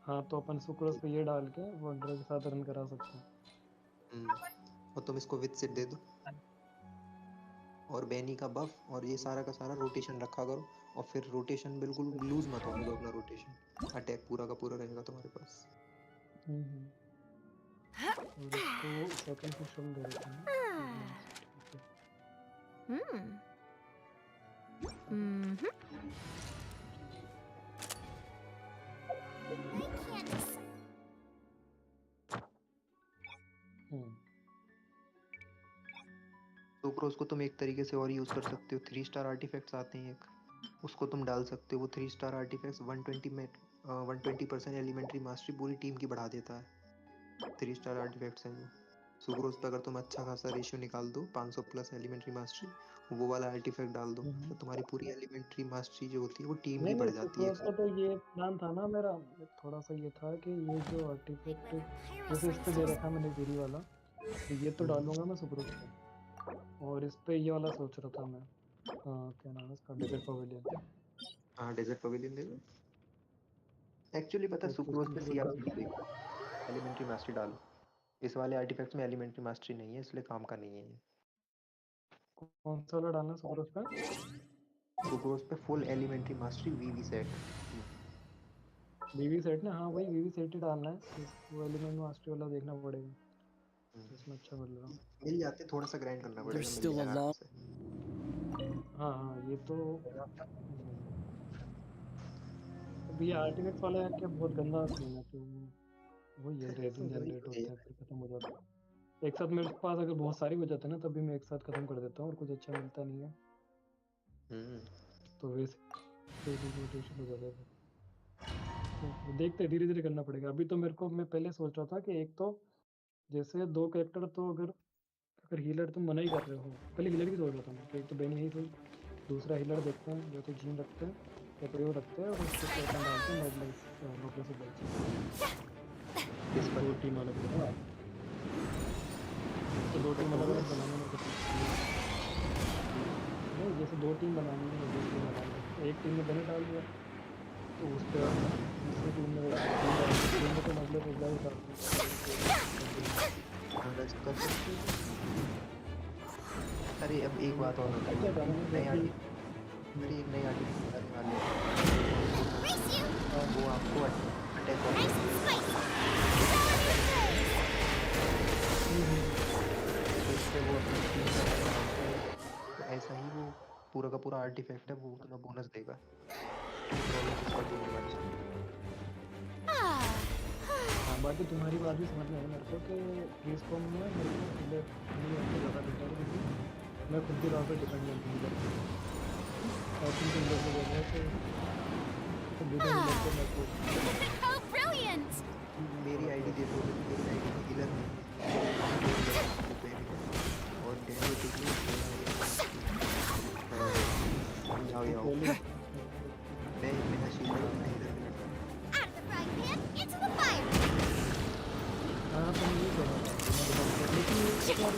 [SPEAKER 3] हाँ तो अपन सुक्रोज पे ये डाल के वंडर के साथ रन करा सकते हैं।
[SPEAKER 13] और तुम इसको विद सेट दे दो और बेनी का बफ और ये सारा का सारा रोटेशन रखा करो। और फिर रोटेशन बिल्कुल लूज मत होने दो अपना रोटेशन, अटैक पूरा का पूरा रहेगा तुम्हारे पास।
[SPEAKER 3] और इसको सेकंड फिशल दे देते हैं।
[SPEAKER 13] सुक्रोज को तुम एक तरीके से और यूज कर सकते हो, 3 स्टार आर्टिफैक्ट्स आते हैं एक, उसको तुम डाल सकते हो। वो 3 स्टार आर्टिफैक्ट्स 120 में 120% एलिमेंट्री मास्टरी पूरी टीम की बढ़ा देता है। 3 स्टार आर्टिफैक्ट्स हैं वो। सुक्रोज पे अगर तुम अच्छा खासा रेशियो निकाल दो 500 प्लस एलिमेंट्री मास्टरी, वो वाला आर्टिफैक्ट डाल दो, तो तुम्हारी पूरी एलिमेंट्री मास्टरी जो होती है वो टीम
[SPEAKER 3] नहीं
[SPEAKER 13] की
[SPEAKER 3] नहीं,
[SPEAKER 13] बढ़ जाती है।
[SPEAKER 3] सुक्रोज का तो ये प्लान था ना मेरा, थोड़ा सा ये था कि ये जो आर्टिफैक्ट जैसे इस पे दे रखा मैंने जीरी वाला, तो ये तो डालूंगा मैं सुक्रोज पे, और इस पे ये वाला सोच रहा था मैं, क्या नाम है इसका, डेजर्ट पवेलियन।
[SPEAKER 13] हाँ डेजर्ट पवेलियन दे दो। एक्चुअली पता है
[SPEAKER 3] तो कुछ
[SPEAKER 13] सुक्रोज पे
[SPEAKER 3] सुक्रोज डाल
[SPEAKER 13] सीआरपीटी देगा, एलिमेंट्री मास्टरी डालो। इस वाले आर्टिफैक्ट्स में एलिमेंट्री मास्टरी नहीं है, इसलिए काम का नहीं है ये।
[SPEAKER 3] कौन सा वाला डालना सुक्रोज पे?
[SPEAKER 13] सुक्रोज पे फुल एलिमेंट्री मास्टरी वीवी सेट।
[SPEAKER 3] वीवी सेट ना, हाँ वही वीवी सेट ही डालना है, इसको एलिमेंट मास्टरी वाला देखना पड़ेगा, इसमें अच्छा कर रहा हूँ।
[SPEAKER 13] मिल जाते, थोड़ा सा ग्राइंड करना
[SPEAKER 15] There's
[SPEAKER 13] पड़ेगा, मिल
[SPEAKER 15] still a
[SPEAKER 13] जाएगा आराम
[SPEAKER 15] long.
[SPEAKER 13] से।
[SPEAKER 3] हाँ हाँ, ये तो अब ये आर्टिफैक्ट्स वाला क्या बहुत गंदा सीन है, तो वही है, रेजिन
[SPEAKER 13] वही
[SPEAKER 3] जनरेट
[SPEAKER 13] तो
[SPEAKER 3] होता
[SPEAKER 13] है।
[SPEAKER 3] है फिर खत्म हो जाता है एक साथ। मेरे पास अगर बहुत सारी हो जाते हैं ना, तभी मैं एक साथ खत्म कर देता हूँ, और कुछ अच्छा मिलता नहीं है, तो वैसे रोटेशन हो जाता है फिर। तो देखते धीरे धीरे करना पड़ेगा। अभी तो मेरे को, मैं पहले सोच रहा था कि एक तो जैसे दो कैरेक्टर, तो अगर अगर हीलर तुम मना ही कर रहे हो, पहले हीलर की सोच रहा था मैं कि एक तो बेनी ही सही, दूसरा हीलर देखते हैं, या तो जीन रखते हैं या कोई और रखते हैं, और उसके ऊपर अपन डालते हैं नोबलेस ऑफ लाइफ। दो टीम अलग अलग, तो दो टीम अलग अलग बनानी मेरे को नहीं, जैसे दो टीम बनानी है, दो टीम बनानी है, एक टीम में बेनी डाल दिया, तो उस पर दूसरी टीम में टीम में तो नोबलेस ऑफ लाइफ डालते हैं।
[SPEAKER 13] अरे अब एक बात और बताइए, नई आर्टिफैक्ट, अरे एक नई आर्टिफैक्ट आने वाले हैं, वो आपको अटैक वो तो ऐसा ही वो पूरा का पूरा आर्टिफैक्ट है, वो तुम्हें बोनस देगा।
[SPEAKER 3] हाँ, बाकी तुम्हारी बात भी समझ में आई मेरे को कि प्लीज कॉम में मेरे को हीलर नहीं होते ज़्यादा बेटर है, क्योंकि मैं खुद भी रात पर डिपेंडेंट हूँ हीलर पर, और तुम हीलर को बोल रहे तो बिना हीलर के मेरे को
[SPEAKER 13] मेरी आईडी दे दो, मेरी आईडी में हीलर नहीं और जाओ जाओ, मैं बिना शील्ड बिना हीलर के
[SPEAKER 3] हाँ तो मैं यही कह रहा था, लेकिन एक बार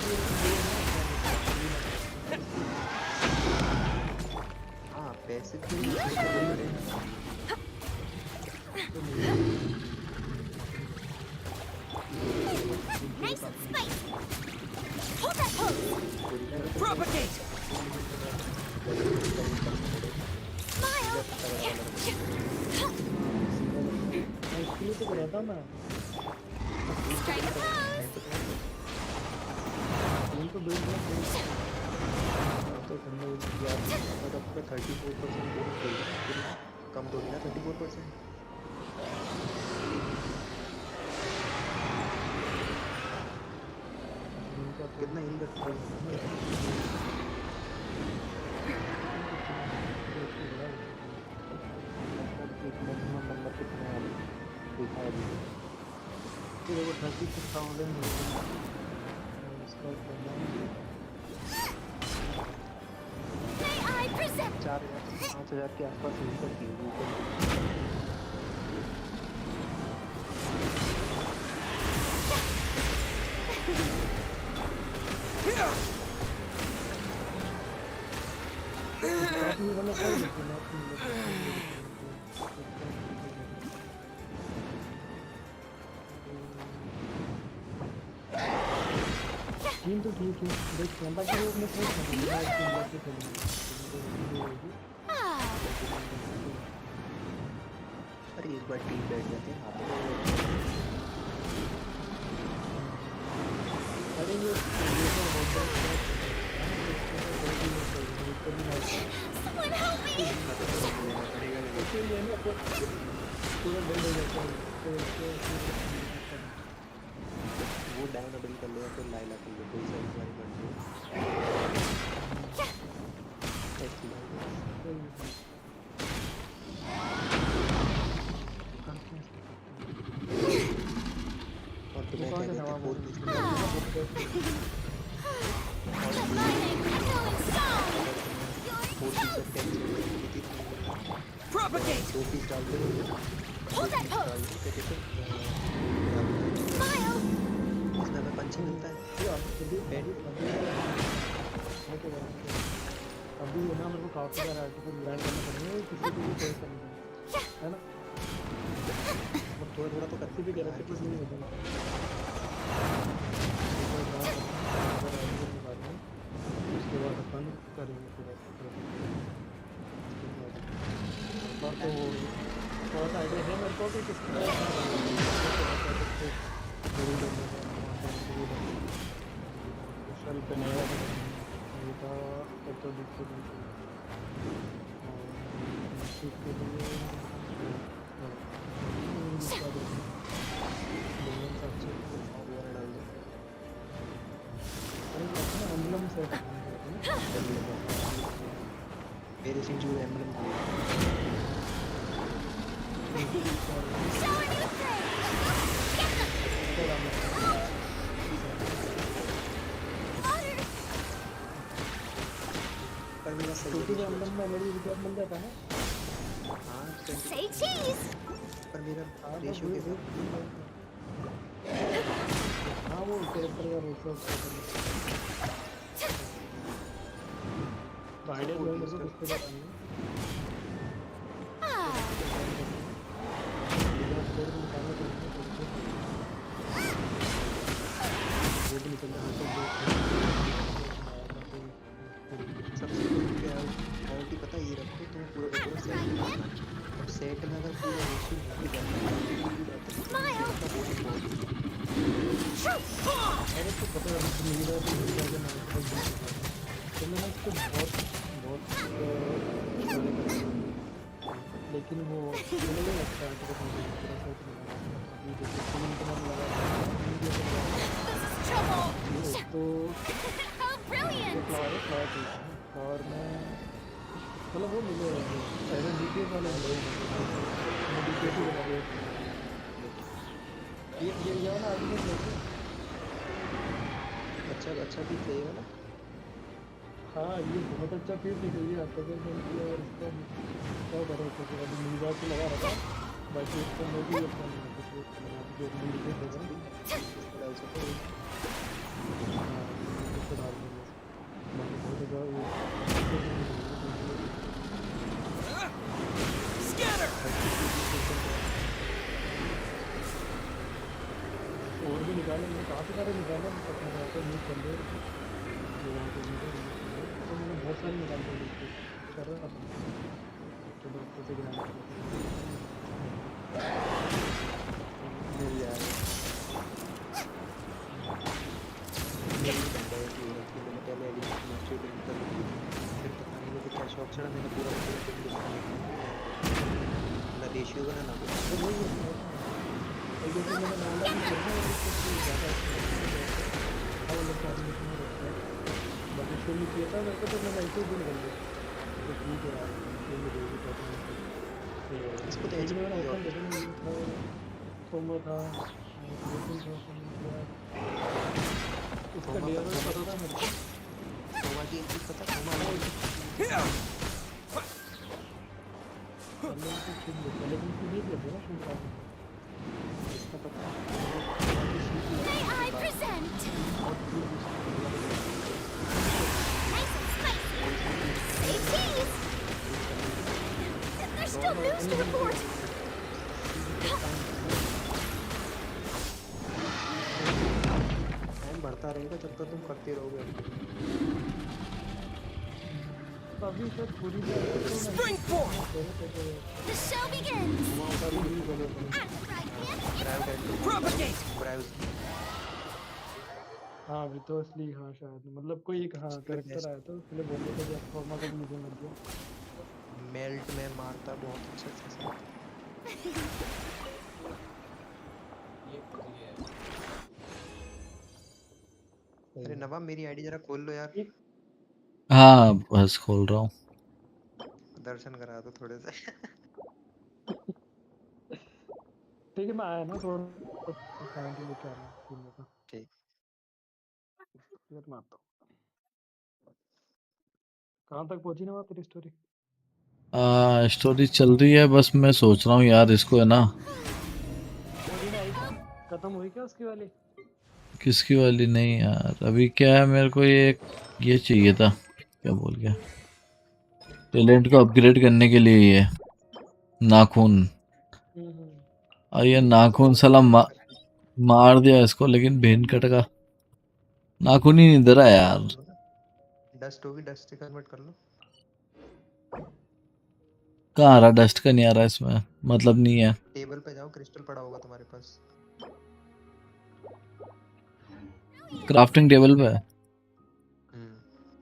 [SPEAKER 13] हाँ पैसे के लिए
[SPEAKER 2] Nice and spicy. Hold that pose.
[SPEAKER 15] Propagate!
[SPEAKER 2] Smile.
[SPEAKER 3] इसके लिए तो करा था मैं,
[SPEAKER 2] Strike a pose.
[SPEAKER 3] टीम को बिल्ड किया तो करने यार, बट अब 34%
[SPEAKER 13] कम तो ना 34%। कितना हिल रखा एक मैक्सिमम नंबर कितने वाले देखा है अभी
[SPEAKER 3] फिर वो 36,000 इसका
[SPEAKER 2] May I present?
[SPEAKER 13] 4,000 5,000 के आसपास हिल सकती है ऊपर।
[SPEAKER 3] टीम तो ठीक है, देखते हैं, बाकी वो मैं सोच रहा हूँ कि खेलूंगा।
[SPEAKER 13] अरे एक बार टीम बैठ जाते हैं हाथ
[SPEAKER 3] अरे ये तो होता है,
[SPEAKER 2] Someone help me.
[SPEAKER 3] इसलिए ना पूरा डेड हो जाता है,
[SPEAKER 13] वो डाउन डबल कर लेगा, फिर लाइला कर लो, कोई साइड वाली मर्जी है। ऐसी बात है। propagate 2 पीस डाल दो
[SPEAKER 10] Hold that pose. Smile.
[SPEAKER 13] इसमें हमें पंच मिलता है
[SPEAKER 3] अभी है ना मेरे को काफी सारे आर्टिकल ग्राइंड करने पड़ेंगे किसी को भी फेस करने पड़ेंगे है ना
[SPEAKER 13] और थोड़ा थोड़ा तो
[SPEAKER 3] किसी भी कैरेक्टर पर नहीं होता उसके बाद अपन करेंगे पूरा तो थोड़ा सा आइडिया है मेरे को कि किस तरह शल पे नया था तो दिक्कत एम्बलम से
[SPEAKER 13] मेरे सिंह जो एम्बलम पर मेरा सही
[SPEAKER 3] एम्बलम में मेरी रिकॉर्ड मिल जाता है
[SPEAKER 13] हाँ
[SPEAKER 10] Say cheese.
[SPEAKER 13] पर मेरा रेशियो के साथ
[SPEAKER 3] हाँ वो कैरेक्टर का रेशियो तो आइडिया जो है मेरे को किस पे बताना है वो भी निकल रहा है
[SPEAKER 13] सबसे पहले क्या प्रायोरिटी पता ये रखो तुम्हें पूरा का पूरा सेट करना और सेट में अगर पूरा रेशियो नहीं जाता
[SPEAKER 3] अरे तो पता है मेरी बात तो मैंने इसको बहुत लेकिन वो मुझे नहीं लगता है कि पूरा सेट मिला अभी देखो तो लगा तो फ्लावर में मतलब वो मिले पहले डीपीएस वाले मिले डीपीएस ही बना ये वाला आदमी
[SPEAKER 13] अच्छा भी सही वाला
[SPEAKER 3] हाँ ये बहुत अच्छा पीस निकल गया और इसका क्या करें तो अभी मीरा से लगा रखा बाकी इसको मैं भी अपना जो मीडिया देगा डाल सकते हैं इसको डाल देंगे बाकी बहुत और भी निकाले मैंने काफ़ी सारे निकाले यूज कर रहे तो मैंने बहुत सारे निकाल दिए कर रहा था तो डॉक्टर से गिरा
[SPEAKER 13] मेरी यार मैंने पहले एडिशन मास्टर को कर ली फिर पता नहीं मुझे क्या शौक चढ़ा मैंने पूरा ना रेशियो बनाना
[SPEAKER 3] जैसे मैंने नाला भी करना है ज़्यादा बाकी शुरू में किया था मेरे को तो मैंने ऐसे ही निकल गया तो ठीक है यार
[SPEAKER 13] इसको तो
[SPEAKER 3] मैंने ओपन देखा सोमो था उसका डेयर पता था मेरे को
[SPEAKER 13] सोमा की एक चीज़ पता सोमा
[SPEAKER 3] लेकिन नहीं लगे ना शुरू इसका पता
[SPEAKER 10] May I present? Nice and spicy. Say cheese. There's still news to report.
[SPEAKER 13] Time बढ़ता रहेगा जब तक तुम करते रहोगे
[SPEAKER 3] अभी तक पूरी
[SPEAKER 10] Spring forth. The show begins.
[SPEAKER 13] propagate
[SPEAKER 3] हाँ अभी तो असली हाँ शायद मतलब कोई एक हाँ कैरेक्टर आया था उसने बोलने का जब फॉर्मा का मुझे मिल गया
[SPEAKER 13] मेल्ट में मारता बहुत अच्छा से अरे नवाब मेरी आईडी जरा खोल लो यार
[SPEAKER 1] हाँ बस खोल रहा हूँ
[SPEAKER 13] दर्शन करा दो थोड़े से
[SPEAKER 3] ठीक है मैं आया ना थोड़ा लेके आ रहा हूँ
[SPEAKER 13] ठीक
[SPEAKER 3] फिर मैं आता हूँ। कहाँ तक पहुंची ना वहाँ तेरी स्टोरी?
[SPEAKER 1] स्टोरी चल रही है, बस मैं सोच रहा हूँ यार इसको है ना।
[SPEAKER 3] ओरिन आई क्या? खत्म हुई क्या उसकी वाली?
[SPEAKER 1] किसकी वाली? नहीं यार, अभी क्या है, मेरे को ये चाहिए था, क्या बोल गया, टैलेंट को अपग्रेड करने के लिए ये नाखून। और ये नाखून साला मार दिया इसको, लेकिन भेन कट का नाखून ही नहीं दे रहा यार।
[SPEAKER 13] डस्ट होगी, डस्ट से कन्वर्ट कर लो।
[SPEAKER 1] कहाँ आ रहा? डस्ट का नहीं आ रहा इसमें, मतलब नहीं है।
[SPEAKER 13] टेबल पे जाओ, क्रिस्टल पड़ा होगा तुम्हारे पास।
[SPEAKER 1] क्राफ्टिंग टेबल पे है।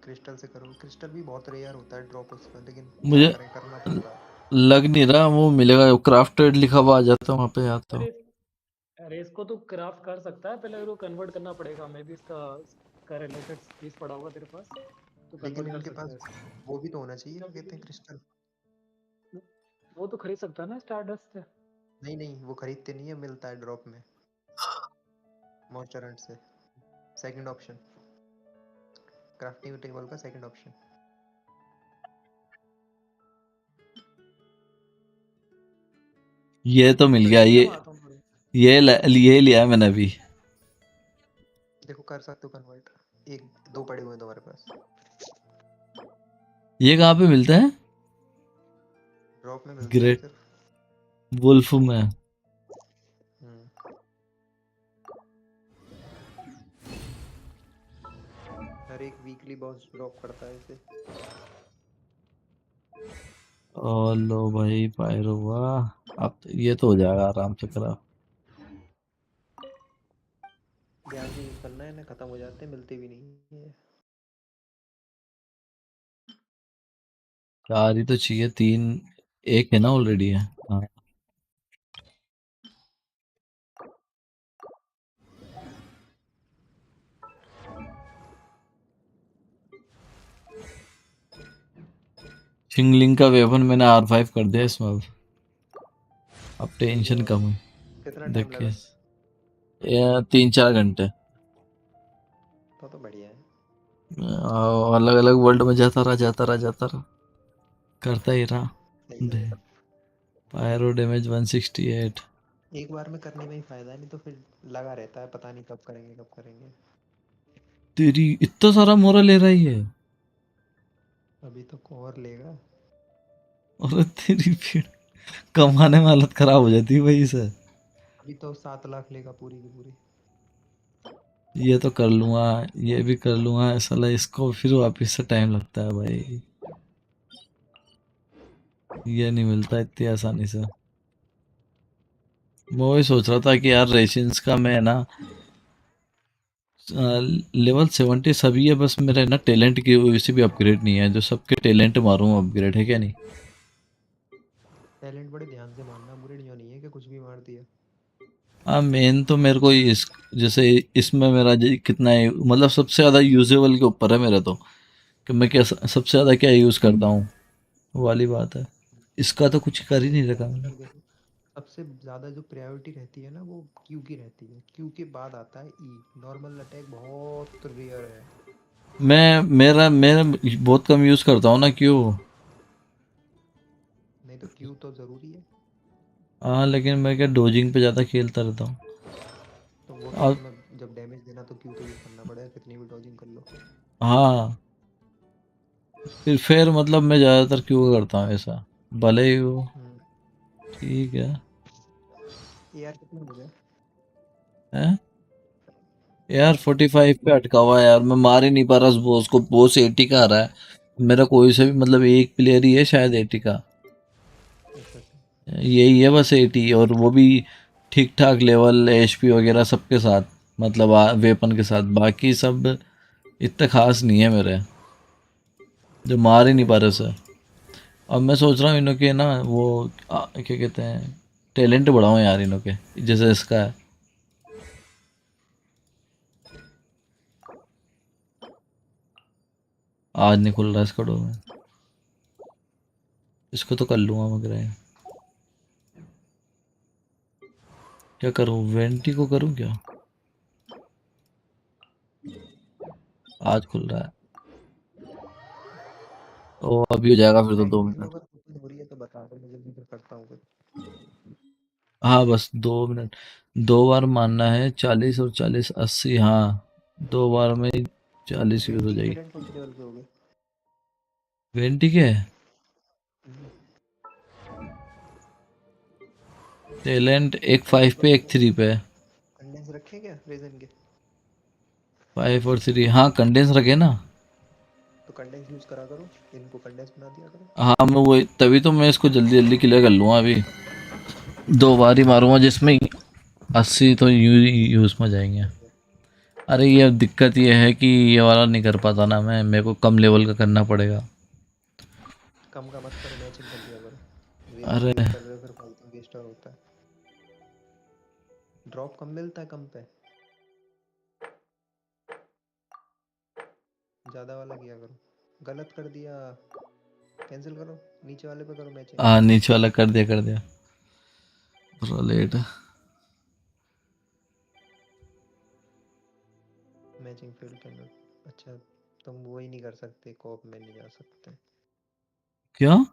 [SPEAKER 13] क्रिस्टल से करो। क्रिस्टल भी बहुत रेयर होता है ड्रॉप उसमें, लेकिन क्या
[SPEAKER 1] मुझे
[SPEAKER 13] करें, करना पड़ रहा है।
[SPEAKER 1] लग नहीं रहा वो मिलेगा, क्राफ्टेड लिखा हुआ आ जाता वहाँ पे आता।
[SPEAKER 3] अरे इसको तो क्राफ्ट कर सकता है, पहले वो कन्वर्ट करना पड़ेगा। मे बी इसका रिलेटेड पीस पड़ा होगा तेरे पास, तो
[SPEAKER 13] लेकिन
[SPEAKER 3] कन्वर्ट कर
[SPEAKER 13] इनके
[SPEAKER 3] सकता
[SPEAKER 13] पास
[SPEAKER 3] है इसको।
[SPEAKER 13] वो भी तो होना चाहिए, क्या कहते हैं, क्रिस्टल।
[SPEAKER 3] वो तो खरीद सकता है ना स्टारडस्ट से।
[SPEAKER 13] नहीं नहीं, वो खरीदते नहीं है, मिलता है ड्रॉप में मॉन्स्टर हंट से। सेकंड ऑप्शन, क्राफ्टिंग टेबल का सेकंड ऑप्शन।
[SPEAKER 1] ये तो मिल गया, ये लिया मैंने अभी।
[SPEAKER 13] देखो कर सकते हो कन्वर्ट, एक दो पड़े हुए हैं तुम्हारे पास।
[SPEAKER 1] ये कहाँ पे मिलता है?
[SPEAKER 13] ड्रॉप में मिलते हैं
[SPEAKER 1] ग्रेट
[SPEAKER 13] सिर्फ।
[SPEAKER 1] वुल्फ में।
[SPEAKER 13] हर एक वीकली बॉस ड्रॉप करता है इसे।
[SPEAKER 1] ओ लो भाई, पायरो हुआ। अब ये तो हो जाएगा आराम से करा।
[SPEAKER 13] ध्यान से यूज करना है ना, खत्म हो जाते हैं, मिलते भी नहीं है।
[SPEAKER 1] 4 ही तो चाहिए, 3 एक है ना ऑलरेडी है। हाँ, शिंगलिंग का वेपन मैंने R5 कर दिया इसमें। अब टेंशन कम है।
[SPEAKER 13] कितना टाइम
[SPEAKER 1] देखिए,
[SPEAKER 13] लगा?
[SPEAKER 1] 3-4 घंटे।
[SPEAKER 13] तो बढ़िया है।
[SPEAKER 1] अलग अलग वर्ल्ड में जाता रहा करता ही रहा।
[SPEAKER 13] सही है।
[SPEAKER 1] Pyro damage 168।
[SPEAKER 13] एक बार में करने में ही फायदा है, नहीं तो फिर लगा रहता है, पता नहीं कब करेंगे कब करेंगे।
[SPEAKER 1] तेरी इतना सारा मोरा ले रहा है ये।
[SPEAKER 13] अभी तो और लेगा।
[SPEAKER 1] और तेरी भीड़ कमाने में हालत खराब हो जाती है भाई से।
[SPEAKER 13] अभी तो 7 लाख लेगा पूरी की पूरी।
[SPEAKER 1] ये तो कर लूंगा, ये भी कर लूंगा, साला इसको फिर वापस से टाइम लगता है भाई। ये नहीं मिलता इतनी आसानी से। मैं वही सोच रहा था कि यार रेशिंस का मैं ना लेवल 70 सभी है, बस मेरे ना टैलेंट की वजह से भी अपग्रेड नहीं है, जो सबके टैलेंट मारूं अपग्रेड है क्या नहीं।
[SPEAKER 13] टैलेंट बड़े ध्यान से मारना, बुरे नहीं नहीं है कि कुछ भी मार दिया।
[SPEAKER 1] हाँ, मेन तो मेरे को इस जैसे इसमें मेरा कितना है, मतलब सबसे ज़्यादा यूजेबल के ऊपर है मेरा तो, कि मैं क्या सबसे ज़्यादा क्या यूज़ करता हूँ, वो वाली बात है। इसका तो कुछ कर ही नहीं रखा मैंने।
[SPEAKER 13] देखो, सबसे ज्यादा जो प्रायोरिटी रहती है ना, वो क्यू की रहती है। क्यू के बाद आता है ई। नॉर्मल अटैक बहुत रेयर है।
[SPEAKER 1] मैं बहुत कम यूज़ करता हूँ ना क्यों।
[SPEAKER 13] नहीं तो क्यू तो जरूरी है।
[SPEAKER 1] हाँ, लेकिन मैं क्या डोजिंग पे ज़्यादा खेलता रहता हूँ।
[SPEAKER 13] तो वो तो
[SPEAKER 1] अब
[SPEAKER 13] तुम्हें जब डैमेज देना तो क्यू तो यूज करना पड़ेगा, कितनी भी डॉजिंग कर लो।
[SPEAKER 1] हाँ, फिर मतलब मैं ज़्यादातर क्यों करता हूँ ऐसा, भले ही वो ठीक है।
[SPEAKER 13] यार कितना हो गया?
[SPEAKER 1] हैं यार 45 पे अटका हुआ है यार, मैं मार ही नहीं पा रहा उस बॉस को। बॉस 80 का आ रहा है मेरा, कोई से भी मतलब एक प्लेयर ही है शायद 80 का। यही है बस 80, और वो भी ठीक ठाक लेवल एचपी वगैरह सबके साथ, मतलब वेपन के साथ। बाकी सब इतना खास नहीं है मेरे, जो मार ही नहीं पा रहे उसे। अब मैं सोच रहा हूँ इनों के ना वो क्या कहते हैं, टैलेंट बढ़ाऊँ यार इनों के, जैसे इसका है। आज नहीं खुल रहा इसका डोर में, इसको तो कर लूँगा मगर क्या करूँ, वेंटी को करूँ क्या? आज खुल रहा है। तो अभी हो जाएगा फिर तो 2
[SPEAKER 13] मैक्सिमम
[SPEAKER 1] मिनट।
[SPEAKER 13] अगर कुकिंग हो रही है तो बता दो, मैं जल्दी फिर करता हूँ कुछ।
[SPEAKER 1] हाँ बस 2 मिनट। 2 बार मारना है 40 और 40 80। हाँ 2 बार में 40 यूज हो
[SPEAKER 13] 20
[SPEAKER 1] जाएगी।
[SPEAKER 13] टैलेंट कौन से लेवल पे हो गए?
[SPEAKER 1] 20 के टैलेंट, एक 5 पे एक 3 पे।
[SPEAKER 13] कंडेंस रखे क्या रीजन के?
[SPEAKER 1] 5 और 3, हाँ कंडेंस रखे ना।
[SPEAKER 13] तो कंडेंस यूज करा करो, इनको कंडेंस बना दिया करो।
[SPEAKER 1] हाँ मैं वो तभी तो मैं इसको जल्दी जल्दी क्लियर कर लूँगा अभी। 2 बार ही मारूंगा जिसमें 80 तो यूज में जाएंगे। अरे ये दिक्कत ये है कि ये वाला नहीं कर पाता ना मैं, मेरे को कम लेवल का करना पड़ेगा।
[SPEAKER 13] कम का मत करो, मैचिंग कर दिया करो।
[SPEAKER 1] अरे
[SPEAKER 13] वेट कर रहे हो फिर फालतू वेस्ट और होता है। ड्रॉप कम मिलता है कम पे, ज़्यादा वाला किया करो। गलत कर दिया, कैंसिल करो, नीचे वाले पे करो मैचिंग।
[SPEAKER 1] हाँ नीचे वाला कर दिया कर दिया। थोड़ा लेट है।
[SPEAKER 13] Matching field can not. अच्छा तुम वो ही नहीं कर सकते, कॉप में नहीं जा सकते।
[SPEAKER 1] क्यों? आ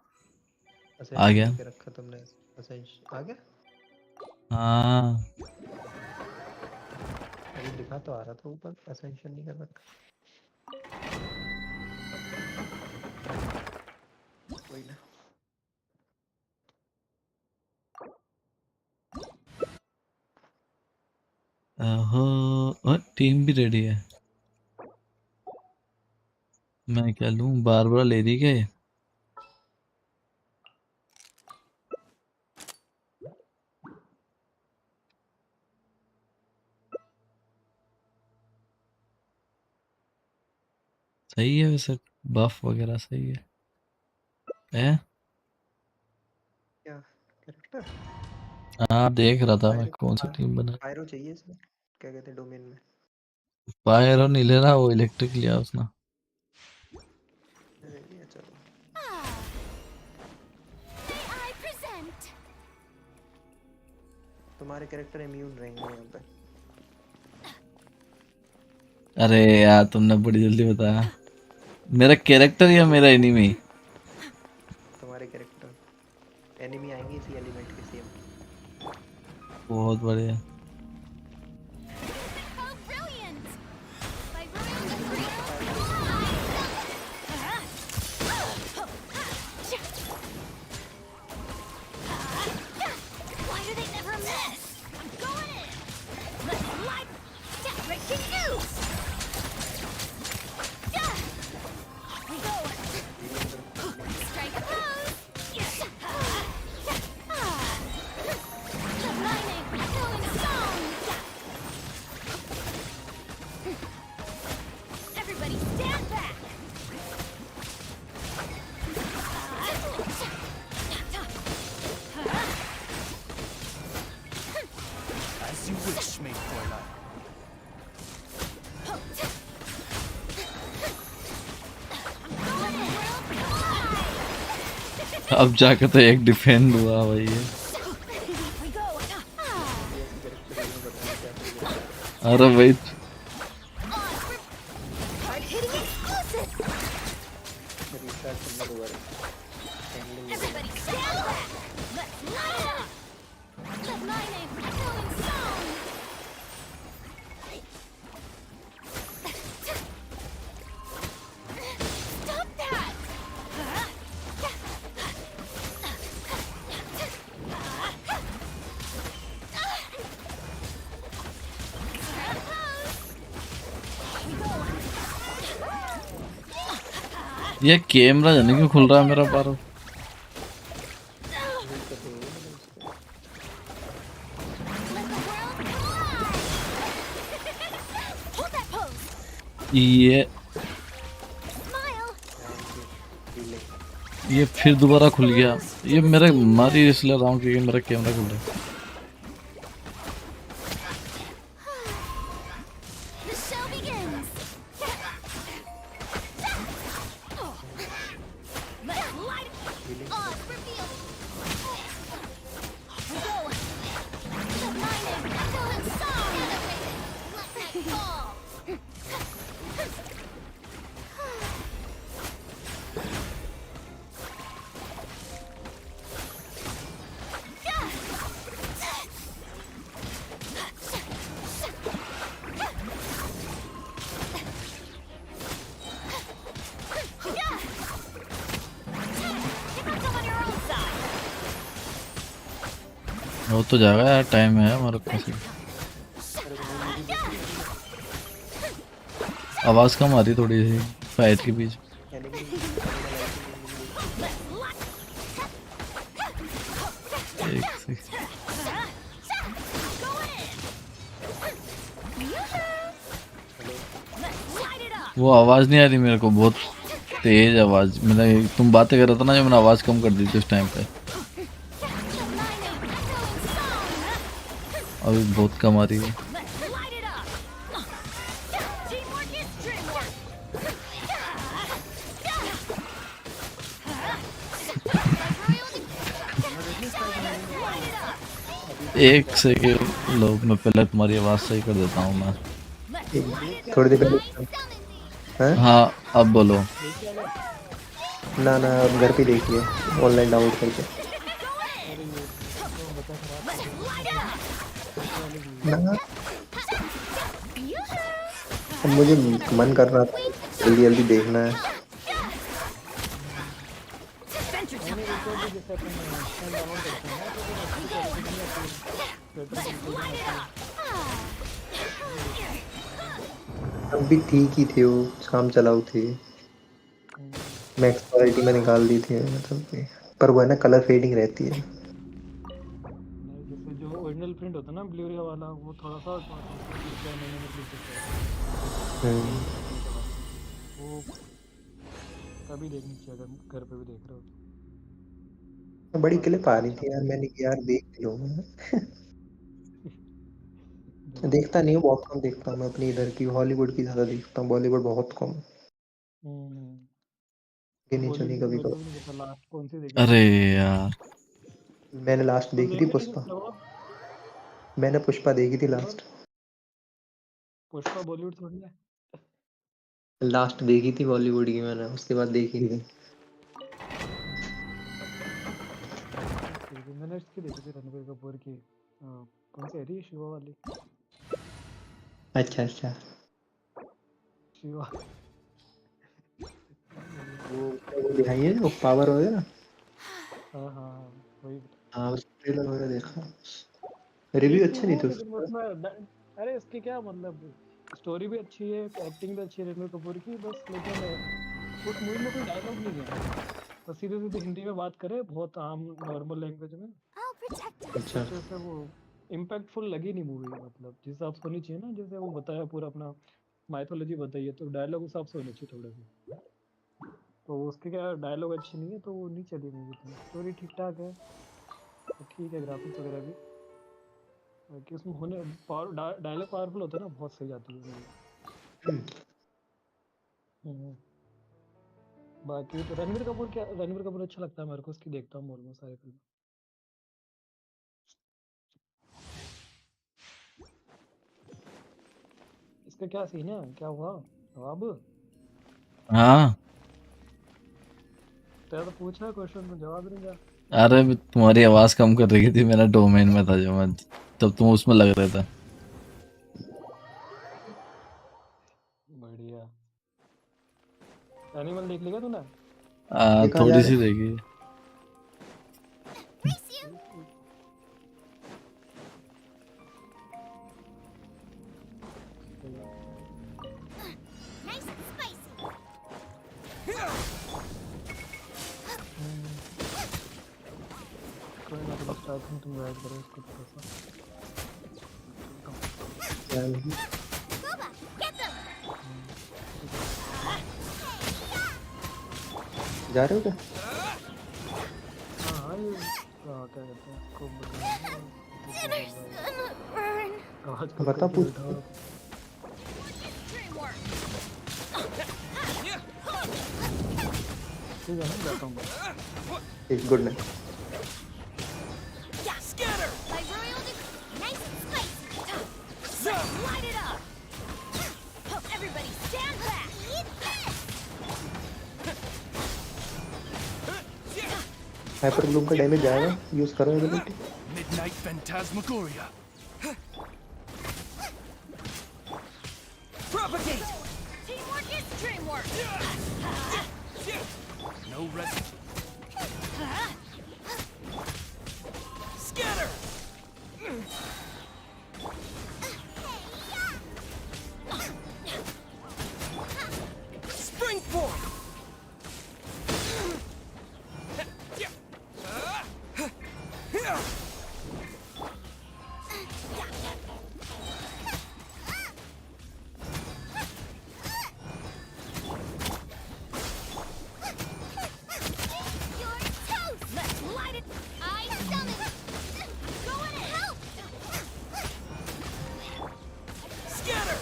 [SPEAKER 13] असेंशन
[SPEAKER 1] गया।
[SPEAKER 13] लेके रखा तुमने? असेंशन आ गया?
[SPEAKER 1] हाँ
[SPEAKER 13] अभी लिखा तो आ रहा था ऊपर, असेंशन नहीं कर रखा। कोई ना।
[SPEAKER 1] ओहो टीम भी रेडी है। मैं क्या लूँ, बारबरा ले रही क्या ये? सही है वैसे, बफ वगैरह सही है। है?
[SPEAKER 13] क्या कैरेक्टर?
[SPEAKER 1] हाँ देख रहा था मैं
[SPEAKER 13] पायरो,
[SPEAKER 1] कौन सी टीम बना।
[SPEAKER 13] पायरो चाहिए इसमें, क्या कहते हैं डोमेन में।
[SPEAKER 1] पायर और नहीं ले रहा, वो इलेक्ट्रिक लिया उसने।
[SPEAKER 13] ये चलो।
[SPEAKER 10] I present.
[SPEAKER 13] तुम्हारे कैरेक्टर इम्यून रहेंगे यहाँ पे।
[SPEAKER 1] अरे यार तुमने बड़ी जल्दी बताया। मेरा कैरेक्टर या मेरा एनिमी?
[SPEAKER 13] तुम्हारे कैरेक्टर एनिमी आएंगे इसी एलिमेंट के सेम।
[SPEAKER 1] बहुत बढ़िया।
[SPEAKER 10] How brilliant! By why do they never miss? I'm going in. Let's light breaking news. We go. Strike a pose. The lightning going strong. Everybody stand back.
[SPEAKER 5] As you wish, mate Fräulein.
[SPEAKER 1] अब जाकर तो एक defend हुआ भाई ये। अरे भाई
[SPEAKER 10] Everybody stand back. Let's light it up. The lightning going strong. Stop that.
[SPEAKER 1] ये कैमरा जाने क्यों खुल रहा है मेरा बार?
[SPEAKER 10] Hold that pose.
[SPEAKER 1] ये फिर दोबारा खुल गया। ये मेरे मारी इसलिए रहा हूँ क्योंकि मेरा कैमरा खुल रहा है।
[SPEAKER 10] The show begins. Let's light it. Reveal. We go. The lightning going strong. Let that fall.
[SPEAKER 1] हो तो जाएगा यार, टाइम है हमारे पास। आवाज कम आ रही थोड़ी सी फाइट के बीच। एक सेकंड, वो आवाज नहीं आ रही मेरे को, बहुत तेज आवाज। मैंने तुम बातें कर रहा था ना, जो मैंने आवाज कम कर दी थी उस टाइम पे, अभी बहुत कम आ रही है। एक सेकंड लो, मैं पहले तुम्हारी आवाज सही कर देता हूँ मैं।
[SPEAKER 13] थोड़ी देर पहले।
[SPEAKER 1] हाँ अब बोलो।
[SPEAKER 13] ना ना, अब घर पे देखिए ऑनलाइन डाउनलोड करके। ना, अब मुझे मन कर रहा था जल्दी जल्दी देखना है। अब भी ठीक ही थे वो, काम चलाऊ थे। मैक्स क्वालिटी में निकाल दी थी मतलब कि, पर वो है ना कलर फेडिंग रहती है।
[SPEAKER 3] जैसे जो ओरिजिनल प्रिंट होता है ना ब्लू रे वाला, वो थोड़ा सा 6 महीने में क्लिक होता है वो, तभी देखनी चाहिए अगर घर पे भी देख रहे हो तो।
[SPEAKER 13] बड़ी
[SPEAKER 3] बाकी
[SPEAKER 13] क्लिप
[SPEAKER 3] तो
[SPEAKER 13] आ रही
[SPEAKER 3] अच्छा
[SPEAKER 13] थी यार, मैंने कि यार देख लो।
[SPEAKER 3] देखो
[SPEAKER 13] देखता नहीं हूँ, बहुत कम देखता हूँ मैं अपनी इधर की, हॉलीवुड की ज्यादा देखता हूँ, बॉलीवुड बहुत कम। गिनी चुनी
[SPEAKER 3] बॉलीवुड तो
[SPEAKER 13] कभी
[SPEAKER 3] मेरे को भी
[SPEAKER 13] कभी।
[SPEAKER 3] नहीं पता लास्ट कौन सी देखी थी
[SPEAKER 1] अरे
[SPEAKER 3] तुमने।
[SPEAKER 1] यार,
[SPEAKER 13] मैंने लास्ट
[SPEAKER 3] तुम
[SPEAKER 13] देखी थी
[SPEAKER 3] देखते नहीं
[SPEAKER 13] पुष्पा।
[SPEAKER 3] जवाब?
[SPEAKER 13] मैंने पुष्पा देखी थी
[SPEAKER 3] जवाब
[SPEAKER 13] लास्ट।
[SPEAKER 3] पुष्पा बॉलीवुड थोड़ी है।
[SPEAKER 13] लास्ट देखी थी बॉलीवुड की मैंने, उसके बाद देखी थी।
[SPEAKER 3] ठीक है, मैंने इसकी देखी थी रणबीर कपूर की, कौन सी है रही शिवा वाली,
[SPEAKER 13] अच्छा अच्छा।
[SPEAKER 3] शिवा।
[SPEAKER 13] वो दिखाई है वो पावर वगैरह।
[SPEAKER 3] हाँ हाँ वही।
[SPEAKER 13] हाँ उस ट्रेलर वगैरह देखा,
[SPEAKER 3] ठीक
[SPEAKER 13] रिव्यू
[SPEAKER 3] थी
[SPEAKER 13] अच्छे नहीं
[SPEAKER 3] वो,
[SPEAKER 13] थे
[SPEAKER 3] लेकिन
[SPEAKER 13] उसके।
[SPEAKER 3] उसमें अरे इसकी क्या मतलब, स्टोरी भी अच्छी है, एक्टिंग भी अच्छी है रणबीर कपूर की बस, लेकिन उस मूवी में कोई डायलॉग नहीं है, तो सीधे सीधे हिंदी में बात करे बहुत आम नॉर्मल लैंग्वेज में,
[SPEAKER 13] अच्छा।
[SPEAKER 3] तो ऐसे वो इम्पैक्टफुल लगी नहीं मूवी, मतलब जिस हिसाब से होनी चाहिए ना, जैसे वो बताया पूरा अपना माइथोलॉजी बताई है, तो डायलॉग उस हिसाब से होने चाहिए थोड़े से, तो उसके क्या डायलॉग अच्छे नहीं है, तो वो नहीं चली मूवी इतनी, स्टोरी ठीक ठाक है, तो ठीक है, ग्राफिक्स वगैरह भी, कि उसमें होने पावर डायलॉग पावरफुल होता है ना, बहुत सही आती है मूवी। बाकी तो रणबीर कपूर अच्छा लगता है मेरे को, उसकी देखता हूँ ऑलमोस्ट सारी फिल्म। इसका क्या सीन है, क्या हुआ जवाब?
[SPEAKER 1] हाँ
[SPEAKER 3] तेरा तो पूछा क्वेश्चन, तो जवाब ही नहीं दिया।
[SPEAKER 1] अरे तुम्हारी आवाज कम कर रही थी, मेरा डोमेन में था जो मैं, तब तुम उसमें लग रहे थे।
[SPEAKER 3] बढ़िया। एनिमल देख लिया तूने?
[SPEAKER 13] ये कहाँ जा
[SPEAKER 1] थोड़ी
[SPEAKER 13] रहे
[SPEAKER 1] सी
[SPEAKER 13] हैं?
[SPEAKER 1] देखी।
[SPEAKER 2] Nice and spicy.
[SPEAKER 3] कोई ना, तुम स्टार्टिंग तुम गाइड करो इसको थोड़ा सा।
[SPEAKER 2] Booba, get them.
[SPEAKER 13] जा रहे हो क्या?
[SPEAKER 3] हाँ ये क्या कहते हैं इसको,
[SPEAKER 2] Dinner's gonna burn.
[SPEAKER 3] आज कल
[SPEAKER 13] बता
[SPEAKER 3] करके
[SPEAKER 13] पूछ।
[SPEAKER 3] बैठा हुआ। ठीक है ना, जाता हूँ मैं।
[SPEAKER 13] Good night.
[SPEAKER 2] My royal decree, nice and spicy. Light it up. Everybody stand back. Eat this.
[SPEAKER 13] Hyper Bloom का डैमेज जाएगा, यूज करो ability.
[SPEAKER 6] Midnight Phantasmagoria.
[SPEAKER 2] Propagate. Teamwork is dreamwork.
[SPEAKER 6] No rest. Scatter.
[SPEAKER 2] Let's light it. I summon. Going to help.
[SPEAKER 15] Scatter!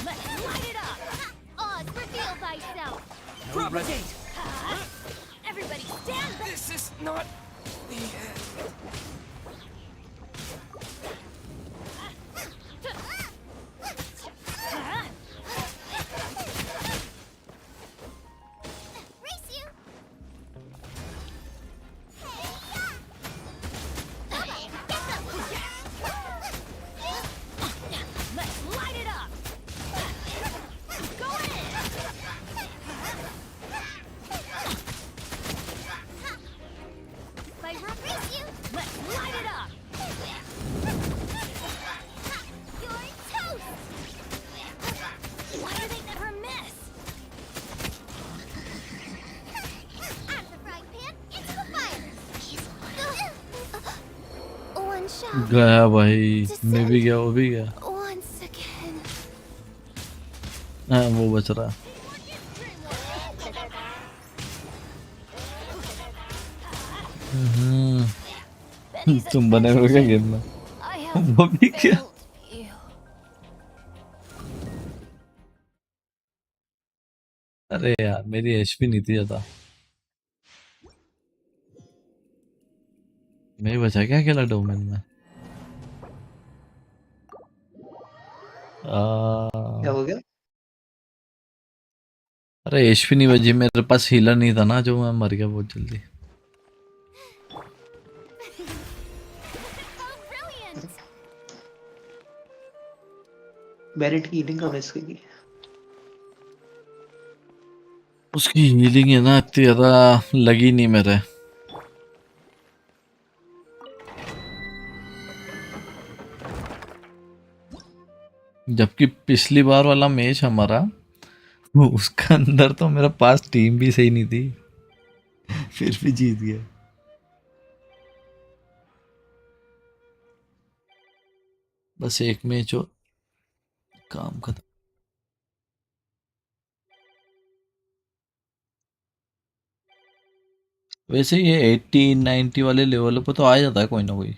[SPEAKER 2] Let's light it up. Oz, reveal thyself.
[SPEAKER 15] Propagate!
[SPEAKER 2] Everybody stand back.
[SPEAKER 15] This is not the end.
[SPEAKER 2] Race you. Let's light it up. Go in. If I race you, let's light it up. You're toast. Why do they never miss? Out of the frying pan into the fire. One shot.
[SPEAKER 1] गया भाई, मैं भी गया, वो भी गया।
[SPEAKER 2] Once again.
[SPEAKER 1] हाँ, वो बच रहा। तुम बने हो क्या गेम में? वो भी क्या? अरे यार, मेरी एचपी नहीं थी ज्यादा। मैं बचा क्या अकेला डोमेन में?
[SPEAKER 13] क्या हो गया?
[SPEAKER 1] अरे एचपी नहीं बची, मेरे पास हीलर नहीं था ना, जो मैं मर गया बहुत जल्दी।
[SPEAKER 13] बैरेट की हीलिंग कम है इसकी की।
[SPEAKER 1] उसकी हीलिंग है ना इतनी ज्यादा लगी नहीं मेरे। जबकि पिछली बार वाला मैच हमारा, उसका अंदर तो मेरा पास टीम भी सही नहीं थी, फिर भी जीत गया। बस एक मैच और काम खत्म। वैसे ये 80-90 वाले लेवल पे तो आ जाता है कोई ना कोई।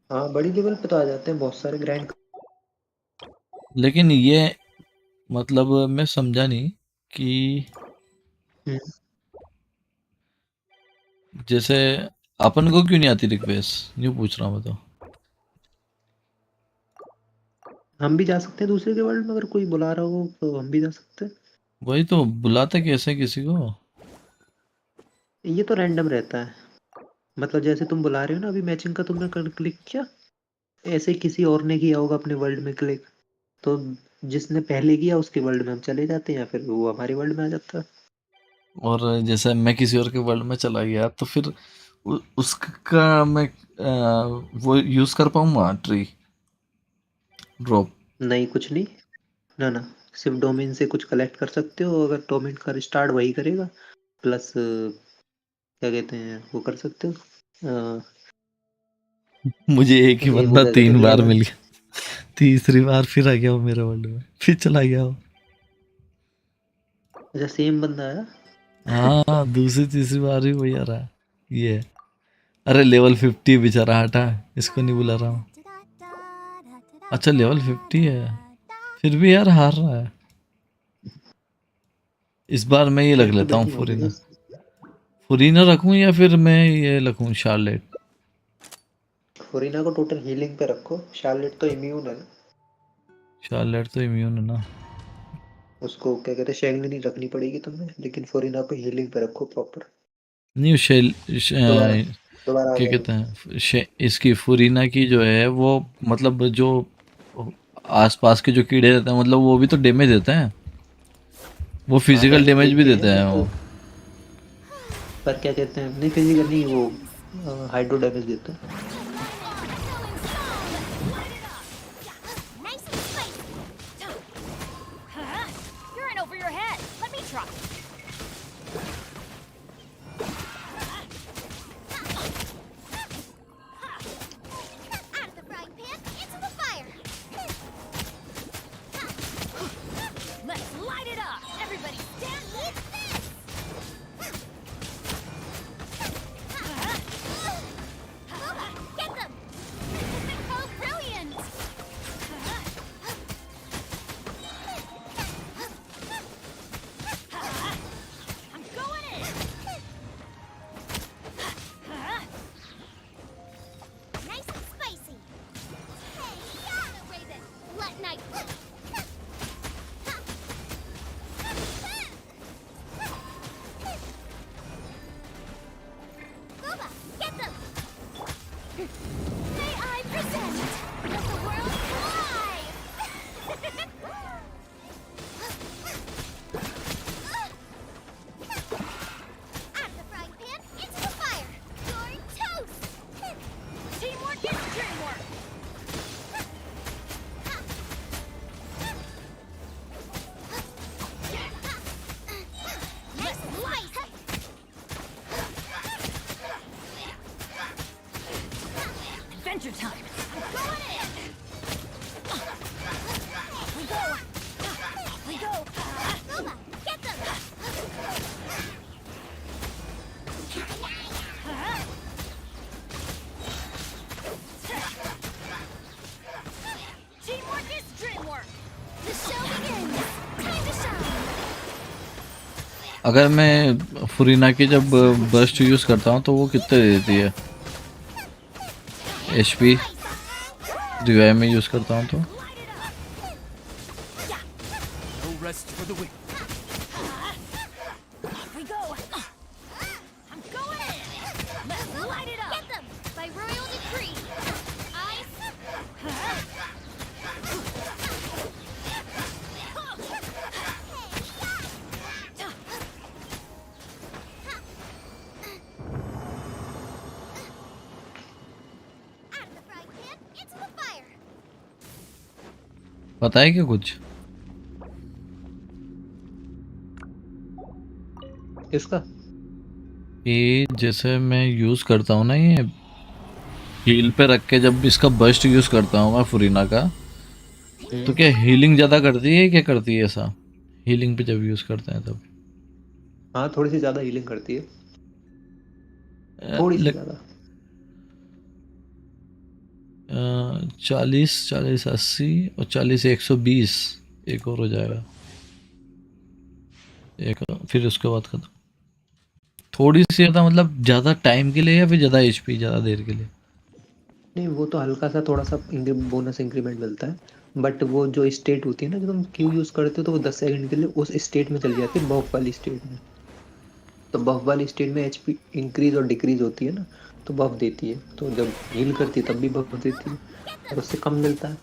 [SPEAKER 13] हाँ, बड़ी लेवल पे तो आ जाते हैं बहुत सारे ग्रैंड।
[SPEAKER 1] लेकिन ये मतलब मैं समझा नहीं कि जैसे अपन को क्यों नहीं आती रिक्वेस्ट, यूँ पूछ रहा हूँ मैं तो।
[SPEAKER 13] हम भी जा सकते हैं दूसरे के वर्ल्ड में, अगर कोई बुला रहा हो तो हम भी जा सकते हैं।
[SPEAKER 1] वही तो, बुलाते कैसे किसी को?
[SPEAKER 13] ये तो रैंडम रहता है, मतलब जैसे तुम बुला रहे हो ना अभी मैचिंग का, तुमने कल क्लिक किया, ऐसे किसी और ने किया होगा अपने वर्ल्ड में क्लिक, तो जिसने पहले किया उसके वर्ल्ड में हम चले जाते हैं, या फिर वो हमारे वर्ल्ड में आ जाता है।
[SPEAKER 1] और जैसे मैं किसी और के वर्ल्ड में चला गया तो फिर उसका मैं वो यूज कर पाऊंगा ट्री ड्रॉप?
[SPEAKER 13] नहीं, कुछ नहीं, ना ना, सिर्फ डोमेन से कुछ कलेक्ट कर सकते हो, अगर डोमेन का रिस्टार्ट वही करेगा, प्लस क्या कहते हैं वो कर सकते हो।
[SPEAKER 1] मुझे एक ही बंदा 3 बार मिल गया, तीसरी बार फिर आ गया वो मेरे वर्ल्ड में, फिर चला गया वो।
[SPEAKER 13] अच्छा, सेम बंदा आया?
[SPEAKER 1] हाँ, दूसरी तीसरी बार ही वही आ रहा है ये। अरे लेवल 50 बेचारा, हटा, इसको नहीं बुला रहा हूँ। अच्छा लेवल 50 है, फिर भी यार हार रहा है। इस बार मैं ये लग लेता हूँ फुरीना। फुरीना रखूँ या फिर मैं ये रखूँ शार्लेट?
[SPEAKER 13] फुरीना को टोटल हीलिंग पे रखो, शार्लेट तो इम्यून है ना।
[SPEAKER 1] शार्लेट तो इम्यून है ना।
[SPEAKER 13] उसको क्या कहते हैं, शेंगली नहीं रखनी पड़ेगी तुम्हें, लेकिन फुरीना को हीलिंग पे रखो प्रॉपर।
[SPEAKER 1] नहीं
[SPEAKER 13] दोबारा आ
[SPEAKER 1] क्या
[SPEAKER 13] गया
[SPEAKER 1] कहते हैं, इसकी फुरीना की जो है वो, मतलब जो आसपास के जो कीड़े रहते हैं, मतलब वो भी तो डैमेज देते हैं, वो फिजिकल डैमेज भी देते हैं वो।
[SPEAKER 13] पर क्या कहते हैं, नहीं फिजिकल नहीं, वो हाइड्रो डैमेज देते हैं।
[SPEAKER 2] You're in over your
[SPEAKER 11] try.
[SPEAKER 2] Out of the frying pan, into the fire.
[SPEAKER 11] Let's light it up. Everybody stand
[SPEAKER 2] Eat this. Get them.
[SPEAKER 10] Oh, brilliant!
[SPEAKER 11] I'm going in.
[SPEAKER 2] Nice and spicy. Hey, yeah. Away then. Let night. Boba, get them.
[SPEAKER 10] May I present Let the World Fly!
[SPEAKER 2] Out of the frying pan, into the fire. You're toast.
[SPEAKER 11] Teamwork is dreamwork.
[SPEAKER 2] Nice and light.
[SPEAKER 11] Adventure time.
[SPEAKER 2] I'm going in.
[SPEAKER 11] We go. We go.
[SPEAKER 2] Boba, get them.
[SPEAKER 11] Teamwork is dreamwork.
[SPEAKER 10] The show begins! Time to shine!
[SPEAKER 1] अगर मैं फुरीना की जब burst use करता हूँ तो वो कितने देती है HP रिवाइव में यूज करता हूँ तो
[SPEAKER 15] No rest for the wicked.
[SPEAKER 11] We go. I'm going in. Let's light it up.
[SPEAKER 2] Get them. By royal decree. Out of the frying pan, into the fire.
[SPEAKER 1] पता है क्या कुछ
[SPEAKER 13] इसका
[SPEAKER 1] कि जैसे मैं यूज करता हूँ ना ये हील पे रख के जब इसका बर्स्ट यूज करता हूँ मैं फुरीना का तो क्या हीलिंग ज्यादा करती है क्या करती है ऐसा हीलिंग पे जब यूज करते हैं तब
[SPEAKER 13] हाँ थोड़ी सी ज्यादा हीलिंग करती है थोड़ी सी ज्यादा
[SPEAKER 1] 40 40 80 और 40 120 एक और हो जाएगा एक फिर उसके बाद खत्म थोड़ी सी ज्यादा मतलब ज्यादा टाइम के लिए या फिर ज्यादा HP ज्यादा देर के लिए
[SPEAKER 13] नहीं वो तो हल्का सा थोड़ा सा बोनस इंक्रीमेंट मिलता है बट वो जो स्टेट होती है ना जो तुम क्यू यूज करते हो तो वो 10 सेकंड के लिए उस स्टेट में चली जाती है बफ वाली स्टेट में तो बफ वाली स्टेट में HP इंक्रीज और डिक्रीज होती है ना तो बफ देती है तो जब हील करती है तब भी बफ देती है और उससे कम मिलता है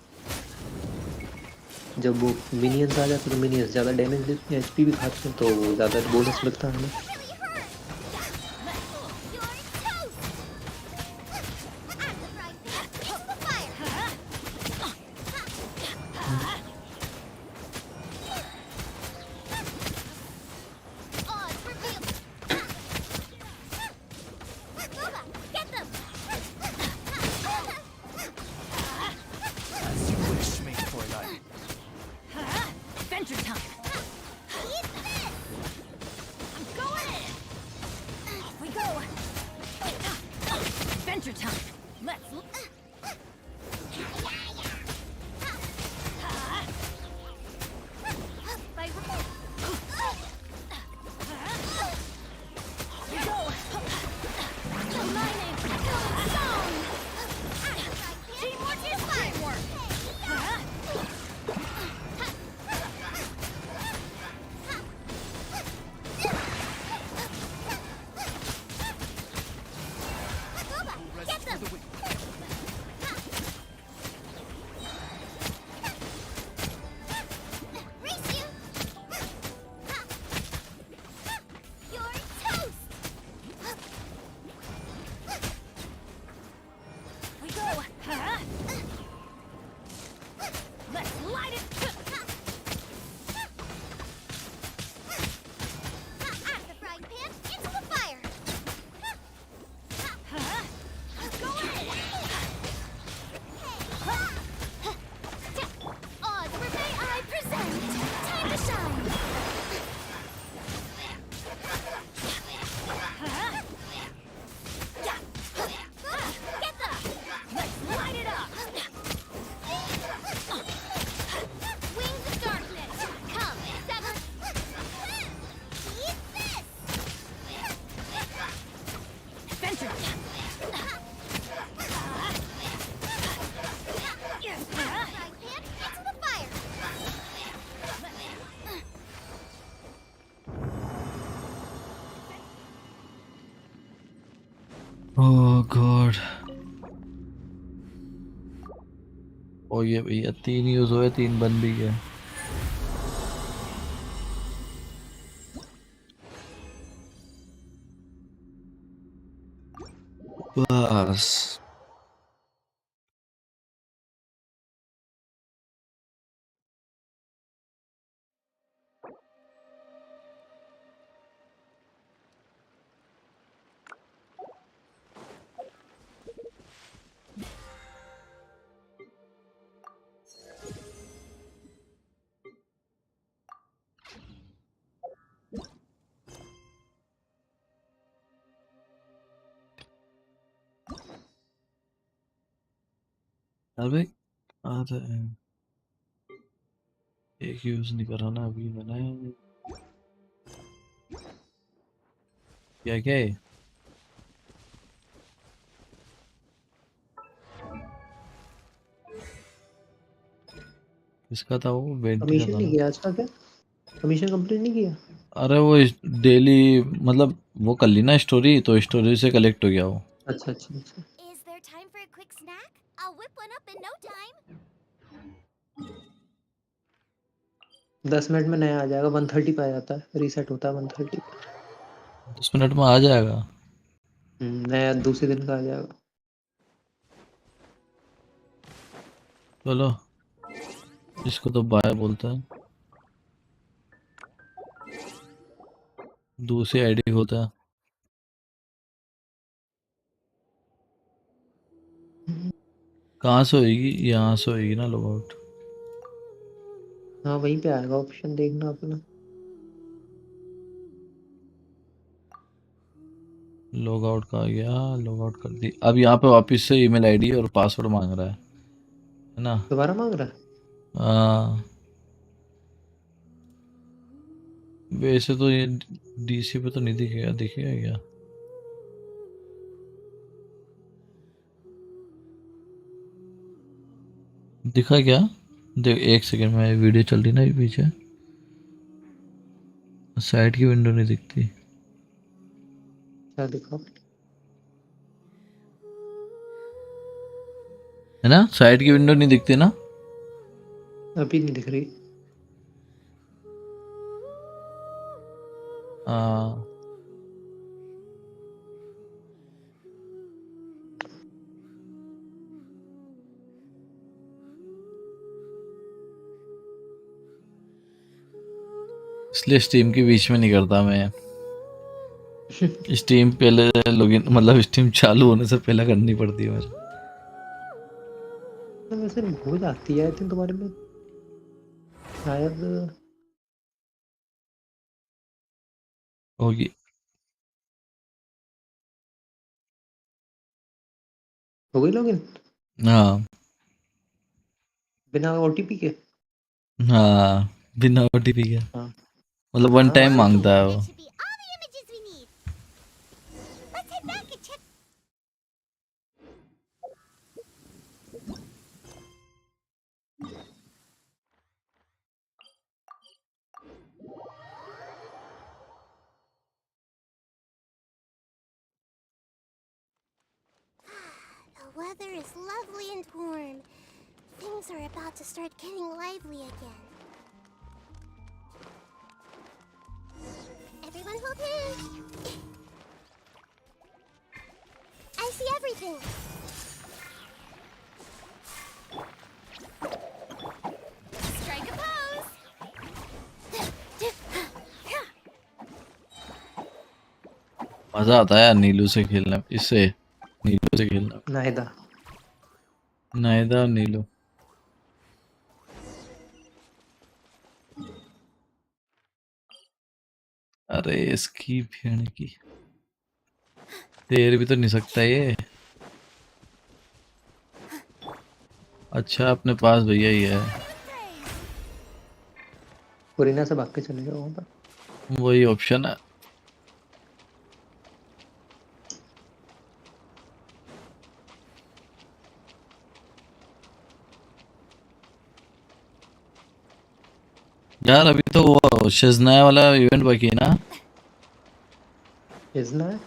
[SPEAKER 13] जब वो मिनियंस आ जाते हैं तो मिनियंस ज़्यादा डैमेज देते हैं HP भी खाते हैं तो वो ज़्यादा बोनस मिलता है हमें
[SPEAKER 11] Adventure time. I'm going in. Off we go. Adventure time. Let's. We go. Aligning. Echoing song. Teamwork is teamwork.
[SPEAKER 2] Get them. Race you. You're toast.
[SPEAKER 11] We go. Let's light it.
[SPEAKER 1] Oh god. ओ ये भैया 3 use हुए, 3 बन भी गए। बस अबे आधा एक यूज नहीं करा ना अभी मैंने। क्या क्या है? इसका था वो वेंट का
[SPEAKER 13] कमीशन
[SPEAKER 1] था
[SPEAKER 13] नहीं
[SPEAKER 1] ना।
[SPEAKER 13] किया आज का क्या? कमीशन कंप्लीट नहीं किया?
[SPEAKER 1] अरे वो डेली मतलब वो कर ली ना स्टोरी, तो स्टोरी से कलेक्ट हो गया वो।
[SPEAKER 13] अच्छा अच्छा अच्छा।
[SPEAKER 2] Is there time for a quick snack? I'll whip one up in no time.
[SPEAKER 13] 10 minute में नया आ जाएगा, 130 पे आ जाता है, रीसेट होता है 130 पे।
[SPEAKER 1] 10 मिनट में आ जाएगा।
[SPEAKER 13] नया दूसरे दिन का आ जाएगा।
[SPEAKER 1] चलो इसको तो बाय बोलता है, दूसरी आईडी होता है। कहाँ से होएगी? यहाँ से होएगी ना लॉग आउट।
[SPEAKER 13] हाँ वहीं पे आएगा ऑप्शन, देखना अपना।
[SPEAKER 1] लॉग आउट का आ गया, लॉग आउट कर दी। अब यहाँ पे वापस से ईमेल आईडी और पासवर्ड मांग रहा है ना?
[SPEAKER 13] दोबारा मांग रहा है?
[SPEAKER 1] हाँ वैसे तो ये डीसी पे तो नहीं दिखेगा, दिखेगा क्या? दिखा क्या? देख एक सेकंड में, वीडियो चल रही ना ये पीछे, साइड की विंडो नहीं दिखती
[SPEAKER 13] क्या दिखाओ?
[SPEAKER 1] है ना, साइड की विंडो नहीं दिखती ना?
[SPEAKER 13] अभी नहीं दिख रही।
[SPEAKER 1] हाँ इसलिए स्टीम के बीच में नहीं करता मैं। स्टीम पहले लॉगिन मतलब स्टीम चालू होने से पहले करनी पड़ती है मुझे।
[SPEAKER 13] वैसे हो जाती है आई थिंक तुम्हारे में शायद।
[SPEAKER 1] होगी।
[SPEAKER 13] हो गई लॉगिन
[SPEAKER 1] हाँ
[SPEAKER 13] बिना ओटीपी के?
[SPEAKER 1] हाँ बिना ओटीपी के,
[SPEAKER 13] हाँ
[SPEAKER 1] मतलब वन
[SPEAKER 13] हाँ
[SPEAKER 1] टाइम
[SPEAKER 13] फिर तो।
[SPEAKER 1] मांगता है वो।
[SPEAKER 2] Should be all the images we need. Let's head back and check. The weather is lovely and warm. Things are about to start getting lively again. Everyone hold hands. I see everything. Strike a pose.
[SPEAKER 1] मजा आता है यार नीलू से खेलना, इससे नीलू से खेलना।
[SPEAKER 13] नाहिदा।
[SPEAKER 1] नाहिदा और नीलू। अरे इसकी भेड़ की तैर भी तो नहीं सकता ये। अच्छा अपने पास भैया ही है,
[SPEAKER 13] कोरिना से भाग के चले जाओ वहाँ पर।
[SPEAKER 1] वही ऑप्शन है। यार अभी तो वो शेजनाया वाला इवेंट बाकी है ना?
[SPEAKER 13] इजना है?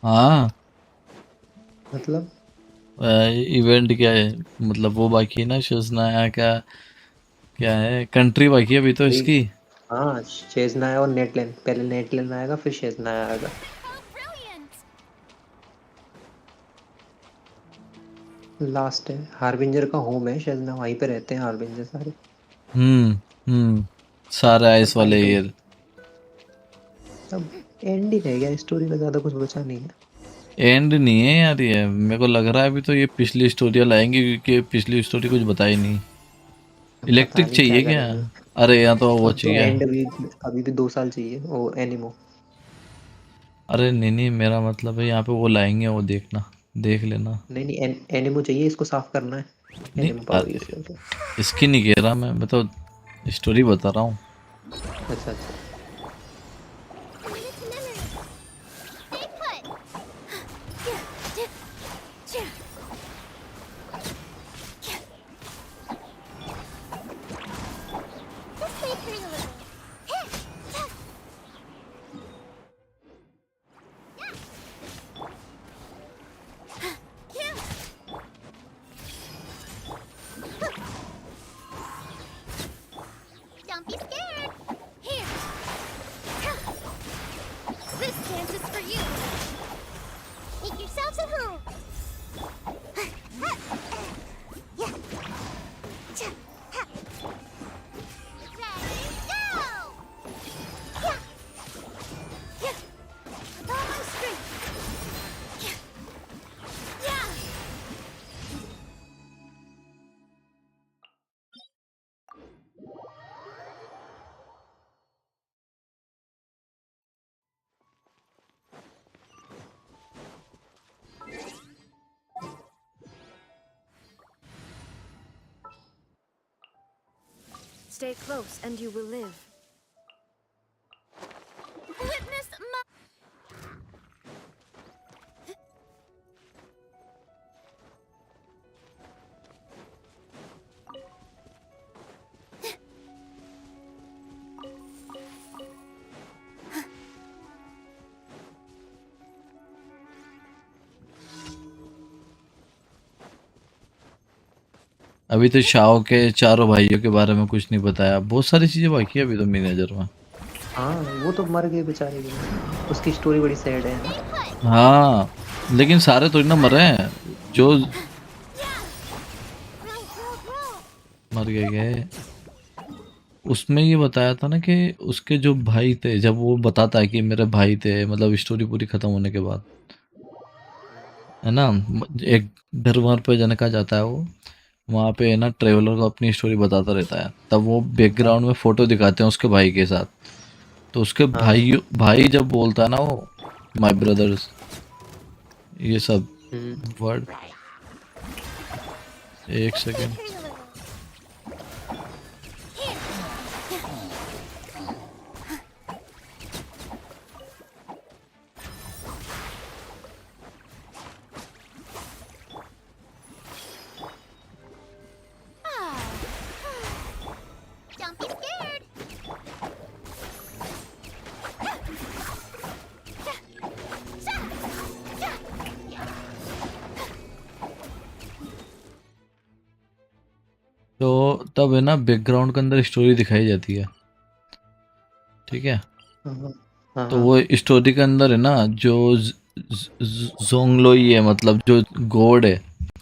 [SPEAKER 1] हाँ
[SPEAKER 13] मतलब
[SPEAKER 1] इवेंट क्या है, मतलब वो बाकी है ना शेज़नाया का, क्या है कंट्री बाकी है अभी तो
[SPEAKER 13] वही,
[SPEAKER 1] इसकी।
[SPEAKER 13] हाँ शेजनाया और नेटलैंड, पहले नेटलैंड आएगा फिर शेजनाया आएगा। लास्ट है, हार्बिंजर का होम है शेजना, वहीं पे रहते हैं हार्बिंजर सारे।
[SPEAKER 1] सारे
[SPEAKER 13] और
[SPEAKER 1] आइस वाले
[SPEAKER 13] फाइट
[SPEAKER 1] ईयर।
[SPEAKER 13] होगी। अब एंड ही रह गया, स्टोरी का ज्यादा कुछ बचा नहीं है।
[SPEAKER 1] एंड नहीं है यार, ये मेरे को लग रहा है अभी तो ये पिछली स्टोरी लाएंगे, क्योंकि पिछली स्टोरी कुछ बताई नहीं।
[SPEAKER 13] अब पता
[SPEAKER 1] इलेक्ट्रिक
[SPEAKER 13] नहीं क्या
[SPEAKER 1] चाहिए क्या?
[SPEAKER 13] करेंगे।
[SPEAKER 1] अरे यहाँ तो वो
[SPEAKER 13] अब तो
[SPEAKER 1] चाहिए।
[SPEAKER 13] एंड अभी भी 2 साल चाहिए वो एनिमो।
[SPEAKER 1] अरे नहीं नहीं, मेरा मतलब है यहाँ पे वो लाएंगे, वो देखना, देख लेना।
[SPEAKER 13] नहीं नहीं, एनिमो चाहिए, इसको साफ करना है
[SPEAKER 1] नहीं
[SPEAKER 13] एनिमो पावर यूज करके।
[SPEAKER 1] इसकी नहीं कह रहा मैं तो स्टोरी बता रहा हूँ।
[SPEAKER 13] अच्छा अच्छा।
[SPEAKER 2] Don't be scared. Here. This dance is for you. Make yourselves at home. Ready, go! With all my strength. Yeah.
[SPEAKER 9] Stay close and you will live.
[SPEAKER 10] Witness my...
[SPEAKER 1] अभी तो शाओ के चारों भाइयों के बारे में कुछ नहीं बताया, बहुत सारी चीजें बाकी है अभी तो मेरी नजर में।
[SPEAKER 13] हाँ वो तो मर गए बेचारे भी, उसकी स्टोरी बड़ी सैड है ना।
[SPEAKER 1] हाँ लेकिन सारे थोड़ी ना मरे हैं, जो मर गए। उसमें ये बताया था ना कि उसके जो भाई थे, जब वो बताता है कि मेरे भाई थे, मतलब स्टोरी पूरी खत्म होने के बाद, है ना, एक दरबार पे जनका जाता है वो, वहाँ पे है ना ट्रेवलर को अपनी स्टोरी बताता रहता है, तब वो बैकग्राउंड में फोटो दिखाते हैं उसके भाई के साथ। तो उसके
[SPEAKER 13] हाँ।
[SPEAKER 1] भाई जब बोलता है ना वो माय ब्रदर्स, ये सब वर्ड, एक सेकेंड।
[SPEAKER 2] Don't be scared.
[SPEAKER 1] तो तब है ना बैकग्राउंड के अंदर स्टोरी दिखाई जाती है, ठीक है।
[SPEAKER 13] हाँ
[SPEAKER 1] तो
[SPEAKER 13] हाँ।
[SPEAKER 1] वो स्टोरी के अंदर है ना जो जोंगलोई है, मतलब जो गॉड है,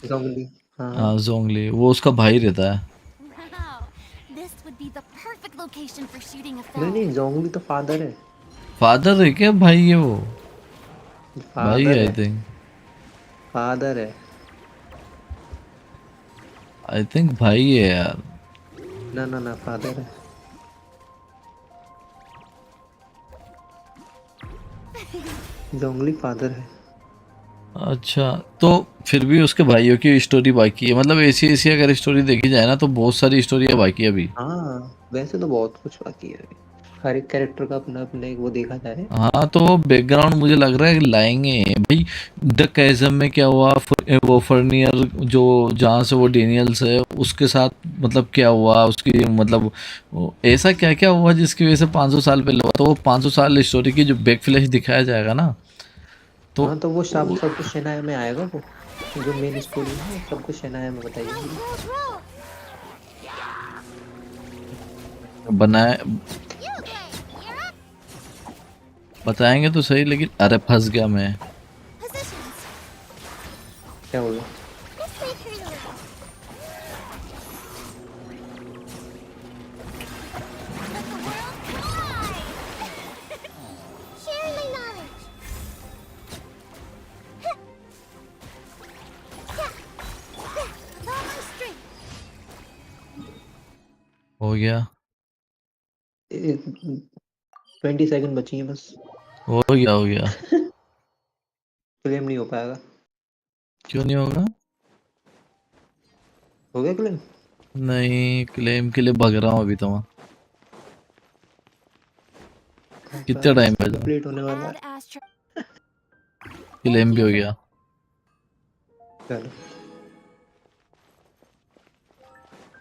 [SPEAKER 13] जोंगली। हाँ हाँ।
[SPEAKER 1] हाँ जोंगली, वो उसका भाई रहता है।
[SPEAKER 10] Wow. This would be the perfect location for shooting a
[SPEAKER 13] नहीं
[SPEAKER 10] film.
[SPEAKER 13] नहीं, जोंगली तो फादर है।
[SPEAKER 1] फादर है क्या? भाई है वो? भाई है
[SPEAKER 13] फादर
[SPEAKER 1] आई
[SPEAKER 13] है।
[SPEAKER 1] थिंक,
[SPEAKER 13] फादर है।
[SPEAKER 1] आई थिंक भाई है यार।
[SPEAKER 13] ना ना ना, फादर है। जोंगली फादर है।
[SPEAKER 1] अच्छा, तो फिर भी उसके भाइयों की स्टोरी बाकी है, मतलब ऐसी ऐसी अगर स्टोरी देखी जाए ना तो बहुत सारी स्टोरियाँ बाकी है अभी।
[SPEAKER 13] हाँ वैसे तो बहुत कुछ बाकी है अभी। हर एक कैरेक्टर का अपना अपना एक वो देखा जाए।
[SPEAKER 1] हाँ तो वो बैकग्राउंड मुझे लग रहा है कि लाएंगे भाई। द कैज़म में क्या हुआ, वो फर्नियर जो जहाँ से वो डेनियल्स है उसके साथ, मतलब क्या हुआ उसकी, मतलब ऐसा क्या क्या हुआ जिसकी वजह से 500 साल पहले हुआ, तो वो 500 साल स्टोरी की जो बैक फ्लैश दिखाया जाएगा ना, तो
[SPEAKER 13] हाँ तो वो सब सब कुछ शेनाया में आएगा वो। जो मेन स्टोरी है सब कुछ शनाया में बताई जाएगी।
[SPEAKER 1] बनाए बताएंगे तो सही, लेकिन अरे फंस गया मैं।
[SPEAKER 13] क्या हो गया?
[SPEAKER 1] हो गया।
[SPEAKER 13] 20 सेकंड बची हैं बस।
[SPEAKER 1] हो गया।
[SPEAKER 13] क्लेम नहीं हो पाएगा।
[SPEAKER 1] क्यों नहीं होगा?
[SPEAKER 13] हो गया क्लेम?
[SPEAKER 1] नहीं, क्लेम के लिए भग रहा हूँ अभी तो मैं। कितना टाइम बचा?
[SPEAKER 13] कंप्लीट होने वाला है।
[SPEAKER 1] क्लेम भी हो गया।
[SPEAKER 13] चलो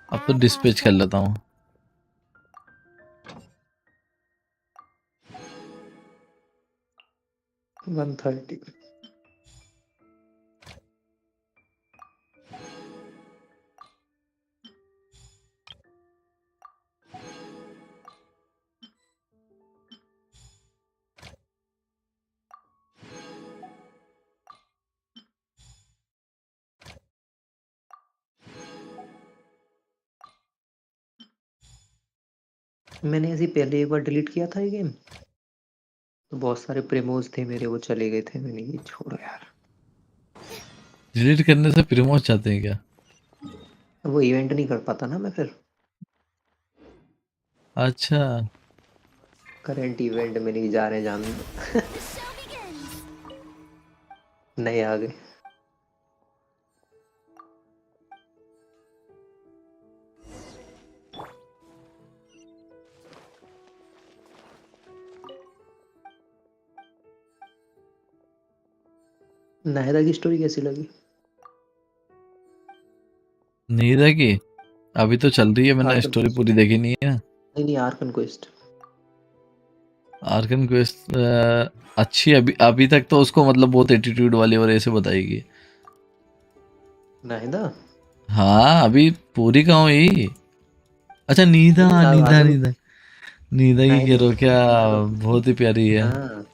[SPEAKER 1] अब तो डिस्पैच कर लेता हूँ।
[SPEAKER 13] । 130। मैंने ऐसे पहले एक बार डिलीट किया था ये गेम, तो बहुत सारे प्रेमोज थे मेरे, वो चले गए थे। मैंने ये छोड़ो यार।
[SPEAKER 1] डिलीट करने से प्रीमोज चाहते हैं क्या?
[SPEAKER 13] वो इवेंट नहीं कर पाता ना मैं फिर।
[SPEAKER 1] अच्छा।
[SPEAKER 13] करंट इवेंट में नहीं जा रहे जान दो। नए आ गए। नायरा की स्टोरी कैसी लगी?
[SPEAKER 1] नीरा की अभी तो चल रही है, मैंने
[SPEAKER 13] आर्कन
[SPEAKER 1] स्टोरी पूरी देखी नहीं है।
[SPEAKER 13] नहीं आर्कन क्वेस्ट।
[SPEAKER 1] आर्कन क्वेस्ट अच्छी। अभी तक तो उसको मतलब बहुत एटीट्यूड वाली और ऐसे बताएगी।
[SPEAKER 13] नायदा?
[SPEAKER 1] हाँ, अभी पूरी कहाँ हुई। अच्छा, नीदा
[SPEAKER 13] नहीं
[SPEAKER 1] नीदा
[SPEAKER 13] आगे
[SPEAKER 1] नीदा नीदा की कह
[SPEAKER 13] नायदा
[SPEAKER 1] रहे हो क्या?
[SPEAKER 13] नायदा।
[SPEAKER 1] बहुत ही प्यारी है।
[SPEAKER 13] हाँ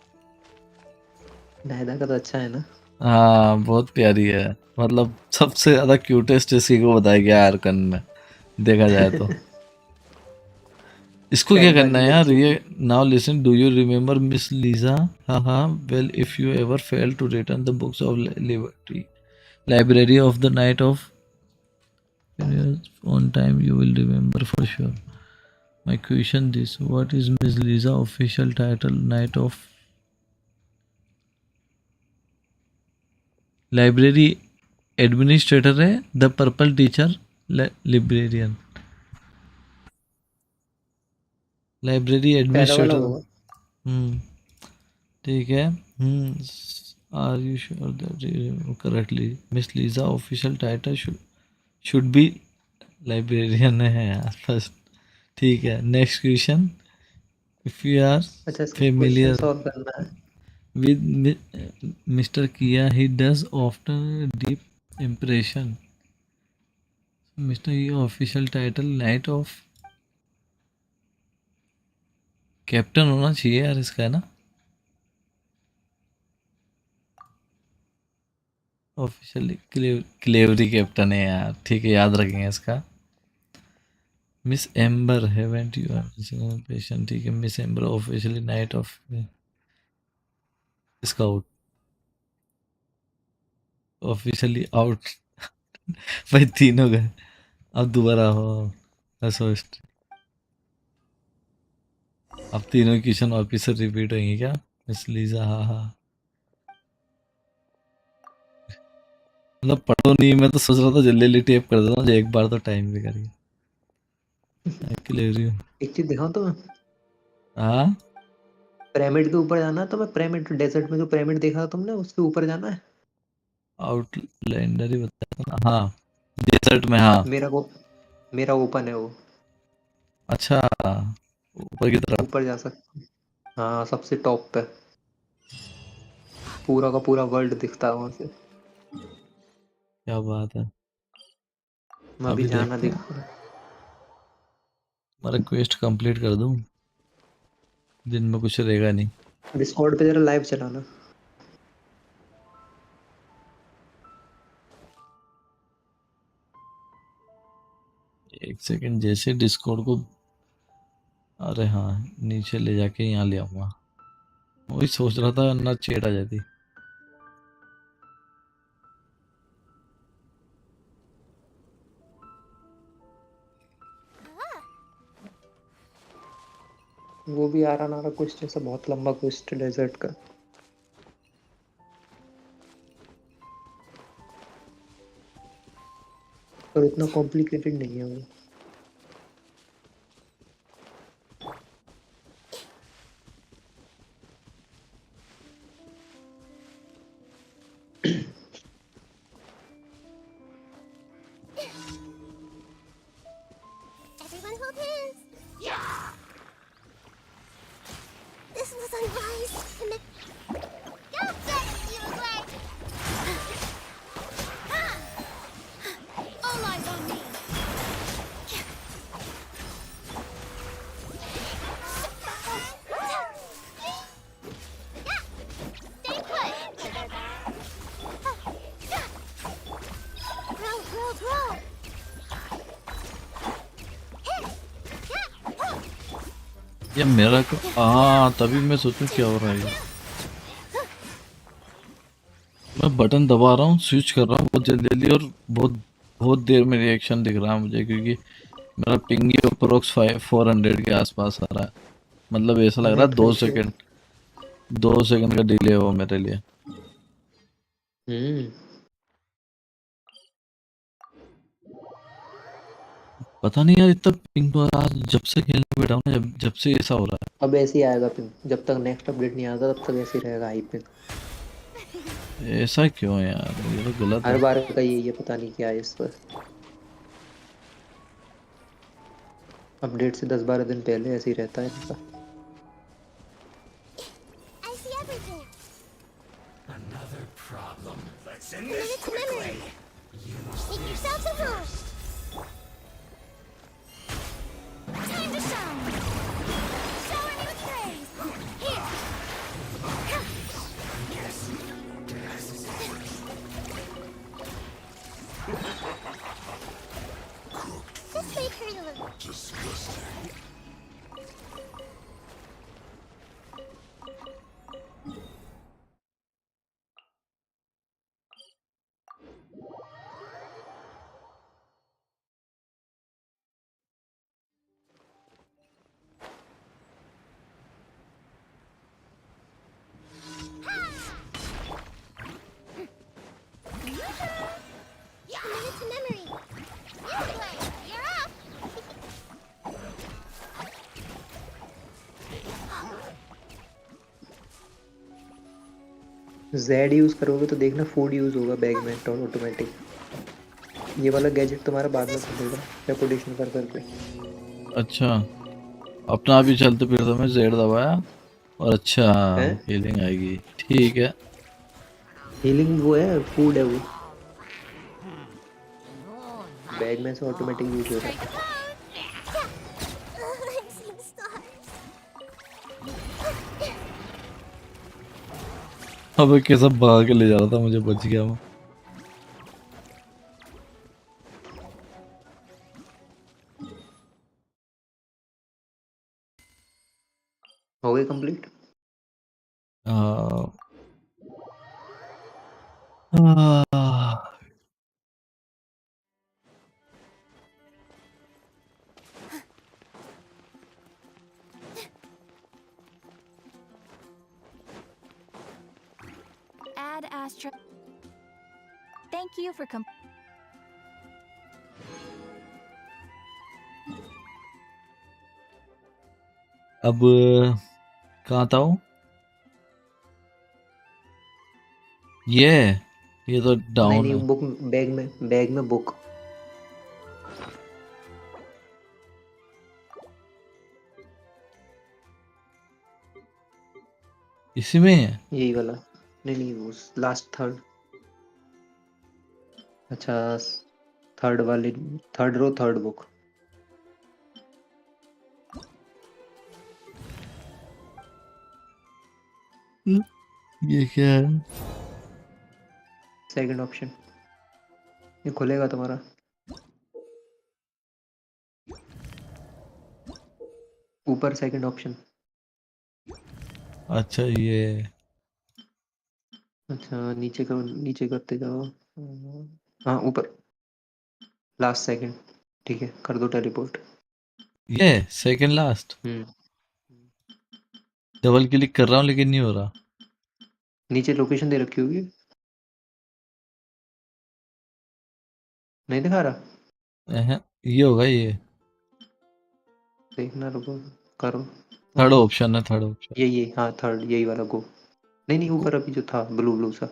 [SPEAKER 13] नायदा का तो अच्छा है ना।
[SPEAKER 1] हाँ, बहुत प्यारी है। मतलब सबसे ज्यादा क्यूटेस्ट इसी को बताया गया आर्कन में, देखा जाए तो। इसको क्या
[SPEAKER 13] पेंटा
[SPEAKER 1] करना
[SPEAKER 13] की
[SPEAKER 1] है यार
[SPEAKER 13] बच्ची।
[SPEAKER 1] ये? Now listen, do you remember Miss Lisa? हाँ हाँ, well if you ever fail to return the books of liberty library of the night of on time, you will remember for sure. My question this, what is Miss Lisa official title? Night of library administrator है, the purple teacher, librarian, library
[SPEAKER 13] पैरा वाला
[SPEAKER 1] administrator।
[SPEAKER 13] होगा।
[SPEAKER 1] ठीक है। Are you sure that you correctly? Miss Lisa official title should be librarian है यार first. ठीक है, next question. If you are
[SPEAKER 13] अच्छा इसका क्वेश्चन
[SPEAKER 1] फेमिलियर
[SPEAKER 13] सॉल्व करना है।
[SPEAKER 1] with Mr. Kia, he does often deep impression. Mr. Your official title night of captain होना चाहिए यार इसका, है ना? ऑफिशियली क्लेवरी कैप्टन है यार, ठीक है, याद रखेंगे इसका। Miss amber haven't you patient, ठीक है। Miss amber officially night of scout, officially out. भाई तीनों गए, अब दोबारा हो होस्ट। अब तीनों क्वेश्चन वापिस से रिपीट होंगे क्या? मिस लीजा, हाँ हाँ। मतलब पढ़ो नहीं, मैं तो सोच रहा था जल्दी जल्दी टेप कर देता हूँ, एक बार तो टाइम भी करिए। क्लेवरी।
[SPEAKER 13] एक चीज दिखाऊं तो मैं,
[SPEAKER 1] हाँ,
[SPEAKER 13] पिरामिड के ऊपर जाना है तो मैं पिरामिड डेजर्ट में जो पिरामिड देखा था तुमने उसके ऊपर जाना है।
[SPEAKER 1] आउटलैंडर ही बताया था ना। हाँ, डेजर्ट में, हाँ।
[SPEAKER 13] मेरा ओपन है वो।
[SPEAKER 1] अच्छा, ऊपर की तरफ।
[SPEAKER 13] ऊपर जा सकता हूँ। हाँ सबसे टॉप पे पूरा का पूरा वर्ल्ड दिखता है वहां से।
[SPEAKER 1] क्या बात है।
[SPEAKER 13] मैं अभी
[SPEAKER 1] अभी
[SPEAKER 13] जाना
[SPEAKER 1] देखते हैं,
[SPEAKER 13] दिखा रहा
[SPEAKER 1] मैं रिक्वेस्ट कंप्लीट कर दूं, दिन में कुछ रहेगा नहीं।
[SPEAKER 13] डिस्कॉर्ड पे जरा लाइव चलाना।
[SPEAKER 1] एक सेकंड, जैसे डिस्कॉर्ड को, अरे हाँ नीचे ले जाके यहाँ ले आऊंगा। वही सोच रहा था ना, चेट आ जाती।
[SPEAKER 13] वो भी आ रहा ना रहा कुछ जैसा बहुत लंबा क्वेस्ट डेजर्ट का। पर इतना कॉम्प्लिकेटेड नहीं है वो।
[SPEAKER 2] Everyone hold hands. Yeah. This was unwise. Gotcha, you leg.
[SPEAKER 10] All eyes on me.
[SPEAKER 2] Stay put. Roll, roll, roll.
[SPEAKER 1] ये मेरा हाँ, तभी मैं सोचूं क्या हो रहा है ये। मैं बटन दबा रहा हूँ, स्विच कर रहा हूँ बहुत जल्दी जल्दी, और बहुत बहुत देर में रिएक्शन दिख रहा है मुझे, क्योंकि मेरा पिंग ही अप्रोक्स 400 के आसपास आ रहा है। मतलब ऐसा लग रहा है
[SPEAKER 13] नेट
[SPEAKER 1] दो
[SPEAKER 13] का इशू है।
[SPEAKER 1] सेकंड 2 सेकंड का डिले है वो मेरे लिए। पता नहीं यार, इतना पिंग तो आज जब से खेलने बैठा हूँ ना, जब जब से ऐसा हो रहा
[SPEAKER 13] अब ऐसे ही आएगा पिंग, जब तक नेक्स्ट अपडेट नहीं आता तब तक ऐसे ही रहेगा हाई पिंग।
[SPEAKER 1] है। ऐसा क्यों है यार, ये तो गलत
[SPEAKER 13] हर
[SPEAKER 1] है।
[SPEAKER 13] बार का ये पता नहीं क्या है इस पर। अपडेट से 10-12 दिन पहले ऐसे ही रहता है इनका।
[SPEAKER 2] I see everything.
[SPEAKER 16] Another problem. Let's
[SPEAKER 2] A
[SPEAKER 16] end
[SPEAKER 2] minute
[SPEAKER 16] this
[SPEAKER 2] to memory.
[SPEAKER 16] quickly.
[SPEAKER 2] Make yourselves at home.
[SPEAKER 10] Time to shine. Shower me with praise. Here.
[SPEAKER 2] Just make her look.
[SPEAKER 7] Disgusting.
[SPEAKER 2] A minute to memory. Anyway, you're up.
[SPEAKER 13] Z use करोगे तो देखना food use होगा bag में automatic. ये वाला gadget तुम्हारा बाद में खुलेगा रेपुटेशन कर करके।
[SPEAKER 1] अच्छा, अपना आप ही चलते फिरते मैं जेड दबाया, और अच्छा
[SPEAKER 13] हैं?
[SPEAKER 1] हीलिंग आएगी, ठीक है।
[SPEAKER 13] हीलिंग वो है, फूड है वो। बैग में से ऑटोमेटिक यूज हो रहा है।
[SPEAKER 2] I'm seeing stars.
[SPEAKER 1] अब कैसा भाग के ले जा रहा था, मुझे बच गया मैं।
[SPEAKER 13] हो गई complete.
[SPEAKER 10] Add Astra. Thank you for
[SPEAKER 1] अब कहाँ था वो? ये तो
[SPEAKER 13] नहीं
[SPEAKER 1] डाउन
[SPEAKER 13] नहीं
[SPEAKER 1] है।
[SPEAKER 13] बुक बैग में बुक।
[SPEAKER 1] इसी में है।
[SPEAKER 13] यही वाला। नहीं नहीं वो लास्ट थर्ड। अच्छा, थर्ड वाली, थर्ड रो, थर्ड बुक।
[SPEAKER 1] ये क्या है?
[SPEAKER 13] सेकंड ऑप्शन, ये खुलेगा तुम्हारा। ऊपर सेकंड ऑप्शन।
[SPEAKER 1] अच्छा ये
[SPEAKER 13] अच्छा, नीचे करो, नीचे करते जाओ। हाँ, ऊपर लास्ट सेकंड। ठीक है, कर दो टेलीपोर्ट।
[SPEAKER 1] ये सेकंड लास्ट।
[SPEAKER 13] हम्म,
[SPEAKER 1] डबल क्लिक कर रहा हूँ लेकिन नहीं हो रहा।
[SPEAKER 13] नीचे लोकेशन दे रखी होगी, नहीं दिखा रहा।
[SPEAKER 1] ये होगा ये।
[SPEAKER 13] देखना, रुको, करो।
[SPEAKER 1] थर्ड
[SPEAKER 13] हाँ,
[SPEAKER 1] ऑप्शन है, थर्ड ऑप्शन।
[SPEAKER 13] ये हाँ, थर्ड यही वाला गो। नहीं नहीं, ऊपर अभी जो था ब्लू ब्लू सा।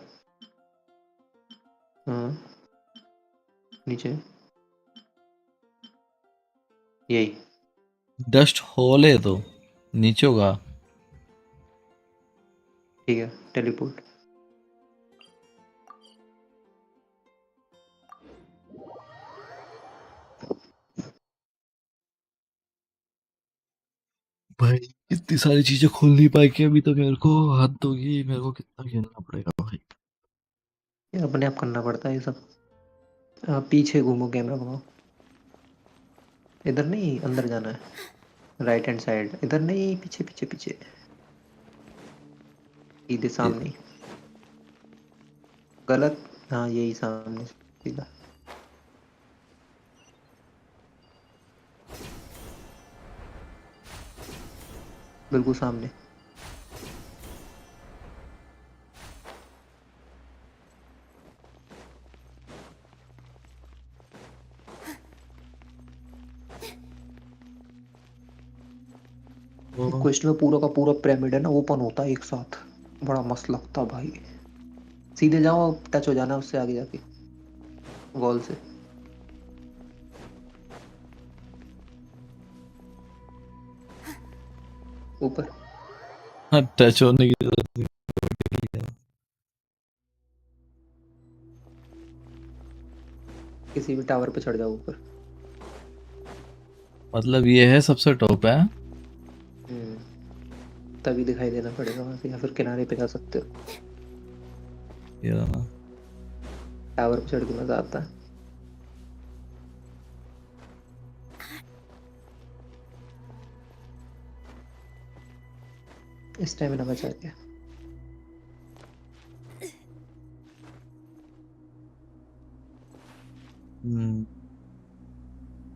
[SPEAKER 13] हाँ, नीचे यही।
[SPEAKER 1] डस्ट होल है तो नीचे होगा।
[SPEAKER 13] ठीक है, टेलीपोर्ट।
[SPEAKER 1] भाई इतनी सारी चीजें खोल नहीं पाई कि अभी तो मेरे को हद होगी। मेरे को कितना खेलना पड़ेगा भाई।
[SPEAKER 13] ये अपने आप करना पड़ता है ये सब। पीछे घूमो, कैमरा घुमाओ। इधर नहीं, अंदर जाना है, राइट हैंड साइड। इधर नहीं, पीछे पीछे पीछे, सीधे सामने ही। गलत। हाँ, यही सामने सीधा, बिल्कुल सामने। क्वेस्ट में पूरा का पूरा पिरामिड है ना, ओपन होता है एक साथ, बड़ा मस्त लगता है भाई। सीधे जाओ, टच हो जाना उससे आगे जाके, वॉल से। ऊपर
[SPEAKER 1] हाँ, टच होने की जरूरत नहीं है।
[SPEAKER 13] किसी भी टावर पे चढ़ जाओ ऊपर।
[SPEAKER 1] मतलब ये है सबसे टॉप है।
[SPEAKER 13] तभी दिखाई देना पड़ेगा वहां से, या फिर किनारे पे जा सकते हो।
[SPEAKER 1] ये रहा।
[SPEAKER 13] टावर पे चढ़ के मजा आता है। स्टेमिना बचा के।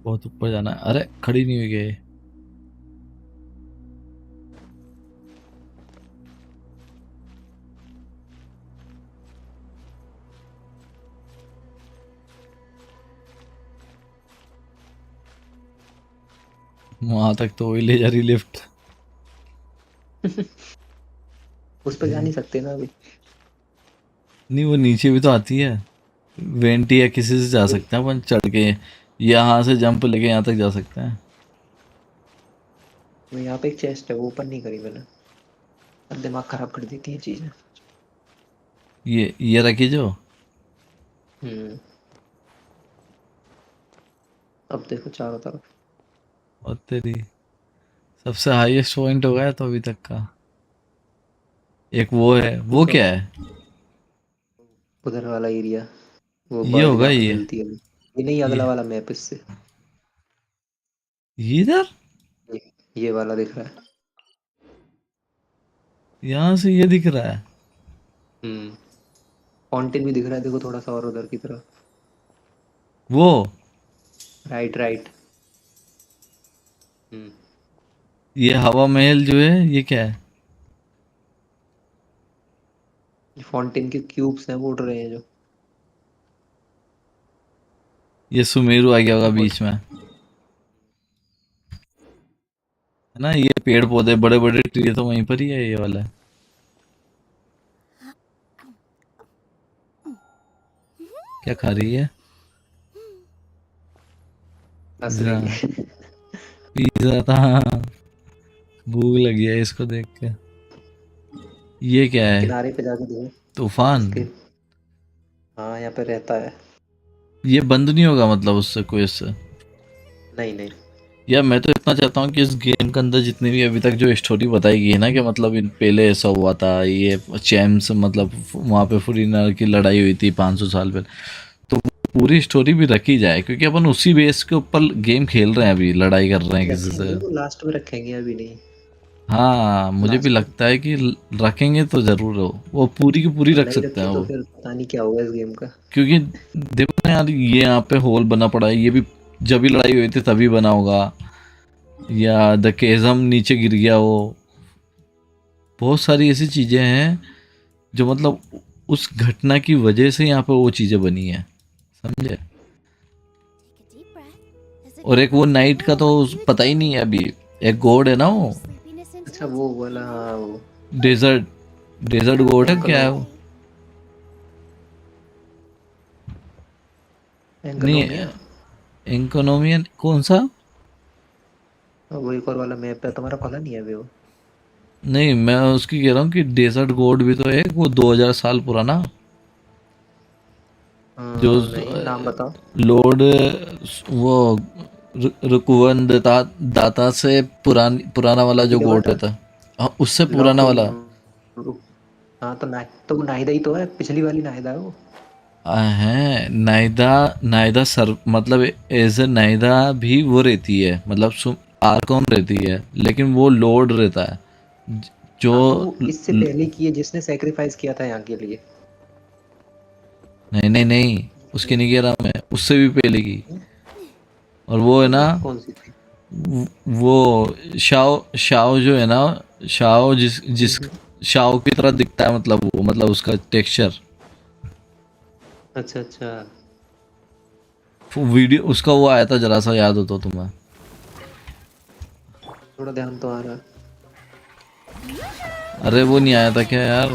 [SPEAKER 1] बहुत ऊपर जाना है। अरे खड़ी नहीं हुई गई। वहां तक तो वही ले जा रही लिफ्ट।
[SPEAKER 13] उस पर जा नहीं सकते ना अभी।
[SPEAKER 1] नहीं, वो नीचे भी तो आती है। वेंटी या किसी से जा सकते हैं अपन चढ़ के। यहाँ से जंप लेके यहाँ तक जा सकते हैं।
[SPEAKER 13] तो यहाँ पे एक चेस्ट है, वो ओपन नहीं करी मैंने। अब दिमाग खराब कर देती है चीजें।
[SPEAKER 1] ये रखी जो।
[SPEAKER 13] हम्म, अब देखो चारों तरफ।
[SPEAKER 1] और तेरी सबसे हाईएस्ट पॉइंट हो गया तो अभी तक का। एक वो है, वो क्या है?
[SPEAKER 13] उधर वाला एरिया, वो
[SPEAKER 1] ये
[SPEAKER 13] बर्ड
[SPEAKER 1] होगा
[SPEAKER 13] जहाँ पे
[SPEAKER 1] ये।
[SPEAKER 13] मिलती है। ये नहीं, अगला वाला मैप इससे।
[SPEAKER 1] ये इधर
[SPEAKER 13] ये, ये वाला दिख रहा है।
[SPEAKER 1] यहाँ से ये दिख रहा है।
[SPEAKER 13] फाउंटेन भी दिख रहा है, देखो थोड़ा सा और उधर की तरफ।
[SPEAKER 1] वो
[SPEAKER 13] राइट राइट। हम्म,
[SPEAKER 1] ये हवा महल जो है ये क्या है?
[SPEAKER 13] फाउंटेन के क्यूब्स हैं, वो उड़ रहे हैं जो।
[SPEAKER 1] ये सुमेरु आ गया होगा
[SPEAKER 13] और
[SPEAKER 1] बीच में, है ना? ये पेड़ पौधे बड़े बड़े ट्री तो वहीं पर ही है, ये वाला। क्या खा रही है?
[SPEAKER 13] हंस
[SPEAKER 1] पिज्जा।
[SPEAKER 13] रही है।
[SPEAKER 1] पिज्जा था। भूख लगी है इसको देख के। ये क्या है?
[SPEAKER 13] किनारे पे जाके देखो
[SPEAKER 1] तूफान।
[SPEAKER 13] इसके। हाँ, यहाँ पे रहता है।
[SPEAKER 1] ये बंद नहीं होगा मतलब उससे कोई इससे?
[SPEAKER 13] नहीं नहीं।
[SPEAKER 1] यार मैं तो इतना चाहता हूँ कि इस गेम के अंदर जितनी भी अभी तक जो स्टोरी बताई गई है ना, कि मतलब इन पहले ऐसा हुआ था, ये चैम्स मतलब वहाँ पे फॉरिनर की लड़ाई हुई थी 500 साल पहले, तो वो पूरी स्टोरी भी रखी जाए, क्योंकि अपन उसी बेस के ऊपर गेम खेल रहे हैं, अभी लड़ाई कर रहे हैं किसी से।
[SPEAKER 13] रखेंगे वो लास्ट में रखेंगे, अभी नहीं।
[SPEAKER 1] हाँ मुझे भी
[SPEAKER 13] लास्ट में।
[SPEAKER 1] लगता है कि रखेंगे तो ज़रूर हो, वो पूरी की पूरी रख
[SPEAKER 13] नहीं
[SPEAKER 1] सकते हैं
[SPEAKER 13] रखे तो
[SPEAKER 1] वो।
[SPEAKER 13] फिर पता नहीं क्या होगा इस गेम का।
[SPEAKER 1] क्योंकि देखो ना यार, ये यहाँ पे होल बना पड़ा है, ये भी जब भी लड़ाई हुई थी तभी बना होगा, या द केज़म नीचे गिर गया हो, बहुत सारी ऐसी चीज़ें हैं जो मतलब उस घटना की वजह से यहाँ पे वो चीज़ें बनी हैं, समझे? और एक वो नाइट का तो पता ही नहीं है अभी, एक गॉड है ना वो,
[SPEAKER 13] अच्छा वो वाला, हाँ वो
[SPEAKER 1] डेजर्ट डेजर्ट गॉड है क्या है
[SPEAKER 13] एंकोनो
[SPEAKER 1] वो? नहीं,
[SPEAKER 13] एंकोनोमिया।
[SPEAKER 1] इकोनॉमियन कौन सा?
[SPEAKER 13] वो एक और वाला मैप है तुम्हारा, खोला नहीं है अभी वो?
[SPEAKER 1] नहीं मैं उसकी कह रहा हूँ कि डेजर्ट गॉड भी तो है वो 2000 साल पुराना, जो
[SPEAKER 13] नहीं नाम बताओ।
[SPEAKER 1] लॉर्ड वो रुकुवन दाता से पुराना वाला जो गॉड
[SPEAKER 13] किलोवाटर।
[SPEAKER 1] रहता है, हाँ उससे
[SPEAKER 13] लॉर्ड
[SPEAKER 1] पुराना वाला।
[SPEAKER 13] हाँ तो वो नाहिदा ही तो है, पिछली वाली नाहिदा है वो।
[SPEAKER 1] हैं नाइदा, नाइदा सर मतलब एज ए नाइदा भी वो रहती है, मतलब आर्कॉन रहती है, लेकिन वो लॉर्ड रहता है जो
[SPEAKER 13] हाँ तो वो इससे पहले की है, जिसने सेक्रीफाइस किया था यहाँ के लिए।
[SPEAKER 1] नहीं नहीं नहीं, उसकी नहीं कह रहा मैं, उससे भी पहले की। और वो है ना,
[SPEAKER 13] मतलब कौन सी थी?
[SPEAKER 1] वो शाओ शाओ जो है ना, शाओ जिस शाओ की तरह दिखता है, मतलब वो मतलब उसका टेक्सचर,
[SPEAKER 13] अच्छा अच्छा।
[SPEAKER 1] वीडियो उसका वो आया था, जरा सा याद हो तो तुम्हें?
[SPEAKER 13] थोड़ा ध्यान तो आ रहा है।
[SPEAKER 1] अरे वो नहीं आया था क्या यार,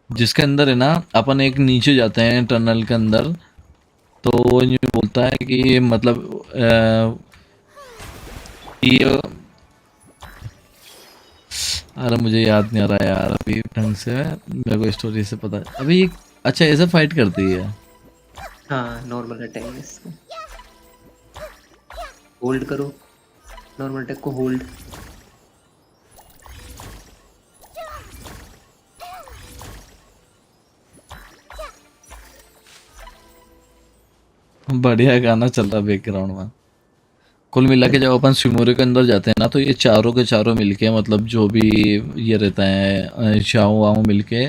[SPEAKER 1] जिसके अंदर है ना अपन एक नीचे जाते हैं टनल के अंदर, तो वो यूँ बोलता है कि मतलब ये, अरे मुझे याद नहीं आ रहा यार अभी ढंग से, मेरे को स्टोरी से पता है अभी अच्छा ऐसे फाइट करती है।
[SPEAKER 13] हाँ नॉर्मल अटैक है इसका। होल्ड करो, नॉर्मल अटैक को होल्ड।
[SPEAKER 1] बढ़िया गाना चल रहा है बैकग्राउंड में। कुल मिला के जब अपन सिमोरे के अंदर जाते हैं ना, तो ये चारों के चारों मिलके मतलब जो भी ये रहता है शाओ वाओ मिलके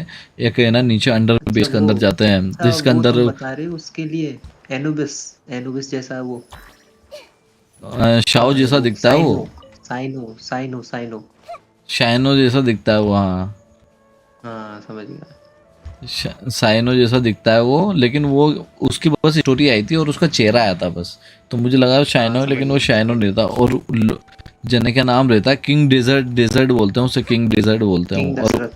[SPEAKER 1] एक है ना नीचे अंडर
[SPEAKER 13] अच्छा
[SPEAKER 1] बेस के
[SPEAKER 13] वो,
[SPEAKER 1] अंदर जाते हैं,
[SPEAKER 13] अच्छा
[SPEAKER 1] जिसके
[SPEAKER 13] वो
[SPEAKER 1] अंदर
[SPEAKER 13] तुम बता रहे हो उसके लिए, एनुबिस। एनुबिस जैसा वो,
[SPEAKER 1] शाओ जैसा
[SPEAKER 13] वो
[SPEAKER 1] दिखता है वो,
[SPEAKER 13] साइनो साइनो साइनो साइनो।
[SPEAKER 1] शाइनो जैसा दिखता है वो, हाँ
[SPEAKER 13] हाँ समझ गया।
[SPEAKER 1] साइनो जैसा दिखता है वो, लेकिन वो उसकी बस स्टोरी आई थी और उसका चेहरा आया था बस, तो मुझे लगा
[SPEAKER 13] हाँ
[SPEAKER 1] शाइनो है,
[SPEAKER 13] समझ
[SPEAKER 1] लेकिन वो
[SPEAKER 13] गया।
[SPEAKER 1] शाइनो नहीं था। और जने का नाम रहता है किंग डेजर्ट, डेजर्ट बोलते हैं उसे, किंग डेजर्ट बोलते हैं
[SPEAKER 13] किंग
[SPEAKER 1] वो। और
[SPEAKER 13] दशरथ।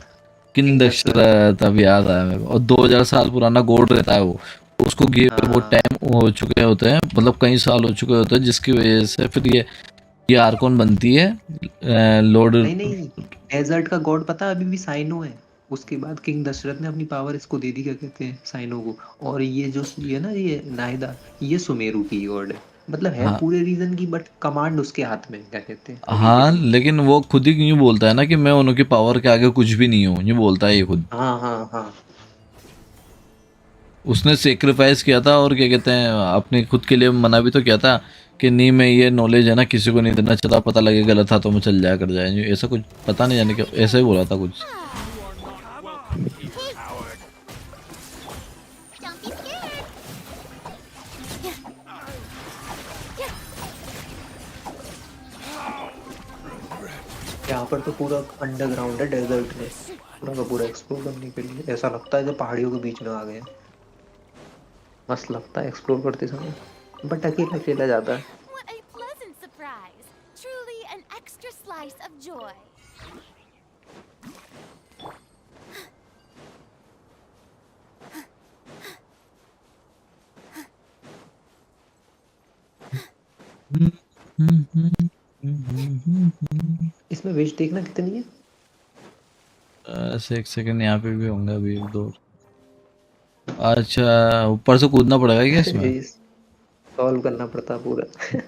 [SPEAKER 1] King
[SPEAKER 13] king Dashrath.
[SPEAKER 1] दशरथ, अब याद आया मेरे को। और 2000 साल पुराना गोड रहता है वो, उसको गिर बहुत
[SPEAKER 13] हाँ
[SPEAKER 1] टाइम हो चुके होते हैं, मतलब कई साल हो चुके होते हैं, जिसकी वजह से फिर ये आर्कोन बनती है लॉर्ड।
[SPEAKER 13] नहीं नहीं, डेजर्ट का गॉड पता है अभी भी साइनो है। उसके बाद किंग दशरथ ने अपनी पावर इसको दे दी, क्या कहते हैं, साइनो को। और ये जो ये ना ये नाहिदा, ये सुमेरु की गॉड है। मतलब है
[SPEAKER 1] हाँ
[SPEAKER 13] पूरे रीजन की, बट कमांड उसके हाथ में, क्या कहते हैं, अभी के
[SPEAKER 1] हाँ,
[SPEAKER 13] लिए।
[SPEAKER 1] लेकिन वो खुद ही यूँ बोलता है ना कि मैं उनकी पावर के आगे कुछ भी नहीं हूँ, यूँ बोलता है ये खुद।
[SPEAKER 13] हाँ हाँ हाँ।
[SPEAKER 1] उसने सेक्रीफाइस किया था, और क्या कहते हैं अपने खुद के लिए मना भी तो किया था कि नहीं मैं ये नॉलेज है ना किसी को नहीं देना चाहता, पता लगे गलत था तो मैं चल जाया कर जाए, ऐसा कुछ पता नहीं जाने क्या ऐसा ही बोला था कुछ।
[SPEAKER 2] Don't be scared.
[SPEAKER 13] यहाँ पर तो पूरा अंडरग्राउंड है डेजर्ट में, पूरा का पूरा एक्सप्लोर करने के लिए। ऐसा लगता है जब पहाड़ियों के बीच में आ गए हैं। मस्त लगता है एक्सप्लोर करते समय, बट अकेला अकेला जाता है।
[SPEAKER 10] What a pleasant surprise! Truly an extra slice of joy.
[SPEAKER 13] इसमें विश देखना कितनी है?
[SPEAKER 1] ऐसे एक सेकंड यहाँ पे भी होंगे अभी एक दो। अच्छा ऊपर से कूदना पड़ेगा क्या इसमें?
[SPEAKER 13] सॉल्व करना पड़ता पूरा।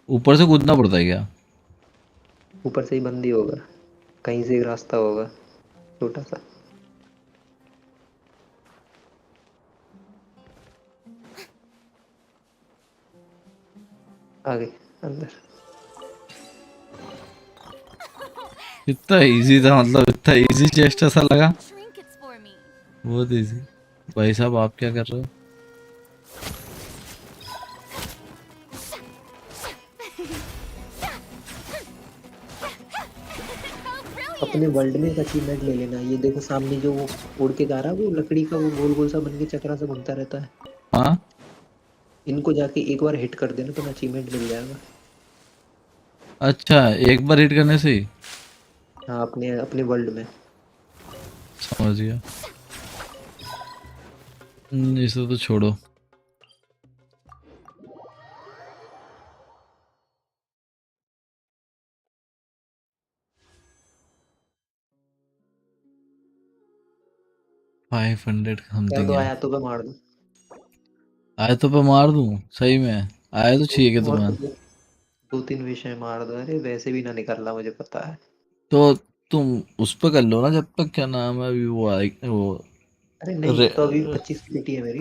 [SPEAKER 1] ऊपर से कूदना पड़ता है क्या?
[SPEAKER 13] ऊपर से ही बंद ही होगा, कहीं से एक रास्ता होगा छोटा सा। आगे अंदर।
[SPEAKER 1] इतना इजी था, मतलब इतना इजी चेस्ट ऐसा लगा। बहुत इजी। भाई साहब आप क्या कर रहे हो?
[SPEAKER 13] अपने वर्ल्ड में एक अचीवमेंट ले लेना। ये देखो सामने जो वो उड़ के जा रहा है, वो लकड़ी का वो गोल गोल सा बन के चक्रा सा घूमता रहता है।
[SPEAKER 1] हाँ
[SPEAKER 13] इनको जाके एक बार हिट कर देना तो अचीवमेंट मिल जाएगा।
[SPEAKER 1] अच्छा, एक बार हिट करने से ही?
[SPEAKER 13] हाँ अपने अपने वर्ल्ड में।
[SPEAKER 1] समझ गया। इसे तो छोड़ो। $500
[SPEAKER 13] कर
[SPEAKER 1] समथिंग
[SPEAKER 13] दो,
[SPEAKER 1] है।
[SPEAKER 13] आया तो मैं मार दूं।
[SPEAKER 1] आए तो पे मार दूं? सही में आए तो चाहिए कि
[SPEAKER 13] और
[SPEAKER 1] तुम्हें?
[SPEAKER 13] तो दो तीन विषय मार दो। अरे वैसे भी ना निकलना, मुझे पता है।
[SPEAKER 1] तो तुम उस पर कर लो ना, जब तक क्या नाम है अभी वो आई वो
[SPEAKER 13] अरे नहीं, तो अभी 25 की पेटी है मेरी।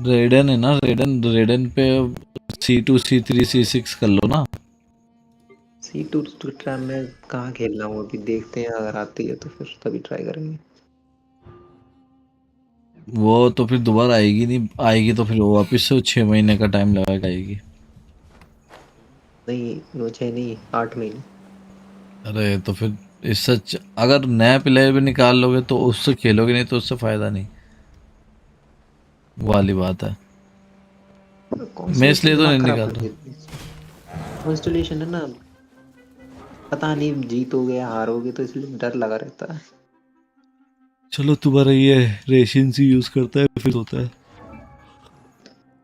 [SPEAKER 1] रेडन है ना, रेडन रेडन पे C2 C3 C6 कर लो ना।
[SPEAKER 13] C2 तो ट्राई में कहाँ खेल रहा हूँ अभी, देखते हैं अगर आती है तो फिर तभी ट्राई करेंगे।
[SPEAKER 1] वो तो फिर दोबारा आएगी नहीं, आएगी तो फिर वो वापस से 6 महीने का टाइम लगाएगा आएगी।
[SPEAKER 13] नहीं वो 6 नहीं, 8 महीने।
[SPEAKER 1] अरे तो फिर इससे अगर नया प्लेयर भी निकाल लोगे तो उससे खेलोगे, नहीं तो उससे फायदा नहीं। वो वाली बात है। मैं
[SPEAKER 13] कॉन्स्टलेशन
[SPEAKER 1] इसलिए तो
[SPEAKER 13] दिमाग
[SPEAKER 1] नहीं
[SPEAKER 13] खराब
[SPEAKER 1] निकाल
[SPEAKER 13] कर
[SPEAKER 1] रहा।
[SPEAKER 13] देती है। कॉन्स्टलेशन है ना, पता नहीं जीतोगे या हारोगे, तो इसलिए डर लगा रहता है।
[SPEAKER 1] चलो तुम्हारा ये रेशिन सी यूज करता है फिर होता है।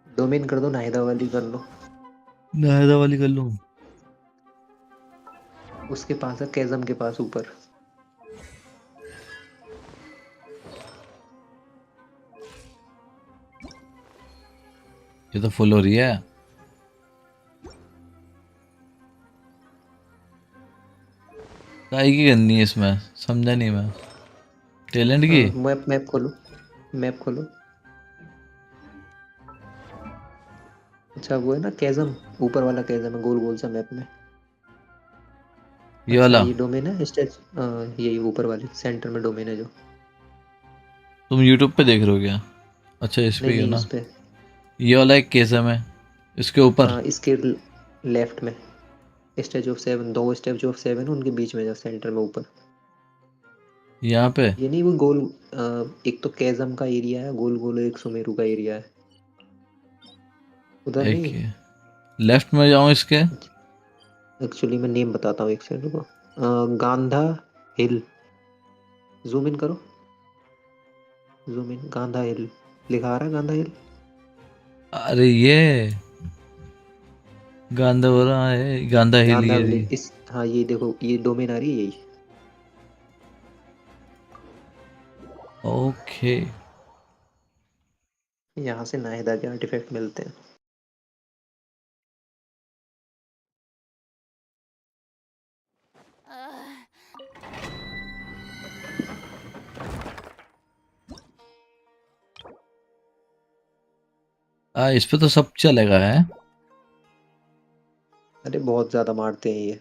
[SPEAKER 13] डोमेन कर दो, नाहिदा वाली कर लो।
[SPEAKER 1] नायदा वाली कर लूं?
[SPEAKER 13] उसके पास है, कैजम के पास ऊपर।
[SPEAKER 1] ये तो फुल हो रही है। काहे की करनी है इसमें, समझा नहीं मैं। टैलेंट की?
[SPEAKER 13] मैप मैप खोलो, मैप खोलो। अच्छा वो है ना कैजम, ऊपर वाला कैजम है गोल गोल सा मैप में।
[SPEAKER 1] ये
[SPEAKER 13] अच्छा
[SPEAKER 1] वाला?
[SPEAKER 13] ये डोमेन है स्टेज, यही ऊपर वाले सेंटर में डोमेन है जो।
[SPEAKER 1] तुम YouTube पे देख रहे हो क्या? अच्छा इस पे
[SPEAKER 13] नहीं
[SPEAKER 1] ही हो
[SPEAKER 13] नहीं
[SPEAKER 1] ना।
[SPEAKER 13] उस पे।
[SPEAKER 1] ये वाला एक केसम है, इसके ऊपर।
[SPEAKER 13] हाँ इसके लेफ्ट में स्टेज ऑफ सेवन, दो स्टेज ऑफ सेवन उनके बीच में जो सेंटर में ऊपर।
[SPEAKER 1] यहाँ पे?
[SPEAKER 13] ये नहीं वो गोल, एक तो कैजम का एरिया है गोल गोल, एक सुमेरु का एरिया है उधर
[SPEAKER 1] एक
[SPEAKER 13] नहीं।
[SPEAKER 1] लेफ्ट में जाऊँ इसके?
[SPEAKER 13] एक्चुअली मैं नेम बताता हूँ एक सेकंड को। गांधा हिल, जूम इन करो, जूम इन। गांधा हिल लिखा आ रहा है, गांधा हिल।
[SPEAKER 1] अरे ये गांधा हो रहा है, गांधा हिल
[SPEAKER 13] गांधा
[SPEAKER 1] ये रही।
[SPEAKER 13] विलेज इस, हाँ ये देखो ये डोमेन आ रही है यही।
[SPEAKER 1] ओके।
[SPEAKER 13] यहाँ से नाहिदा के आर्टिफैक्ट मिलते हैं।
[SPEAKER 1] इस पे तो सब चलेगा है।
[SPEAKER 13] अरे बहुत ज्यादा मारते हैं ये,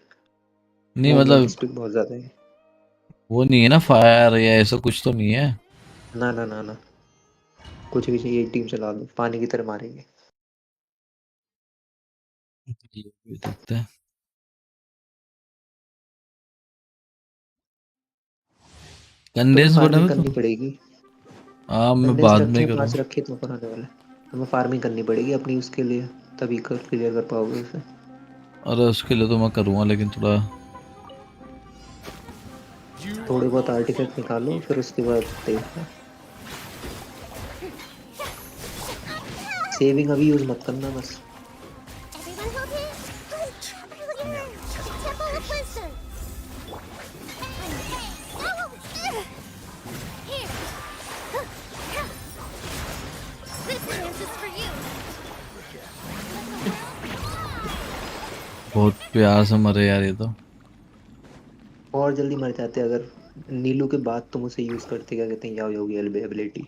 [SPEAKER 1] नहीं
[SPEAKER 13] मूवमेंट
[SPEAKER 1] मतलब
[SPEAKER 13] स्पीड बहुत ज्यादा है।
[SPEAKER 1] वो नहीं है ना फायर या ऐसा कुछ तो नहीं है?
[SPEAKER 13] ना ना ना ना, कुछ भी चाहिए टीम चला दो, पानी की तरह मारेंगे।
[SPEAKER 1] ये भी देखते हैं।
[SPEAKER 13] तुम्हें
[SPEAKER 1] कंडेंस बना
[SPEAKER 13] फार्मिंग
[SPEAKER 1] हुआ तो।
[SPEAKER 13] करनी पड़ेगी।
[SPEAKER 1] हाँ मैं
[SPEAKER 13] कंडेंस
[SPEAKER 1] बाद में
[SPEAKER 13] रखे 5
[SPEAKER 1] करूँ।
[SPEAKER 13] रखे तो ऊपर आने वाला है। तुम्हें फार्मिंग करनी पड़ेगी अपनी उसके लिए, तभी कर क्लियर कर पाओगे उसे।
[SPEAKER 1] अरे उसके लिए तो मैं करूँगा लेकिन थोड़ा।
[SPEAKER 13] थोड़े बहुत आर्टिफैक्ट निकालो फिर उसके बाद देखना। सेविंग अभी यूज मत करना बस।
[SPEAKER 2] Temple of Wisdom.
[SPEAKER 1] बहुत प्यार से मरे यार ये तो।
[SPEAKER 13] और जल्दी मर जाते अगर नीलू के बाद तुम उसे यूज करते, क्या कहते हैं, याओ याओ की एबिलिटी।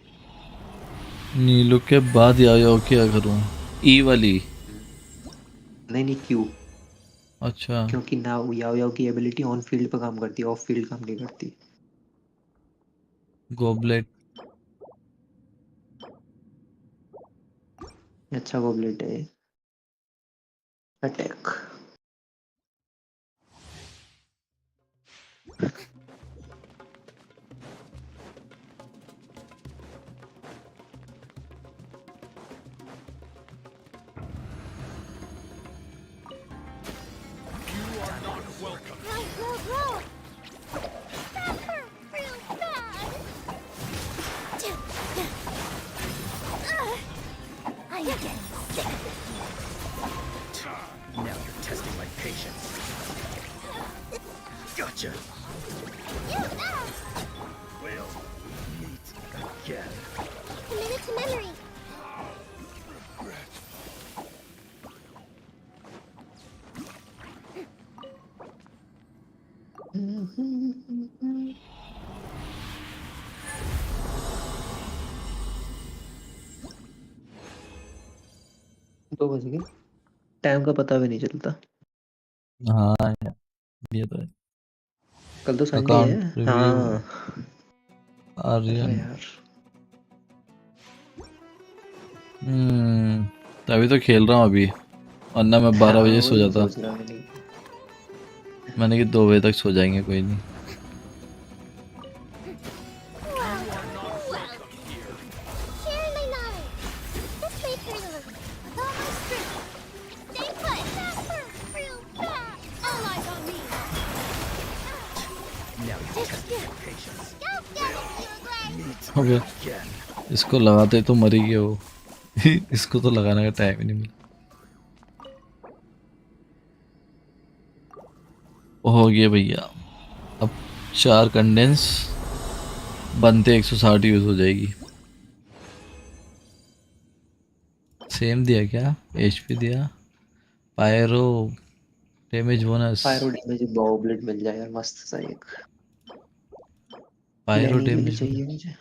[SPEAKER 1] नीलू के बाद या क्या करूं? ई वाली।
[SPEAKER 13] नहीं नहीं, क्यों?
[SPEAKER 1] अच्छा।
[SPEAKER 13] क्योंकि ना याओ याओ की एबिलिटी ऑन फील्ड पे काम करती है, ऑफ फील्ड काम नहीं करती।
[SPEAKER 1] गोबलेट।
[SPEAKER 13] अच्छा गॉबलेट है। Attack.
[SPEAKER 2] Roll, roll, roll! That hurt real bad! I'm getting sick of it.
[SPEAKER 16] Now you're testing my patience. Gotcha. We'll meet again.
[SPEAKER 2] Commit it to memory.
[SPEAKER 13] दो बज गए, टाइम का पता भी नहीं चलता।
[SPEAKER 1] हाँ यार, ये तो है।
[SPEAKER 13] कल तो संडे है।
[SPEAKER 1] Account review.
[SPEAKER 13] हाँ
[SPEAKER 1] आर्यन।
[SPEAKER 13] यार।
[SPEAKER 1] तभी तो खेल रहा हूँ अभी, वरना मैं 12
[SPEAKER 13] हाँ
[SPEAKER 1] बजे सो
[SPEAKER 13] वही
[SPEAKER 1] जाता।
[SPEAKER 13] सोच रहा मैंने।
[SPEAKER 1] मैंने कि 2 बजे तक सो जाएंगे, कोई नहीं।
[SPEAKER 2] Sharing my knowledge. This may hurt a little. With all my strength. Stay put. That hurt real bad. All eyes on me.
[SPEAKER 16] Now you're testing my patience.
[SPEAKER 2] Go get it, you Gray.
[SPEAKER 1] अबे इसको लगाते तो मरी गया वो। इसको तो लगाने का टाइम ही नहीं मिला। हो गया भैया। अब 4 कंडेंस बनते 160 यूज हो जाएगी। सेम दिया क्या? एचपी दिया। Pyro damage bonus.
[SPEAKER 13] Pyro damage goblet मिल जाए यार, मस्त सा एक।
[SPEAKER 1] पायरो
[SPEAKER 13] लेनी के लिए
[SPEAKER 1] डैमेज
[SPEAKER 13] चाहिए मुझे।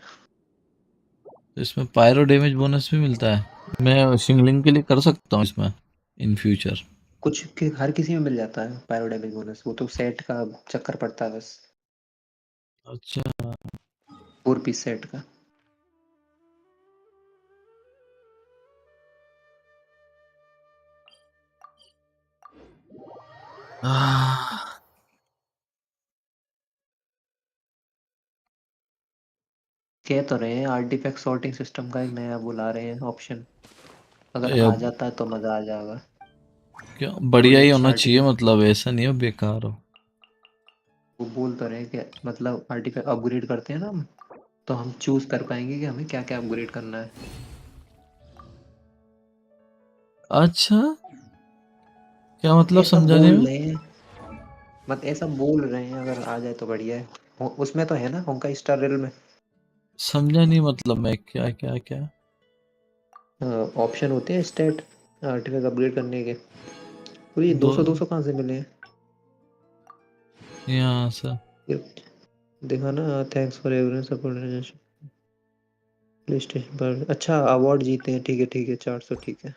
[SPEAKER 1] तो इसमें पायरो डैमेज बोनस भी मिलता है। मैं सिंगलिंग के लिए कर सकता हूँ इसमें इन फ्यूचर।
[SPEAKER 13] कुछ के हर किसी में मिल जाता है पायरो डैमेज बोनस, वो तो सेट का चक्कर पड़ता है बस।
[SPEAKER 1] अच्छा।
[SPEAKER 13] 4 पीस सेट का। कह तो रहे हैं आर्टिफैक्ट सॉर्टिंग सिस्टम का एक नया बुला रहे हैं ऑप्शन, अगर आ
[SPEAKER 1] अब
[SPEAKER 13] जाता है तो मजा आ जाएगा।
[SPEAKER 1] क्या बढ़िया
[SPEAKER 13] थोड़ी
[SPEAKER 1] ही
[SPEAKER 13] अच्छी
[SPEAKER 1] होना चाहिए,
[SPEAKER 13] आर्टिफैक्ट।
[SPEAKER 1] मतलब ऐसा नहीं हो बेकार हो।
[SPEAKER 13] वो बोल तो रहे हैं कि मतलब आर्टिफैक्ट अपग्रेड करते हैं ना हम, तो हम चूज कर पाएंगे कि हमें क्या क्या अपग्रेड करना है।
[SPEAKER 1] अच्छा, क्या मतलब
[SPEAKER 13] ऐसा
[SPEAKER 1] समझा नहीं
[SPEAKER 13] बोल
[SPEAKER 1] मैं।
[SPEAKER 13] रहे हैं, मत ऐसा बोल रहे हैं, अगर आ जाए तो बढ़िया है। उसमें तो है ना होंका स्टार रेल में
[SPEAKER 1] समझा नहीं मतलब मैं, क्या क्या क्या।
[SPEAKER 13] ऑप्शन होते हैं स्टेट आर्टिफैक्ट अपग्रेड करने के। तो ये
[SPEAKER 1] दो
[SPEAKER 13] 200 200 कहाँ से मिले हैं?
[SPEAKER 1] यहाँ से।
[SPEAKER 13] ये देखा ना, thanks for everyone support play station पर। अच्छा अवार्ड जीते हैं, ठीक है 400, ठीक है।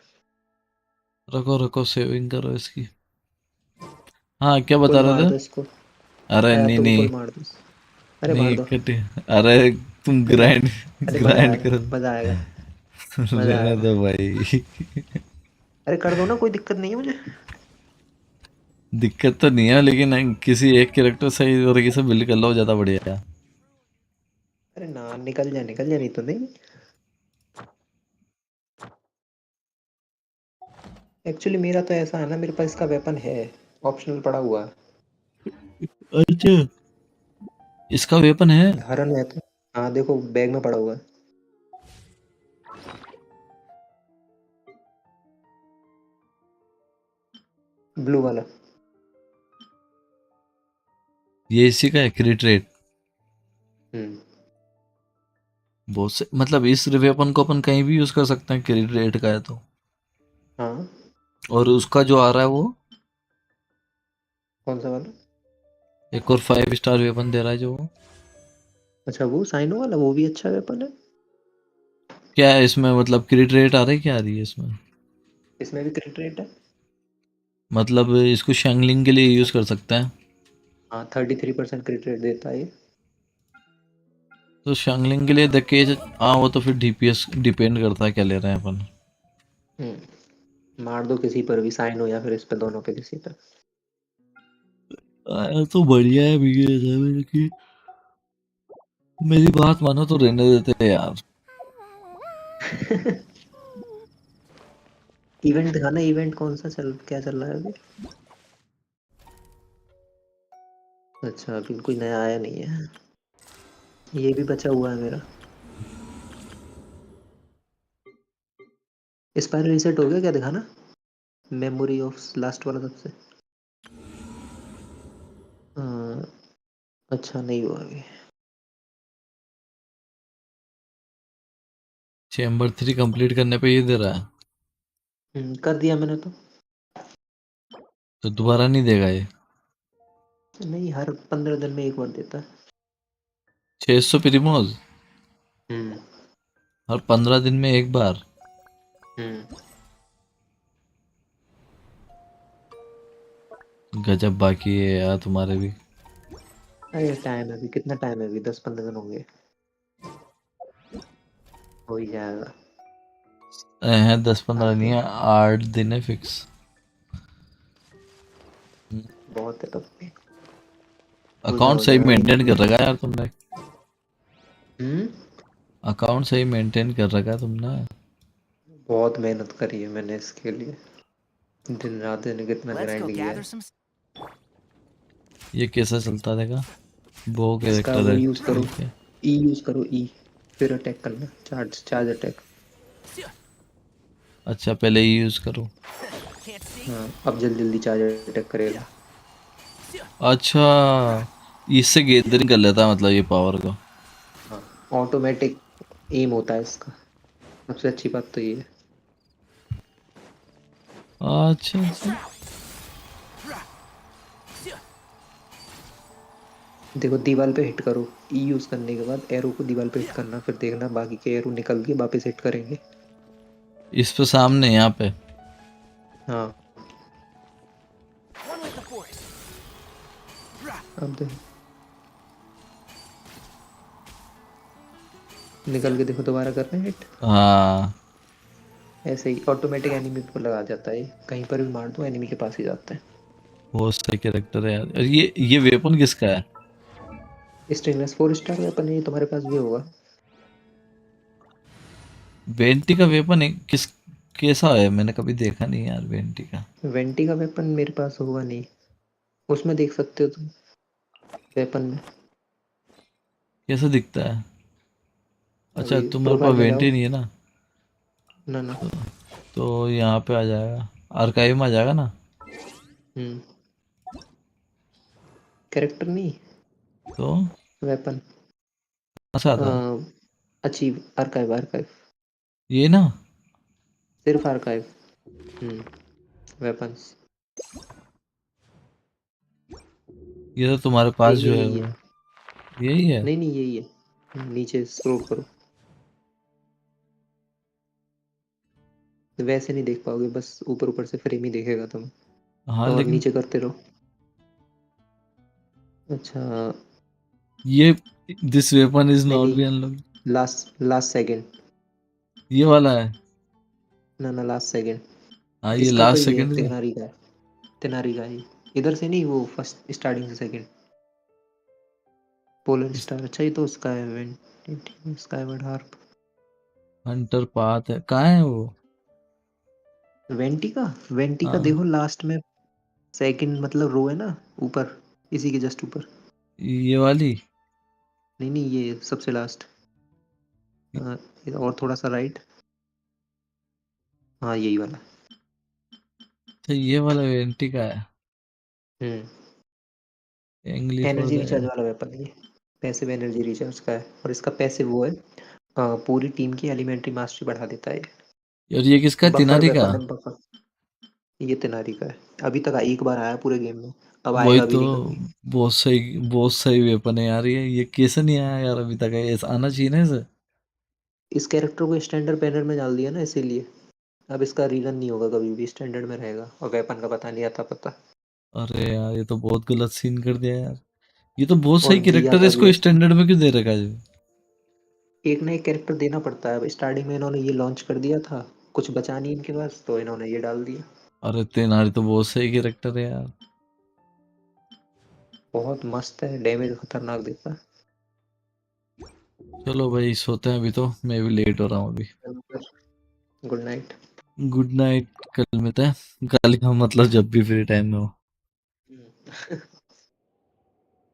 [SPEAKER 1] रखो रखो, सेविंग करो इसकी। हाँ, क्या बता
[SPEAKER 13] पुल
[SPEAKER 1] रहे
[SPEAKER 13] मार
[SPEAKER 1] थे?
[SPEAKER 13] दो इसको।
[SPEAKER 1] अरे
[SPEAKER 13] आया
[SPEAKER 1] नहीं
[SPEAKER 13] तो पुल
[SPEAKER 1] नहीं
[SPEAKER 13] मार दो। अरे मार
[SPEAKER 1] नहीं,
[SPEAKER 13] दो।
[SPEAKER 1] कटे। अरे तुम
[SPEAKER 13] अरे
[SPEAKER 1] ग्राइंड
[SPEAKER 13] अरे मजा
[SPEAKER 1] ग्राइंड
[SPEAKER 13] आएगा,
[SPEAKER 1] कर।
[SPEAKER 13] मजा आएगा, मजा
[SPEAKER 1] रहने
[SPEAKER 13] आएगा।
[SPEAKER 1] दो भाई।
[SPEAKER 13] अरे कर दो ना, कोई दिक्कत नहीं है मुझे।
[SPEAKER 1] दिक्कत तो नहीं है, लेकिन किसी एक कैरेक्टर सही तरीके से बिल्ड कर लो, ज्यादा बढ़िया है।
[SPEAKER 13] अरे ना, निकल जा नहीं तो नहीं। एक्चुअली मेरा तो ऐसा है ना, मेरे पास इसका वेपन है, ऑप्शनल पड़ा हुआ है।
[SPEAKER 1] अच्छा, इसका वेपन है।
[SPEAKER 13] हरन है तो। हाँ देखो बैग में पड़ा हुआ है, ब्लू वाला।
[SPEAKER 1] ये इसी का है क्रिट रेट।
[SPEAKER 13] हम्म।
[SPEAKER 1] बहुत से, मतलब इस वेपन को अपन कहीं भी यूज कर सकते हैं, क्रिट रेट का है तो।
[SPEAKER 13] हाँ
[SPEAKER 1] और उसका जो आ रहा है वो
[SPEAKER 13] कौन सा वाला?
[SPEAKER 1] एक और 5 स्टार वेपन दे रहा है जो वो।
[SPEAKER 13] अच्छा वो साइनो वाला, वो भी अच्छा वेपन है।
[SPEAKER 1] क्या है इसमें, मतलब क्रिट रेट आ रही क्या आ रही है इसमें?
[SPEAKER 13] इसमें भी क्रिट रेट है।
[SPEAKER 1] मतलब इसको शैंगलिंग के लिए यूज कर सकते हैं।
[SPEAKER 13] हाँ 33% क्रिट रेट देता है ये।
[SPEAKER 1] तो शैंगलिंग के लिए देख के हाँ, वो तो फिर डीपीएस डिपेंड करता है क्या ले रहे हैं अपन।
[SPEAKER 13] मार दो किसी पर भी, साइनो या फिर इस पे, दोनों पे किसी पर।
[SPEAKER 1] तो बढ़िया है भी कि मेरी बात मानो तो रहने देते हैं यार।
[SPEAKER 13] इवेंट दिखाना, इवेंट कौन सा क्या चल रहा है अभी? अच्छा अभी कोई नया आया नहीं है। ये भी बचा हुआ है मेरा। स्पाइरल रीसेट हो गया क्या, दिखाना। मेमोरी ऑफ लास्ट वाला सबसे। हाँ, अच्छा नहीं हुआ अभी।
[SPEAKER 1] चैम्बर 3 कंप्लीट करने पे ये दे रहा है।
[SPEAKER 13] कर दिया मैंने तो।
[SPEAKER 1] तो दोबारा नहीं देगा ये?
[SPEAKER 13] नहीं, हर 15 दिन में एक बार देता है।
[SPEAKER 1] 600 प्रीमोज
[SPEAKER 13] हम्म
[SPEAKER 1] और 15 दिन में एक बार।
[SPEAKER 13] हम्म
[SPEAKER 1] गजब बाकी है यार तुम्हारे भी।
[SPEAKER 13] अरे टाइम है अभी, कितना टाइम है अभी, 10-15 दिन होंगे। हो ही जाएगा।
[SPEAKER 1] है 10-15 नहीं
[SPEAKER 13] आगे
[SPEAKER 1] है, 8 दिन है फिक्स।
[SPEAKER 13] बहुत है तब भी।
[SPEAKER 1] अकाउंट
[SPEAKER 13] हो
[SPEAKER 1] सही
[SPEAKER 13] जाएगा एक
[SPEAKER 1] मेंटेन कर
[SPEAKER 13] वीक।
[SPEAKER 1] रखा है यार तुमने।
[SPEAKER 13] हम्म
[SPEAKER 1] अकाउंट सही मेंटेन कर रखा है तुमने।
[SPEAKER 13] बहुत मेहनत करी है मैंने इसके लिए। दिन रात ने कितना
[SPEAKER 15] Let's go
[SPEAKER 13] ग्राइंड किया
[SPEAKER 15] gather
[SPEAKER 13] है।
[SPEAKER 15] some.
[SPEAKER 1] ये कैसा चलता रहेगा? वो
[SPEAKER 13] इसका
[SPEAKER 1] कैरेक्टर
[SPEAKER 13] वो
[SPEAKER 1] है
[SPEAKER 13] यूज करो,
[SPEAKER 1] ठीक है।
[SPEAKER 13] ई यूज करो, ई फिर अटैक करना, चार्ज चार्ज अटैक।
[SPEAKER 1] अच्छा पहले ही यूज करो।
[SPEAKER 13] हाँ अब जल्दी जल्दी चार्ज अटैक करेगा।
[SPEAKER 1] अच्छा इससे गैदरिंग कर लेता है मतलब ये पावर को।
[SPEAKER 13] हाँ ऑटोमेटिक एम होता है इसका। सबसे अच्छी बात तो ये है।
[SPEAKER 1] अच्छा अच्छा।
[SPEAKER 13] देखो दीवार पे हिट करो, ई यूज करने के बाद एरो को दीवार पे हिट करना, फिर देखना बाकी के एरो निकल के वापस हिट करेंगे।
[SPEAKER 1] इस पे सामने यहाँ पे।
[SPEAKER 13] हाँ अब देखो, निकल के देखो, दोबारा कर रहे हैं हिट।
[SPEAKER 1] हाँ
[SPEAKER 13] ऐसे ही ऑटोमेटिक एनिमी पे लगा जाता है, कहीं पर भी मार दो एनिमी के पास ही जाता है।
[SPEAKER 1] बहुत सही कैरेक्टर है यार। और ये वेपन किसका है?
[SPEAKER 13] स्टेनलेस 4 स्टार वेपन है ये, तुम्हारे पास भी होगा।
[SPEAKER 1] बेंटी का वेपन है किस, कैसा है? मैंने कभी देखा नहीं यार बेंटी का।
[SPEAKER 13] वेंटी का वेपन मेरे पास होगा नहीं, उसमें देख सकते हो तुम, वेपन में।
[SPEAKER 1] कैसा दिखता है? अच्छा
[SPEAKER 13] अभी
[SPEAKER 1] तुम्हारे पास
[SPEAKER 13] प्रोफाइल में जाओ।
[SPEAKER 1] बेंटी नहीं है ना?
[SPEAKER 13] ना ना।
[SPEAKER 1] तो यहाँ पे आ जाएगा, आर्काइव में आ जाएगा ना?
[SPEAKER 13] हम्म कैरेक्टर नहीं,
[SPEAKER 1] तो
[SPEAKER 13] वेपन।
[SPEAKER 1] अच्छा था
[SPEAKER 13] अचीव आर्काइव, आर्काइव।
[SPEAKER 1] ये ना।
[SPEAKER 13] सिर्फ आर्काइव। वेपन्स।
[SPEAKER 1] ये तो तुम्हारे पास
[SPEAKER 13] यही है
[SPEAKER 1] जो है
[SPEAKER 13] यही है।
[SPEAKER 1] वो यही है।
[SPEAKER 13] नहीं नहीं यही है। नीचे स्क्रॉल करो। वैसे नहीं देख पाओगे, बस ऊपर ऊपर से फ्रेम ही देखेगा तुम।
[SPEAKER 1] हाँ
[SPEAKER 13] और
[SPEAKER 1] लेकिन
[SPEAKER 13] नीचे करते रहो। अच्छा
[SPEAKER 1] ये दिस वेपन इज
[SPEAKER 13] नहीं
[SPEAKER 1] नॉट
[SPEAKER 13] नहीं,
[SPEAKER 1] B unlocked.
[SPEAKER 13] Last last second.
[SPEAKER 1] ये वाला है।
[SPEAKER 13] ना ना लास्ट सेकंड।
[SPEAKER 1] हाँ ये
[SPEAKER 13] इसका तो
[SPEAKER 1] लास्ट
[SPEAKER 13] ही है,
[SPEAKER 1] सेकंड में।
[SPEAKER 13] तेनारी का है। तेनारी का ही। इधर से नहीं, वो फर्स्ट स्टार्टिंग से सेकंड। पोलर स्टार, अच्छा ये तो उसका है, event Skyward harp.
[SPEAKER 1] Hunter path है, कहाँ है वो?
[SPEAKER 13] वेंटी का, वेंटी का
[SPEAKER 1] हाँ
[SPEAKER 13] देखो लास्ट में, सेकंड मतलब रो है ना, ऊपर, इसी के जस्ट ऊपर।
[SPEAKER 1] ये वाली।
[SPEAKER 13] नहीं नहीं ये सबसे लास्ट। और थोड़ा सा राइट। हाँ यही वाला।
[SPEAKER 1] अच्छा ये वाला वेंटी का है।
[SPEAKER 13] Hmm
[SPEAKER 1] English for
[SPEAKER 13] energy
[SPEAKER 1] the.
[SPEAKER 13] Recharge वाला वेपन है ये। पैसिव एनर्जी रिचार्ज का है, और इसका पैसिव वो है, पूरी टीम की एलिमेंट्री मास्टरी बढ़ा देता है।
[SPEAKER 1] और ये किसका है?
[SPEAKER 13] बफर
[SPEAKER 1] तिनारी का?
[SPEAKER 13] वेपन है, बफर। ये तेनारी का है। अभी तक एक बार आया पूरे गेम में, अब
[SPEAKER 1] वही
[SPEAKER 13] आएगा भी
[SPEAKER 1] तो,
[SPEAKER 13] नहीं कभी।
[SPEAKER 1] बहुत सही वेपन है यार, ये कैसे नहीं आया यार अभी तक, है ऐसा आना चाहिए ना इसे।
[SPEAKER 13] इस कैरेक्टर को स्टैंडर्ड पैनल में डाल दिया ना इसीलिए। अब इसका रीजन नहीं होगा, कभी भी स्टैंडर्ड में रहेगा और वेपन का पता नहीं आता पता।
[SPEAKER 1] अरे यार ये तो बहुत गलत सीन कर दिया यार, ये तो बहुत
[SPEAKER 13] और
[SPEAKER 1] सही
[SPEAKER 13] जिया
[SPEAKER 1] कैरेक्टर है,
[SPEAKER 13] का भी
[SPEAKER 1] इसको स्टैंडर्ड में क्यों दे रखा है।
[SPEAKER 13] एक ना एक कैरेक्टर देना पड़ता है। अब स्टार्टिंग में इन्होंने ये लॉन्च कर दिया था, कुछ बचा नहीं इनके पास, तो इन्होंने ये डाल दिया।
[SPEAKER 1] अरे तेनाली तो बहुत सही कैरेक्टर है यार।
[SPEAKER 13] बहुत मस्त है, डैमेज खतरनाक देता है।
[SPEAKER 1] चलो भाई सोते हैं, अभी तो मैं भी लेट हो रहा हूँ अभी।
[SPEAKER 13] Good night.
[SPEAKER 1] गुड नाइट, कल मिलते हैं, कल का मतलब जब भी फ्री टाइम में हो।